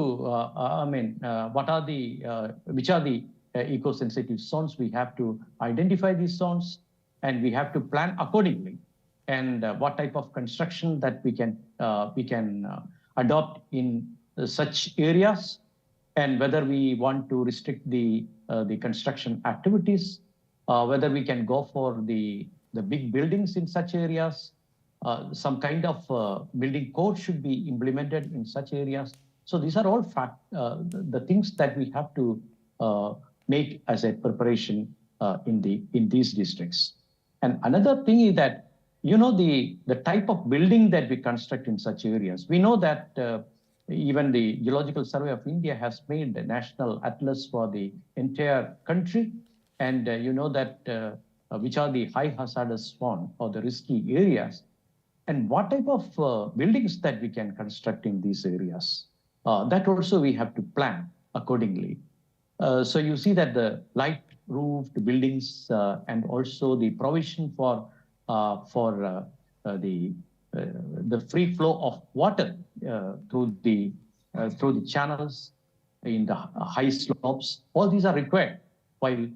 which are the eco-sensitive zones? We have to identify these zones and we have to plan accordingly. And what type of construction that we can adopt in such areas, and whether we want to restrict the construction activities, whether we can go for the big buildings in such areas. Some kind of building code should be implemented in such areas. So these are all the things that we have to make as a preparation in these districts. And another thing is that, the type of building that we construct in such areas. We know that even the Geological Survey of India has made a national atlas for the entire country. And you know that which are the high hazardous zone or the risky areas. And what type of buildings that we can construct in these areas. That also we have to plan accordingly. So you see that the light roofed buildings and also the provision for the free flow of water through the channels in the high slopes. All these are required while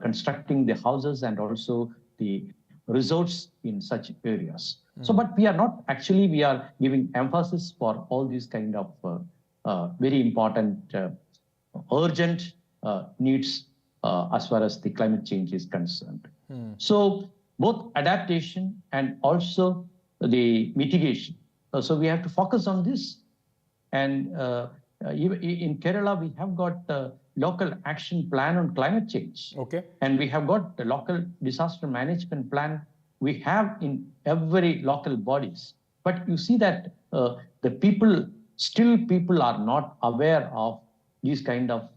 constructing the houses and also the resorts in such areas. So, but we are not actually, we are giving emphasis for all these kind of very important, urgent needs as far as the climate change is concerned. So, both adaptation and also the mitigation. So, we have to focus on this. And in Kerala, we have got a local action plan on climate change. Okay. And we have got the local disaster management plan we have in every local bodies. But you see that the people are not aware of these kind of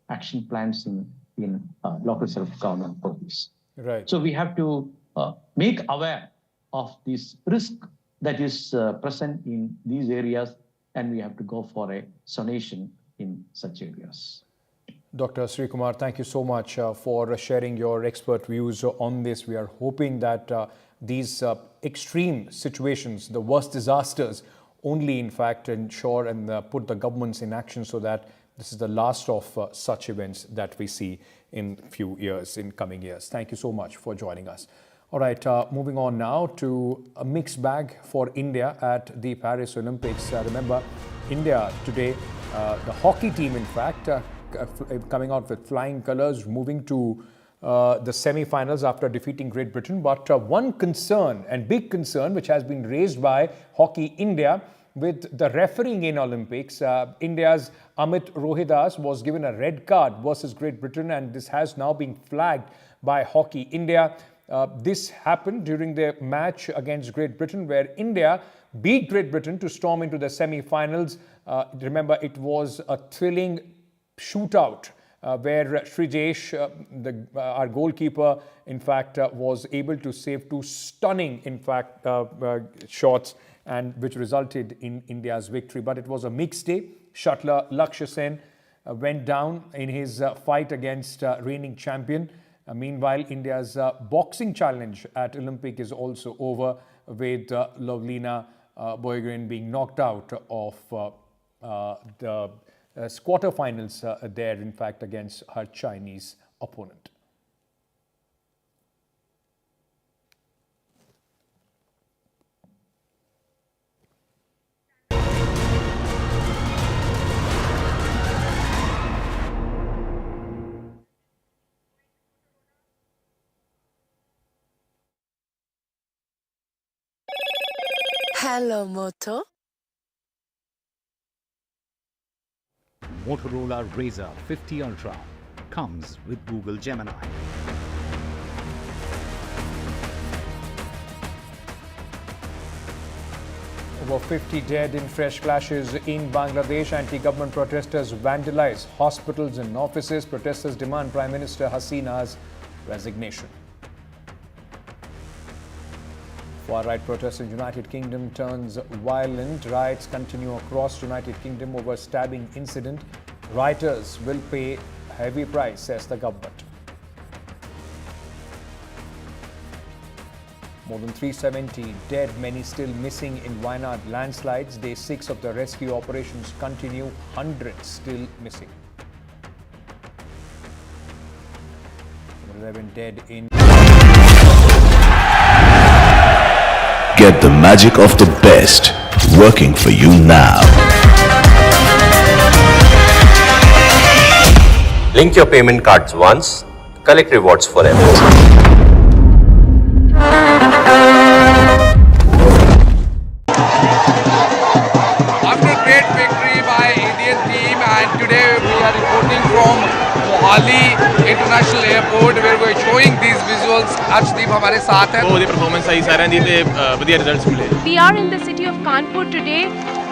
action plans in local self-government bodies. Right. So we have to make aware of this risk that is present in these areas, and we have to go for a zonation in such areas. Dr. Srikumar, thank you so much for sharing your expert views on this. We are hoping that these extreme situations, the worst disasters, only in fact ensure and put the governments in action so that this is the last of such events that we see in coming years. Thank you so much for joining us. All right, moving on now to a mixed bag for India at the Paris Olympics. Remember, India today, the hockey team in fact, coming out with flying colours, moving to the semi-finals after defeating Great Britain. But one concern and big concern which has been raised by Hockey India with the refereeing in Olympics. India's Amit Rohidas was given a red card versus Great Britain, and this has now been flagged by Hockey India. This happened during the match against Great Britain where India beat Great Britain to storm into the semi-finals. Remember, it was a thrilling shootout where Srijesh, our goalkeeper, in fact, was able to save two stunning, in fact, shots, and which resulted in India's victory. But it was a mixed day. Shuttler Lakshya Sen went down in his fight against reigning champion, Meanwhile, India's boxing challenge at Olympic is also over, with Lovlina Borgohain being knocked out of the quarterfinals there, in fact, against her Chinese opponent. Hello, Moto. Motorola Razr 50 Ultra comes with Google Gemini. Over 50 dead in fresh clashes in Bangladesh. Anti-government protesters vandalize hospitals and offices. Protesters demand Prime Minister Hasina's resignation. Far-right protests in United Kingdom turns violent. Riots continue across United Kingdom over stabbing incident. Rioters will pay a heavy price, says the government. More than 370 dead, many still missing in Wayanad landslides. Day 6 of the rescue operations continue. Hundreds still missing. 11 dead in. Get the magic of the best working for you now. Link your payment cards once, collect rewards forever. After great victory by Indian team, and today we are reporting from Mohali International Airport where we are showing these visuals. Arjdeep हमारे साथ है. बहुत ही performance आई सारे दी थे बढ़िया results मिले. We are in the city of Kanpur today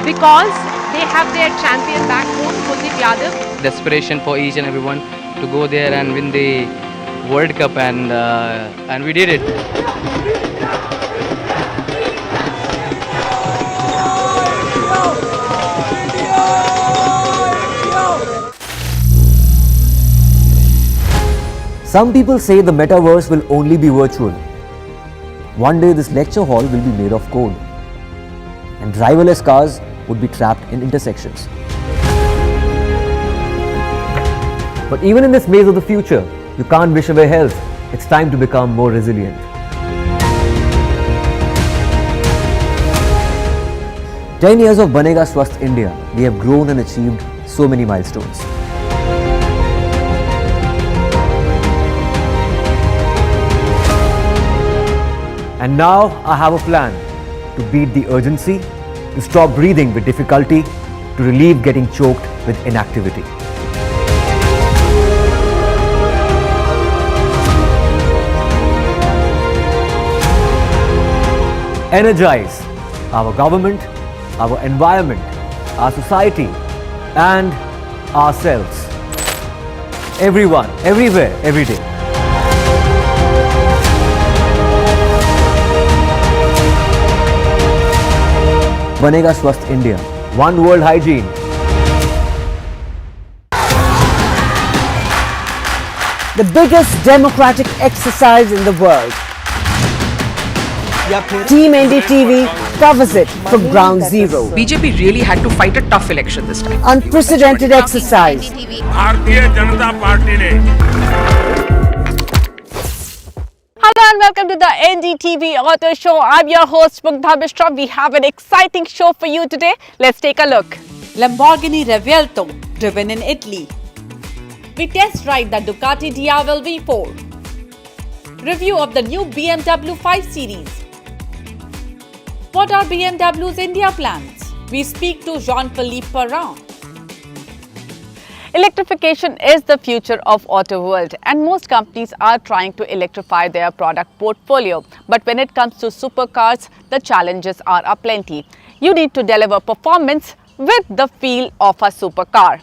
because they have their champion back home, Kuldeep Yadav. Desperation for each and everyone to go there and win the World Cup, and we did it. Some people say the metaverse will only be virtual. One day this lecture hall will be made of code, and driverless cars would be trapped in intersections. But even in this maze of the future, you can't wish away health. It's time to become more resilient. "10 years of Banega Swasth India, we have grown and achieved so many milestones. And now I have a plan to beat the urgency, to stop breathing with difficulty, to relieve getting choked with inactivity. Energize our government, our environment, our society, and ourselves. Everyone, everywhere, every day. Banega Swasth India. One world hygiene. The biggest democratic exercise in the world. Team NDTV covers it from ground zero. BJP really had to fight a tough election this time. Unprecedented exercise. Bharatiya Janata party ने Hello and welcome to the NDTV Auto Show. I'm your host Mugdha Mishra. We have an exciting show for you today. Let's take a look. Lamborghini Revuelto, driven in Italy. We test ride the Ducati Diavel V4. Review of the new BMW 5 Series. What are BMW's India plans? We speak to Jean-Philippe Perrin. Electrification is the future of auto world, and most companies are trying to electrify their product portfolio. But when it comes to supercars, the challenges are aplenty. You need to deliver performance with the feel of a supercar.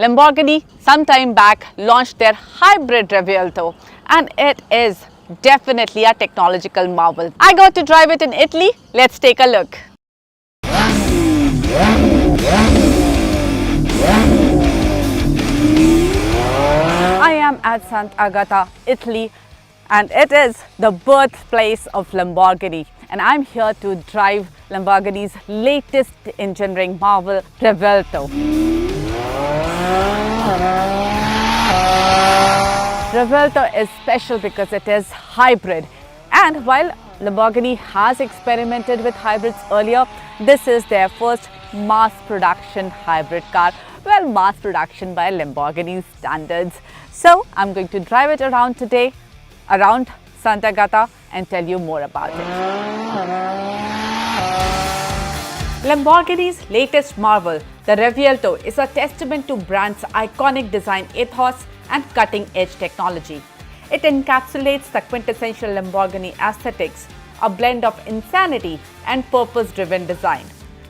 Lamborghini sometime back launched their hybrid Revuelto, and it is definitely a technological marvel. I got to drive it in Italy. Let's take a look. I am at Sant'Agata, Italy, and it is the birthplace of Lamborghini. And I'm here to drive Lamborghini's latest engineering marvel, Revuelto. Revuelto is special because it is hybrid. And while Lamborghini has experimented with hybrids earlier, this is their first mass production hybrid car. Well, mass production by Lamborghini standards. So I'm going to drive it around today, around Sant'Agata, and tell you more about it. Lamborghini's latest marvel, the Revuelto, is a testament to brand's iconic design ethos and cutting-edge technology. It encapsulates the quintessential Lamborghini aesthetics, a blend of insanity and purpose-driven design.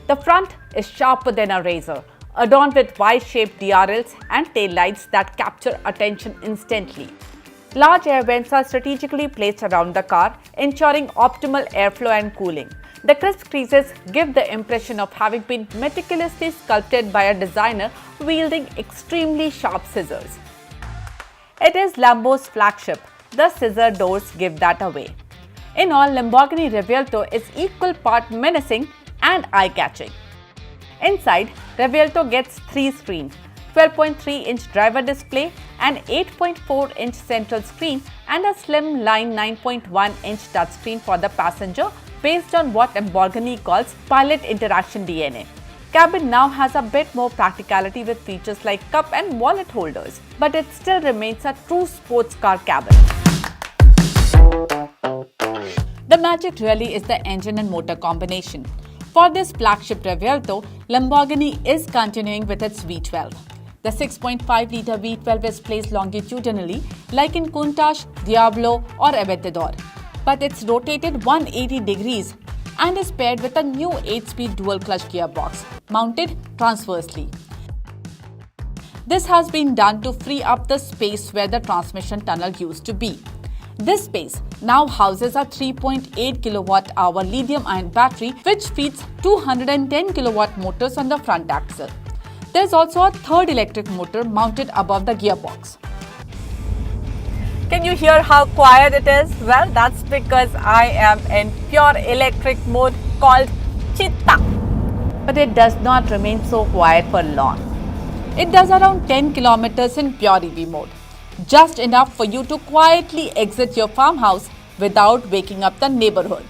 The front is sharper than a razor, adorned with Y-shaped DRLs and taillights that capture attention instantly. Large air vents are strategically placed around the car, ensuring optimal airflow and cooling. The crisp creases give the impression of having been meticulously sculpted by a designer wielding extremely sharp scissors. It is Lambo's flagship. The scissor doors give that away. In all, Lamborghini Revuelto is equal part menacing and eye-catching. Inside, Revuelto gets 3 screens, 12.3-inch driver display, an 8.4-inch central screen, and a slim-line 9.1-inch touchscreen for the passenger based on what Lamborghini calls pilot interaction DNA. Cabin now has a bit more practicality with features like cup and wallet holders, but it still remains a true sports car cabin. The magic really is the engine and motor combination. For this flagship Revuelto, Lamborghini is continuing with its V12. The 6.5-litre V12 is placed longitudinally like in Countach, Diablo or Aventador, but it's rotated 180 degrees and is paired with a new 8-speed dual-clutch gearbox, mounted transversely. This has been done to free up the space where the transmission tunnel used to be. This space now houses a 3.8 kilowatt-hour lithium-ion battery which feeds 210 kilowatt motors on the front axle. There's also a third electric motor mounted above the gearbox. Can you hear how quiet it is? Well, that's because I am in pure electric mode called Chitta. But it does not remain so quiet for long. It does around 10 kilometers in pure EV mode, just enough for you to quietly exit your farmhouse without waking up the neighborhood.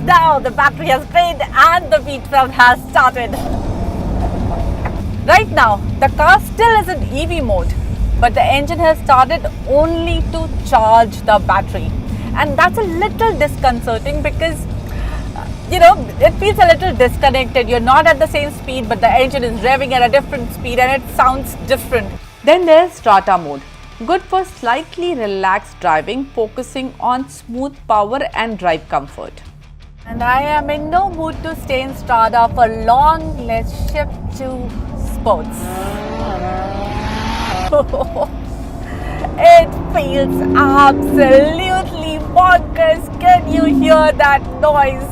Now the battery has drained and the V12 has started. Right now, the car still is in EV mode, but the engine has started only to charge the battery. And that's a little disconcerting because, it feels a little disconnected. You're not at the same speed, but the engine is revving at a different speed and it sounds different. Then there's Strata mode, good for slightly relaxed driving, focusing on smooth power and drive comfort. And I am in no mood to stay in Strata for long. Let's shift to sports. It feels absolutely bonkers. Can you hear that noise?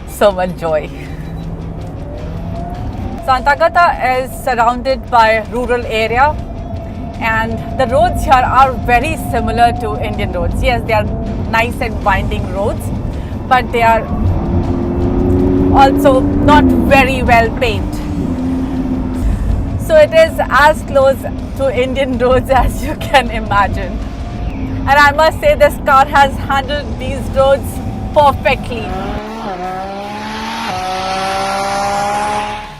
So much joy. Sant'Agata is surrounded by rural area. And the roads here are very similar to Indian roads. Yes, they are nice and winding roads, but they are also not very well paved. So it is as close to Indian roads as you can imagine. And I must say this car has handled these roads perfectly.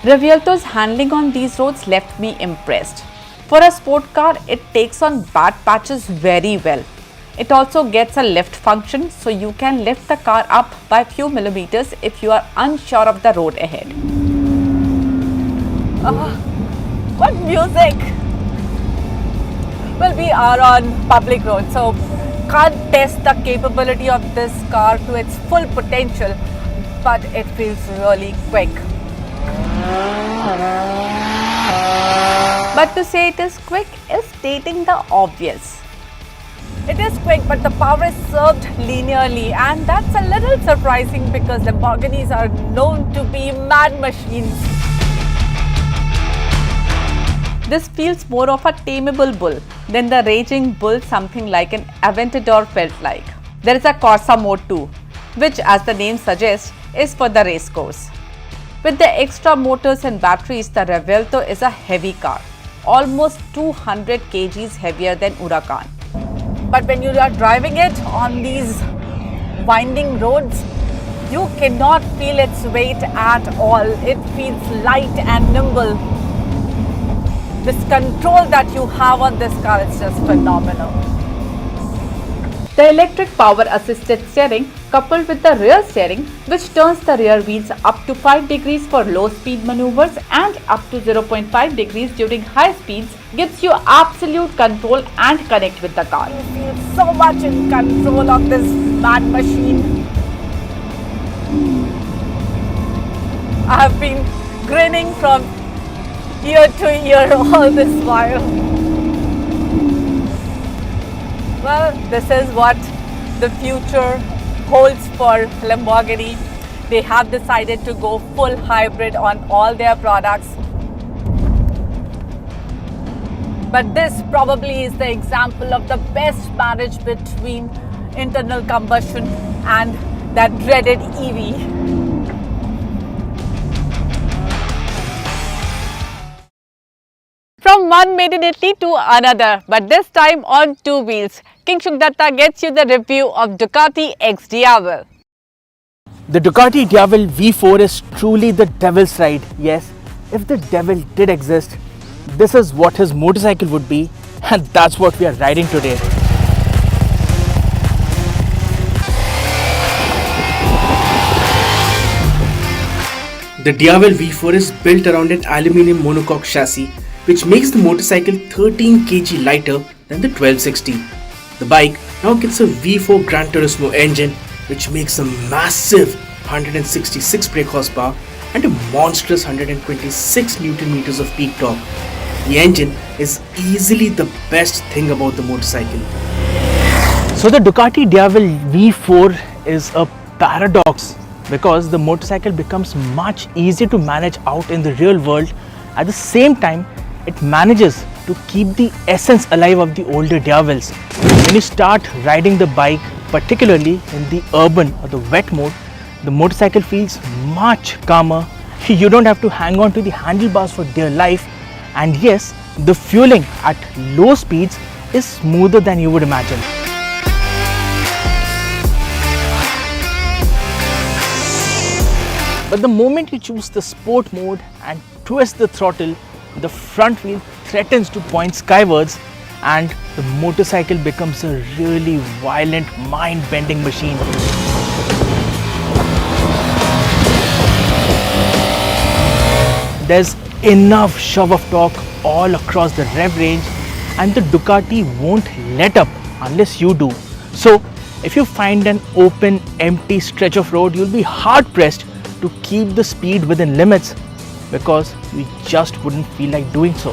Revuelto's handling on these roads left me impressed. For a sport car, it takes on bad patches very well. It also gets a lift function, so you can lift the car up by a few millimeters if you are unsure of the road ahead. What music! Well, we are on public road, so can't test the capability of this car to its full potential, but it feels really quick. But to say it is quick is stating the obvious. It is quick, but the power is served linearly, and that's a little surprising because Lamborghinis are known to be mad machines. This feels more of a tameable bull than the raging bull something like an Aventador felt like. There is a Corsa mode too, which, as the name suggests, is for the race course. With the extra motors and batteries, the Revuelto is a heavy car, almost 200 kgs heavier than Huracan. But when you are driving it on these winding roads, you cannot feel its weight at all. It feels light and nimble. This control that you have on this car is just phenomenal. The electric power assisted steering coupled with the rear steering, which turns the rear wheels up to 5 degrees for low speed maneuvers and up to 0.5 degrees during high speeds, gives you absolute control and connect with the car. You feel so much in control of this mad machine. I have been grinning from ear to ear all this while. Well, this is what the future holds for Lamborghini. They have decided to go full hybrid on all their products. But this probably is the example of the best marriage between internal combustion and that dreaded EV. From one made in Italy to another, but this time on two wheels, King Shukdatta gets you the review of Ducati X Diavel. The Ducati Diavel V4 is truly the devil's ride. Yes, if the devil did exist, this is what his motorcycle would be, and that's what we are riding today. The Diavel V4 is built around an aluminium monocoque chassis, which makes the motorcycle 13 kg lighter than the 1260. The bike now gets a V4 Gran Turismo engine, which makes a massive 166 brake horsepower and a monstrous 126 Newton meters of peak torque. The engine is easily the best thing about the motorcycle. So the Ducati Diavel V4 is a paradox because the motorcycle becomes much easier to manage out in the real world. At the same time, it manages to keep the essence alive of the older Diavels. When you start riding the bike, particularly in the urban or the wet mode, the motorcycle feels much calmer. You don't have to hang on to the handlebars for dear life, and yes, the fueling at low speeds is smoother than you would imagine. But the moment you choose the sport mode and twist the throttle, the front wheel threatens to point skywards and the motorcycle becomes a really violent, mind-bending machine. There's enough shove of torque all across the rev range, and the Ducati won't let up unless you do. So if you find an open, empty stretch of road, you'll be hard pressed to keep the speed within limits because you just wouldn't feel like doing so.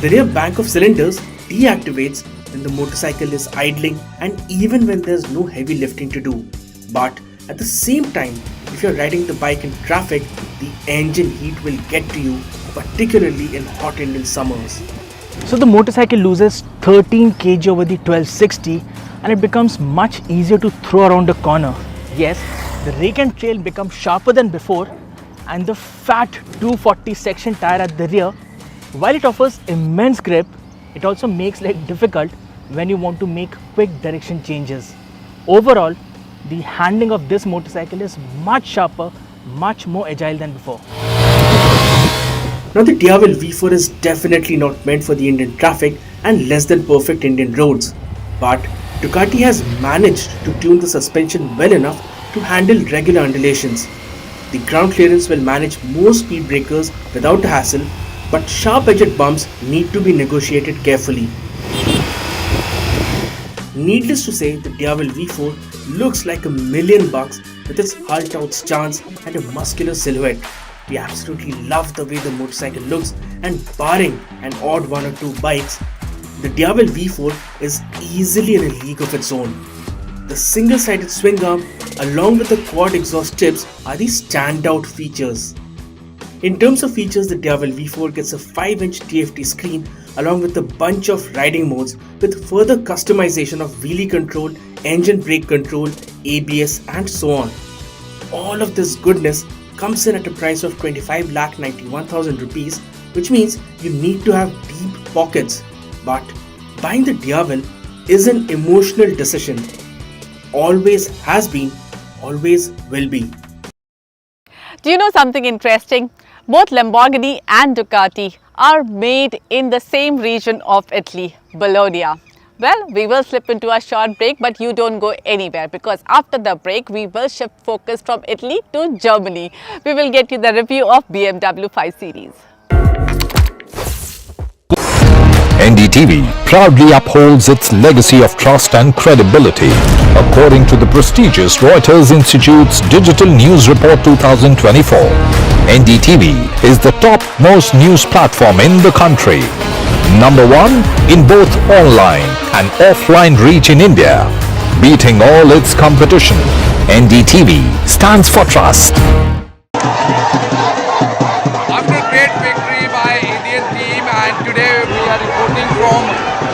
The rear bank of cylinders deactivates when the motorcycle is idling and even when there's no heavy lifting to do. But at the same time, if you're riding the bike in traffic, the engine heat will get to you, particularly in hot Indian summers. So the motorcycle loses 13 kg over the 1260 and it becomes much easier to throw around a corner. Yes, the rake and trail becomes sharper than before, and the fat 240 section tire at the rear, while it offers immense grip, it also makes life difficult when you want to make quick direction changes. Overall, the handling of this motorcycle is much sharper, much more agile than before. Now the Diavel V4 is definitely not meant for the Indian traffic and less than perfect Indian roads, but Ducati has managed to tune the suspension well enough to handle regular undulations. The ground clearance will manage most speed breakers without a hassle, but sharp-edged bumps need to be negotiated carefully. Needless to say, the Diavel V4 looks like $1,000,000 with its hulled-out stance and a muscular silhouette. We absolutely love the way the motorcycle looks, and barring an odd one or two bikes, the Diavel V4 is easily in a league of its own. The single-sided swing arm along with the quad exhaust tips are the standout features. In terms of features, the Diavel V4 gets a 5-inch TFT screen along with a bunch of riding modes with further customization of wheelie control, engine brake control, ABS and so on. All of this goodness comes in at a price of 25,91,000 rupees, which means you need to have deep pockets. But buying the Diavel is an emotional decision. Always has been, always will be. Do you know something interesting? Both Lamborghini and Ducati are made in the same region of Italy, Bologna. Well, we will slip into a short break, but you don't go anywhere because after the break, we will shift focus from Italy to Germany. We will get you the review of BMW 5 Series. NDTV proudly upholds its legacy of trust and credibility. According to the prestigious Reuters Institute's Digital News Report 2024, NDTV is the top-most news platform in the country. Number 1 in both online and offline reach in India. Beating all its competition, NDTV stands for trust. After a great victory by Indian team, and today we are reporting from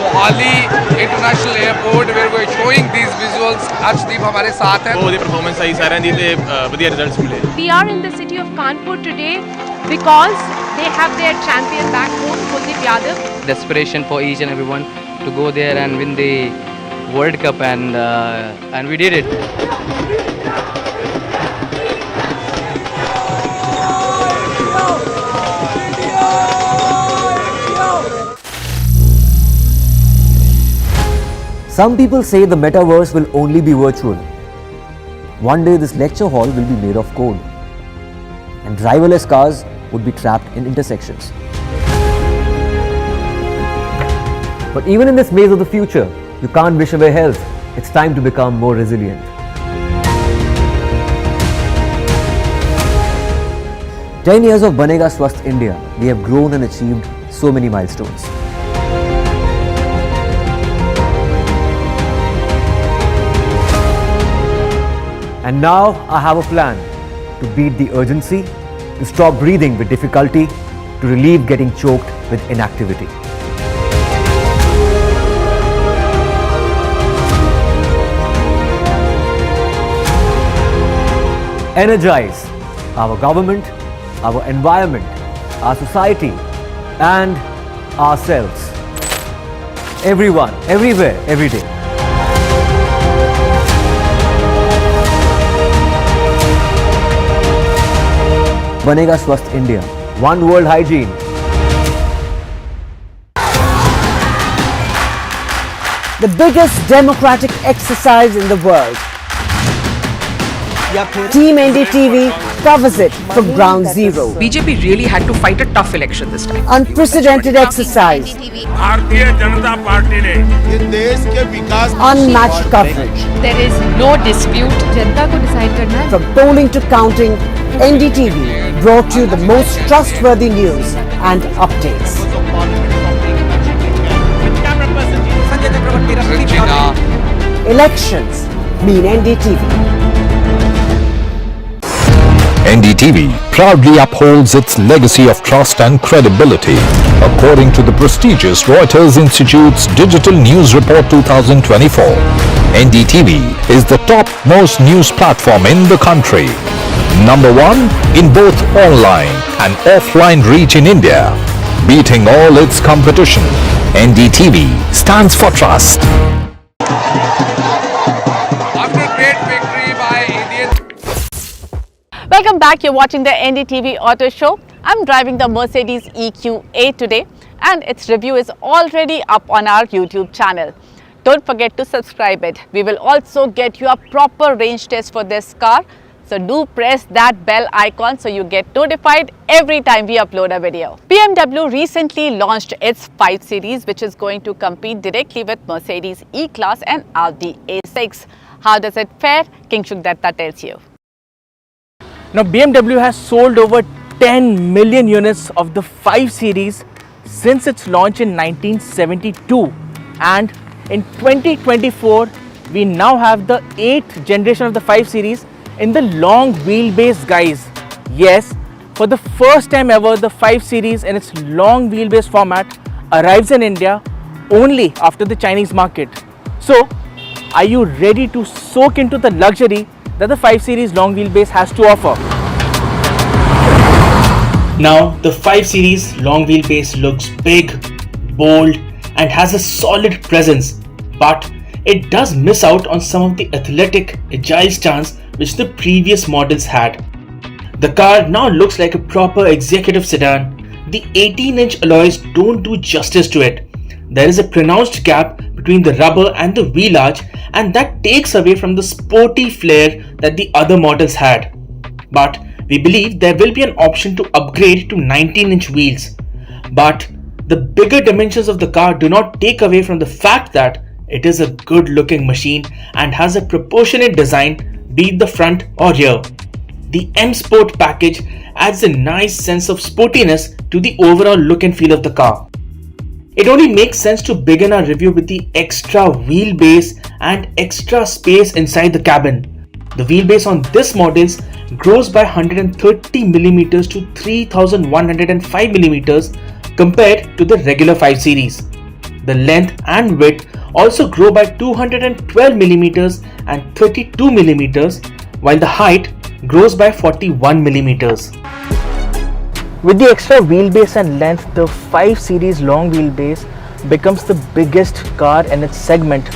Mohali International Airport where we are showing these visuals. Arjdeep हमारे साथ हैं. बहुत ही performance आई सारे दी थे बढ़िया results मिले. We are in the city of Kanpur today because they have their champion back home, Kuldeep Yadav. Desperation for each and everyone to go there and win the World Cup, and we did it. Some people say the metaverse will only be virtual. One day this lecture hall will be made of code, and driverless cars would be trapped in intersections. But even in this maze of the future, you can't wish away health. It's time to become more resilient. "10 years of Banega Swasth India, we have grown and achieved so many milestones. And now I have a plan to beat the urgency, to stop breathing with difficulty, to relieve getting choked with inactivity. Energize our government, our environment, our society, and ourselves. Everyone, everywhere, every day. Banega Swasth India. One world hygiene. The biggest democratic exercise in the world. Team NDTV covers it from ground zero. BJP really had to fight a tough election this time. Unprecedented exercise. Bharatiya Janata party ने ये देश के विकास Unmatched coverage. There is no dispute. जनता को decide करना है. From polling to counting, NDTV brought you the most trustworthy news and updates. Elections mean NDTV. NDTV proudly upholds its legacy of trust and credibility. According to the prestigious Reuters Institute's Digital News Report 2024, NDTV is the top-most news platform in the country. Number 1 in both online and offline reach in India. Beating all its competition, NDTV stands for trust. After a great victory by Indian. Welcome back. You're watching the NDTV Auto Show. I'm driving the Mercedes EQA today, and its review is already up on our YouTube channel. Don't forget to subscribe it. We will also get you a proper range test for this car. So do press that bell icon so you get notified every time we upload a video. BMW recently launched its 5 Series, which is going to compete directly with Mercedes E-Class and Audi A6. How does it fare? King Shukdatta tells you. Now BMW has sold over 10 million units of the 5 Series since its launch in 1972, and in 2024 we now have the 8th generation of the 5 Series in the long wheelbase, guys. Yes, for the first time ever, the 5 Series in its long wheelbase format arrives in India only after the Chinese market. So, are you ready to soak into the luxury that the 5 Series long wheelbase has to offer? Now, the 5 Series long wheelbase looks big, bold, and has a solid presence, but it does miss out on some of the athletic, agile stance which the previous models had. The car now looks like a proper executive sedan. The 18-inch alloys don't do justice to it. There is a pronounced gap between the rubber and the wheel arch, and that takes away from the sporty flair that the other models had. But we believe there will be an option to upgrade to 19-inch wheels. But the bigger dimensions of the car do not take away from the fact that it is a good looking machine and has a proportionate design, be it the front or rear. The M Sport package adds a nice sense of sportiness to the overall look and feel of the car. It only makes sense to begin our review with the extra wheelbase and extra space inside the cabin. The wheelbase on this model grows by 130mm to 3105mm compared to the regular 5 Series. The length and width also grow by 212mm and 32mm, while the height grows by 41mm. With the extra wheelbase and length, the 5 Series long wheelbase becomes the biggest car in its segment,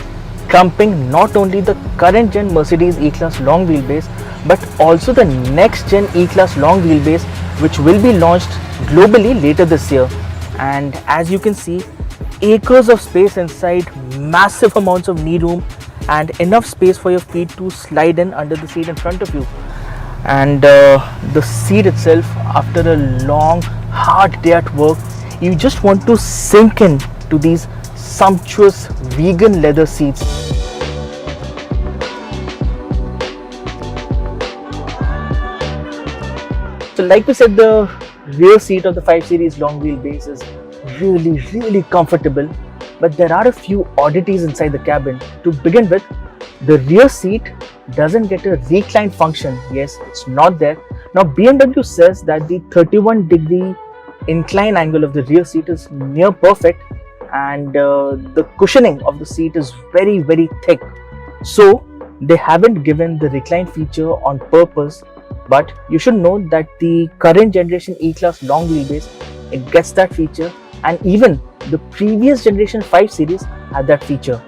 trumping not only the current gen Mercedes E-Class long wheelbase but also the next gen E-Class long wheelbase, which will be launched globally later this year. And as you can see, acres of space inside, massive amounts of knee room, and enough space for your feet to slide in under the seat in front of you. And the seat itself, after a long hard day at work, you just want to sink in to these sumptuous vegan leather seats. So like we said, the rear seat of the 5 Series long wheelbase is really comfortable, but there are a few oddities inside the cabin. To begin with, the rear seat doesn't get a recline function. Yes, it's not there. Now BMW says that the 31-degree incline angle of the rear seat is near perfect, and the cushioning of the seat is very thick. So they haven't given the recline feature on purpose, but you should know that the current generation E-Class long wheelbase, it gets that feature, and even the previous generation 5 Series had that feature.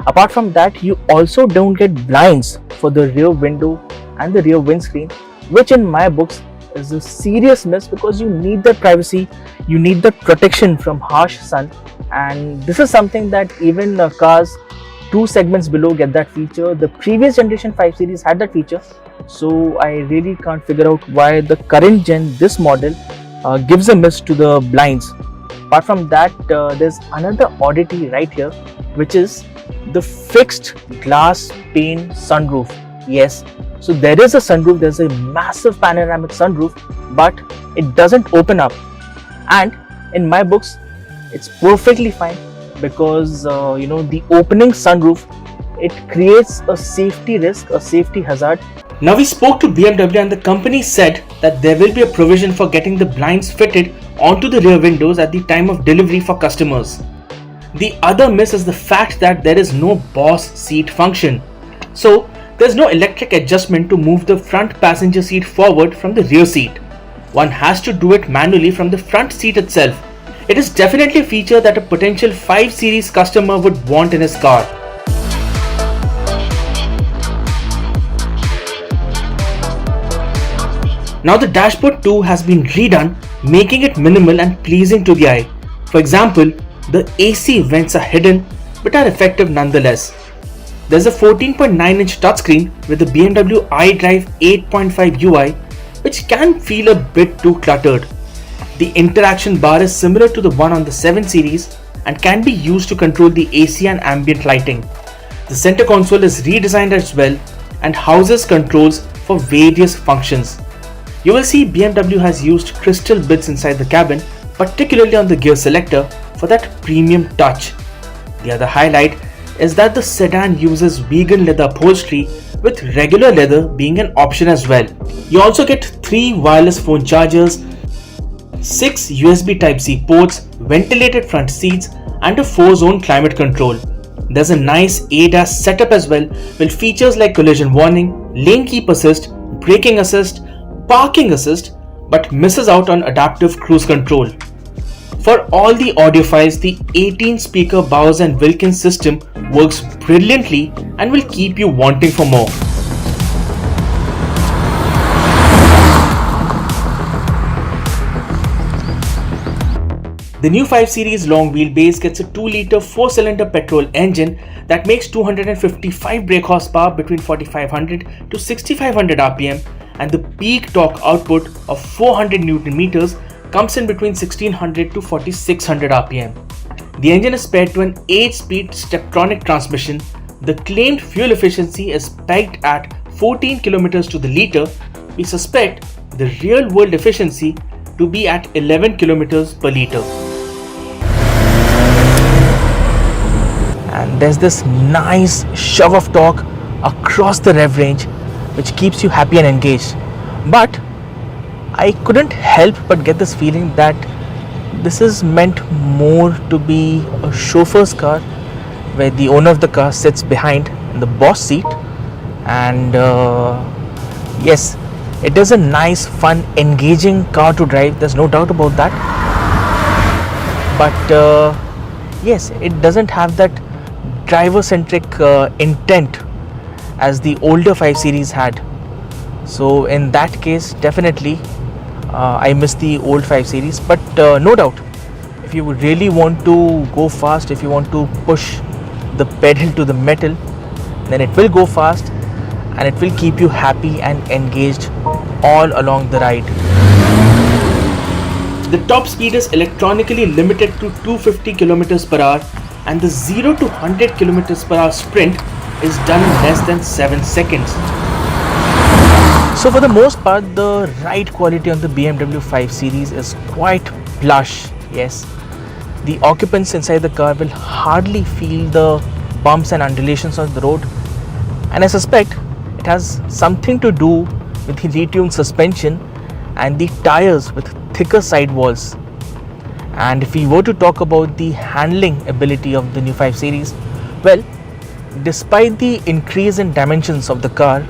Apart from that, you also don't get blinds for the rear window and the rear windscreen, which in my books is a serious miss because you need that privacy, you need that protection from harsh sun, and this is something that even cars 2 segments below get that feature. The previous generation 5 Series had that feature, so I really can't figure out why the current gen, this model, gives a miss to the blinds. Apart from that, there's another oddity right here, which is the fixed glass pane sunroof. Yes, so there is a sunroof, there's a massive panoramic sunroof, but it doesn't open up. And in my books, it's perfectly fine because the opening sunroof, it creates a safety risk, a safety hazard. Now we spoke to BMW and the company said that there will be a provision for getting the blinds fitted onto the rear windows at the time of delivery for customers. The other miss is the fact that there is no boss seat function. So there's no electric adjustment to move the front passenger seat forward from the rear seat. One has to do it manually from the front seat itself. It is definitely a feature that a potential 5 Series customer would want in his car. Now the dashboard too has been redone, making it minimal and pleasing to the eye. For example, the AC vents are hidden but are effective nonetheless. There's a 14.9-inch touchscreen with the BMW iDrive 8.5 UI, which can feel a bit too cluttered. The interaction bar is similar to the one on the 7 Series and can be used to control the AC and ambient lighting. The center console is redesigned as well and houses controls for various functions. You will see BMW has used crystal bits inside the cabin particularly on the gear selector for that premium touch. The other highlight is that the sedan uses vegan leather upholstery, with regular leather being an option as well. You also get 3 wireless phone chargers, 6 USB Type-C ports, ventilated front seats and a 4-zone climate control. There's a nice ADAS setup as well, with features like collision warning, lane keep assist, braking assist, parking assist, but misses out on adaptive cruise control. For all the audiophiles, the 18-speaker Bowers & Wilkins system works brilliantly and will keep you wanting for more. The new 5 Series long wheelbase gets a 2-litre 4-cylinder petrol engine that makes 255 brake horsepower between 4500 to 6500 RPM, and the peak torque output of 400 Newton meters comes in between 1600 to 4600 RPM. The engine is paired to an 8-speed Steptronic transmission. The claimed fuel efficiency is pegged at 14 kilometers to the litre. We suspect the real world efficiency to be at 11 kilometers per litre. And there's this nice shove of torque across the rev range which keeps you happy and engaged. But I couldn't help but get this feeling that this is meant more to be a chauffeur's car, where the owner of the car sits behind in the boss seat, and yes, it is a nice, fun, engaging car to drive, there's no doubt about that. But yes, it doesn't have that driver-centric intent as the older 5 Series had. So in that case, definitely I miss the old 5 Series. But no doubt, if you really want to go fast, if you want to push the pedal to the metal, then it will go fast and it will keep you happy and engaged all along the ride. The top speed is electronically limited to 250 km per hour, and the 0 to 100 km per hour sprint is done in less than 7 seconds. So for the most part, the ride quality on the BMW 5 Series is quite plush. Yes, the occupants inside the car will hardly feel the bumps and undulations on the road, and I suspect it has something to do with the retuned suspension and the tires with thicker sidewalls. And if we were to talk about the handling ability of the new 5 Series, well, despite the increase in dimensions of the car,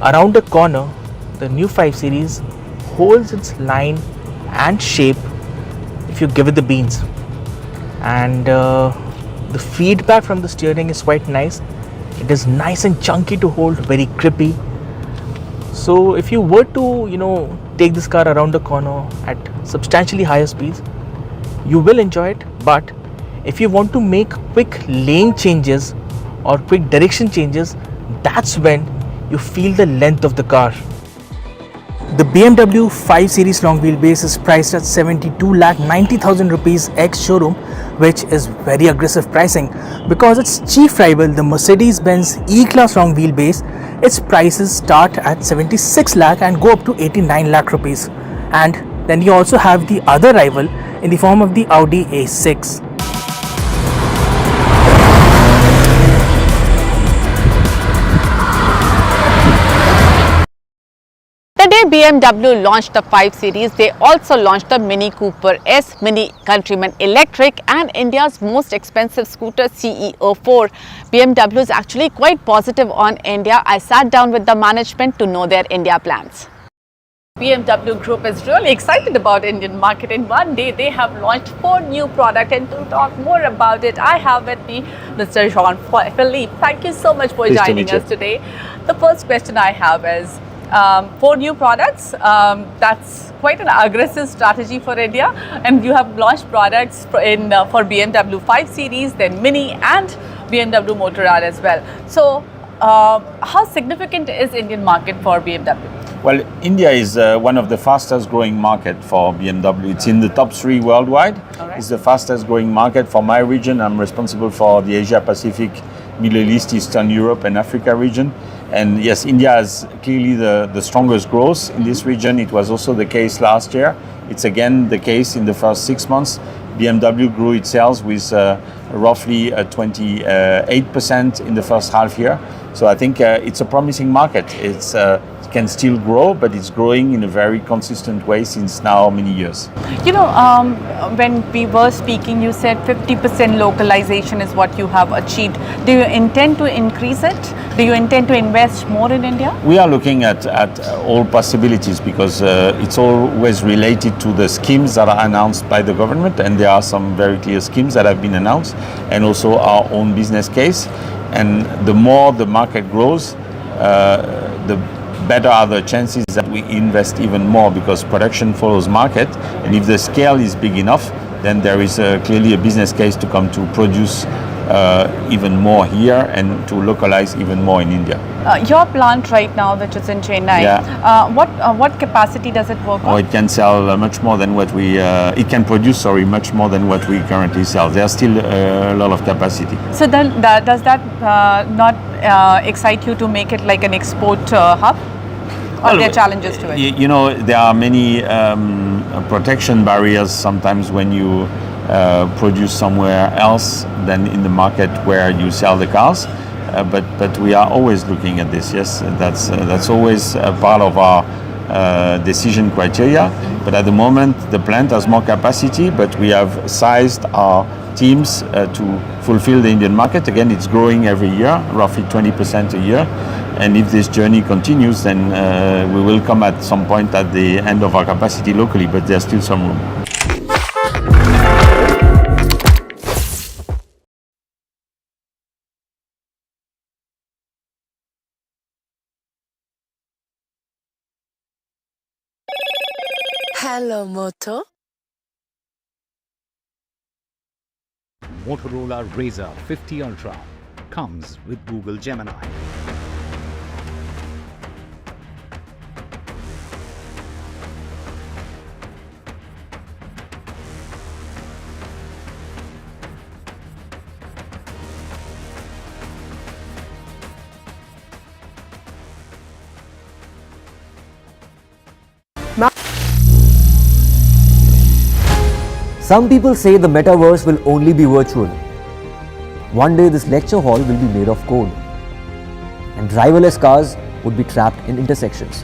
around the corner, the new 5 Series holds its line and shape if you give it the beans. And the feedback from the steering is quite nice. It is nice and chunky to hold, very grippy. So if you were to, take this car around the corner at substantially higher speeds, you will enjoy it. But if you want to make quick lane changes or quick direction changes, that's when you feel the length of the car. The BMW 5 Series long wheelbase is priced at 72,90,000 rupees ex-showroom, which is very aggressive pricing because its chief rival, the Mercedes-Benz E-Class long wheelbase, its prices start at 76 lakh and go up to 89 lakh rupees. And then you also have the other rival in the form of the Audi A6. The day BMW launched the 5 Series, they also launched the Mini Cooper S, Mini Countryman Electric and India's most expensive scooter CE04. BMW is actually quite positive on India. I sat down with the management to know their India plans. BMW Group is really excited about Indian market. In one day, they have launched 4 new products, and to talk more about it, I have with me Mr. Jean-Philippe. Thank you so much for joining us today. The first question I have is, 4 new products, that's quite an aggressive strategy for India, and you have launched products for BMW 5 Series, then Mini and BMW Motorrad as well. So how significant is Indian market for BMW? Well, India is one of the fastest growing market for BMW. It's in the top 3 worldwide. Right. It's the fastest growing market for my region. I'm responsible for the Asia Pacific, Middle East, Eastern Europe and Africa region. And yes, India has clearly the strongest growth in this region. It was also the case last year. It's again the case in the first 6 months. BMW grew its sales with roughly 28% in the first half year. So I think it's a promising market. It can still grow, but it's growing in a very consistent way since now many years. You know, when we were speaking, you said 50% localization is what you have achieved. Do you intend to increase it? Do you intend to invest more in India? We are looking at all possibilities because it's always related to the schemes that are announced by the government, and there are some very clear schemes that have been announced, and also our own business case. And the more the market grows, the better are the chances that we invest even more, because production follows market, and if the scale is big enough, then there is clearly a business case to come to produce even more here and to localize even more in India. Your plant right now, which is in Chennai, what capacity does it work on? It can sell much more than what we, it can produce, much more than what we currently sell. There's still a lot of capacity. So then, does that not excite you to make it like an export hub? Or there are challenges to it? You know, there are many protection barriers sometimes when you produce somewhere else than in the market where you sell the cars. But we are always looking at this. Yes, that's always a part of our decision criteria. But at the moment, the plant has more capacity, but we have sized our teams to fulfill the Indian market. Again, it's growing every year, roughly 20% a year. And if this journey continues, then we will come at some point at the end of our capacity locally, but there's still some room. Hello, Moto. Motorola Razr 50 Ultra comes with Google Gemini. Some people say the metaverse will only be virtual. One day this lecture hall will be made of code, and driverless cars would be trapped in intersections.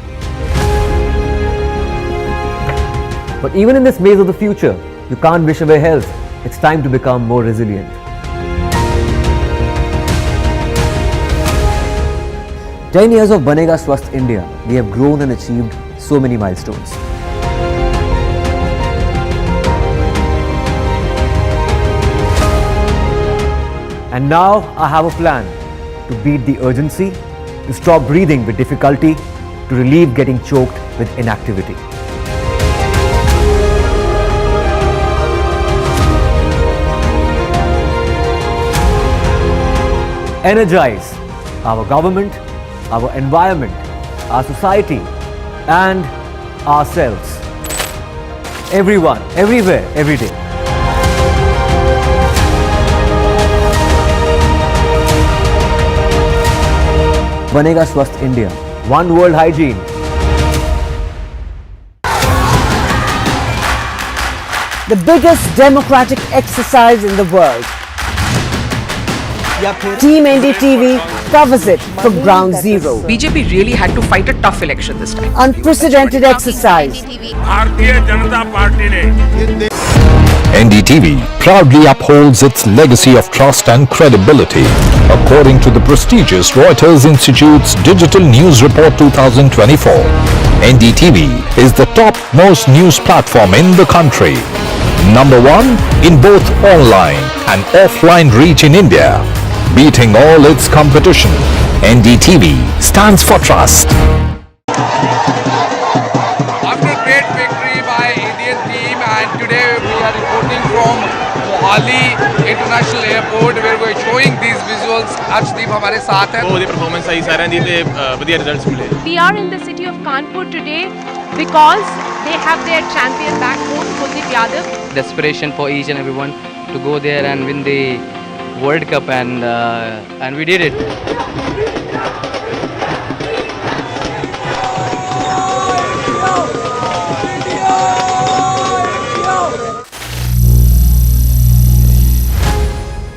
But even in this maze of the future, you can't wish away health. It's time to become more resilient. "10 years of Banega Swasth India, we have grown and achieved so many milestones. And now I have a plan to beat the urgency, to stop breathing with difficulty, to relieve getting choked with inactivity. Energize our government, our environment, our society, and ourselves. Everyone, everywhere, every day. Banega Swasth India. One world hygiene. The biggest democratic exercise in the world. Team NDTV covers it from ground zero. BJP really had to fight a tough election this time. Unprecedented exercise. Bharatiya Janata party ने NDTV proudly upholds its legacy of trust and credibility. According to the prestigious Reuters Institute's Digital News Report 2024, NDTV is the top most news platform in the country. #1 in both online and offline reach in India. Beating all its competition, NDTV stands for trust. After a great victory by Indian team, and today we are reporting from Mohali International Airport where we are showing these visuals. Arjdeep हमारे साथ है. बहुत ही performance आई सारे दी ते बढ़िया results मिले. We are in the city of Kanpur today because they have their champion back home, Kuldeep Yadav. Desperation for each and everyone to go there and win the World Cup, and we did it.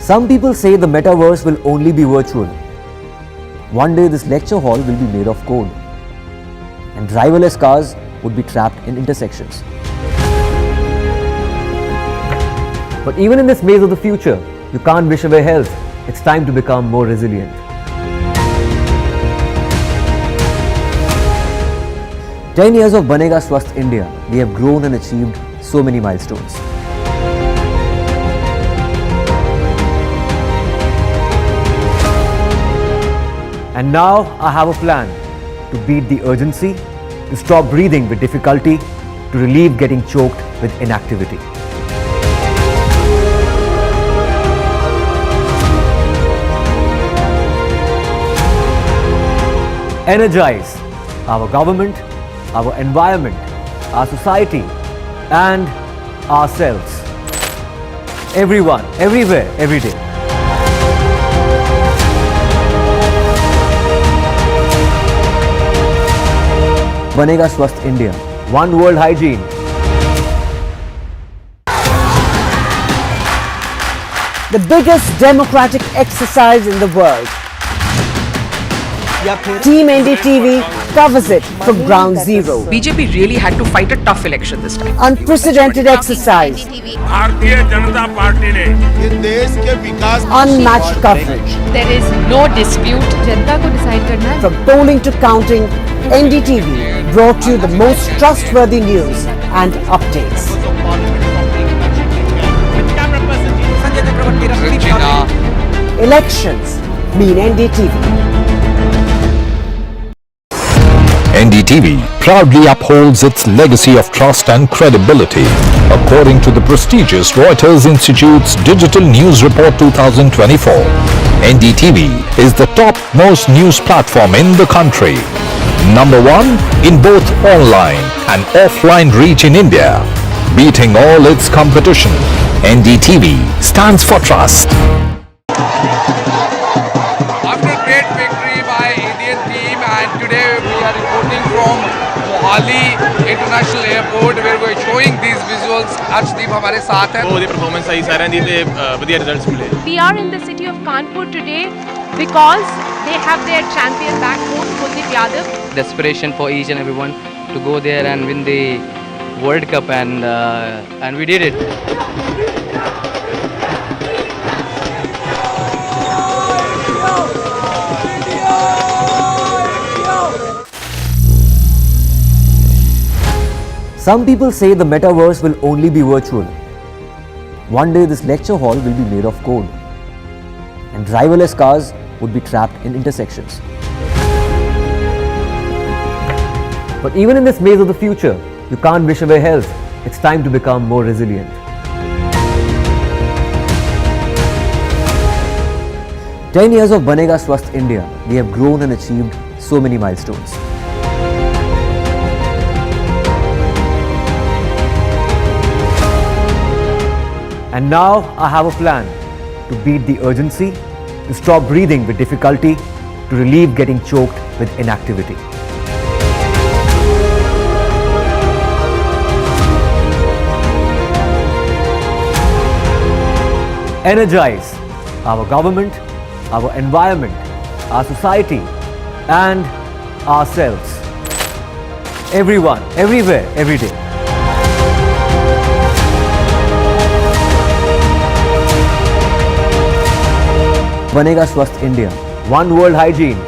Some people say the metaverse will only be virtual. One day this lecture hall will be made of code, and driverless cars would be trapped in intersections. But even in this maze of the future, you can't wish away health. It's time to become more resilient. "10 years of Banega Swasth India, we have grown and achieved so many milestones. And now I have a plan to beat the urgency, to stop breathing with difficulty, to relieve getting choked with inactivity. Energize our government, our environment, our society, and ourselves. Everyone, everywhere, every day. Banega Swasth India. One world hygiene. The biggest democratic exercise in the world. Team NDTV covers it from ground zero. BJP really had to fight a tough election this time. Unprecedented exercise. Bharatiya Janata party ने ये देश के विकास Unmatched coverage. There is no dispute. जनता को decide करना है. From polling to counting, NDTV brought you the most trustworthy news and updates. Elections mean NDTV. NDTV proudly upholds its legacy of trust and credibility. According to the prestigious Reuters Institute's Digital News Report 2024, NDTV is the top-most news platform in the country. Number 1 in both online and offline reach in India. Beating all its competition, NDTV stands for trust. After a great victory by Indian team, and today we are reporting from Mohali International Airport where we are showing these visuals. Arjdeep हमारे साथ हैं. बहुत ही performance आई सारे दी थे बढ़िया results मिले. We are in the city of Kanpur today because they have their champion back home, Kuldeep Yadav. Desperation for each and everyone to go there and win the World Cup, and we did it. Some people say the metaverse will only be virtual. One day this lecture hall will be made of code, and driverless cars would be trapped in intersections. But even in this maze of the future, you can't wish away health. It's time to become more resilient. "10 years of Banega Swasth India, we have grown and achieved so many milestones. And now I have a plan to beat the urgency, to stop breathing with difficulty, to relieve getting choked with inactivity. Energize our government, our environment, our society, and ourselves. Everyone, everywhere, every day. Banega Swasth India. One world hygiene.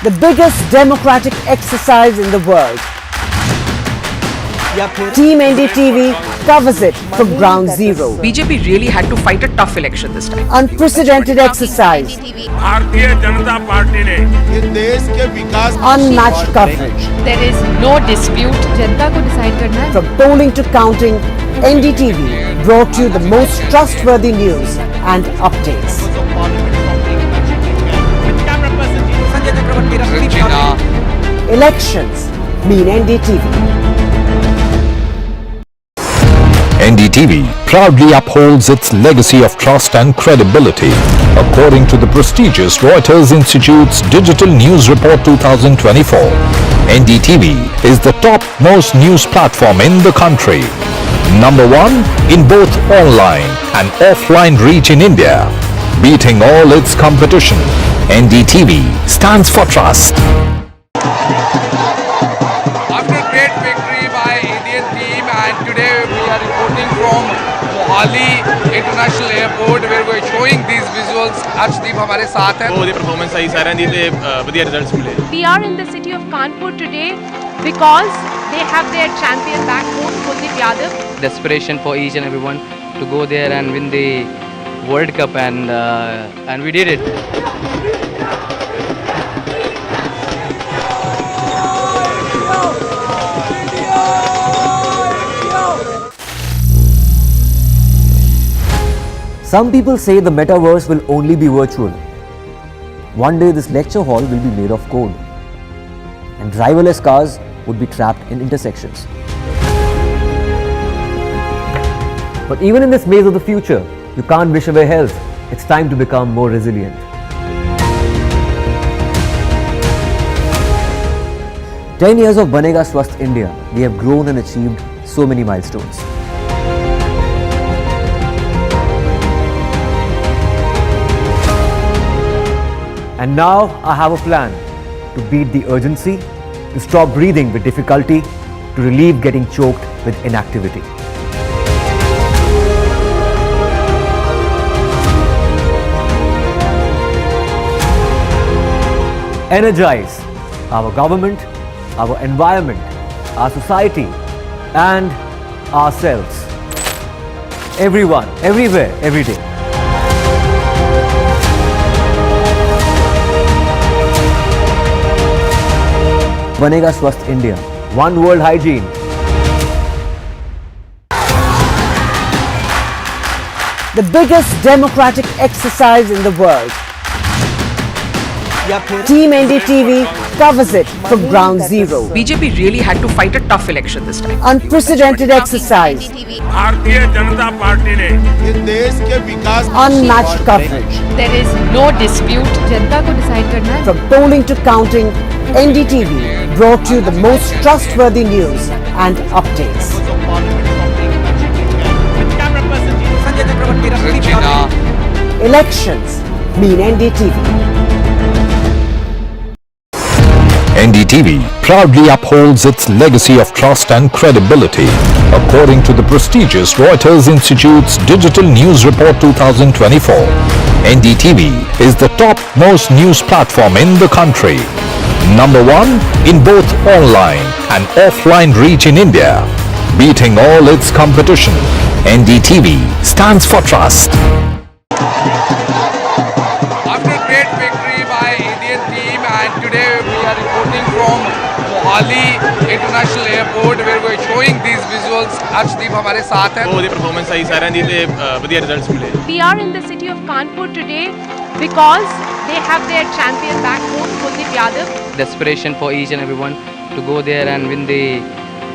The biggest democratic exercise in the world. Team NDTV covers it from ground zero. BJP really had to fight a tough election this time. Unprecedented exercise. Bharatiya Janata party ने ये देश के विकास Unmatched coverage. There is no dispute. जनता को decide करना है. From polling to counting, NDTV brought you the most trustworthy news and updates. Elections mean NDTV. NDTV proudly upholds its legacy of trust and credibility. According to the prestigious Reuters Institute's Digital News Report 2024, NDTV is the top-most news platform in the country. Number 1 in both online and offline reach in India. Beating all its competition, NDTV stands for trust. After a great victory by Indian team, and today we are reporting from Mohali International Airport where we are showing these visuals. Arshdeep हमारे साथ हैं. बहुत ही performance आई साਰਿਆਂ ਦੀ ਤੇ ਵਧੀਆ results ਮਿਲੇ. We are in the city of Kanpur today because they have their champion back home, Kuldeep Yadav. Desperation for each and everyone to go there and win the World Cup, and we did it. Some people say the metaverse will only be virtual. One day this lecture hall will be made of code, and driverless cars would be trapped in intersections. But even in this maze of the future, you can't wish away health. It's time to become more resilient. "10 years of Banega Swasth India, we have grown and achieved so many milestones. And now I have a plan to beat the urgency, to stop breathing with difficulty, to relieve getting choked with inactivity. Energize our government, our environment, our society and ourselves. Everyone, everywhere, every day. Banega Swasth India. One world hygiene. The biggest democratic exercise in the world. Team NDTV covers it from ground zero. BJP really had to fight a tough election this time. Unprecedented exercise. Bharatiya Janata party ने ये देश के विकास Unmatched coverage. There is no dispute. जनता को decide करना है. From polling to counting, NDTV brought you the most trustworthy news and updates. Argentina. Elections mean NDTV. NDTV proudly upholds its legacy of trust and credibility. According to the prestigious Reuters Institute's Digital News Report 2024, NDTV is the top-most news platform in the country. Number 1 in both online and offline reach in India. Beating all its competition, NDTV stands for trust. After a great victory by Indian team, and today we are reporting from Mohali International Airport where we are showing these visuals. Arshdeep हमारे साथ हैं. बहुत ही performance आई ਸਾਰਿਆਂ ਦੀ ਤੇ ਵਧੀਆ results ਮਿਲੇ. We are in the city of Kanpur today because they have their champion back home, Kuldeep Yadav. Desperation for each and everyone to go there and win the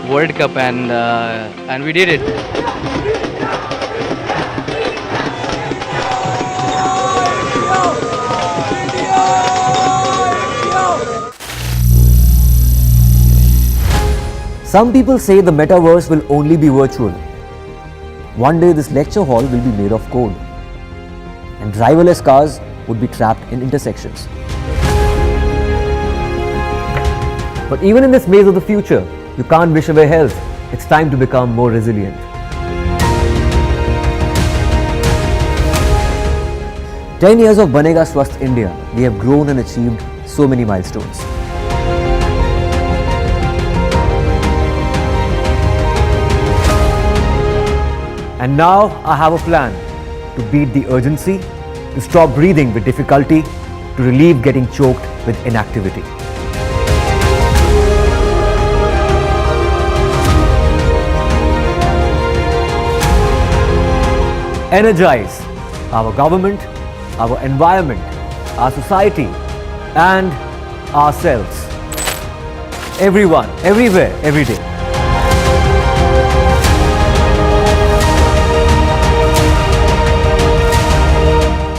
World Cup, and we did it. Some people say the metaverse will only be virtual. One day this lecture hall will be made of code, and driverless cars would be trapped in intersections. But even in this maze of the future, you can't wish away health. It's time to become more resilient. "10 years of Banega Swasth India, we have grown and achieved so many milestones. And now I have a plan to beat the urgency, to stop breathing with difficulty, to relieve getting choked with inactivity. Energize our government, our environment, our society and ourselves. Everyone, everywhere, every day.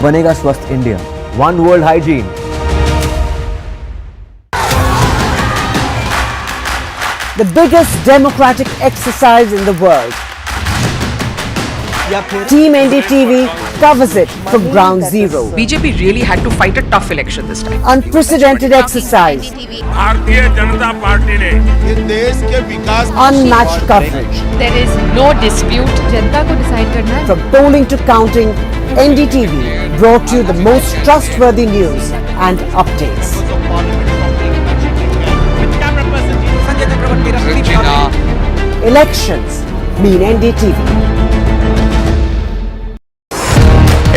Banega Swasth India. One world hygiene. The biggest democratic exercise in the world. Team NDTV covers it from ground zero. BJP really had to fight a tough election this time. Unprecedented exercise, Bharatiya Janata party ने ये देश के विकास unmatched coverage. There is no dispute. जनता को decide करना है. From polling to counting, NDTV brought you the most trustworthy news and updates. Elections mean NDTV.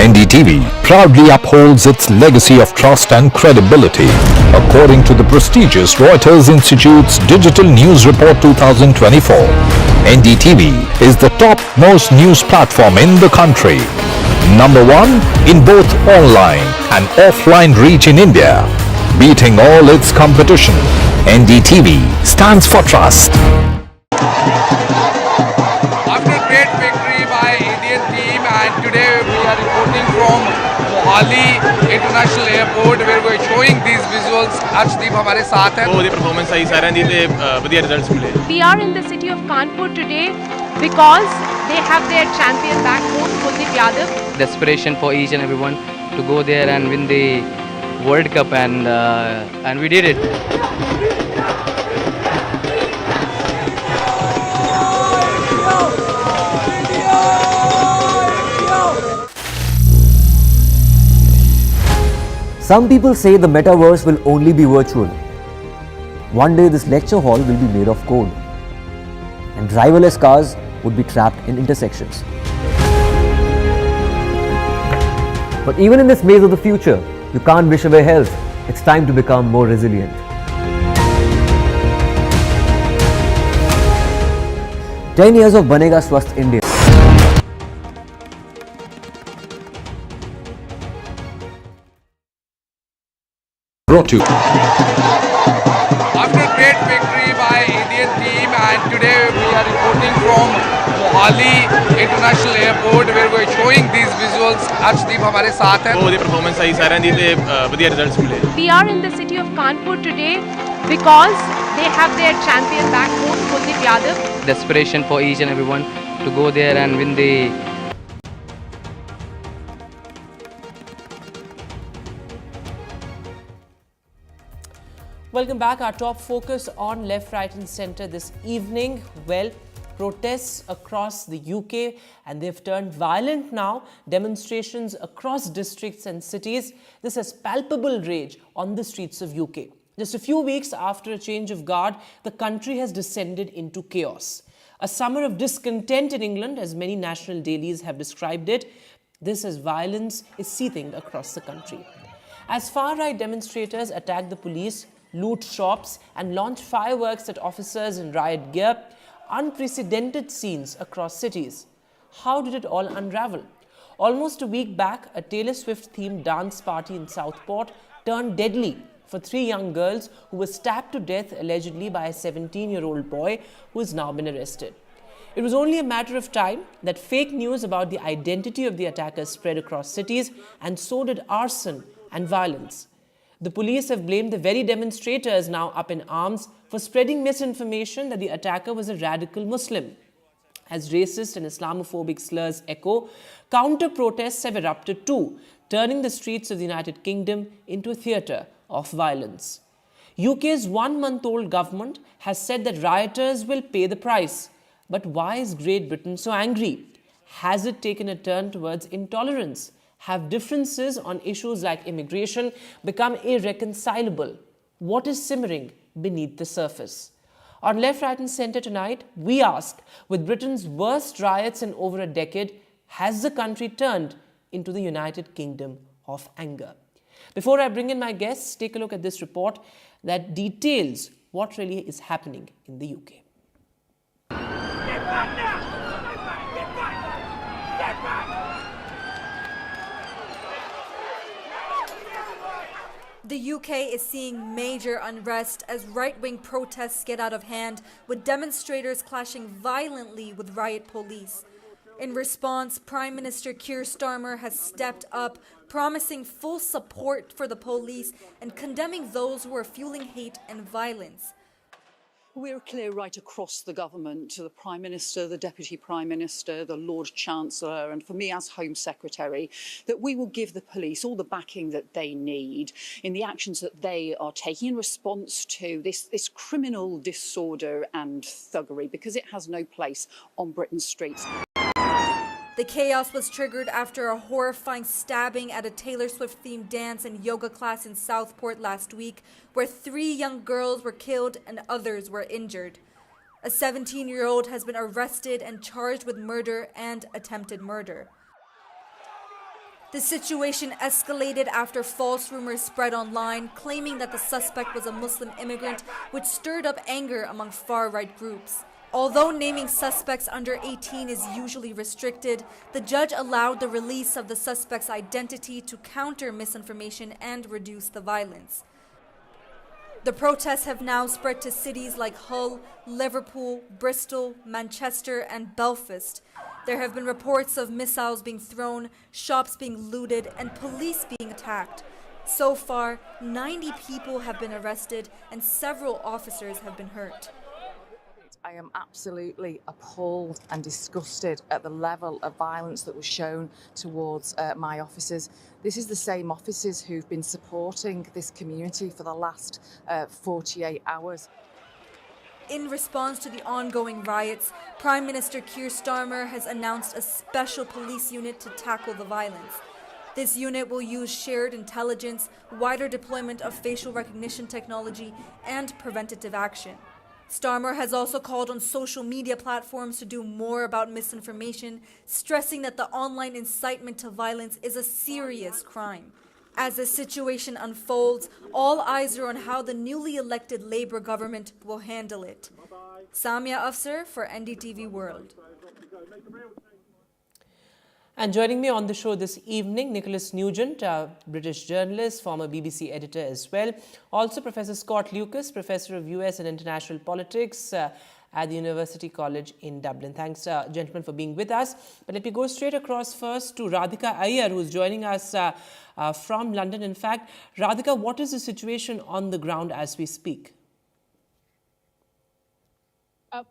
NDTV proudly upholds its legacy of trust and credibility. According to the prestigious Reuters Institute's Digital News Report 2024, NDTV is the top-most news platform in the country. Number one in both online and offline reach in India. Beating all its competition, NDTV stands for trust. After a great victory by Indian team, and today we are reporting from Mohali International Airport where we are showing these visuals. Arjdeep हमारे साथ है. बहुत ही performance आई साਰਿਆਂ ਦੀ ਤੇ ਵਧੀਆ results ਮਿਲੇ. We are in the city of Kanpur today because they have their champion back home, Kuldeep Yadav. Desperation for each and everyone to go there and win the World Cup, and we did it. Some people say the metaverse will only be virtual. One day this lecture hall will be made of code, and driverless cars would be trapped in intersections. But even in this maze of the future, you can't wish away health. It's time to become more resilient. 10 years of Banega Swasth India. Brought to you. After a great victory by Indian team, and today we are reporting from Mohali International Airport where we are showing these visuals. Arjdeep हमारे साथ है. ਬਹੁਤ ਹੀ performance ਆਈ ਸਾਰਿਆਂ ਦੀ ਤੇ ਵਧੀਆ results ਮਿਲੇ. We are in the city of Kanpur today because they have their champion back home, Kuldeep Yadav. Desperation for each and everyone to go there and win the Welcome back. Our top focus on left, right and centre this evening. Well, protests across the UK, and they've turned violent now. Demonstrations across districts and cities. This has palpable rage on the streets of UK. Just a few weeks after a change of guard, the country has descended into chaos. A summer of discontent in England, as many national dailies have described it. This as violence is seething across the country. As far-right demonstrators attack the police, loot shops and launch fireworks at officers in riot gear, unprecedented scenes across cities. How did it all unravel? Almost a week back, a Taylor Swift-themed dance party in Southport turned deadly for 3 young girls who were stabbed to death allegedly by a 17-year-old boy who has now been arrested. It was only a matter of time that fake news about the identity of the attackers spread across cities, and so did arson and violence. The police have blamed the very demonstrators now up in arms for spreading misinformation that the attacker was a radical Muslim. As racist and Islamophobic slurs echo, counter-protests have erupted too, turning the streets of the United Kingdom into a theatre of violence. UK's 1-month-old government has said that rioters will pay the price. But why is Great Britain so angry? Has it taken a turn towards intolerance? Have differences on issues like immigration become irreconcilable? What is simmering beneath the surface? On Left, Right and Centre tonight, we ask, with Britain's worst riots in over a decade, has the country turned into the United Kingdom of anger? Before I bring in my guests, take a look at this report that details what really is happening in the UK. The UK is seeing major unrest as right-wing protests get out of hand, with demonstrators clashing violently with riot police. In response, Prime Minister Keir Starmer has stepped up, promising full support for the police and condemning those who are fueling hate and violence. We're clear right across the government, to the Prime Minister, the Deputy Prime Minister, the Lord Chancellor, and for me as Home Secretary, that we will give the police all the backing that they need in the actions that they are taking in response to this criminal disorder and thuggery, because it has no place on Britain's streets. The chaos was triggered after a horrifying stabbing at a Taylor Swift-themed dance and yoga class in Southport last week, where 3 young girls were killed and others were injured. A 17-year-old has been arrested and charged with murder and attempted murder. The situation escalated after false rumors spread online, claiming that the suspect was a Muslim immigrant, which stirred up anger among far-right groups. Although naming suspects under 18 is usually restricted, the judge allowed the release of the suspect's identity to counter misinformation and reduce the violence. The protests have now spread to cities like Hull, Liverpool, Bristol, Manchester, and Belfast. There have been reports of missiles being thrown, shops being looted, and police being attacked. So far, 90 people have been arrested and several officers have been hurt. I am absolutely appalled and disgusted at the level of violence that was shown towards my officers. This is the same officers who've been supporting this community for the last 48 hours. In response to the ongoing riots, Prime Minister Keir Starmer has announced a special police unit to tackle the violence. This unit will use shared intelligence, wider deployment of facial recognition technology, and preventative action. Starmer has also called on social media platforms to do more about misinformation, stressing that the online incitement to violence is a serious crime. As the situation unfolds, all eyes are on how the newly elected Labour government will handle it. Samia Afsar for NDTV World. And joining me on the show this evening, Nicholas Nugent, a British journalist, former BBC editor as well. Also, Professor Scott Lucas, Professor of US and International Politics at the University College in Dublin. Thanks, gentlemen, for being with us. But let me go straight across first to Radhika Iyer, who's joining us from London. In fact, Radhika, what is the situation on the ground as we speak?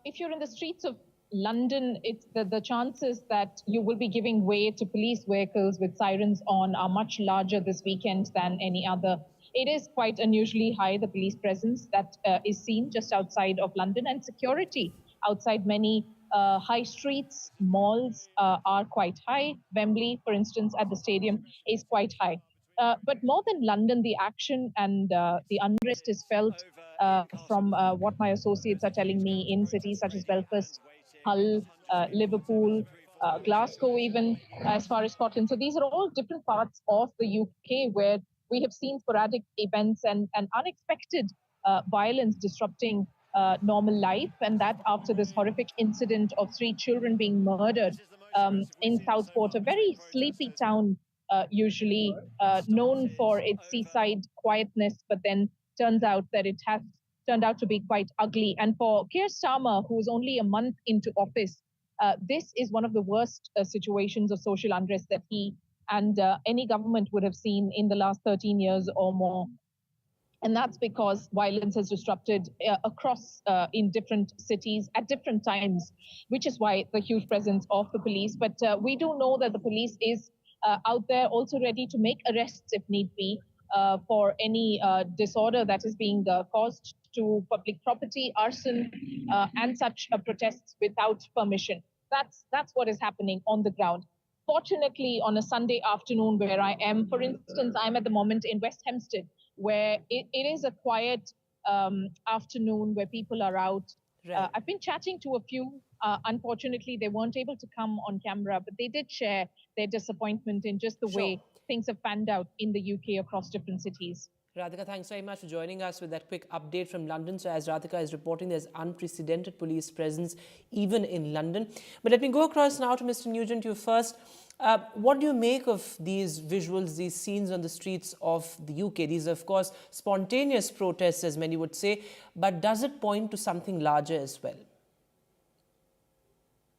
If you're in the streets of London, it's the chances that you will be giving way to police vehicles with sirens on are much larger this weekend than any other. It is quite unusually high, the police presence that is seen just outside of London, and security outside many high streets, malls are quite high. Wembley, for instance, at the stadium is quite high. But more than London, the action and the unrest is felt from what my associates are telling me in cities such as Belfast, Hull, Liverpool, Glasgow even, as far as Scotland. So these are all different parts of the UK where we have seen sporadic events and unexpected violence disrupting normal life, and that after this horrific incident of 3 children being murdered in Southport, a very sleepy town, usually known for its seaside quietness, but then turns out that it has turned out to be quite ugly. And for Keir Starmer, who is only a month into office, this is one of the worst situations of social unrest that he and any government would have seen in the last 13 years or more. And that's because violence has disrupted across in different cities at different times, which is why the huge presence of the police. But we do know that the police is out there also ready to make arrests if need be for any disorder that is being caused to public property, arson, and such protests without permission. That's what is happening on the ground. Fortunately, on a Sunday afternoon where I am, for instance, I'm at the moment in West Hampstead, where it is a quiet afternoon where people are out. Right. I've been chatting to a few. Unfortunately, they weren't able to come on camera, but they did share their disappointment in just the way things have panned out in the UK across different cities. Radhika, thanks very much for joining us with that quick update from London. So as Radhika is reporting, there's unprecedented police presence even in London. But let me go across now to Mr. Nugent, you first. What do you make of these visuals, these scenes on the streets of the UK? These are, of course, spontaneous protests, as many would say, but does it point to something larger as well?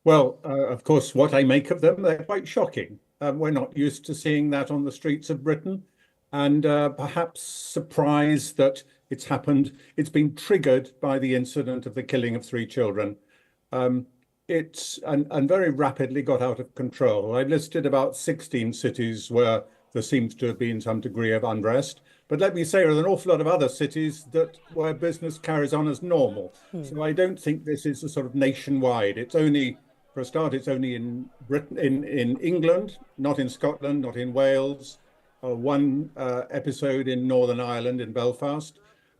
Well, of course, what I make of them, they're quite shocking. We're not used to seeing that on the streets of Britain, and perhaps surprised that it's happened. It's been triggered by the incident of the killing of 3 children. It's and very rapidly got out of control. I listed about 16 cities where there seems to have been some degree of unrest. But let me say, there are an awful lot of other cities where business carries on as normal. So I don't think this is a sort of nationwide. It's only, for a start, it's only in Britain, in England, not in Scotland, not in Wales. One episode in Northern Ireland, in Belfast,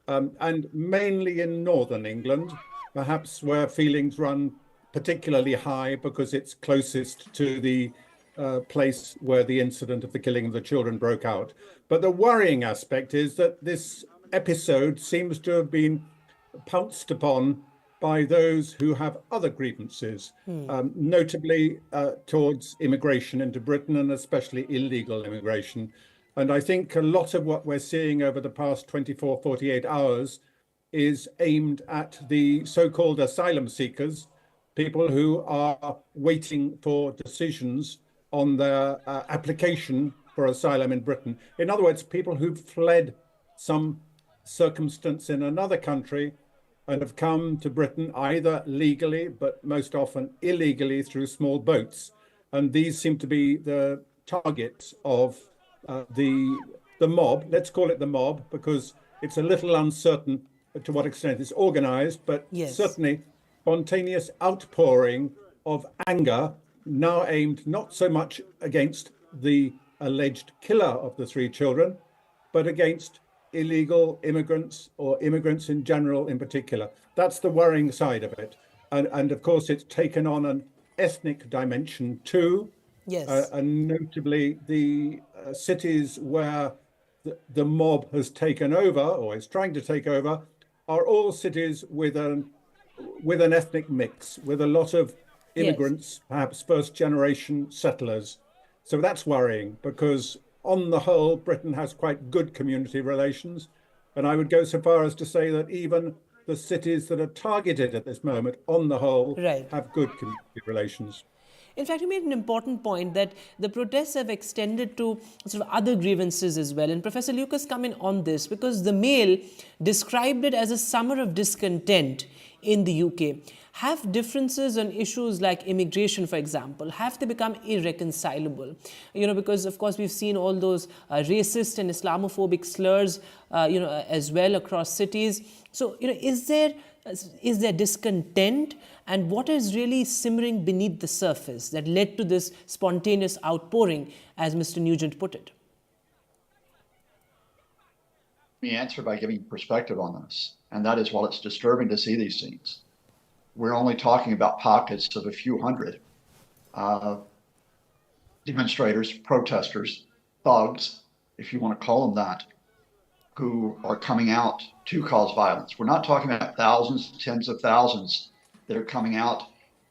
and mainly in Northern England, perhaps where feelings run particularly high because it's closest to the place where the incident of the killing of the children broke out. But the worrying aspect is that this episode seems to have been pounced upon by those who have other grievances, notably towards immigration into Britain, and especially illegal immigration. And I think a lot of what we're seeing over the past 24, 48 hours is aimed at the so-called asylum seekers, people who are waiting for decisions on their application for asylum in Britain. In other words, people who've fled some circumstance in another country and have come to Britain either legally, but most often illegally through small boats. And these seem to be the targets of the mob. Let's call it the mob, because it's a little uncertain to what extent it's organized, but certainly spontaneous outpouring of anger now aimed not so much against the alleged killer of the 3 children, but against illegal immigrants or immigrants in general in particular. That's the worrying side of it. And of course, it's taken on an ethnic dimension too. Yes. And notably the cities where the mob has taken over or is trying to take over are all cities with an ethnic mix, with a lot of immigrants, perhaps first generation settlers. So that's worrying because on the whole, Britain has quite good community relations. And I would go so far as to say that even the cities that are targeted at this moment, on the whole, have good community relations. In fact, you made an important point that the protests have extended to sort of other grievances as well. And Professor Lucas, come in on this because the Mail described it as a summer of discontent in the UK. Have differences on issues like immigration, for example, have they become irreconcilable? You know, because of course we've seen all those racist and Islamophobic slurs, as well across cities. So, is there discontent? And what is really simmering beneath the surface that led to this spontaneous outpouring, as Mr. Nugent put it? Let me answer by giving perspective on this. And that is, while it's disturbing to see these scenes, we're only talking about pockets of a few hundred demonstrators, protesters, thugs, if you want to call them that, who are coming out to cause violence. We're not talking about thousands, tens of thousands that are coming out,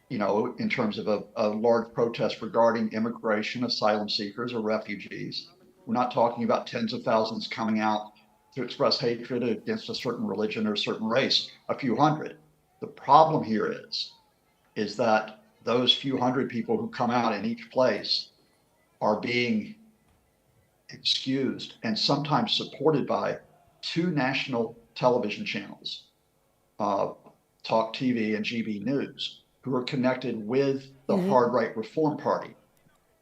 in terms of a large protest regarding immigration, asylum seekers, or refugees. We're not talking about tens of thousands coming out to express hatred against a certain religion or a certain race, a few hundred. The problem here is that those few hundred people who come out in each place are being excused and sometimes supported by 2 national television channels, Talk TV and GB News, who are connected with the Hard Right Reform Party.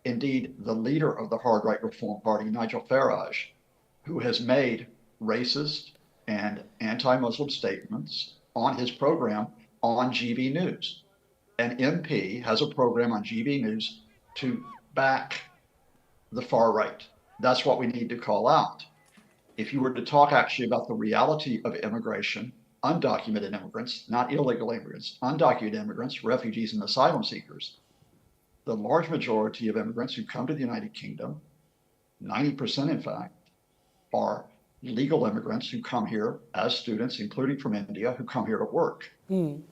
Indeed, the leader of the Hard Right Reform Party, Nigel Farage, who has made racist and anti-Muslim statements on his program on GB News. An MP has a program on GB News to back the far right. That's what we need to call out. If you were to talk actually about the reality of immigration, undocumented immigrants, not illegal immigrants, undocumented immigrants, refugees, and asylum seekers, the large majority of immigrants who come to the United Kingdom, 90% in fact, are legal immigrants who come here as students, including from India, who come here to work.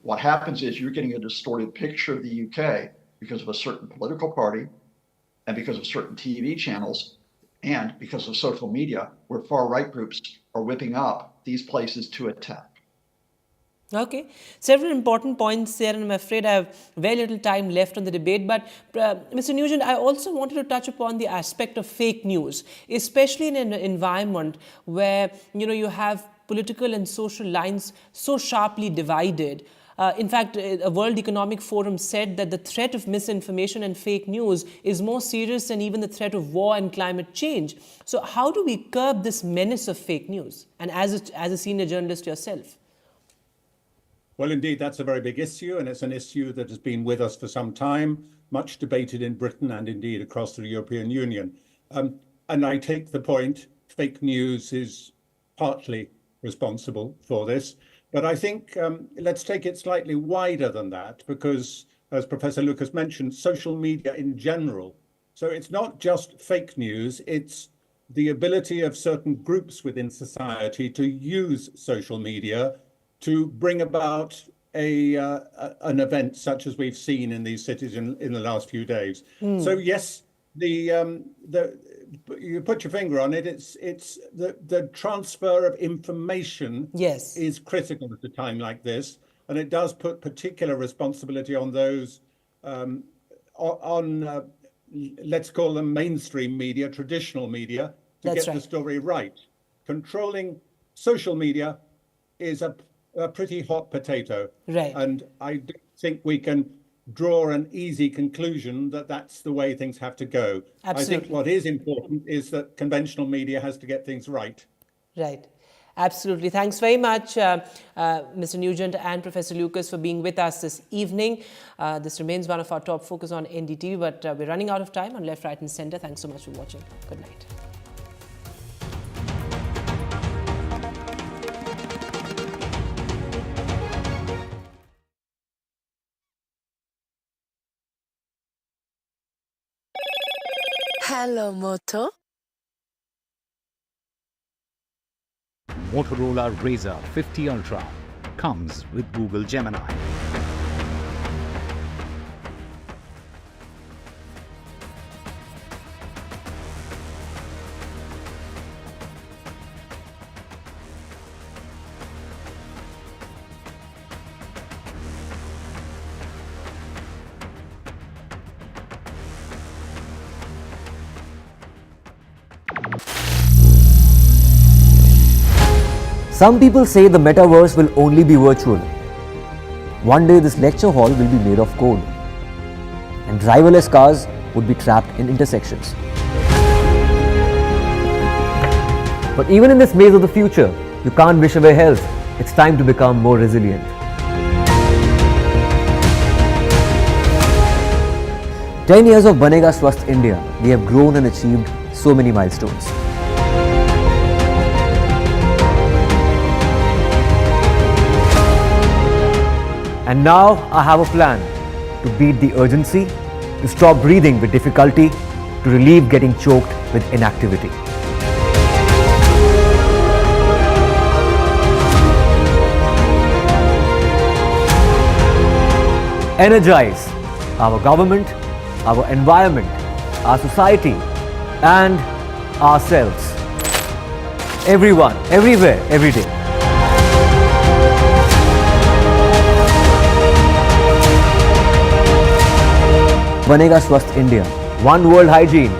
What happens is you're getting a distorted picture of the UK because of a certain political party and because of certain TV channels and because of social media where far-right groups are whipping up these places to attack. Okay, several important points there, and I'm afraid I have very little time left on the debate. But Mr. Nugent, I also wanted to touch upon the aspect of fake news, especially in an environment where you have political and social lines so sharply divided. In fact, a World Economic Forum said that the threat of misinformation and fake news is more serious than even the threat of war and climate change. So how do we curb this menace of fake news? And as a senior journalist yourself? Well, indeed, that's a very big issue, and it's an issue that has been with us for some time, much debated in Britain and indeed across the European Union. And I take the point, fake news is partly responsible for this. But I think let's take it slightly wider than that, because as Professor Lucas mentioned, social media in general. So it's not just fake news, it's the ability of certain groups within society to use social media to bring about an event such as we've seen in these cities in the last few days. So yes, you put your finger on it. It's the transfer of information is critical at a time like this, and it does put particular responsibility on those let's call them mainstream media, traditional media, to get the story right. Controlling social media is a pretty hot potato, and I do think we can draw an easy conclusion that that's the way things have to go. Absolutely. I think what is important is that conventional media has to get things right. Right. Absolutely. Thanks very much, Mr. Nugent and Professor Lucas, for being with us this evening. This remains one of our top focus on NDTV, but we're running out of time on Left, Right and Centre. Thanks so much for watching. Good night. Hello, Moto. Motorola Razr 50 Ultra comes with Google Gemini. Some people say the metaverse will only be virtual. One day this lecture hall will be made of code, and driverless cars would be trapped in intersections. But even in this maze of the future, you can't wish away health. It's time to become more resilient. "10 years of Banega Swasth India, we have grown and achieved so many milestones. And now I have a plan to beat the urgency, to stop breathing with difficulty, to relieve getting choked with inactivity. Energize our government, our environment, our society, and ourselves. Everyone, everywhere, every day. Banega Swasth India. One world hygiene.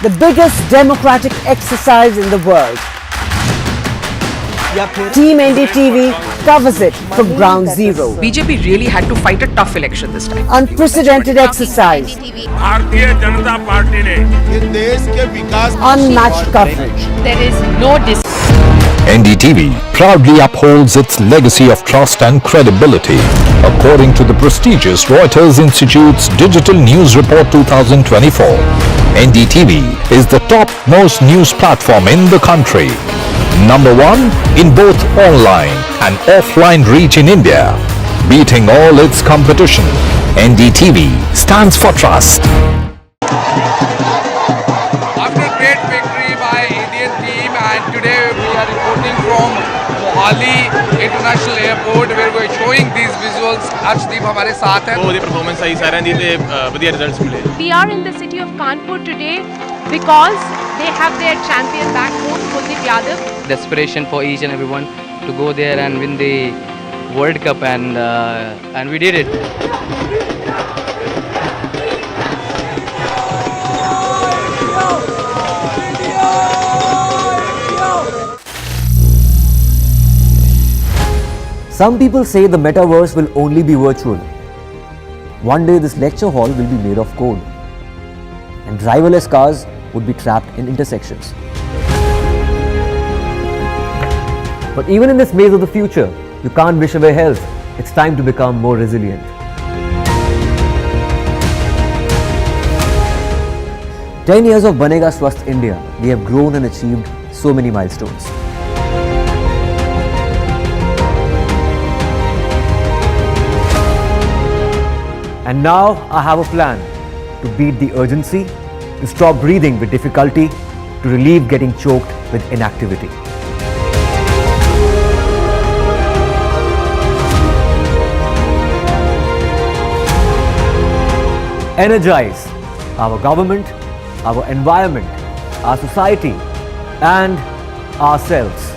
The biggest democratic exercise in the world. Team NDTV covers it from ground zero. BJP really had to fight a tough election this time. Unprecedented exercise. Bharatiya Janata party ने इस देश के विकास Unmatched coverage. There is no NDTV proudly upholds its legacy of trust and credibility. According to the prestigious Reuters Institute's Digital News Report 2024, NDTV is the top most news platform in the country. #1 in both online and offline reach in India, beating all its competition. NDTV stands for trust. After a great victory by Indian team, and today we are reporting from Mohali International Airport where we are showing these visuals. Arjdeep हमारे साथ हैं. बहुत performance आई सारे दी थे बढ़िया results मिले. We are in the city of Kanpur today because they have their champion back home, Kuldeep Yadav. Desperation for each and everyone to go there and win the World Cup, and we did it. Some people say the metaverse will only be virtual. One day this lecture hall will be made of code, and driverless cars would be trapped in intersections. But even in this maze of the future, you can't wish away health. It's time to become more resilient. "10 years of Banega Swasth India, we have grown and achieved so many milestones. And now I have a plan to beat the urgency, to stop breathing with difficulty, to relieve getting choked with inactivity. Energize our government, our environment, our society, and ourselves.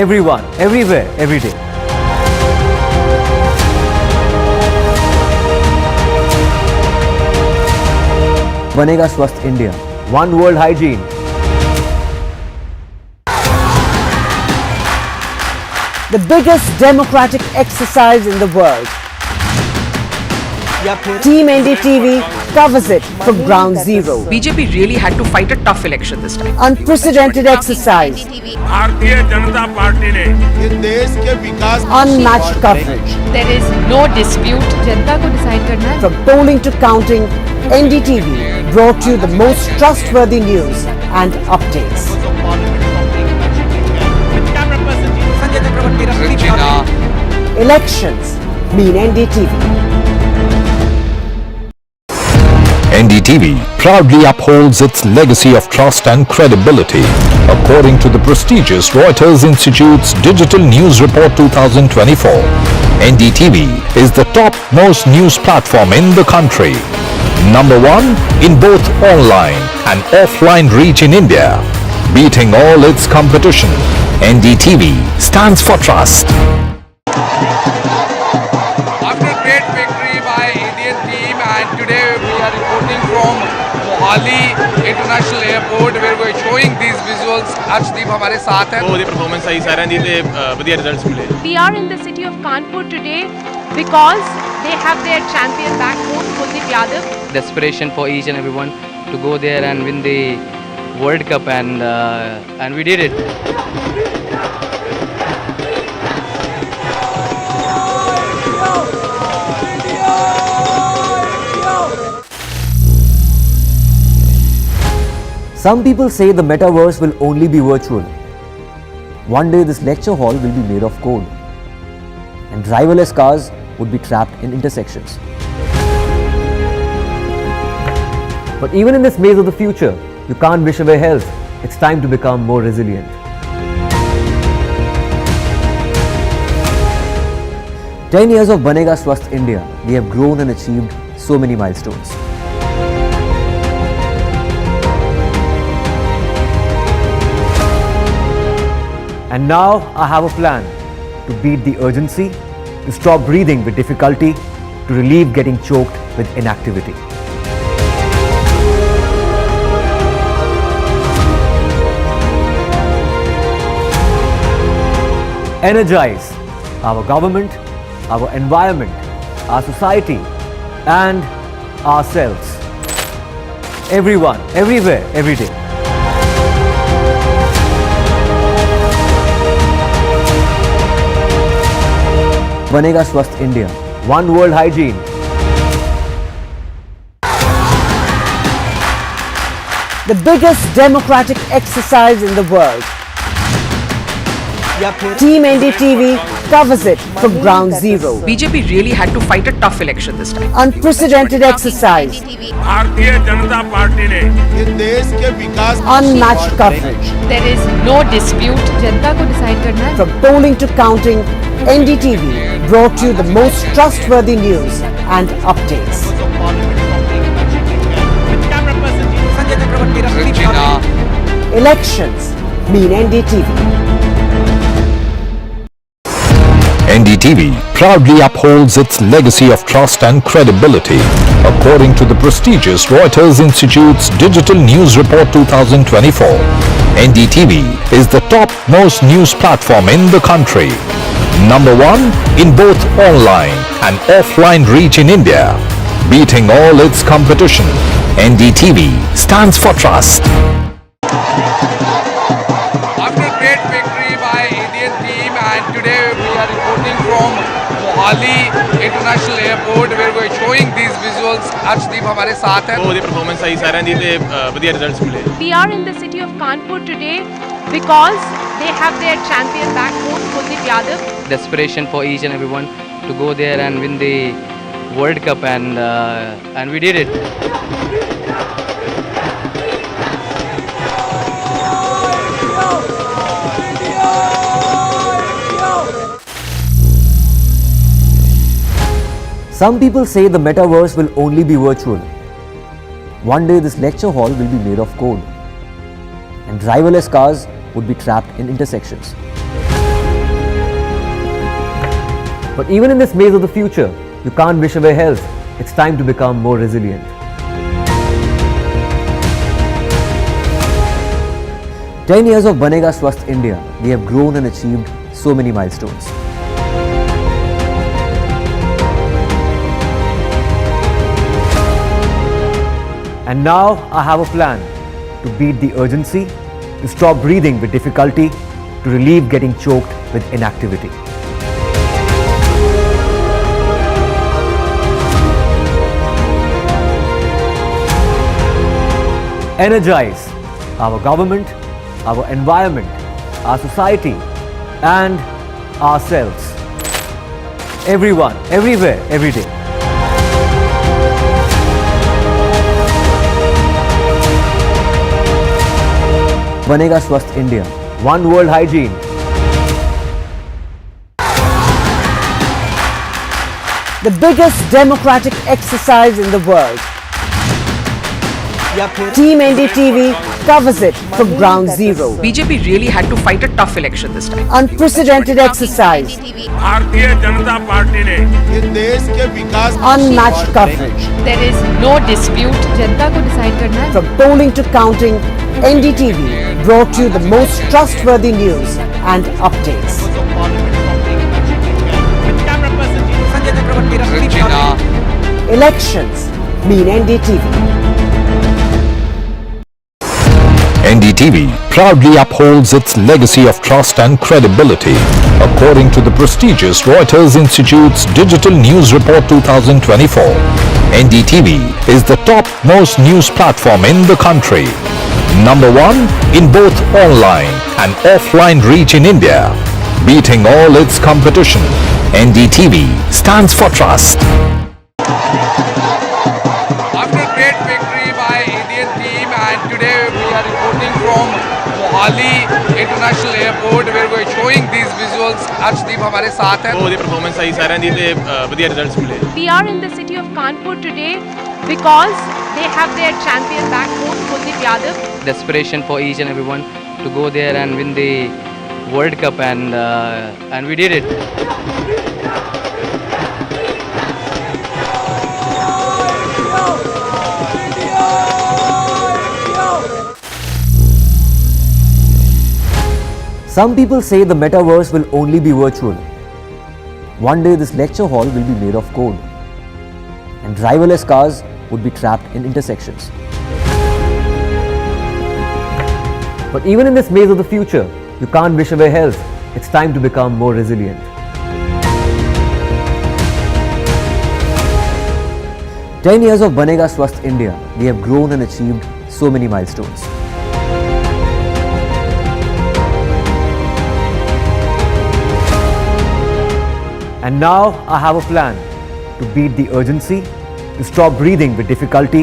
Everyone, everywhere, every day. Banega Swasth India. One world hygiene. The biggest democratic exercise in the world. Team NDTV covers it from ground zero. BJP really had to fight a tough election this time. Unprecedented exercise. Bharatiya Janata party ने ये देश के विकास Unmatched coverage. There is no dispute. जनता को decide करना है. From polling to counting, NDTV brought you the most trustworthy news and updates. Elections mean NDTV. NDTV proudly upholds its legacy of trust and credibility. According to the prestigious Reuters Institute's Digital News Report 2024, NDTV is the top-most news platform in the country. Number 1 in both online and offline reach in India. Beating all its competition, NDTV stands for trust. After a great victory by Indian team, and today we are reporting from Mohali International Airport where we are showing these visuals. Arjdeep हमारे साथ हैं. बहुत ही performance आई सारे दी थे बढ़िया results मिले. We are in the city of Kanpur today because they have their champion back home, Kuldeep Yadav. Desperation for each and everyone to go there and win the World Cup, and we did it. Some people say the metaverse will only be virtual. One day this lecture hall will be made of code, and driverless cars would be trapped in intersections. But even in this maze of the future, you can't wish away health. It's time to become more resilient. 10 years of Banega Swasth India, we have grown and achieved so many milestones. And now I have a plan to beat the urgency, to stop breathing with difficulty, to relieve getting choked with inactivity. Energize our government, our environment, our society, and ourselves. Everyone, everywhere, every day. Banega Swasth India. One world hygiene. The biggest democratic exercise in the world. Team NDTV covers it from ground zero. BJP really had to fight a tough election this time. Unprecedented exercise. Bharatiya Janata party ने ये देश के विकास Unmatched coverage. There is no dispute. जनता को decide करना है. From polling to counting, NDTV brought you the most trustworthy news and updates. Elections mean NDTV. NDTV proudly upholds its legacy of trust and credibility. According to the prestigious Reuters Institute's Digital News Report 2024, NDTV is the top-most news platform in the country. Number 1 in both online and offline reach in India, beating all its competition. NDTV stands for trust. After great victory by Indian team, and today we are reporting from Mohali International Airport where we are showing these visuals. Arjdeep हमारे साथ है. ਉਹਦੀ performance ਆਈ ਸਾਰਿਆਂ ਦੀ ਤੇ ਵਧੀਆ results ਮਿਲੇ. We are in the city of Kanpur today because they have their champion back home, Kuldeep Yadav. Desperation for each and everyone to go there and win the World Cup, and we did it. Some people say the metaverse will only be virtual. One day this lecture hall will be made of code, and driverless cars would be trapped in intersections. But even in this maze of the future, you can't wish away health. It's time to become more resilient. "10 years of Banega Swasth India, we have grown and achieved so many milestones. And now I have a plan to beat the urgency, to stop breathing with difficulty, to relieve getting choked with inactivity. Energize our government, our environment, our society, and ourselves. Everyone, everywhere, every day. Banega Swasth India. One world hygiene. The biggest democratic exercise in the world. Team NDTV covers it from ground zero. BJP really had to fight a tough election this time. Unprecedented exercise. Bharatiya Janata party ने ये देश के विकास Unmatched coverage. There is no dispute. जनता को decide करना है. From polling to counting, NDTV brought you the most trustworthy news and updates. Argentina. Elections mean NDTV. NDTV proudly upholds its legacy of trust and credibility. According to the prestigious Reuters Institute's Digital News Report 2024, NDTV is the top-most news platform in the country. Number 1 in both online and offline reach in India, beating all its competition. NDTV stands for trust. After great victory by Indian team, and today we are reporting from Mohali International Airport where we are showing these visuals. Arjdeep हमारे साथ है. ਉਹਦੀ performance ਆਈ ਸਾਰਿਆਂ ਦੀ ਤੇ ਵਧੀਆ results ਮਿਲੇ. We are in the city of Kanpur today because they have their champion back home, Kuldeep Yadav. Desperation for each and everyone to go there and win the World Cup, and we did it. Some people say the metaverse will only be virtual. One day this lecture hall will be made of code, and driverless cars would be trapped in intersections. But even in this maze of the future, you can't wish away health. It's time to become more resilient. "10 years of Banega Swasth India, we have grown and achieved so many milestones. And now I have a plan to beat the urgency, to stop breathing with difficulty,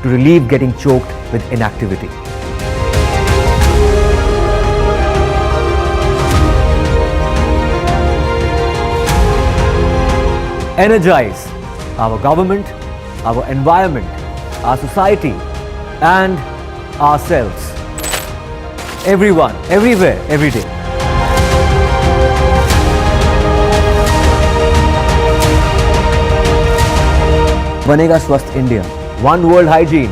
to relieve getting choked with inactivity. Energize our government, our environment, our society, and ourselves. Everyone, everywhere, every day. Banega Swasth India. One world hygiene.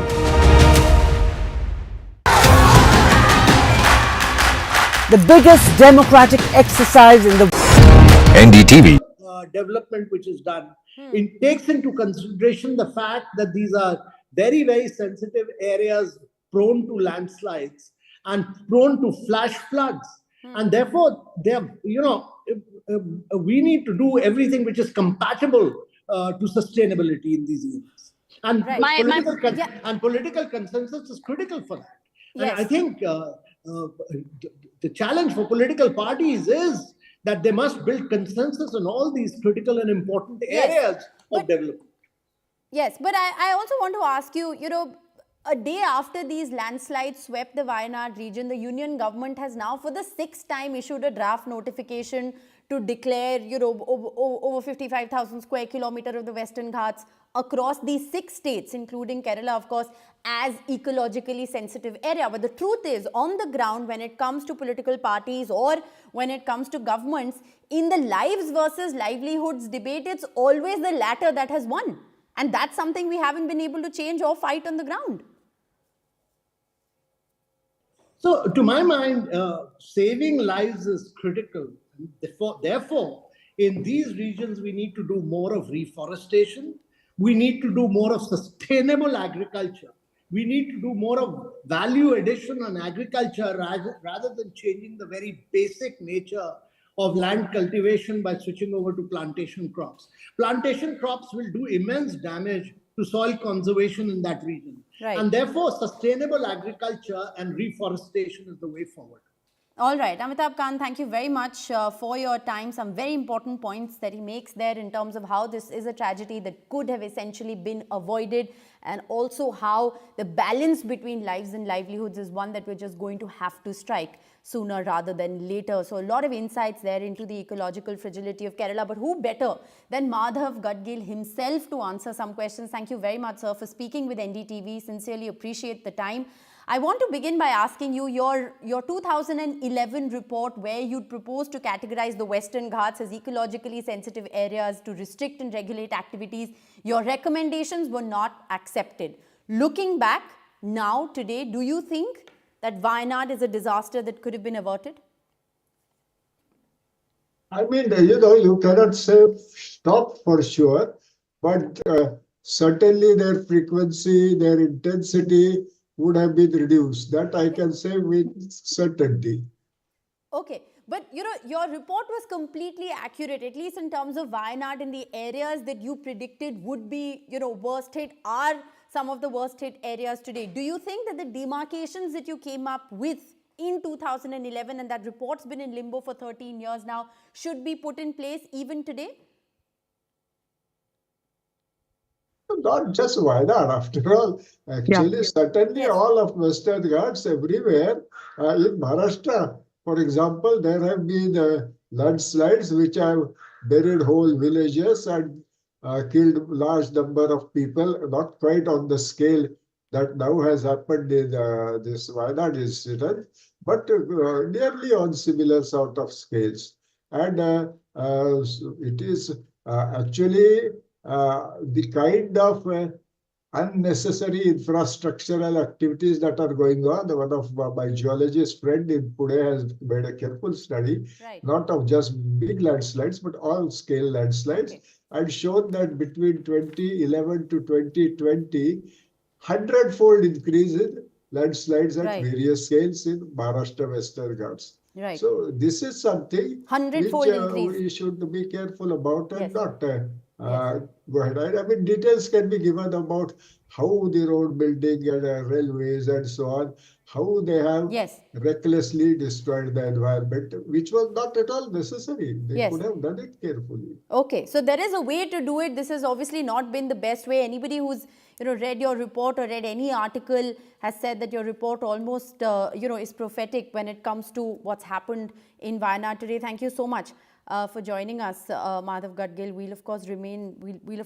The biggest democratic exercise in the NDTV. Development which is done. It takes into consideration the fact that these are very, very sensitive areas prone to landslides and prone to flash floods. And therefore, we need to do everything which is compatible to sustainability in these areas. And, political consensus is critical for that. And I think the challenge for political parties is that they must build consensus on all these critical and important areas of development. Yes, but I also want to ask you, a day after these landslides swept the Wayanad region, the union government has now for the 6th time issued a draft notification to declare, over 55,000 square kilometers of the Western Ghats across these 6 states, including Kerala, of course, as ecologically sensitive area. But the truth is, on the ground, when it comes to political parties or when it comes to governments, in the lives versus livelihoods debate, it's always the latter that has won. And that's something we haven't been able to change or fight on the ground. So, to my mind, saving lives is critical. Therefore, in these regions, we need to do more of reforestation. We need to do more of sustainable agriculture. We need to do more of value addition on agriculture rather than changing the very basic nature of land cultivation by switching over to plantation crops. Plantation crops will do immense damage to soil conservation in that region. Right. And therefore, sustainable agriculture and reforestation is the way forward. All right, Amitabh Khan, thank you very much for your time. Some very important points that he makes there in terms of how this is a tragedy that could have essentially been avoided, and also how the balance between lives and livelihoods is one that we're just going to have to strike sooner rather than later. So a lot of insights there into the ecological fragility of Kerala, but who better than Madhav Gadgil himself to answer some questions. Thank you very much, sir, for speaking with NDTV. Sincerely appreciate the time. I want to begin by asking you your 2011 report where you'd proposed to categorize the Western Ghats as ecologically sensitive areas to restrict and regulate activities. Your recommendations were not accepted. Looking back now, today, do you think that Wayanad is a disaster that could have been averted? I mean, you cannot say stop for sure, but certainly their frequency, their intensity would have been reduced. That I can say with certainty. Okay. But, your report was completely accurate, at least in terms of Wayanad, in the areas that you predicted would be, worst hit are some of the worst hit areas today. Do you think that the demarcations that you came up with in 2011 and that report's been in limbo for 13 years now should be put in place even today? Not just Wayanad, after all. Actually, certainly all of Western Ghats everywhere. In Maharashtra, for example, there have been landslides which have buried whole villages and killed large number of people, not quite on the scale that now has happened in this Wayanad incident, but nearly on similar sort of scales. And it is actually the kind of unnecessary infrastructural activities that are going on. One of my geologist friend in Pune has made a careful study, not of just big landslides, but all scale landslides, and shown that between 2011 to 2020, 100-fold increase in landslides at various scales in Maharashtra Western Ghats. Right. So this is something which we should be careful about and not go ahead. I mean, details can be given about how the road building and railways and so on, how they have recklessly destroyed the environment, which was not at all necessary. They could have done it carefully. Okay, so there is a way to do it. This has obviously not been the best way. Anybody who's read your report or read any article has said that your report almost is prophetic when it comes to what's happened in Wayanad today. Thank you so much for joining us, Madhav Gadgil. We'll of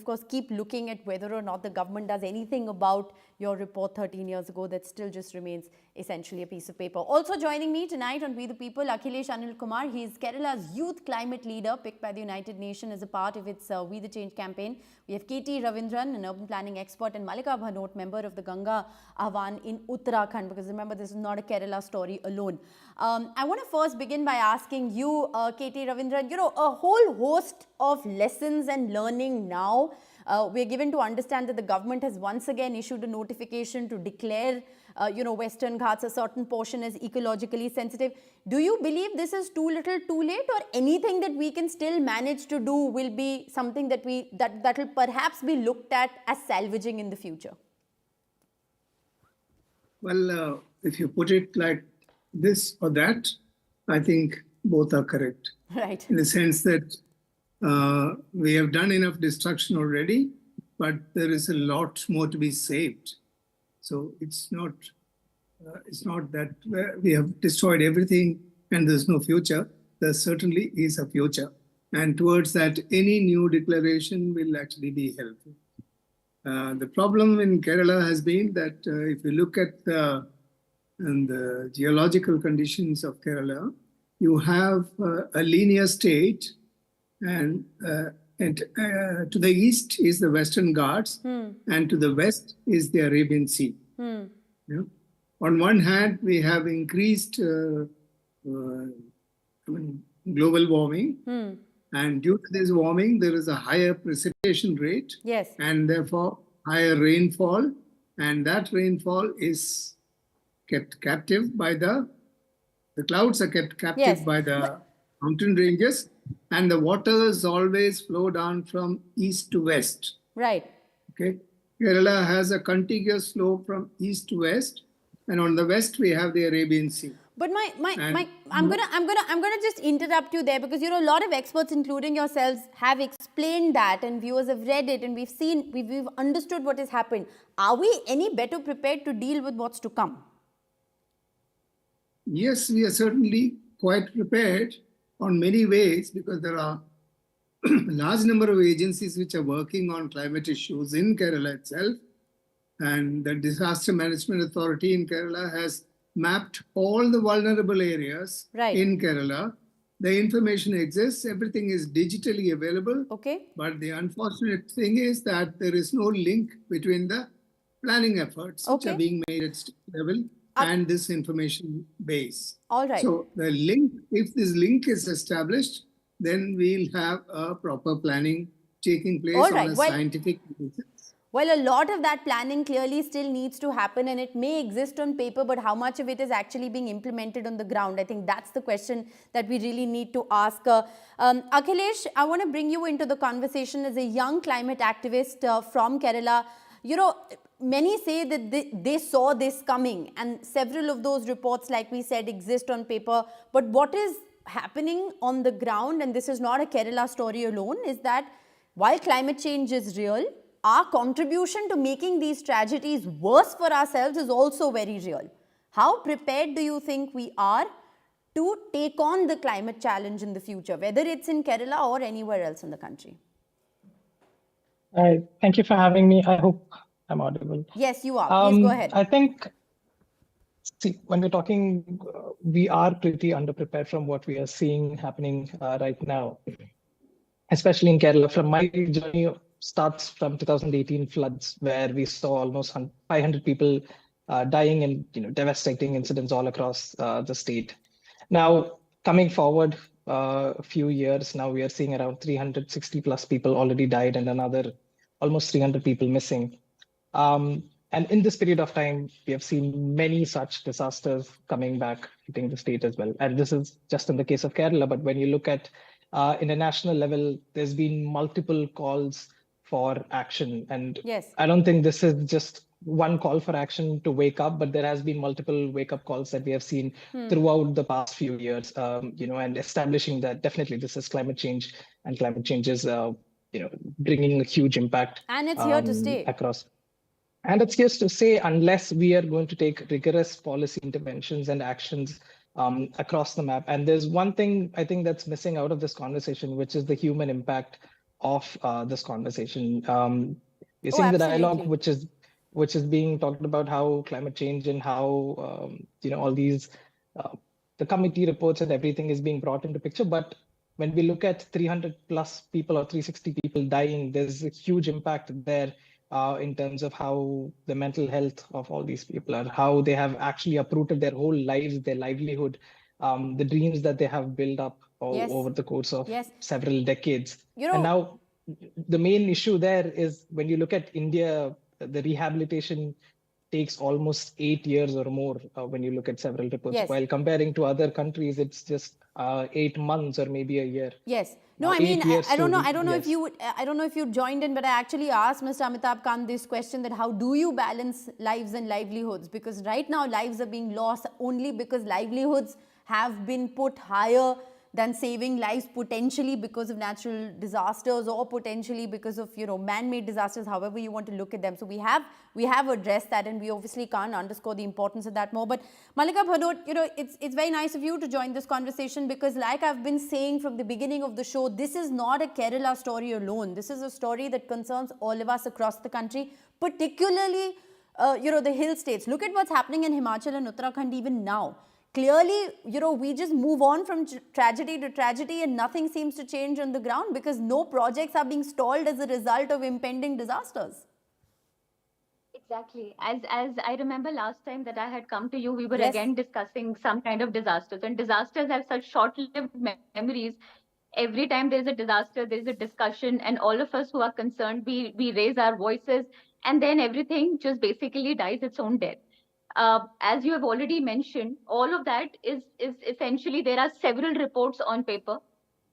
course keep looking at whether or not the government does anything about your report 13 years ago that still just remains essentially a piece of paper. Also joining me tonight on We the People, Akhilesh Anil Kumar. He is Kerala's youth climate leader picked by the United Nations as a part of its We the Change campaign. We have KT Ravindran, an urban planning expert, and Malika Bhanot, member of the Ganga Ahvan in Uttarakhand, because remember, this is not a Kerala story alone. I want to first begin by asking you, KT Ravindran, you know, a whole host of lessons and learning now. We're given to understand that the government has once again issued a notification to declare, Western Ghats, a certain portion, as ecologically sensitive. Do you believe this is too little, too late, or anything that we can still manage to do will be something that that will perhaps be looked at as salvaging in the future? Well, if you put it like this or that, I think both are correct. Right. In the sense that we have done enough destruction already, but there is a lot more to be saved. So it's not that we have destroyed everything and there's no future. There certainly is a future. And towards that, any new declaration will actually be helpful. The problem in Kerala has been that if you look at the geological conditions of Kerala, you have a linear state, and to the east is the Western Ghats, and to the west is the Arabian Sea. Yeah. On one hand, we have increased global warming, and due to this warming, there is a higher precipitation rate, yes, and therefore higher rainfall, and that rainfall is kept captive by the clouds are kept captive by the mountain ranges, and the waters always flow down from east to west. Right. Okay. Kerala has a contiguous slope from east to west, and on the west we have the Arabian Sea. But I'm gonna just interrupt you there, because a lot of experts, including yourselves, have explained that, and viewers have read it, and we've understood what has happened. Are we any better prepared to deal with what's to come? Yes, we are certainly quite prepared on many ways, because there are a large number of agencies which are working on climate issues in Kerala itself. And the Disaster Management Authority in Kerala has mapped all the vulnerable areas in Kerala. The information exists, everything is digitally available. Okay. But the unfortunate thing is that there is no link between the planning efforts which are being made at state level and this information base. All right. So the link, if this link is established, then we'll have a proper planning taking place on a scientific basis. Well, a lot of that planning clearly still needs to happen, and it may exist on paper, but how much of it is actually being implemented on the ground? I think that's the question that we really need to ask. Akhilesh, I want to bring you into the conversation as a young climate activist from Kerala. Many say that they saw this coming, and several of those reports, like we said, exist on paper. But what is happening on the ground, and this is not a Kerala story alone, is that while climate change is real, our contribution to making these tragedies worse for ourselves is also very real. How prepared do you think we are to take on the climate challenge in the future, whether it's in Kerala or anywhere else in the country? Thank you for having me. I hope I'm audible. Yes, you are. Please go ahead. I think, when we're talking, we are pretty underprepared from what we are seeing happening right now, especially in Kerala. From my journey starts from 2018 floods, where we saw almost 500 people dying in devastating incidents all across the state. Now, coming forward a few years, now we are seeing around 360 plus people already died and another almost 300 people missing. And in this period of time, we have seen many such disasters coming back, hitting the state as well. And this is just in the case of Kerala, but when you look at international level, there's been multiple calls for action. And I don't think this is just one call for action to wake up, but there has been multiple wake-up calls that we have seen throughout the past few years, and establishing that definitely this is climate change, and climate change is, bringing a huge impact. And it's here to stay. Across. And it's here to stay unless we are going to take rigorous policy interventions and actions across the map. And there's one thing I think that's missing out of this conversation, which is the human impact of this conversation. You're seeing the dialogue, which is which is being talked about how climate change and how all these the committee reports and everything is being brought into picture. But when we look at 300 plus people or 360 people dying, there's a huge impact there in terms of how the mental health of all these people are, how they have actually uprooted their whole lives, their livelihood, the dreams that they have built up over the course of several decades. And now the main issue there is when you look at India, the rehabilitation takes almost 8 years or more when you look at several reports. While comparing to other countries, it's just 8 months or maybe a year. Yes. No, I mean, I don't know if you joined in, but I actually asked Mr. Amitabh Kant this question, that how do you balance lives and livelihoods? Because right now lives are being lost only because livelihoods have been put higher than saving lives, potentially because of natural disasters or potentially because of man-made disasters, however you want to look at them. So we have addressed that, and we obviously can't underscore the importance of that more. But Malika Bhanot, it's very nice of you to join this conversation, because like I've been saying from the beginning of the show, this is not a Kerala story alone. This is a story that concerns all of us across the country, particularly the hill states. Look at what's happening in Himachal and Uttarakhand even now. Clearly, we just move on from tragedy to tragedy and nothing seems to change on the ground because no projects are being stalled as a result of impending disasters. Exactly. As I remember last time that I had come to you, we were again discussing some kind of disasters, and disasters have such short-lived memories. Every time there's a disaster, there's a discussion, and all of us who are concerned, we raise our voices, and then everything just basically dies its own death. As you have already mentioned, all of that is essentially, there are several reports on paper.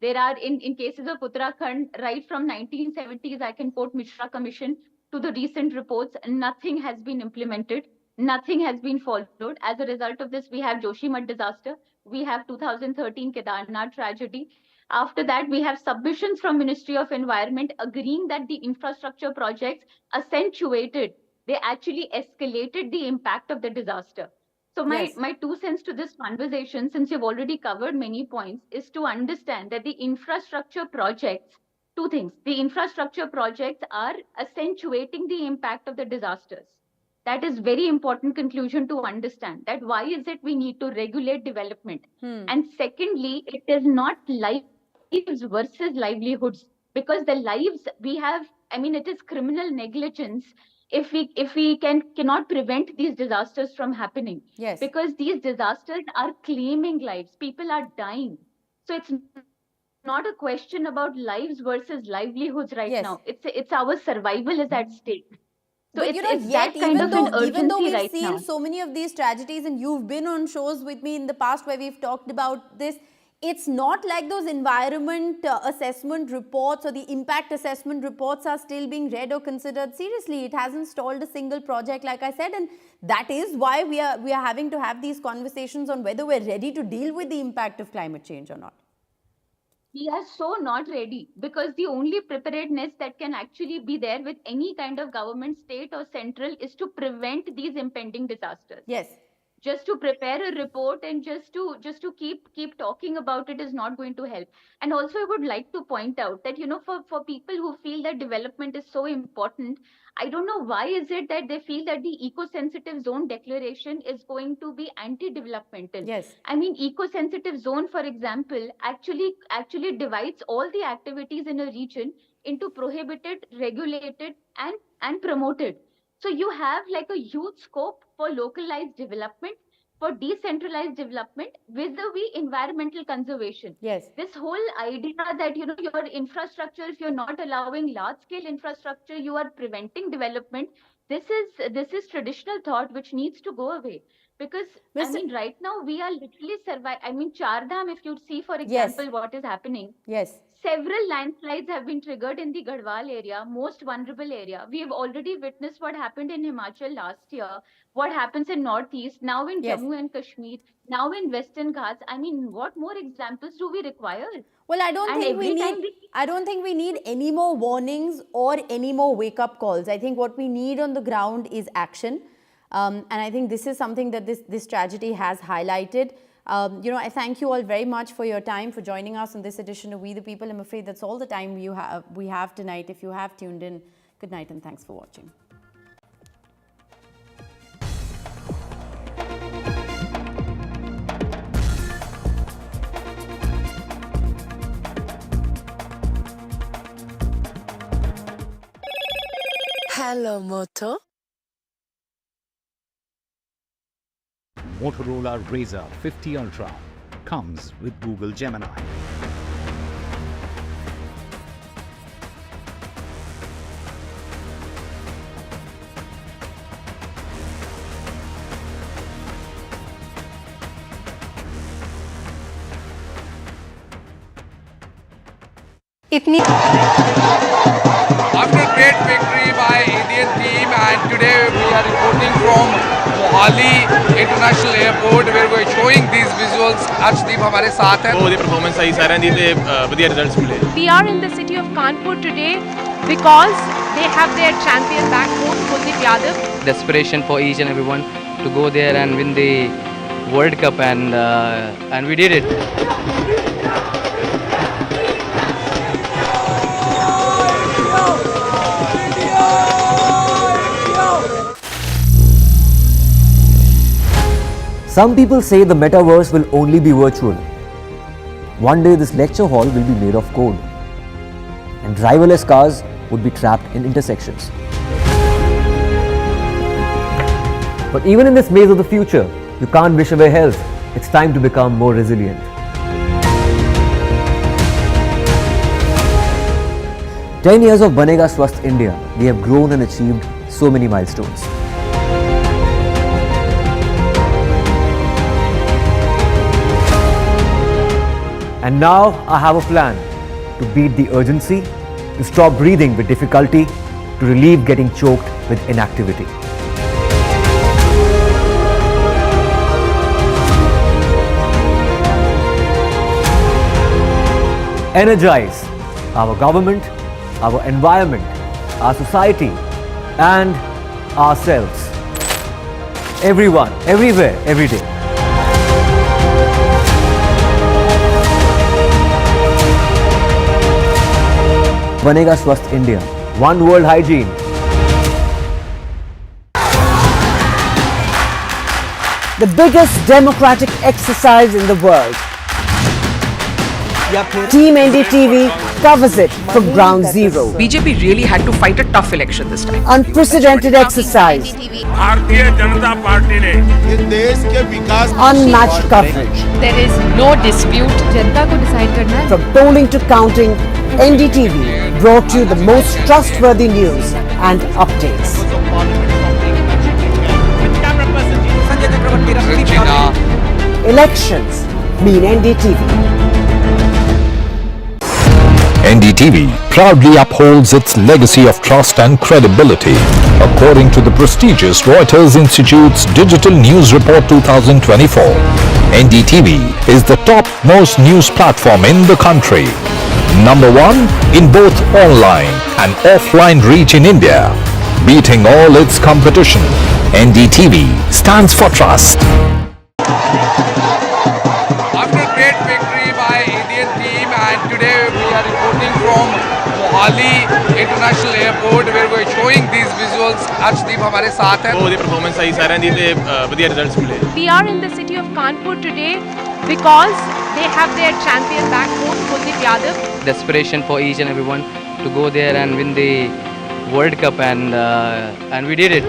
There are, in cases of Uttarakhand, right from 1970s, I can quote Mishra Commission, to the recent reports, nothing has been implemented, nothing has been followed. As a result of this, we have Joshimath disaster, we have 2013 Kedarnath tragedy. After that, we have submissions from Ministry of Environment agreeing that the infrastructure projects accentuated, they actually escalated the impact of the disaster. So my 2 cents to this conversation, since you've already covered many points, is to understand that the infrastructure projects, 2 things. The infrastructure projects are accentuating the impact of the disasters. That is very important conclusion to understand, that why is it we need to regulate development. And secondly, it is not lives versus livelihoods, because the lives we have, it is criminal negligence if we cannot prevent these disasters from happening. Because these disasters are claiming lives, people are dying. So it's not a question about lives versus livelihoods right now. It's our survival is at stake. So but it's that kind of an urgency even though we've right seen now. so many of these tragedies, and you've been on shows with me in the past where we've talked about this, it's not like those environment assessment reports or the impact assessment reports are still being read or considered seriously. It hasn't stalled a single project, like I said, and that is why we are having to have these conversations on whether we're ready to deal with the impact of climate change or not. We are so not ready, because the only preparedness that can actually be there with any kind of government, state or central, is to prevent these impending disasters. Just to prepare a report and just to keep talking about it is not going to help. And also I would like to point out that, for people who feel that development is so important, I don't know why is it that they feel that the eco-sensitive zone declaration is going to be anti-developmental. Eco-sensitive zone, for example, actually divides all the activities in a region into prohibited, regulated and promoted. So you have like a huge scope for localized development, for decentralized development, vis-a-vis environmental conservation. This whole idea that, your infrastructure, if you're not allowing large-scale infrastructure, you are preventing development. This is traditional thought which needs to go away. Because, right now we are literally surviving. Chardham, if you see, for example, what is happening. Several landslides have been triggered in the Garhwal area, most vulnerable area. We have already witnessed what happened in Himachal last year, what happens in Northeast, now in Jammu and Kashmir, now in Western Ghats. What more examples do we require? Well, I don't think we need any more warnings or any more wake-up calls. I think what we need on the ground is action. And I think this is something that this tragedy has highlighted. I thank you all very much for your time, for joining us on this edition of We the People. I'm afraid that's all the time we have tonight. If you have tuned in, good night and thanks for watching. Hello, Moto. Motorola Razr 50 Ultra comes with Google Gemini. After great victory by Indian team, and today we are reporting from Mohali International Airport where we are showing these visuals. Arshdeep हमारे साथ है. बहुत ही performance आई साਰਿਆਂ ਦੀ ਤੇ ਵਧੀਆ results ਮਿਲੇ. We are in the city of Kanpur today because they have their champion back home, Kuldeep Yadav. Desperation for each and everyone to go there and win the World Cup, and we did it. Some people say the metaverse will only be virtual. One day this lecture hall will be made of code, and driverless cars would be trapped in intersections. But even in this maze of the future, you can't wish away health. It's time to become more resilient. 10 years of Banega Swasth India, we have grown and achieved so many milestones. And now I have a plan to beat the urgency, to stop breathing with difficulty, to relieve getting choked with inactivity. Energize our government, our environment, our society and ourselves. Everyone, everywhere, every day. Banega Swasth India. One world hygiene. The biggest democratic exercise in the world. Team NDTV covers it from ground zero. BJP really had to fight a tough election this time. Unprecedented exercise. Bharatiya Janata party ने इस देश के विकास Unmatched coverage. There is no dispute. जनता को decide करना है. From polling to counting, NDTV brought you the most trustworthy news and updates. Elections mean NDTV. NDTV proudly upholds its legacy of trust and credibility. According to the prestigious Reuters Institute's Digital News Report 2024, NDTV is the top-most news platform in the country. Number 1 in both online and offline reach in India. Beating all its competition, NDTV stands for trust. After great victory by Indian team, and today we are reporting from Mohali International Airport where we are showing these visuals. Arshdeep हमारे साथ है. बहुत ही performance आई ਸਾਰਿਆਂ ਦੀ ਤੇ ਵਧੀਆ results ਮਿਲੇ. We are in the city of Kanpur today because they have their champion back home, Kuldeep Yadav. Desperation for each and everyone to go there and win the World Cup, and we did it.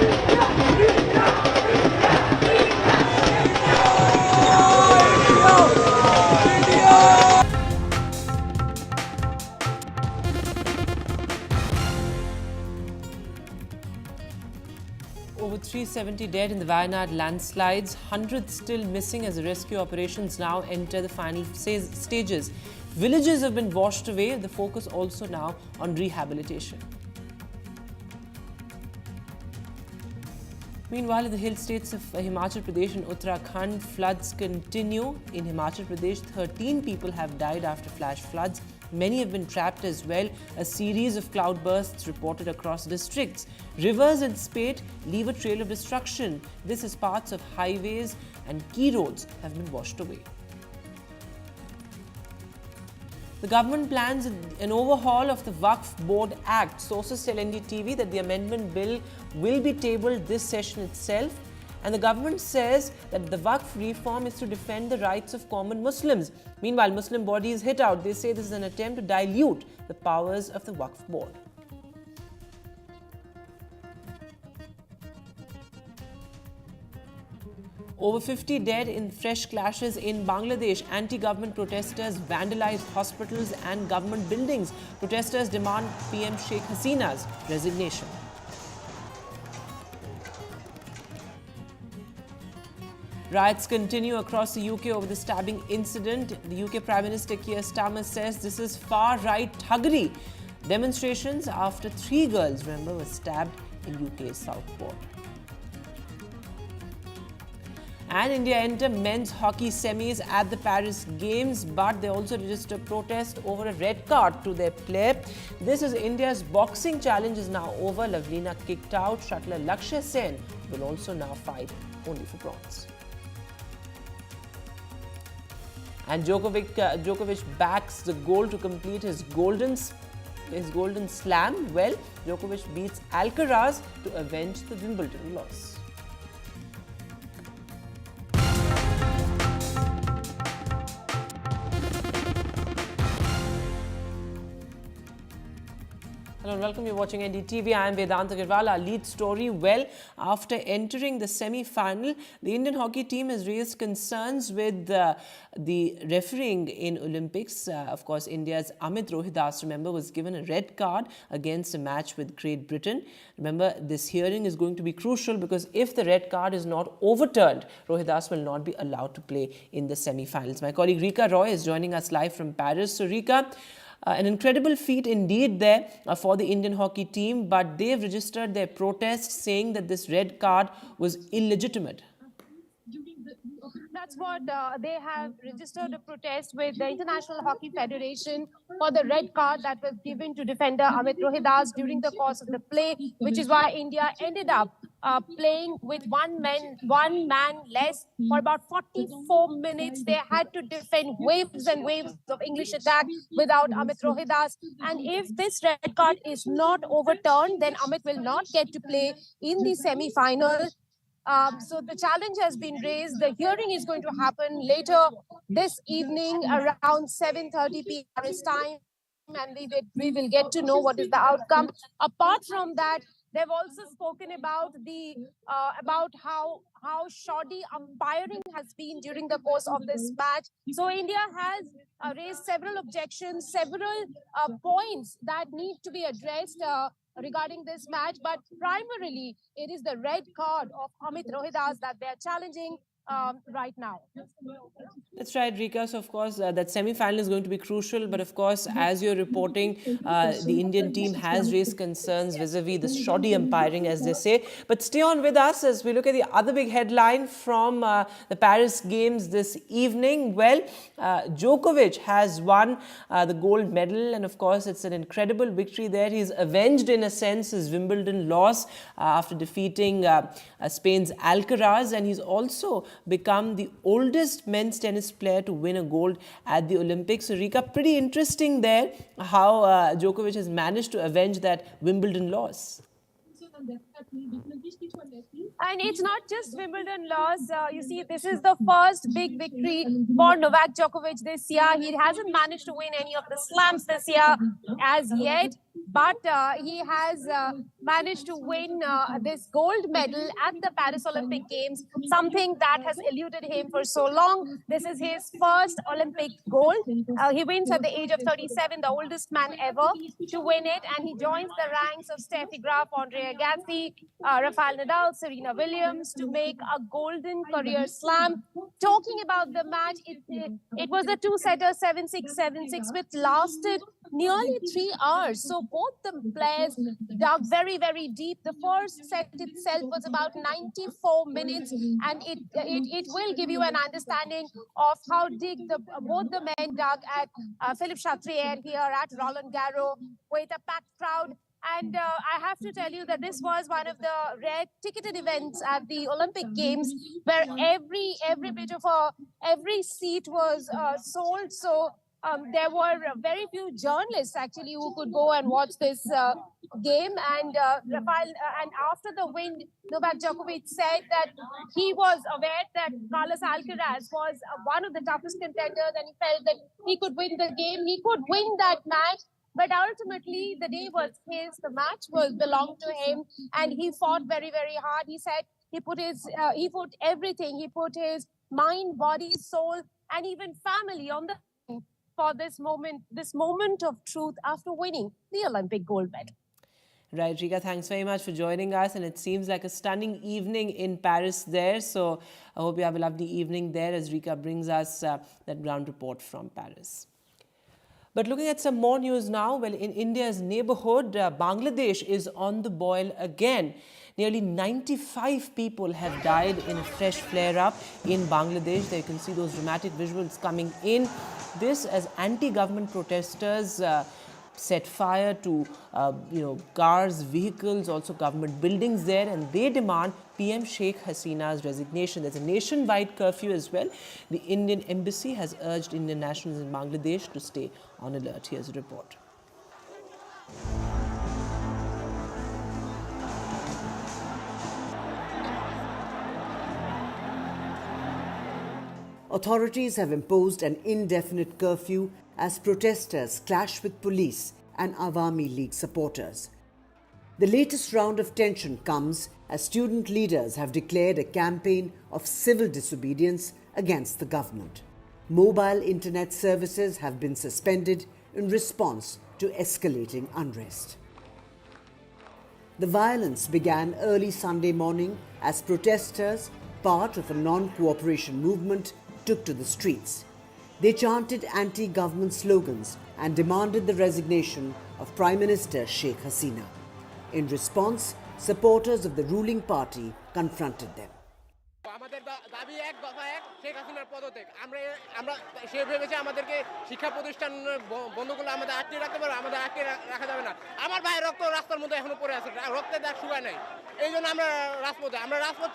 Over 370 dead in the Wayanad landslides, hundreds still missing as the rescue operations now enter the final stages. Villages have been washed away, the focus also now on rehabilitation. Meanwhile, in the hill states of Himachal Pradesh and Uttarakhand, floods continue. In Himachal Pradesh, 13 people have died after flash floods. Many have been trapped as well. A series of cloudbursts reported across districts. Rivers and spate leave a trail of destruction. This as parts of highways and key roads have been washed away. The government plans an overhaul of the Waqf Board Act. Sources tell NDTV that the amendment bill will be tabled this session itself. And the government says that the Waqf reform is to defend the rights of common Muslims. Meanwhile, Muslim bodies hit out. They say this is an attempt to dilute the powers of the Waqf Board. Over 50 dead in fresh clashes in Bangladesh. Anti-government protesters vandalized hospitals and government buildings. Protesters demand PM Sheikh Hasina's resignation. Riots continue across the UK over the stabbing incident. The UK Prime Minister Keir Starmer says this is far-right thuggery. Demonstrations after 3 girls, remember, were stabbed in UK's Southport. And India enter men's hockey semis at the Paris Games, but they also register protest over a red card to their player. This is India's boxing challenge is now over. Lavlina kicked out. Shuttler Lakshya Sen will also now fight only for bronze. And Djokovic backs the goal to complete his golden slam. Well, Djokovic beats Alcaraz to avenge the Wimbledon loss. Hello and welcome. You're watching NDTV. I am Vedant Agarwal. Our lead story. Well, after entering the semi-final, the Indian hockey team has raised concerns with the refereeing in Olympics. Of course, India's Amit Rohidas, remember, was given a red card against a match with Great Britain. Remember, this hearing is going to be crucial because if the red card is not overturned, Rohidas will not be allowed to play in the semi-finals. My colleague Rika Roy is joining us live from Paris. So, Rika, an incredible feat indeed there for the Indian hockey team, but they've registered their protest saying that this red card was illegitimate. That's what they have registered a protest with the International Hockey Federation for the red card that was given to defender Amit Rohidas during the course of the play, which is why India ended up playing with one man less for about 44 minutes. They had to defend waves and waves of English attack without Amit Rohidas. And if this red card is not overturned, then Amit will not get to play in the semi-final. So the challenge has been raised. The hearing is going to happen later this evening around 7:30 p.m. Paris time, and we will get to know what is the outcome. Apart from that, they've also spoken about about how shoddy umpiring has been during the course of this match. So India has raised several objections, several points that need to be addressed regarding this match, but primarily it is the red card of Amit Rohidas that they are challenging right now. That's right, Rika. So, of course, that semi-final is going to be crucial. But, of course, as you're reporting, the Indian team has raised concerns vis-a-vis the shoddy umpiring, as they say. But stay on with us as we look at the other big headline from the Paris Games this evening. Well, Djokovic has won the gold medal. And, of course, it's an incredible victory there. He's avenged, in a sense, his Wimbledon loss after defeating Spain's Alcaraz. And he's also become the oldest men's tennis player to win a gold at the Olympics. So, Rika, pretty interesting there how Djokovic has managed to avenge that Wimbledon loss. And it's not just Wimbledon loss. You see, this is the first big victory for Novak Djokovic this year. He hasn't managed to win any of the slams this year as yet, but he has managed to win this gold medal at the Paris Olympic Games, something that has eluded him for so long. This is his first Olympic gold. He wins at the age of 37, the oldest man ever to win it, and he joins the ranks of Steffi Graf, Andre Agassi, Rafael Nadal, Serena Williams to make a golden career slam. Talking about the match, it was a two-setter, 7-6, 7-6, which lasted nearly 3 hours. So both the players dug very, very deep. The first set itself was about 94 minutes, and it will give you an understanding of how deep both the men dug at Philippe Chatrier here at Roland Garros with a packed crowd. And I have to tell you that this was one of the rare ticketed events at the Olympic Games where every seat was sold. So there were very few journalists actually who could go and watch this game. And Rafael, and after the win, Novak Djokovic said that he was aware that Carlos Alcaraz was one of the toughest contenders, and he felt that he could win the game, he could win that match. But ultimately, the day was his, the match belonged to him, and he fought very, very hard. He said He put everything. He put his mind, body, soul, and even family on the line for this moment of truth after winning the Olympic gold medal. Right, Rika, thanks very much for joining us. And it seems like a stunning evening in Paris there. So I hope you have a lovely evening there as Rika brings us that ground report from Paris. But looking at some more news now, well, in India's neighborhood, Bangladesh is on the boil again. Nearly 95 people have died in a fresh flare-up in Bangladesh. There you can see those dramatic visuals coming in. This as anti-government protesters set fire to cars, vehicles, also government buildings there, and they demand PM Sheikh Hasina's resignation. There's a nationwide curfew as well. The Indian embassy has urged Indian nationals in Bangladesh to stay on alert. Here's a report. Authorities have imposed an indefinite curfew as protesters clash with police and Awami League supporters. The latest round of tension comes as student leaders have declared a campaign of civil disobedience against the government. Mobile internet services have been suspended in response to escalating unrest. The violence began early Sunday morning as protesters, part of a non-cooperation movement, took to the streets. They chanted anti-government slogans and demanded the resignation of Prime Minister Sheikh Hasina. In response, supporters of the ruling party confronted them. আমাদের দাবি এক দফা এক শেখ হাসিনার পদত্যাগ আমরা সে ভেবেছে আমাদেরকে শিক্ষা প্রতিষ্ঠান বন্ধ করলে আমাদের আটকে রাখতে পারবে আমাদের আটকে রাখা যাবে না আমার ভাই রক্ত রাস্তার মধ্যে এখনো পড়ে আছে রক্তের দাগ শুকায় নাই এইজন্য আমরা রাজপথ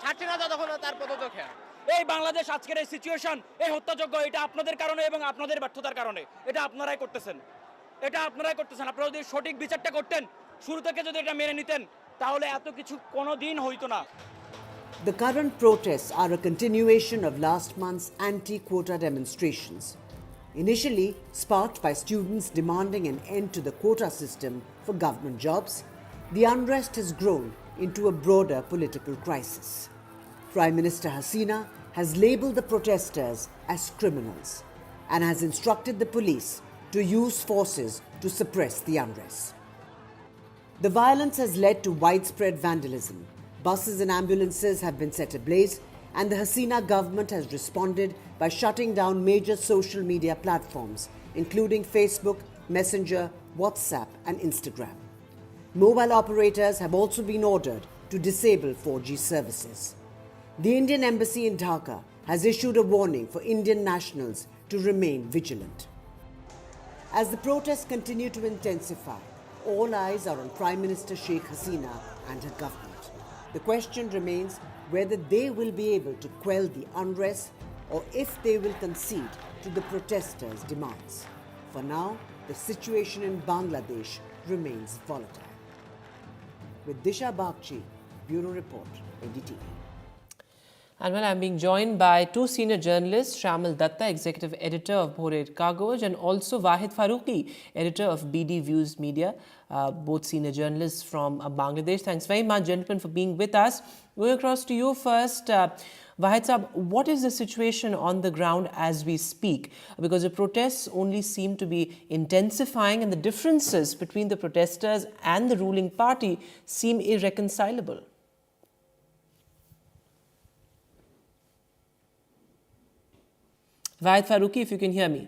ছাড়ছি না যতক্ষণ তার পদত্যাগ হয় এই বাংলাদেশ আজকের এই সিচুয়েশন এই হত্যাযজ্ঞ এটা আপনাদের কারণে এবং আপনাদের ব্যর্থতার কারণে এটা আপনারাই করতেছেন আপনারা যদি সঠিক বিচারটা করতেন শুরু থেকে যদি এটা মেনে নিতেন তাহলে এত কিছু কোনোদিন হইতো না The current protests are a continuation of last month's anti-quota demonstrations. Initially sparked by students demanding an end to the quota system for government jobs, the unrest has grown into a broader political crisis. Prime Minister Hasina has labelled the protesters as criminals and has instructed the police to use forces to suppress the unrest. The violence has led to widespread vandalism. Buses and ambulances have been set ablaze, and the Hasina government has responded by shutting down major social media platforms, including Facebook, Messenger, WhatsApp, and Instagram. Mobile operators have also been ordered to disable 4G services. The Indian embassy in Dhaka has issued a warning for Indian nationals to remain vigilant. As the protests continue to intensify, all eyes are on Prime Minister Sheikh Hasina and her government. The question remains whether they will be able to quell the unrest or if they will concede to the protesters' demands. For now, the situation in Bangladesh remains volatile. With Disha Bagchi, Bureau Report, NDTV. And well, I'm being joined by two senior journalists, Shamal Datta, executive editor of Bhorer Kagoj, and also Wahid Farooqi, editor of BD Views Media, both senior journalists from Bangladesh. Thanks very much, gentlemen, for being with us. Going across to you first, Wahid Saab, what is the situation on the ground as we speak? Because the protests only seem to be intensifying and the differences between the protesters and the ruling party seem irreconcilable. Wahid Farooqi, if you can hear me.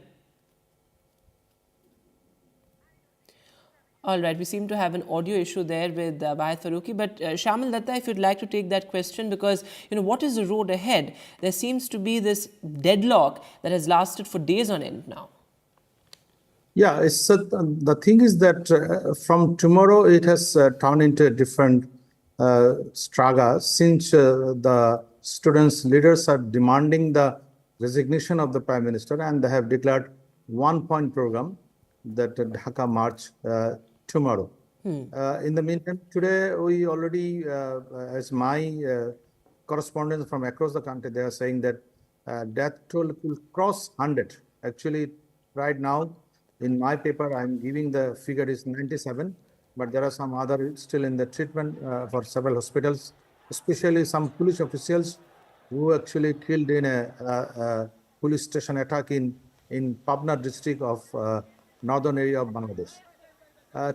All right, we seem to have an audio issue there with Wahid Farooqi, but Shamal Datta, if you'd like to take that question, because, what is the road ahead? There seems to be this deadlock that has lasted for days on end now. Yeah, the thing is that from tomorrow it has turned into a different struggle since the students' leaders are demanding the resignation of the Prime Minister, and they have declared one-point program that Dhaka march tomorrow. In the meantime, today we already, as my correspondents from across the country, they are saying that death toll will cross 100. Actually, right now, in my paper, I'm giving the figure is 97, but there are some other still in the treatment for several hospitals. especially some police officials who actually killed in a police station attack in Pabna district of northern area of Bangladesh.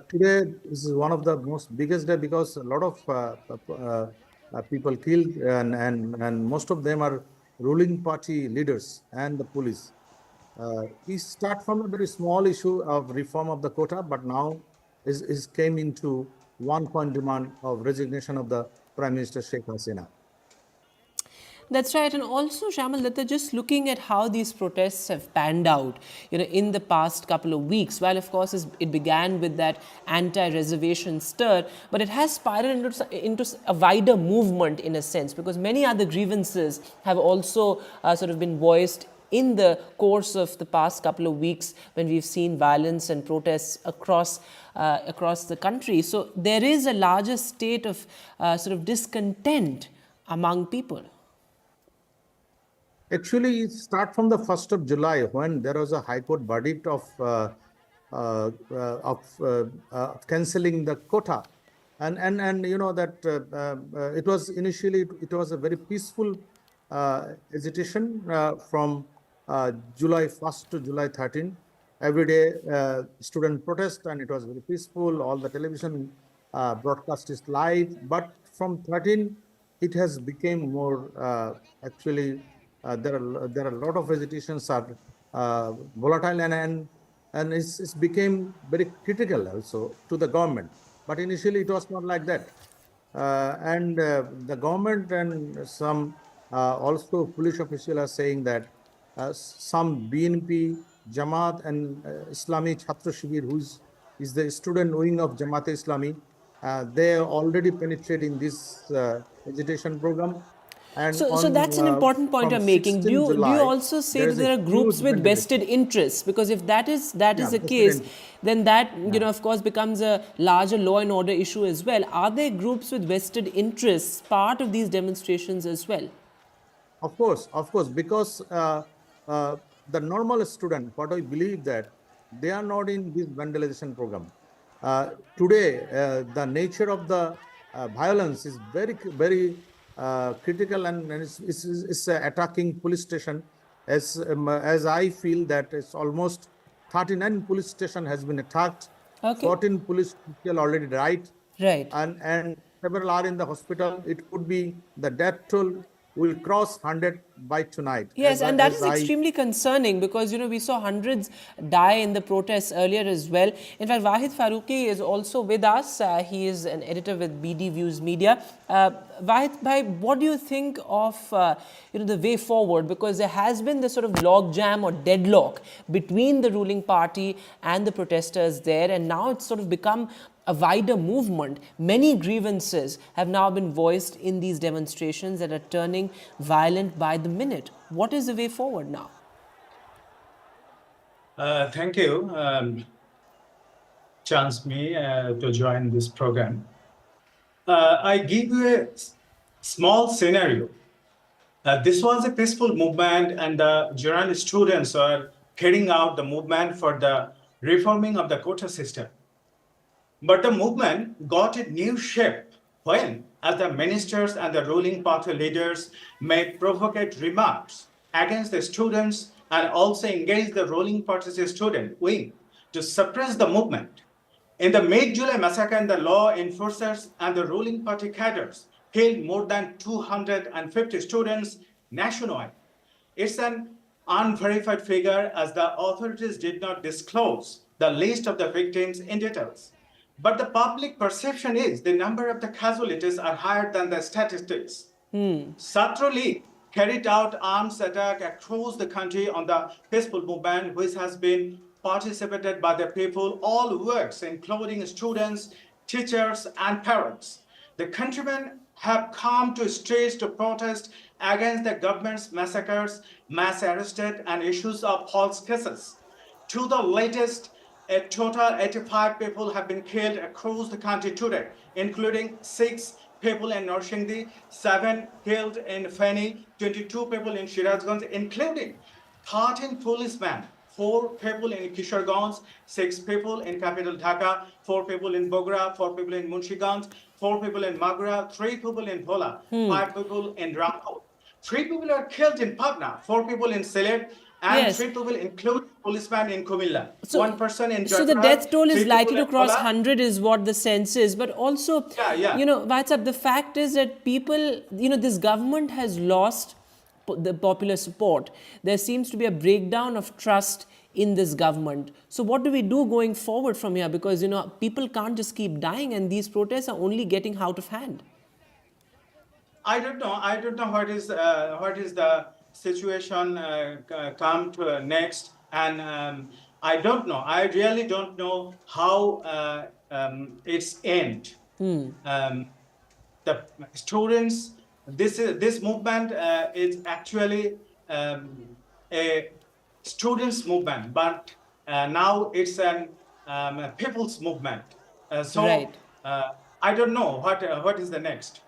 Today, this is one of the most biggest day because a lot of people killed and most of them are ruling party leaders and the police. We start from a very small issue of reform of the quota, but now is came into one point demand of resignation of the Prime Minister Sheikh Hasina. That's right. And also, Shamal, that they're just looking at how these protests have panned out, in the past couple of weeks. While, of course, it began with that anti-reservation stir, but it has spiraled into a wider movement in a sense, because many other grievances have also sort of been voiced in the course of the past couple of weeks when we've seen violence and protests across the country. So there is a larger state of sort of discontent among people. Actually, it starts from the 1st of July when there was a High Court verdict of cancelling the quota, and you know that it was initially it was a very peaceful agitation from July 1st to July 13. Every day student protest, and it was very peaceful. All the television broadcast is live, but from 13 it has become more actually. There are a lot of agitations are volatile and it's became very critical also to the government. But initially it was not like that, and the government and some also police officials are saying that some BNP, Jamaat and Islami Chhatra Shibir, who is the student wing of Jamaat Islami, they are already penetrating this agitation program. And so that's an important point you're making. Do you also say that there are groups with vested interests? Because if that is the case, then that of course becomes a larger law and order issue as well. Are there groups with vested interests part of these demonstrations as well? Of course, because the normal student, what I believe that they are not in this vandalization program. Today, the nature of the violence is very critical, and it's attacking police station. As I feel that it's almost 39 police station has been attacked. 14 police people already died. Right. And several are in the hospital. It could be the death toll will cross 100 by tonight. Yes, and that is extremely concerning because, we saw hundreds die in the protests earlier as well. In fact, Wahid Farooqi is also with us. He is an editor with BD Views Media. Wahid bhai, what do you think of, the way forward? Because there has been this sort of logjam or deadlock between the ruling party and the protesters there, and now it's sort of become a wider movement. Many grievances have now been voiced in these demonstrations that are turning violent by the minute. What is the way forward now? Thank you. Chance me to join this program. I give you a small scenario. This was a peaceful movement, and the journalist students are carrying out the movement for the reforming of the quota system. But the movement got a new shape when, as the ministers and the ruling party leaders made provocative remarks against the students and also engaged the ruling party's student wing to suppress the movement. In the mid-July massacre, the law enforcers and the ruling party cadres killed more than 250 students nationwide. It's an unverified figure as the authorities did not disclose the list of the victims in details. But the public perception is the number of the casualties are higher than the statistics. Chhatra League carried out arms attack across the country on the peaceful movement, which has been participated by the people, all works, including students, teachers, and parents. The countrymen have come to streets to protest against the government's massacres, mass arrested, and issues of false cases. To the latest, a total 85 people have been killed across the country today, including 6 people in Norshingdi, 7 killed in Feni, 22 people in Shirazganj, including 13 policemen 4 people in Kisharganj, 6 people in capital Dhaka, 4 people in Bogra, 4 people in Munshiganj, 4 people in Magra, 3 people in Bhola, 5 people in Rampur. 3 people are killed in Patna, 4 people in Sylhet, and Yes. 3 people include policeman in Kumilla. So, 1 person in so the Jaipur, death toll 3 is people likely to in cross Bhola. 100 is what the sense is. But also, you know, Vatsap, the fact is that people, you know, this government has lost the popular support. There seems to be a breakdown of trust in this government. So what do we do going forward from here? Because, you know, people can't just keep dying and these protests are only getting out of hand. I don't know. I don't know what is the situation come to next, and I don't know. I really don't know how it's end. The students. This movement is actually a students movement, but now it's a people's movement. So Right. I don't know what is the next.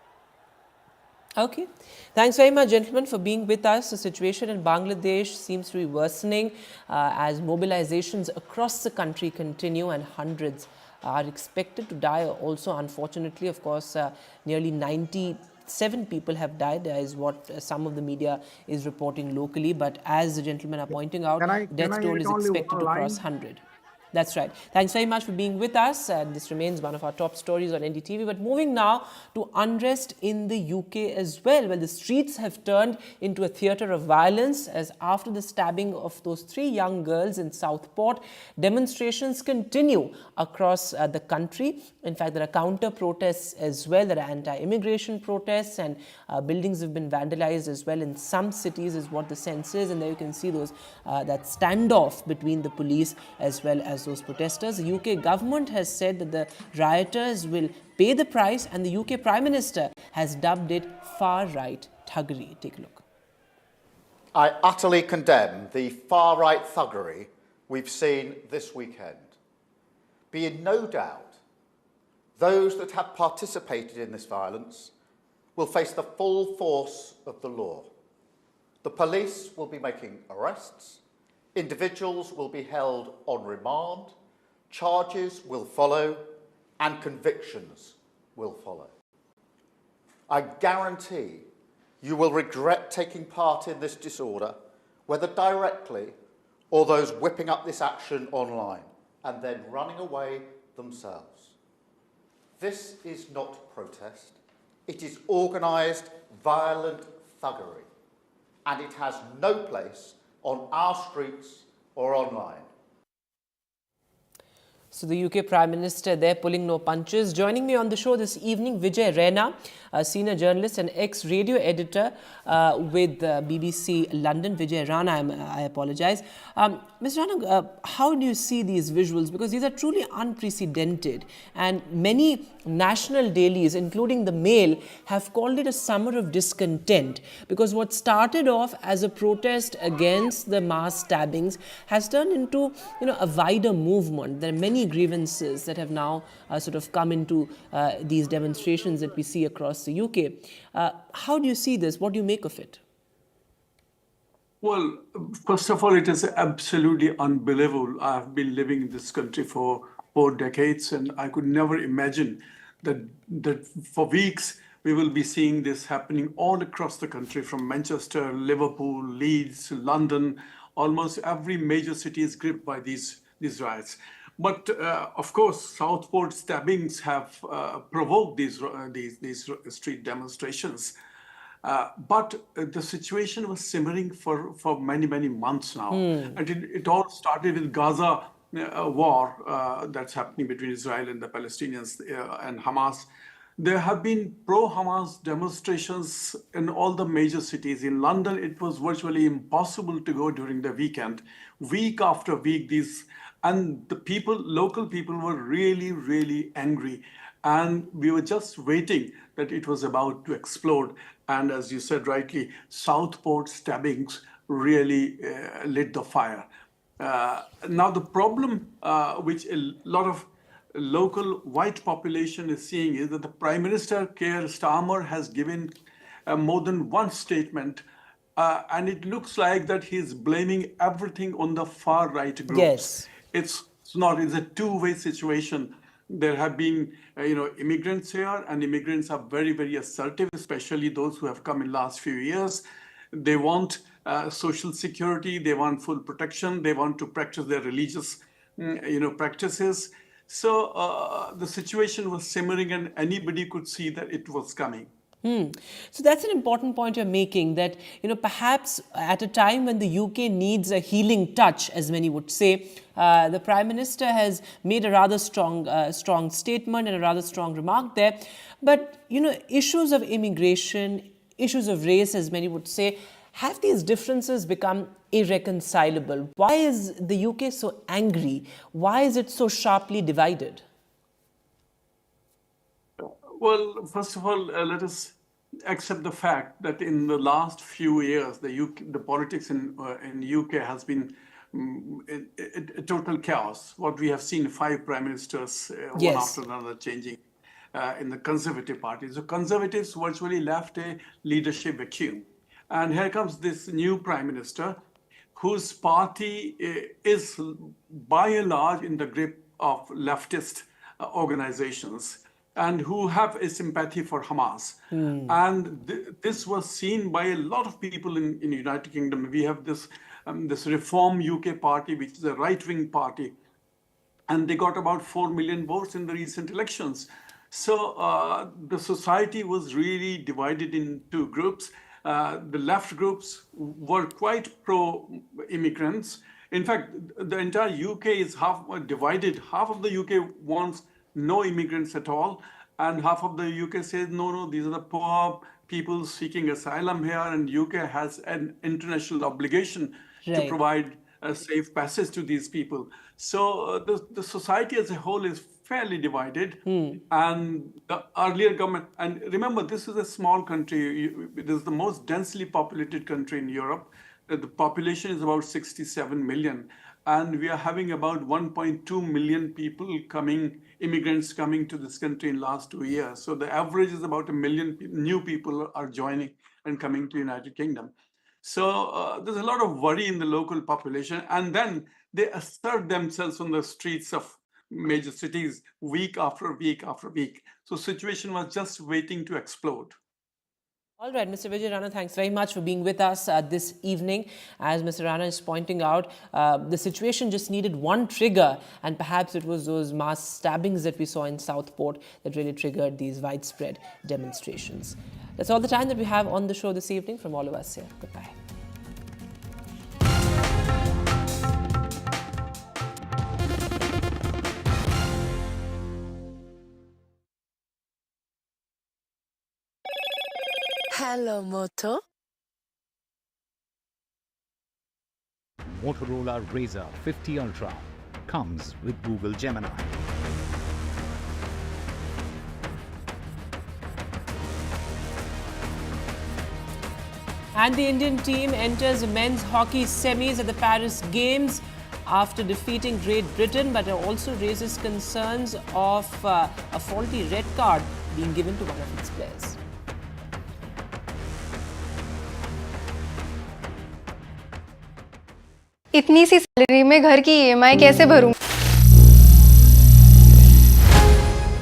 Okay. Thanks very much, gentlemen, for being with us. The situation in Bangladesh seems to be worsening as mobilizations across the country continue and hundreds are expected to die. Also, unfortunately, of course, nearly 97 people have died, is what some of the media is reporting locally. But as the gentlemen are pointing out, death toll is expected to cross 100. That's right. Thanks very much for being with us. This remains one of our top stories on NDTV. But moving now to unrest in the UK as well. Well, the streets have turned into a theatre of violence as after the stabbing of those 3 young girls in Southport, demonstrations continue across the country. In fact, there are counter-protests as well. There are anti-immigration protests and buildings have been vandalized as well in some cities is what the sense is. And there you can see those that standoff between the police as well as those protesters. The UK government has said that the rioters will pay the price and the UK Prime Minister has dubbed it far-right thuggery. Take a look. I utterly condemn the far-right thuggery we've seen this weekend. Be in no doubt, those that have participated in this violence will face the full force of the law. The police will be making arrests, individuals will be held on remand, charges will follow, and convictions will follow. I guarantee you will regret taking part in this disorder, whether directly or those whipping up this action online and then running away themselves. This is not protest. It is organised, violent thuggery, and it has no place on our streets or online. So the UK Prime Minister there pulling no punches. Joining me on the show this evening, Vijay Raina, a senior journalist and ex-radio editor with BBC London. Vijay Raina, I apologize. Mr. Raina, how do you see these visuals? Because these are truly unprecedented. And many national dailies, including the Mail, have called it a summer of discontent. Because what started off as a protest against the mass stabbings has turned into, you know, a wider movement. There are many grievances that have now sort of come into these demonstrations that we see across the UK. How do you see this? What do you make of it? Well, first of all, it is absolutely unbelievable. I've been living in this country for 4 decades, and I could never imagine that for weeks we will be seeing this happening all across the country, from Manchester, Liverpool, Leeds, London. Almost every major city is gripped by these riots. But of course, Southport stabbings have provoked these street demonstrations. But the situation was simmering for many, many months now. And it all started with Gaza war that's happening between Israel and the Palestinians and Hamas. There have been pro-Hamas demonstrations in all the major cities. In London, it was virtually impossible to go during the weekend. Week after week, and the local people were really, really angry. And we were just waiting that it was about to explode. And as you said rightly, Southport stabbings really lit the fire. Now, the problem which a lot of local white population is seeing is that the Prime Minister, Keir Starmer, has given more than one statement and it looks like that he's blaming everything on the far right groups. Yes. It's not. It's a two-way situation. There have been, immigrants here, and immigrants are very, very assertive, especially those who have come in last few years. They want social security. They want full protection. They want to practice their religious, practices. So the situation was simmering, and anybody could see that it was coming. So that's an important point you're making, that perhaps at a time when the UK needs a healing touch, as many would say, the Prime Minister has made a rather strong statement and a rather strong remark there. But issues of immigration, issues of race, as many would say, have these differences become irreconcilable? Why is the UK so angry? Why is it so sharply divided? Well, first of all, let us accept the fact that in the last few years, the politics in UK has been a total chaos. What we have seen, 5 prime ministers, one after another, changing in the Conservative Party. So Conservatives virtually left a leadership vacuum. And here comes this new prime minister, whose party is by and large in the grip of leftist organizations, and who have a sympathy for Hamas. And this was seen by a lot of people in the United Kingdom. We have this Reform UK party, which is a right-wing party, and they got about 4 million votes in the recent elections. So the society was really divided in two groups. The left groups were quite pro-immigrants. In fact, the entire UK is half divided. Half of the UK wants no immigrants at all, and half of the UK says, no, these are the poor people seeking asylum here, and UK has an international obligation to provide a safe passage to these people. So the society as a whole is fairly divided, and the earlier government, and remember, this is a small country. It is the most densely populated country in Europe. The population is about 67 million, and we are having about 1.2 million people immigrants coming to this country in last 2 years. So the average is about 1 million new people are joining and coming to United Kingdom. So there's a lot of worry in the local population, and then they assert themselves on the streets of major cities week after week after week. So situation was just waiting to explode. All right, Mr. Vijay Rana, thanks very much for being with us this evening. As Mr. Rana is pointing out, the situation just needed one trigger, and perhaps it was those mass stabbings that we saw in Southport that really triggered these widespread demonstrations. That's all the time that we have on the show this evening. From all of us here, goodbye. Hello, Moto. Motorola Razr 50 Ultra comes with Google Gemini. And the Indian team enters men's hockey semis at the Paris Games after defeating Great Britain, but it also raises concerns of a faulty red card being given to one of its players. इतनी सी salary में घर की EMI कैसे भरूं?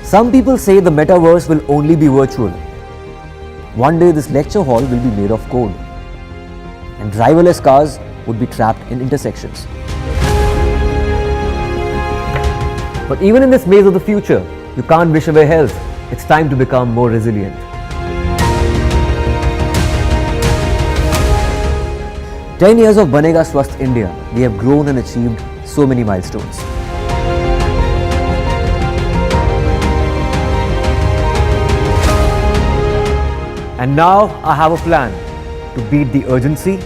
Some people say the metaverse will only be virtual. One day this lecture hall will be made of code, and driverless cars would be trapped in intersections. But even in this maze of the future, you can't wish away health. It's time to become more resilient. 10 years of Banega Swasth India, we have grown and achieved so many milestones. And now I have a plan to beat the urgency,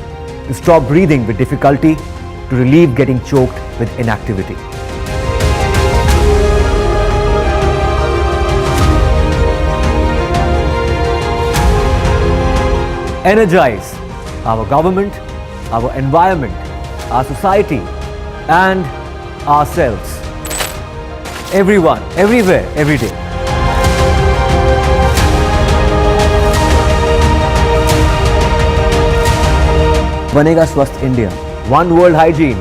to stop breathing with difficulty, to relieve getting choked with inactivity. Energize our government, our environment, our society, and ourselves. Everyone, everywhere, every day. Banega Swasth India. One world hygiene.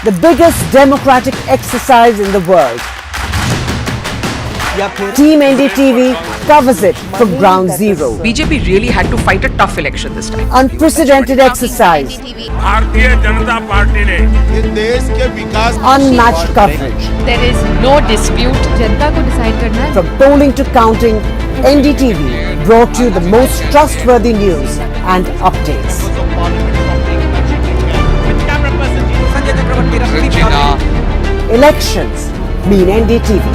The biggest democratic exercise in the world. Team NDTV covers it from ground zero. BJP really had to fight a tough election this time. Unprecedented exercise. Bharatiya Janata party ने ये देश के विकास Unmatched coverage. There is no dispute. जनता को decide करना है. From polling to counting, NDTV brought you the most trustworthy news and updates. Argentina. Elections mean NDTV.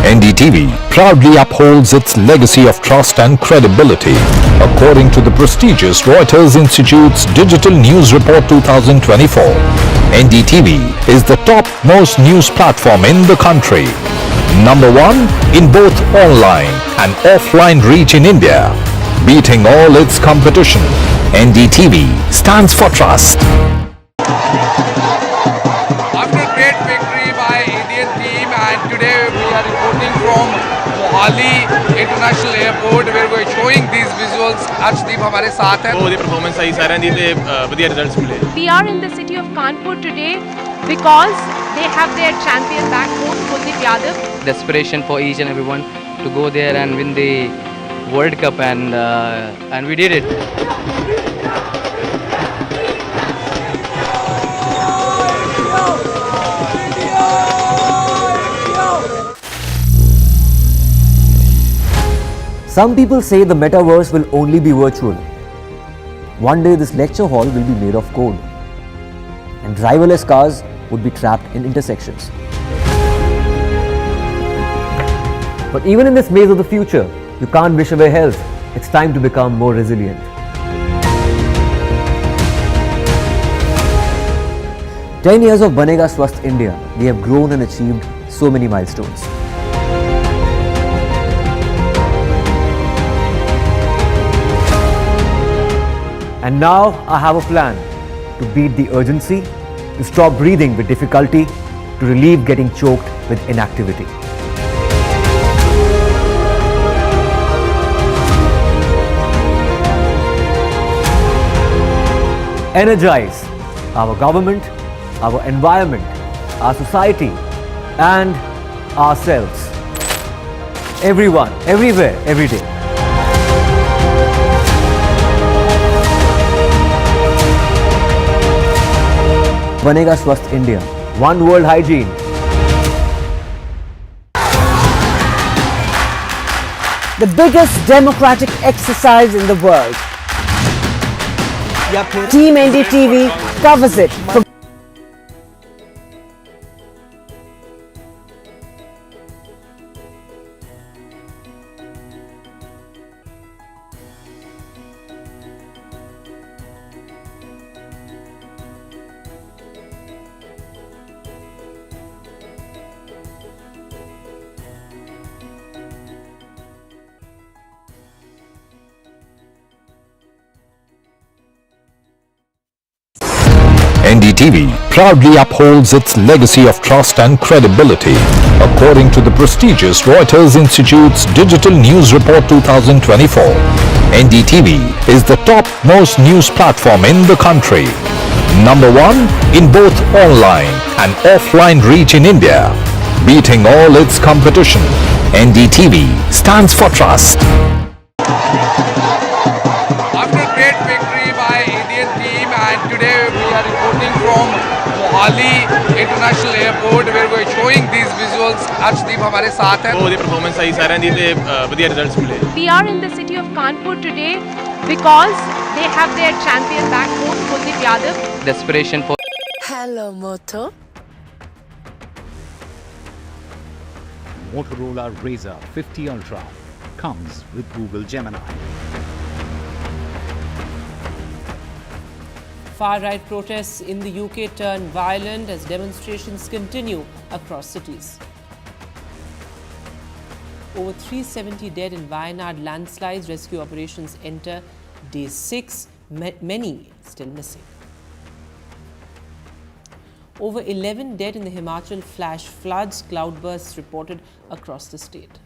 NDTV proudly upholds its legacy of trust and credibility. According to the prestigious Reuters Institute's Digital News Report 2024, NDTV is the top-most news platform in the country. Number one in both online and offline reach in India. Beating all its competition, NDTV stands for trust. After a great victory by Indian team, and today we are reporting from Mohali International Airport where we are showing these visuals. Arshdeep हमारे साथ हैं. बहुत ही performance आई साਰਿਆਂ ਦੀ ਤੇ ਵਧੀਆ results ਮਿਲੇ. We are in the city of Kanpur today because they have their champion back home, Kuldeep Yadav. Desperation for each and everyone to go there and win the World Cup, and we did it. Some people say the metaverse will only be virtual. One day this lecture hall will be made of code, and driverless cars would be trapped in intersections. But even in this maze of the future, you can't wish away health. It's time to become more resilient. 10 years of Banega Swasth India, we have grown and achieved so many milestones. And now I have a plan to beat the urgency, to stop breathing with difficulty, to relieve getting choked with inactivity. Energize our government, our environment, our society and ourselves. Everyone, everywhere, every day. Banega Swasth India. One world hygiene. The biggest democratic exercise in the world. Team NDTV covers it from NDTV proudly upholds its legacy of trust and credibility. According to the prestigious Reuters Institute's Digital News Report 2024, NDTV is the top-most news platform in the country. Number one in both online and offline reach in India. Beating all its competition, NDTV stands for trust. After a great victory by Indian team, and today we are reporting from Mohali International Airport where we are showing these visuals. Arshdeep हमारे साथ हैं. ਬਹੁਤ ਹੀ performance आई ਸਾਰਿਆਂ ਦੀ ਤੇ ਵਧੀਆ results ਮਿਲੇ. We are in the city of Kanpur today because they have their champion back home, Kuldeep Yadav. Desperation for Hello, Moto. Motorola Razr 50 Ultra comes with Google Gemini. Far-right protests in the UK turn violent as demonstrations continue across cities. Over 370 dead in Wayanad landslides. Rescue operations enter day 6. Many still missing. Over 11 dead in the Himachal flash floods. Cloudbursts reported across the state.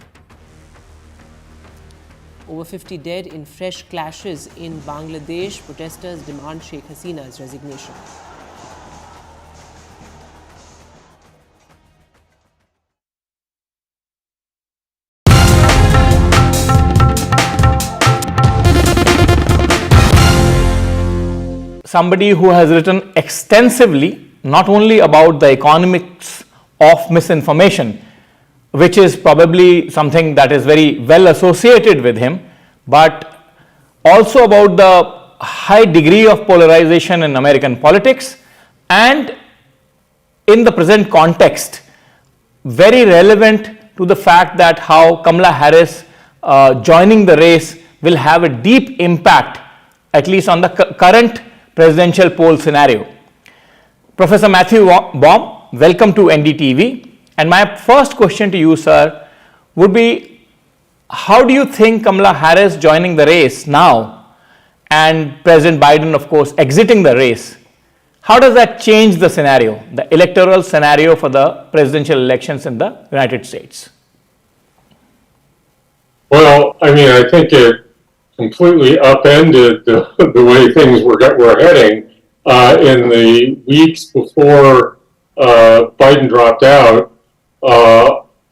Over 50 dead in fresh clashes in Bangladesh. Protesters demand Sheikh Hasina's resignation. Somebody who has written extensively, not only about the economics of misinformation, which is probably something that is very well associated with him, but also about the high degree of polarization in American politics, and in the present context, very relevant to the fact that how Kamala Harris joining the race will have a deep impact, at least on the current presidential poll scenario. Professor Matthew Baum, welcome to NDTV. And my first question to you, sir, would be, how do you think Kamala Harris joining the race now and President Biden, of course, exiting the race, how does that change the scenario, the electoral scenario for the presidential elections in the United States? Well, I mean, I think it completely upended the way things were heading in the weeks before Biden dropped out.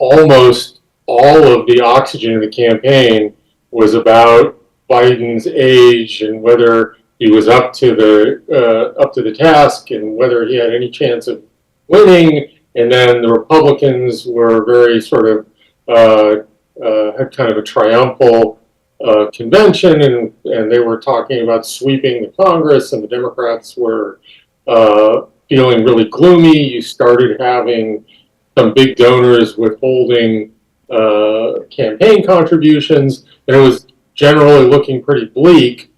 Almost all of the oxygen in the campaign was about Biden's age and whether he was up to the task and whether he had any chance of winning. And then the Republicans were very sort of had kind of a triumphal convention, and they were talking about sweeping the Congress, and the Democrats were feeling really gloomy. You started having some big donors withholding campaign contributions, and it was generally looking pretty bleak.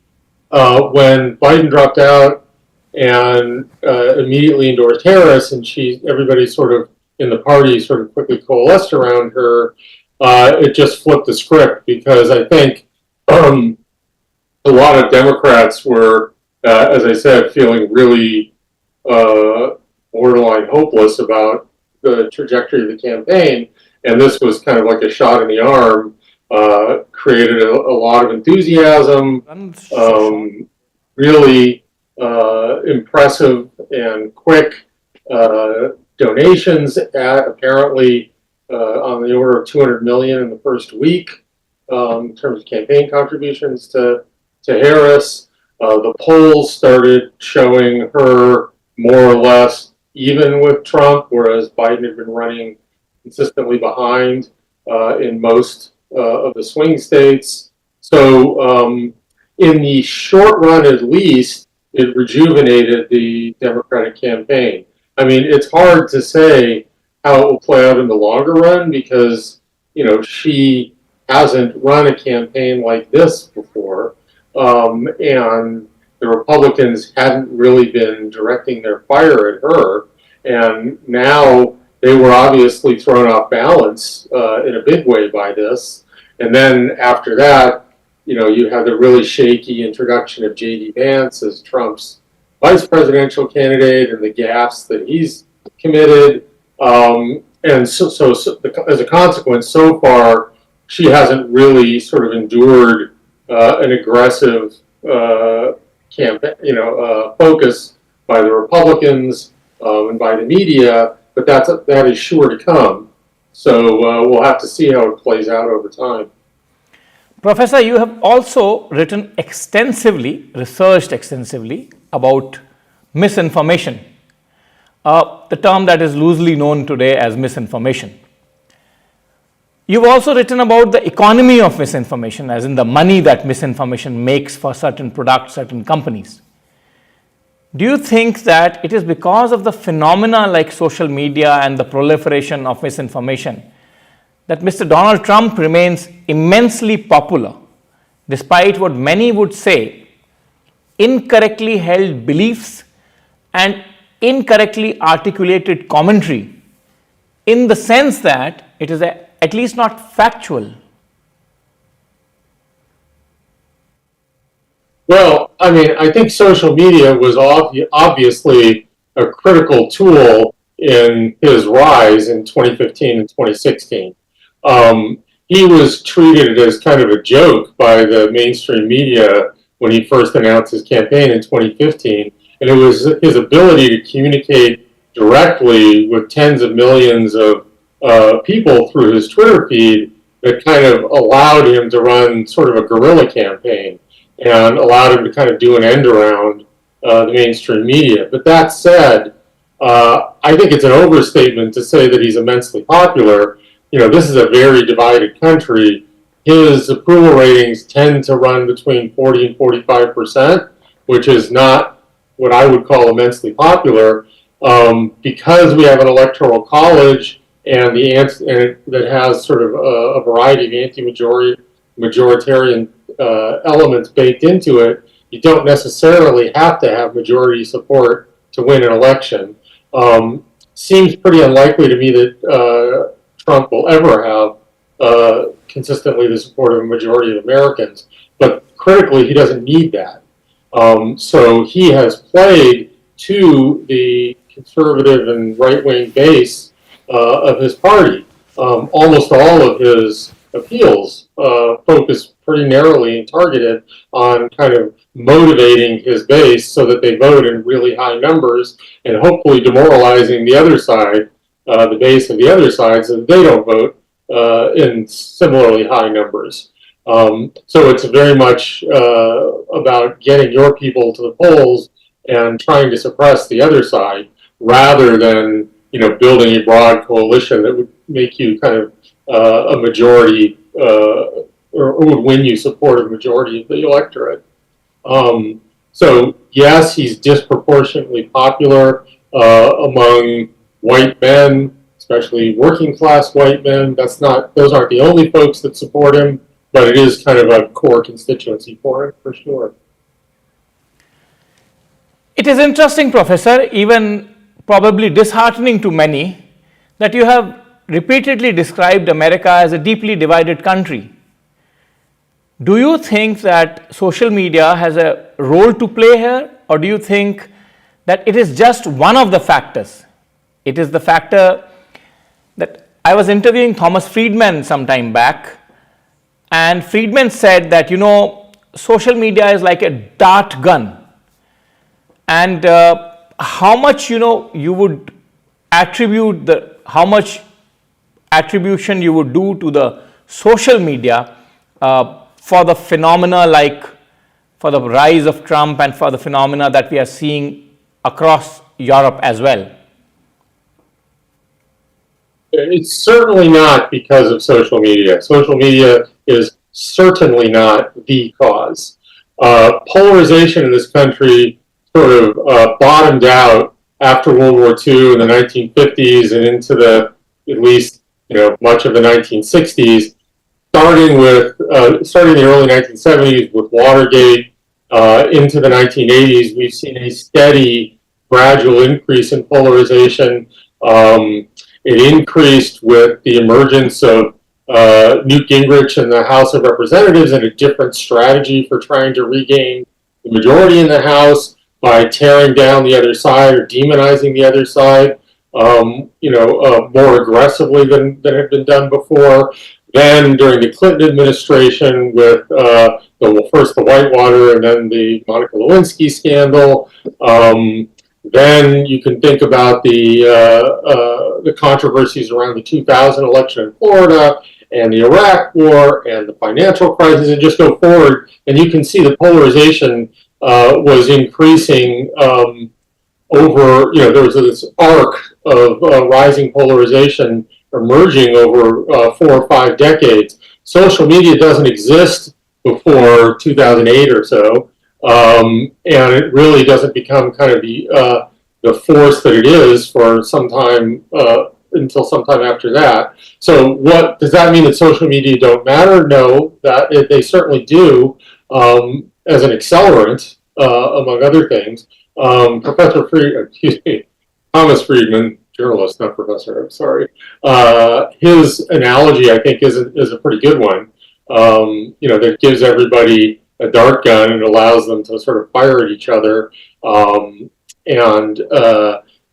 When Biden dropped out and immediately endorsed Harris, and everybody sort of in the party sort of quickly coalesced around her, it just flipped the script, because I think a lot of Democrats were, as I said, feeling really borderline hopeless about the trajectory of the campaign, and this was kind of like a shot in the arm. Created a lot of enthusiasm, really impressive and quick donations, apparently on the order of 200 million in the first week in terms of campaign contributions to Harris. The polls started showing her more or less even with Trump, whereas Biden had been running consistently behind in most of the swing states. So in the short run, at least, it rejuvenated the Democratic campaign. I mean, it's hard to say how it will play out in the longer run, because, you know, she hasn't run a campaign like this before, and the Republicans hadn't really been directing their fire at her, and now they were obviously thrown off balance in a big way by this. And then after that, you know, you had the really shaky introduction of J.D. Vance as Trump's vice presidential candidate, and the gaffes that he's committed. And so as a consequence, so far, she hasn't really sort of endured an aggressive campaign, focus by the Republicans and by the media, but that is sure to come. So we'll have to see how it plays out over time. Professor, you have also written extensively, researched extensively about misinformation, the term that is loosely known today as misinformation. You've also written about the economy of misinformation, as in the money that misinformation makes for certain products, certain companies. Do you think that it is because of the phenomena like social media and the proliferation of misinformation that Mr. Donald Trump remains immensely popular, despite what many would say incorrectly held beliefs and incorrectly articulated commentary, in the sense that it is at least not factual? Well, I mean, I think social media was obviously a critical tool in his rise in 2015 and 2016. he was treated as kind of a joke by the mainstream media when he first announced his campaign in 2015. And it was his ability to communicate directly with tens of millions of people through his Twitter feed that kind of allowed him to run sort of a guerrilla campaign and allowed him to kind of do an end around the mainstream media. But that said, I think it's an overstatement to say that he's immensely popular. You know, this is a very divided country. His approval ratings tend to run between 40 and 45%, which is not what I would call immensely popular. Because we have an electoral college and that has sort of a variety of anti-majoritarian elements baked into it, you don't necessarily have to have majority support to win an election. Seems pretty unlikely to me that Trump will ever have consistently the support of a majority of Americans, but critically, he doesn't need that. So he has played to the conservative and right-wing base of his party. Almost all of his appeals focus pretty narrowly and targeted on kind of motivating his base so that they vote in really high numbers and hopefully demoralizing the other side, the base of the other side, so that they don't vote in similarly high numbers. So it's very much about getting your people to the polls and trying to suppress the other side, rather than, you know, building a broad coalition that would make you kind of a majority or would win you support of the majority of the electorate. So yes, he's disproportionately popular among white men, especially working class white men. Those aren't the only folks that support him, but it is kind of a core constituency for him, for sure. It is interesting, Professor, even probably disheartening to many, that you have repeatedly described America as a deeply divided country. Do you think that social media has a role to play here, or do you think that it is just one of the factors? It is the factor that I was interviewing Thomas Friedman some time back, and Friedman said that, you know, social media is like a dart gun, and how much, you know, you would attribute how much attribution you would do to the social media for the phenomena like for the rise of Trump and for the phenomena that we are seeing across Europe as well? It's certainly not because of social media. Social media is certainly not the cause. Polarization in this country sort of bottomed out after World War II in the 1950s and into the, at least, you know, much of the 1960s, starting in the early 1970s with Watergate into the 1980s. We've seen a steady, gradual increase in polarization. It increased with the emergence of Newt Gingrich in the House of Representatives and a different strategy for trying to regain the majority in the House by tearing down the other side or demonizing the other side, more aggressively than had been done before. Then during the Clinton administration with first the Whitewater and then the Monica Lewinsky scandal. Then you can think about the controversies around the 2000 election in Florida and the Iraq War and the financial crisis, and just go forward, and you can see the polarization was increasing over, there was this arc of rising polarization emerging over 4 or 5 decades. Social media doesn't exist before 2008 or so, and it really doesn't become kind of the force that it is for some time until sometime after that. So what does that mean, that social media don't matter? No, that they certainly do as an accelerant, among other things. Thomas Friedman, journalist, not professor, I'm sorry. His analogy, I think, is a pretty good one. That gives everybody a dart gun and allows them to sort of fire at each other. And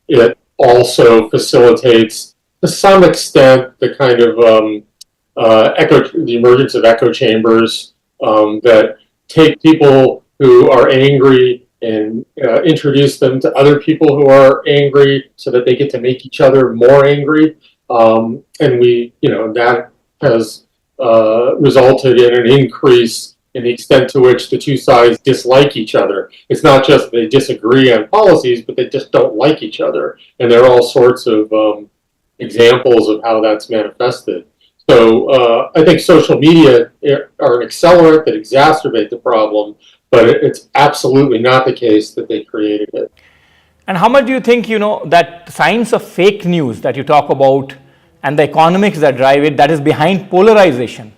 it also facilitates, to some extent, the kind of the emergence of echo chambers that take people who are angry and introduce them to other people who are angry so that they get to make each other more angry. And that has resulted in an increase in the extent to which the two sides dislike each other. It's not just they disagree on policies, but they just don't like each other. And there are all sorts of examples of how that's manifested. So I think social media are an accelerant that exacerbate the problem, but it's absolutely not the case that they created it. And how much do you think, that science of fake news that you talk about and the economics that drive it, that is behind polarization?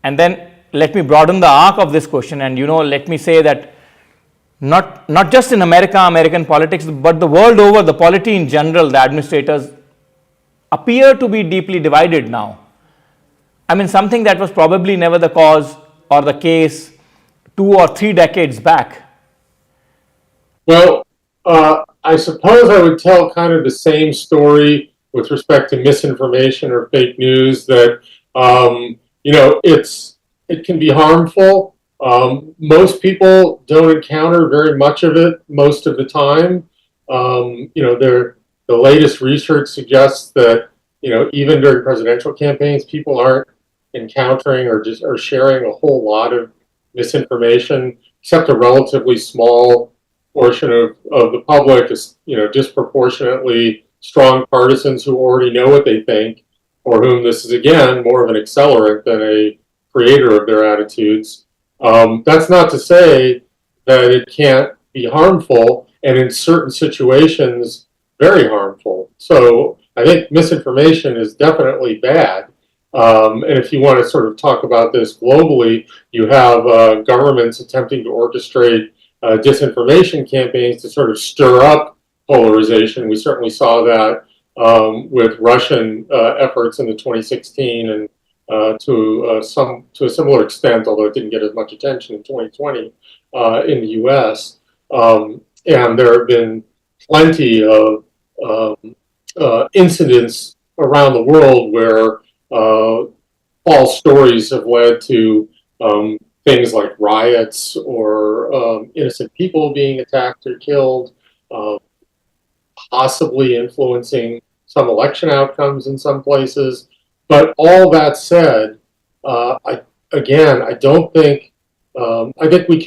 And then let me broaden the arc of this question and, let me say that not just in American politics, but the world over, the polity in general, the administrators appear to be deeply divided now. I mean, something that was probably never the cause or the case 2 or 3 decades back. Well, I suppose I would tell kind of the same story with respect to misinformation or fake news that, it can be harmful. Most people don't encounter very much of it most of the time. The latest research suggests that, even during presidential campaigns, people aren't encountering or sharing a whole lot of misinformation, except a relatively small portion of the public is, disproportionately strong partisans who already know what they think, or whom this is, again, more of an accelerant than a creator of their attitudes. That's not to say that it can't be harmful, and in certain situations, very harmful. So I think misinformation is definitely bad. And if you want to sort of talk about this globally, you have governments attempting to orchestrate disinformation campaigns to sort of stir up polarization. We certainly saw that with Russian efforts in the 2016 and to a similar extent, although it didn't get as much attention in 2020 in the U.S. And there have been plenty of incidents around the world where false stories have led to things like riots or innocent people being attacked or killed, possibly influencing some election outcomes in some places. But all that said, I don't think I think we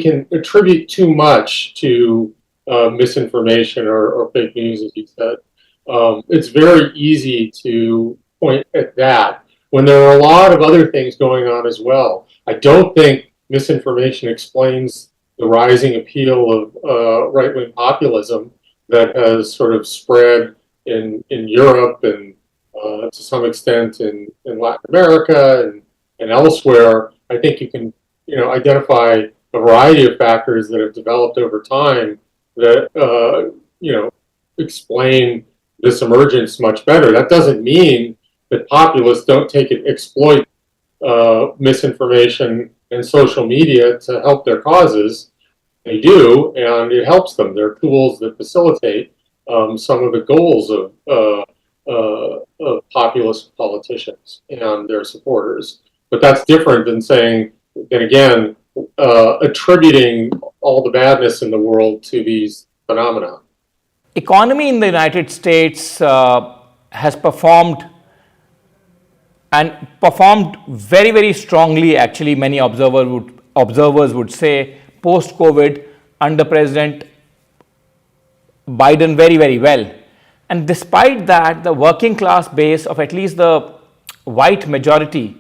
can attribute too much to misinformation or fake news, as you said. It's very easy to point at that when there are a lot of other things going on as well. I don't think misinformation explains the rising appeal of right-wing populism that has sort of spread in Europe and to some extent in Latin America and elsewhere. I think you can identify a variety of factors that have developed over time that explain this emergence much better. That doesn't mean that populists don't exploit misinformation and social media to help their causes. They do, and it helps them. They're tools that facilitate some of the goals of populist politicians and their supporters. But that's different than saying, and again, attributing all the badness in the world to these phenomena. Economy in the United States has performed very, very strongly. Actually, many observers would say post-COVID under President Biden very, very well. And despite that, the working class base of at least the white majority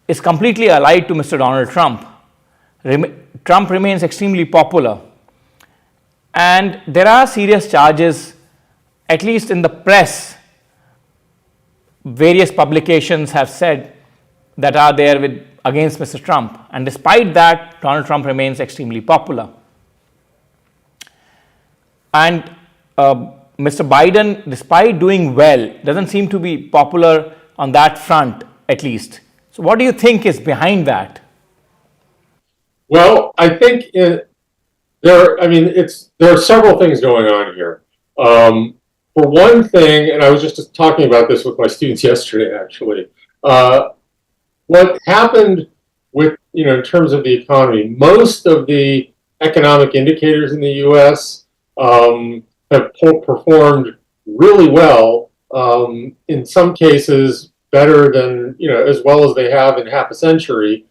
is completely allied to Mr. Donald Trump. Trump remains extremely popular. And there are serious charges, at least in the press. Various publications have said that are there against Mr. Trump. And despite that, Donald Trump remains extremely popular. And Mr. Biden, despite doing well, doesn't seem to be popular on that front, at least. So what do you think is behind that? Well, I think there are several things going on here. For one thing, and I was just talking about this with my students yesterday, actually, What happened with, in terms of the economy, most of the economic indicators in the U.S. Have performed really well. In some cases, better than, as well as they have in half a century.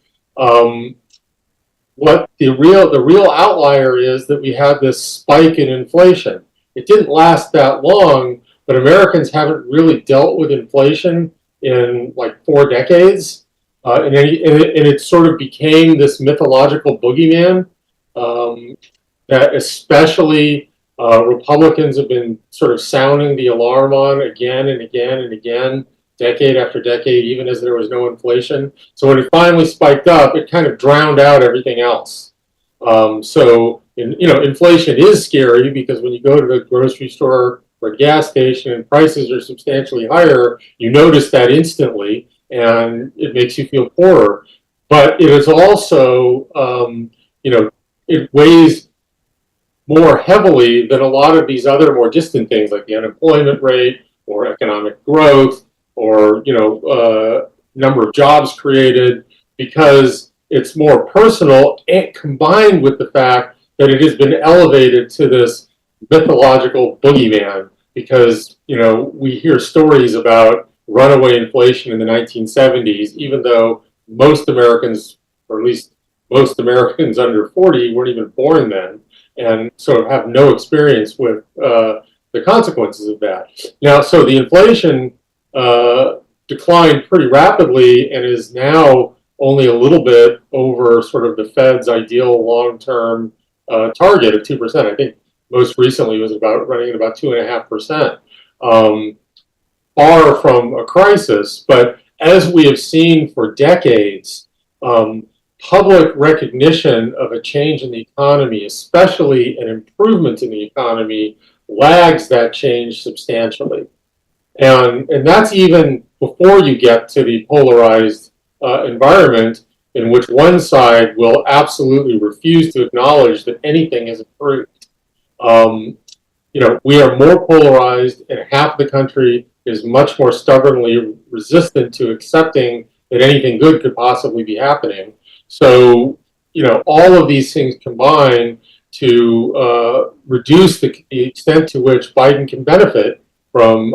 What the real outlier is that we had this spike in inflation. It didn't last that long, but Americans haven't really dealt with inflation in like 4 decades. And it sort of became this mythological boogeyman that especially Republicans have been sort of sounding the alarm on again and again and again, decade after decade, even as there was no inflation. So when it finally spiked up, it kind of drowned out everything else. Inflation is scary because when you go to the grocery store or a gas station and prices are substantially higher, you notice that instantly, and it makes you feel poorer. But it is also, it weighs more heavily than a lot of these other more distant things like the unemployment rate or economic growth or number of jobs created, because it's more personal, and combined with the fact that it has been elevated to this mythological boogeyman. Because we hear stories about runaway inflation in the 1970s, even though most Americans, or at least most Americans under 40, weren't even born then, and sort of have no experience with the consequences of that. Now, so the inflation declined pretty rapidly and is now only a little bit over sort of the Fed's ideal long-term target of 2%. I think most recently was running at about 2.5%, far from a crisis. But as we have seen for decades, public recognition of a change in the economy, especially an improvement in the economy, lags that change substantially. And that's even before you get to the polarized environment in which one side will absolutely refuse to acknowledge that anything has improved. We are more polarized, and half the country is much more stubbornly resistant to accepting that anything good could possibly be happening. So, all of these things combine to reduce the extent to which Biden can benefit from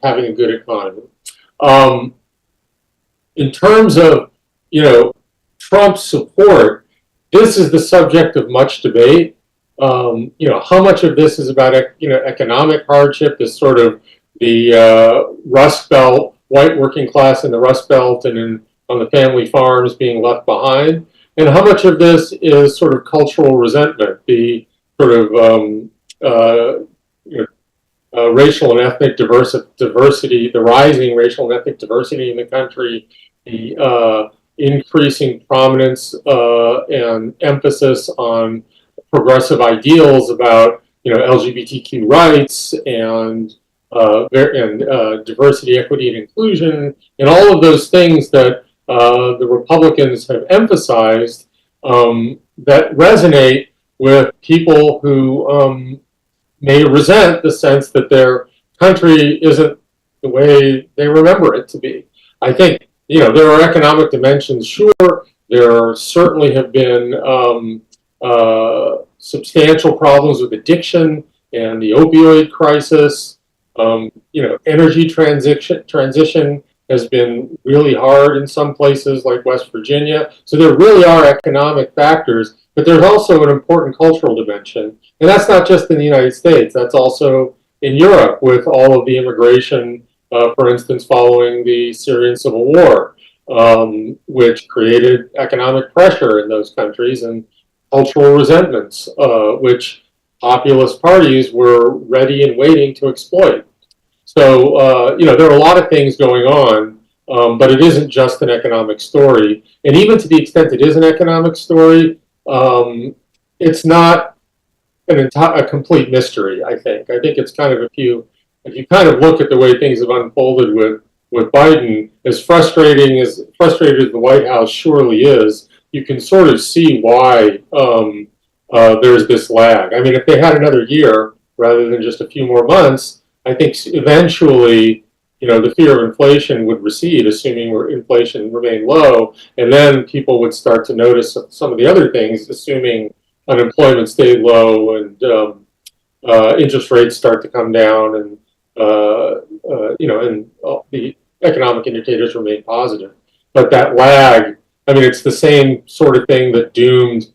having a good economy. In terms of, Trump's support, this is the subject of much debate. How much of this is about, economic hardship, this sort of the Rust Belt, white working class in the Rust Belt and on the family farms being left behind, and how much of this is sort of cultural resentment, the sort of racial and ethnic diversity, the rising racial and ethnic diversity in the country, the increasing prominence and emphasis on progressive ideals about LGBTQ rights and diversity, equity, and inclusion, and all of those things that the Republicans have emphasized that resonate with people who may resent the sense that their country isn't the way they remember it to be. I think there are economic dimensions. Sure, there certainly have been substantial problems with addiction and the opioid crisis. Energy transition has been really hard in some places like West Virginia. So there really are economic factors, but there's also an important cultural dimension. And that's not just in the United States, that's also in Europe with all of the immigration, for instance, following the Syrian civil war, which created economic pressure in those countries and cultural resentments, which populist parties were ready and waiting to exploit. So, there are a lot of things going on, but it isn't just an economic story. And even to the extent it is an economic story, it's not a complete mystery, I think. I think it's kind of, if you kind of look at the way things have unfolded with Biden, as frustrated as the White House surely is, you can sort of see why there's this lag. I mean, if they had another year rather than just a few more months, I think eventually the fear of inflation would recede, assuming inflation remained low, and then people would start to notice some of the other things, assuming unemployment stayed low and interest rates start to come down, and the economic indicators remain positive. But that lag, it's the same sort of thing that doomed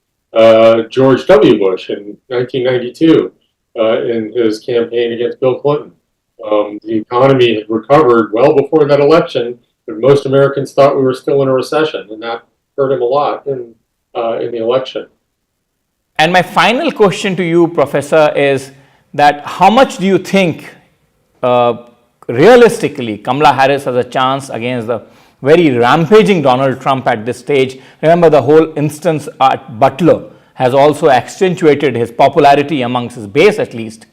George W. Bush in 1992 in his campaign against Bill Clinton. The economy had recovered well before that election, but most Americans thought we were still in a recession, and that hurt him a lot in the election. And my final question to you, Professor, is that how much do you think realistically Kamala Harris has a chance against the very rampaging Donald Trump at this stage? Remember, the whole instance at Butler has also accentuated his popularity amongst his base, at least.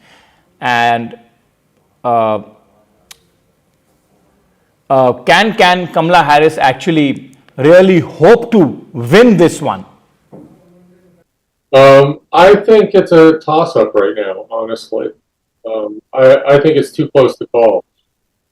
And can Kamala Harris actually really hope to win this one? I think it's a toss-up right now, honestly. I think it's too close to call.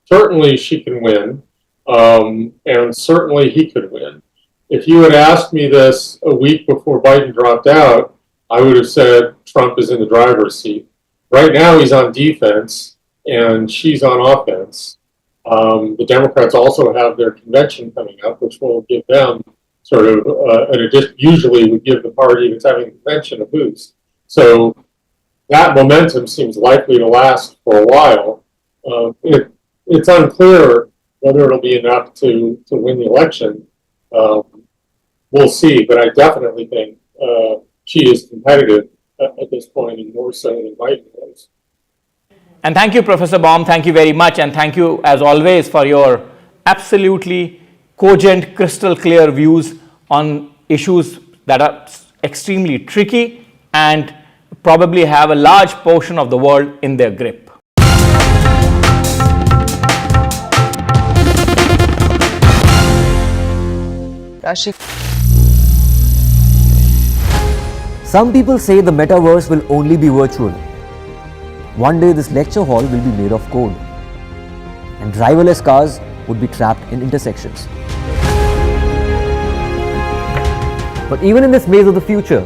Certainly she can win, and certainly he could win. If you had asked me this a week before Biden dropped out, I would have said Trump is in the driver's seat. Right now he's on defense, and she's on offense. The Democrats also have their convention coming up, which will give them sort of an addition, usually would give the party that's having a convention a boost. So that momentum seems likely to last for a while. It's unclear whether it'll be enough to win the election. We'll see, but I definitely think she is competitive at this point, and more so than Biden was. And thank you, Professor Baum. Thank you very much. And thank you, as always, for your absolutely cogent, crystal clear views on issues that are extremely tricky and probably have a large portion of the world in their grip. Some people say the metaverse will only be virtual. One day this lecture hall will be made of code, and driverless cars would be trapped in intersections. But even in this maze of the future,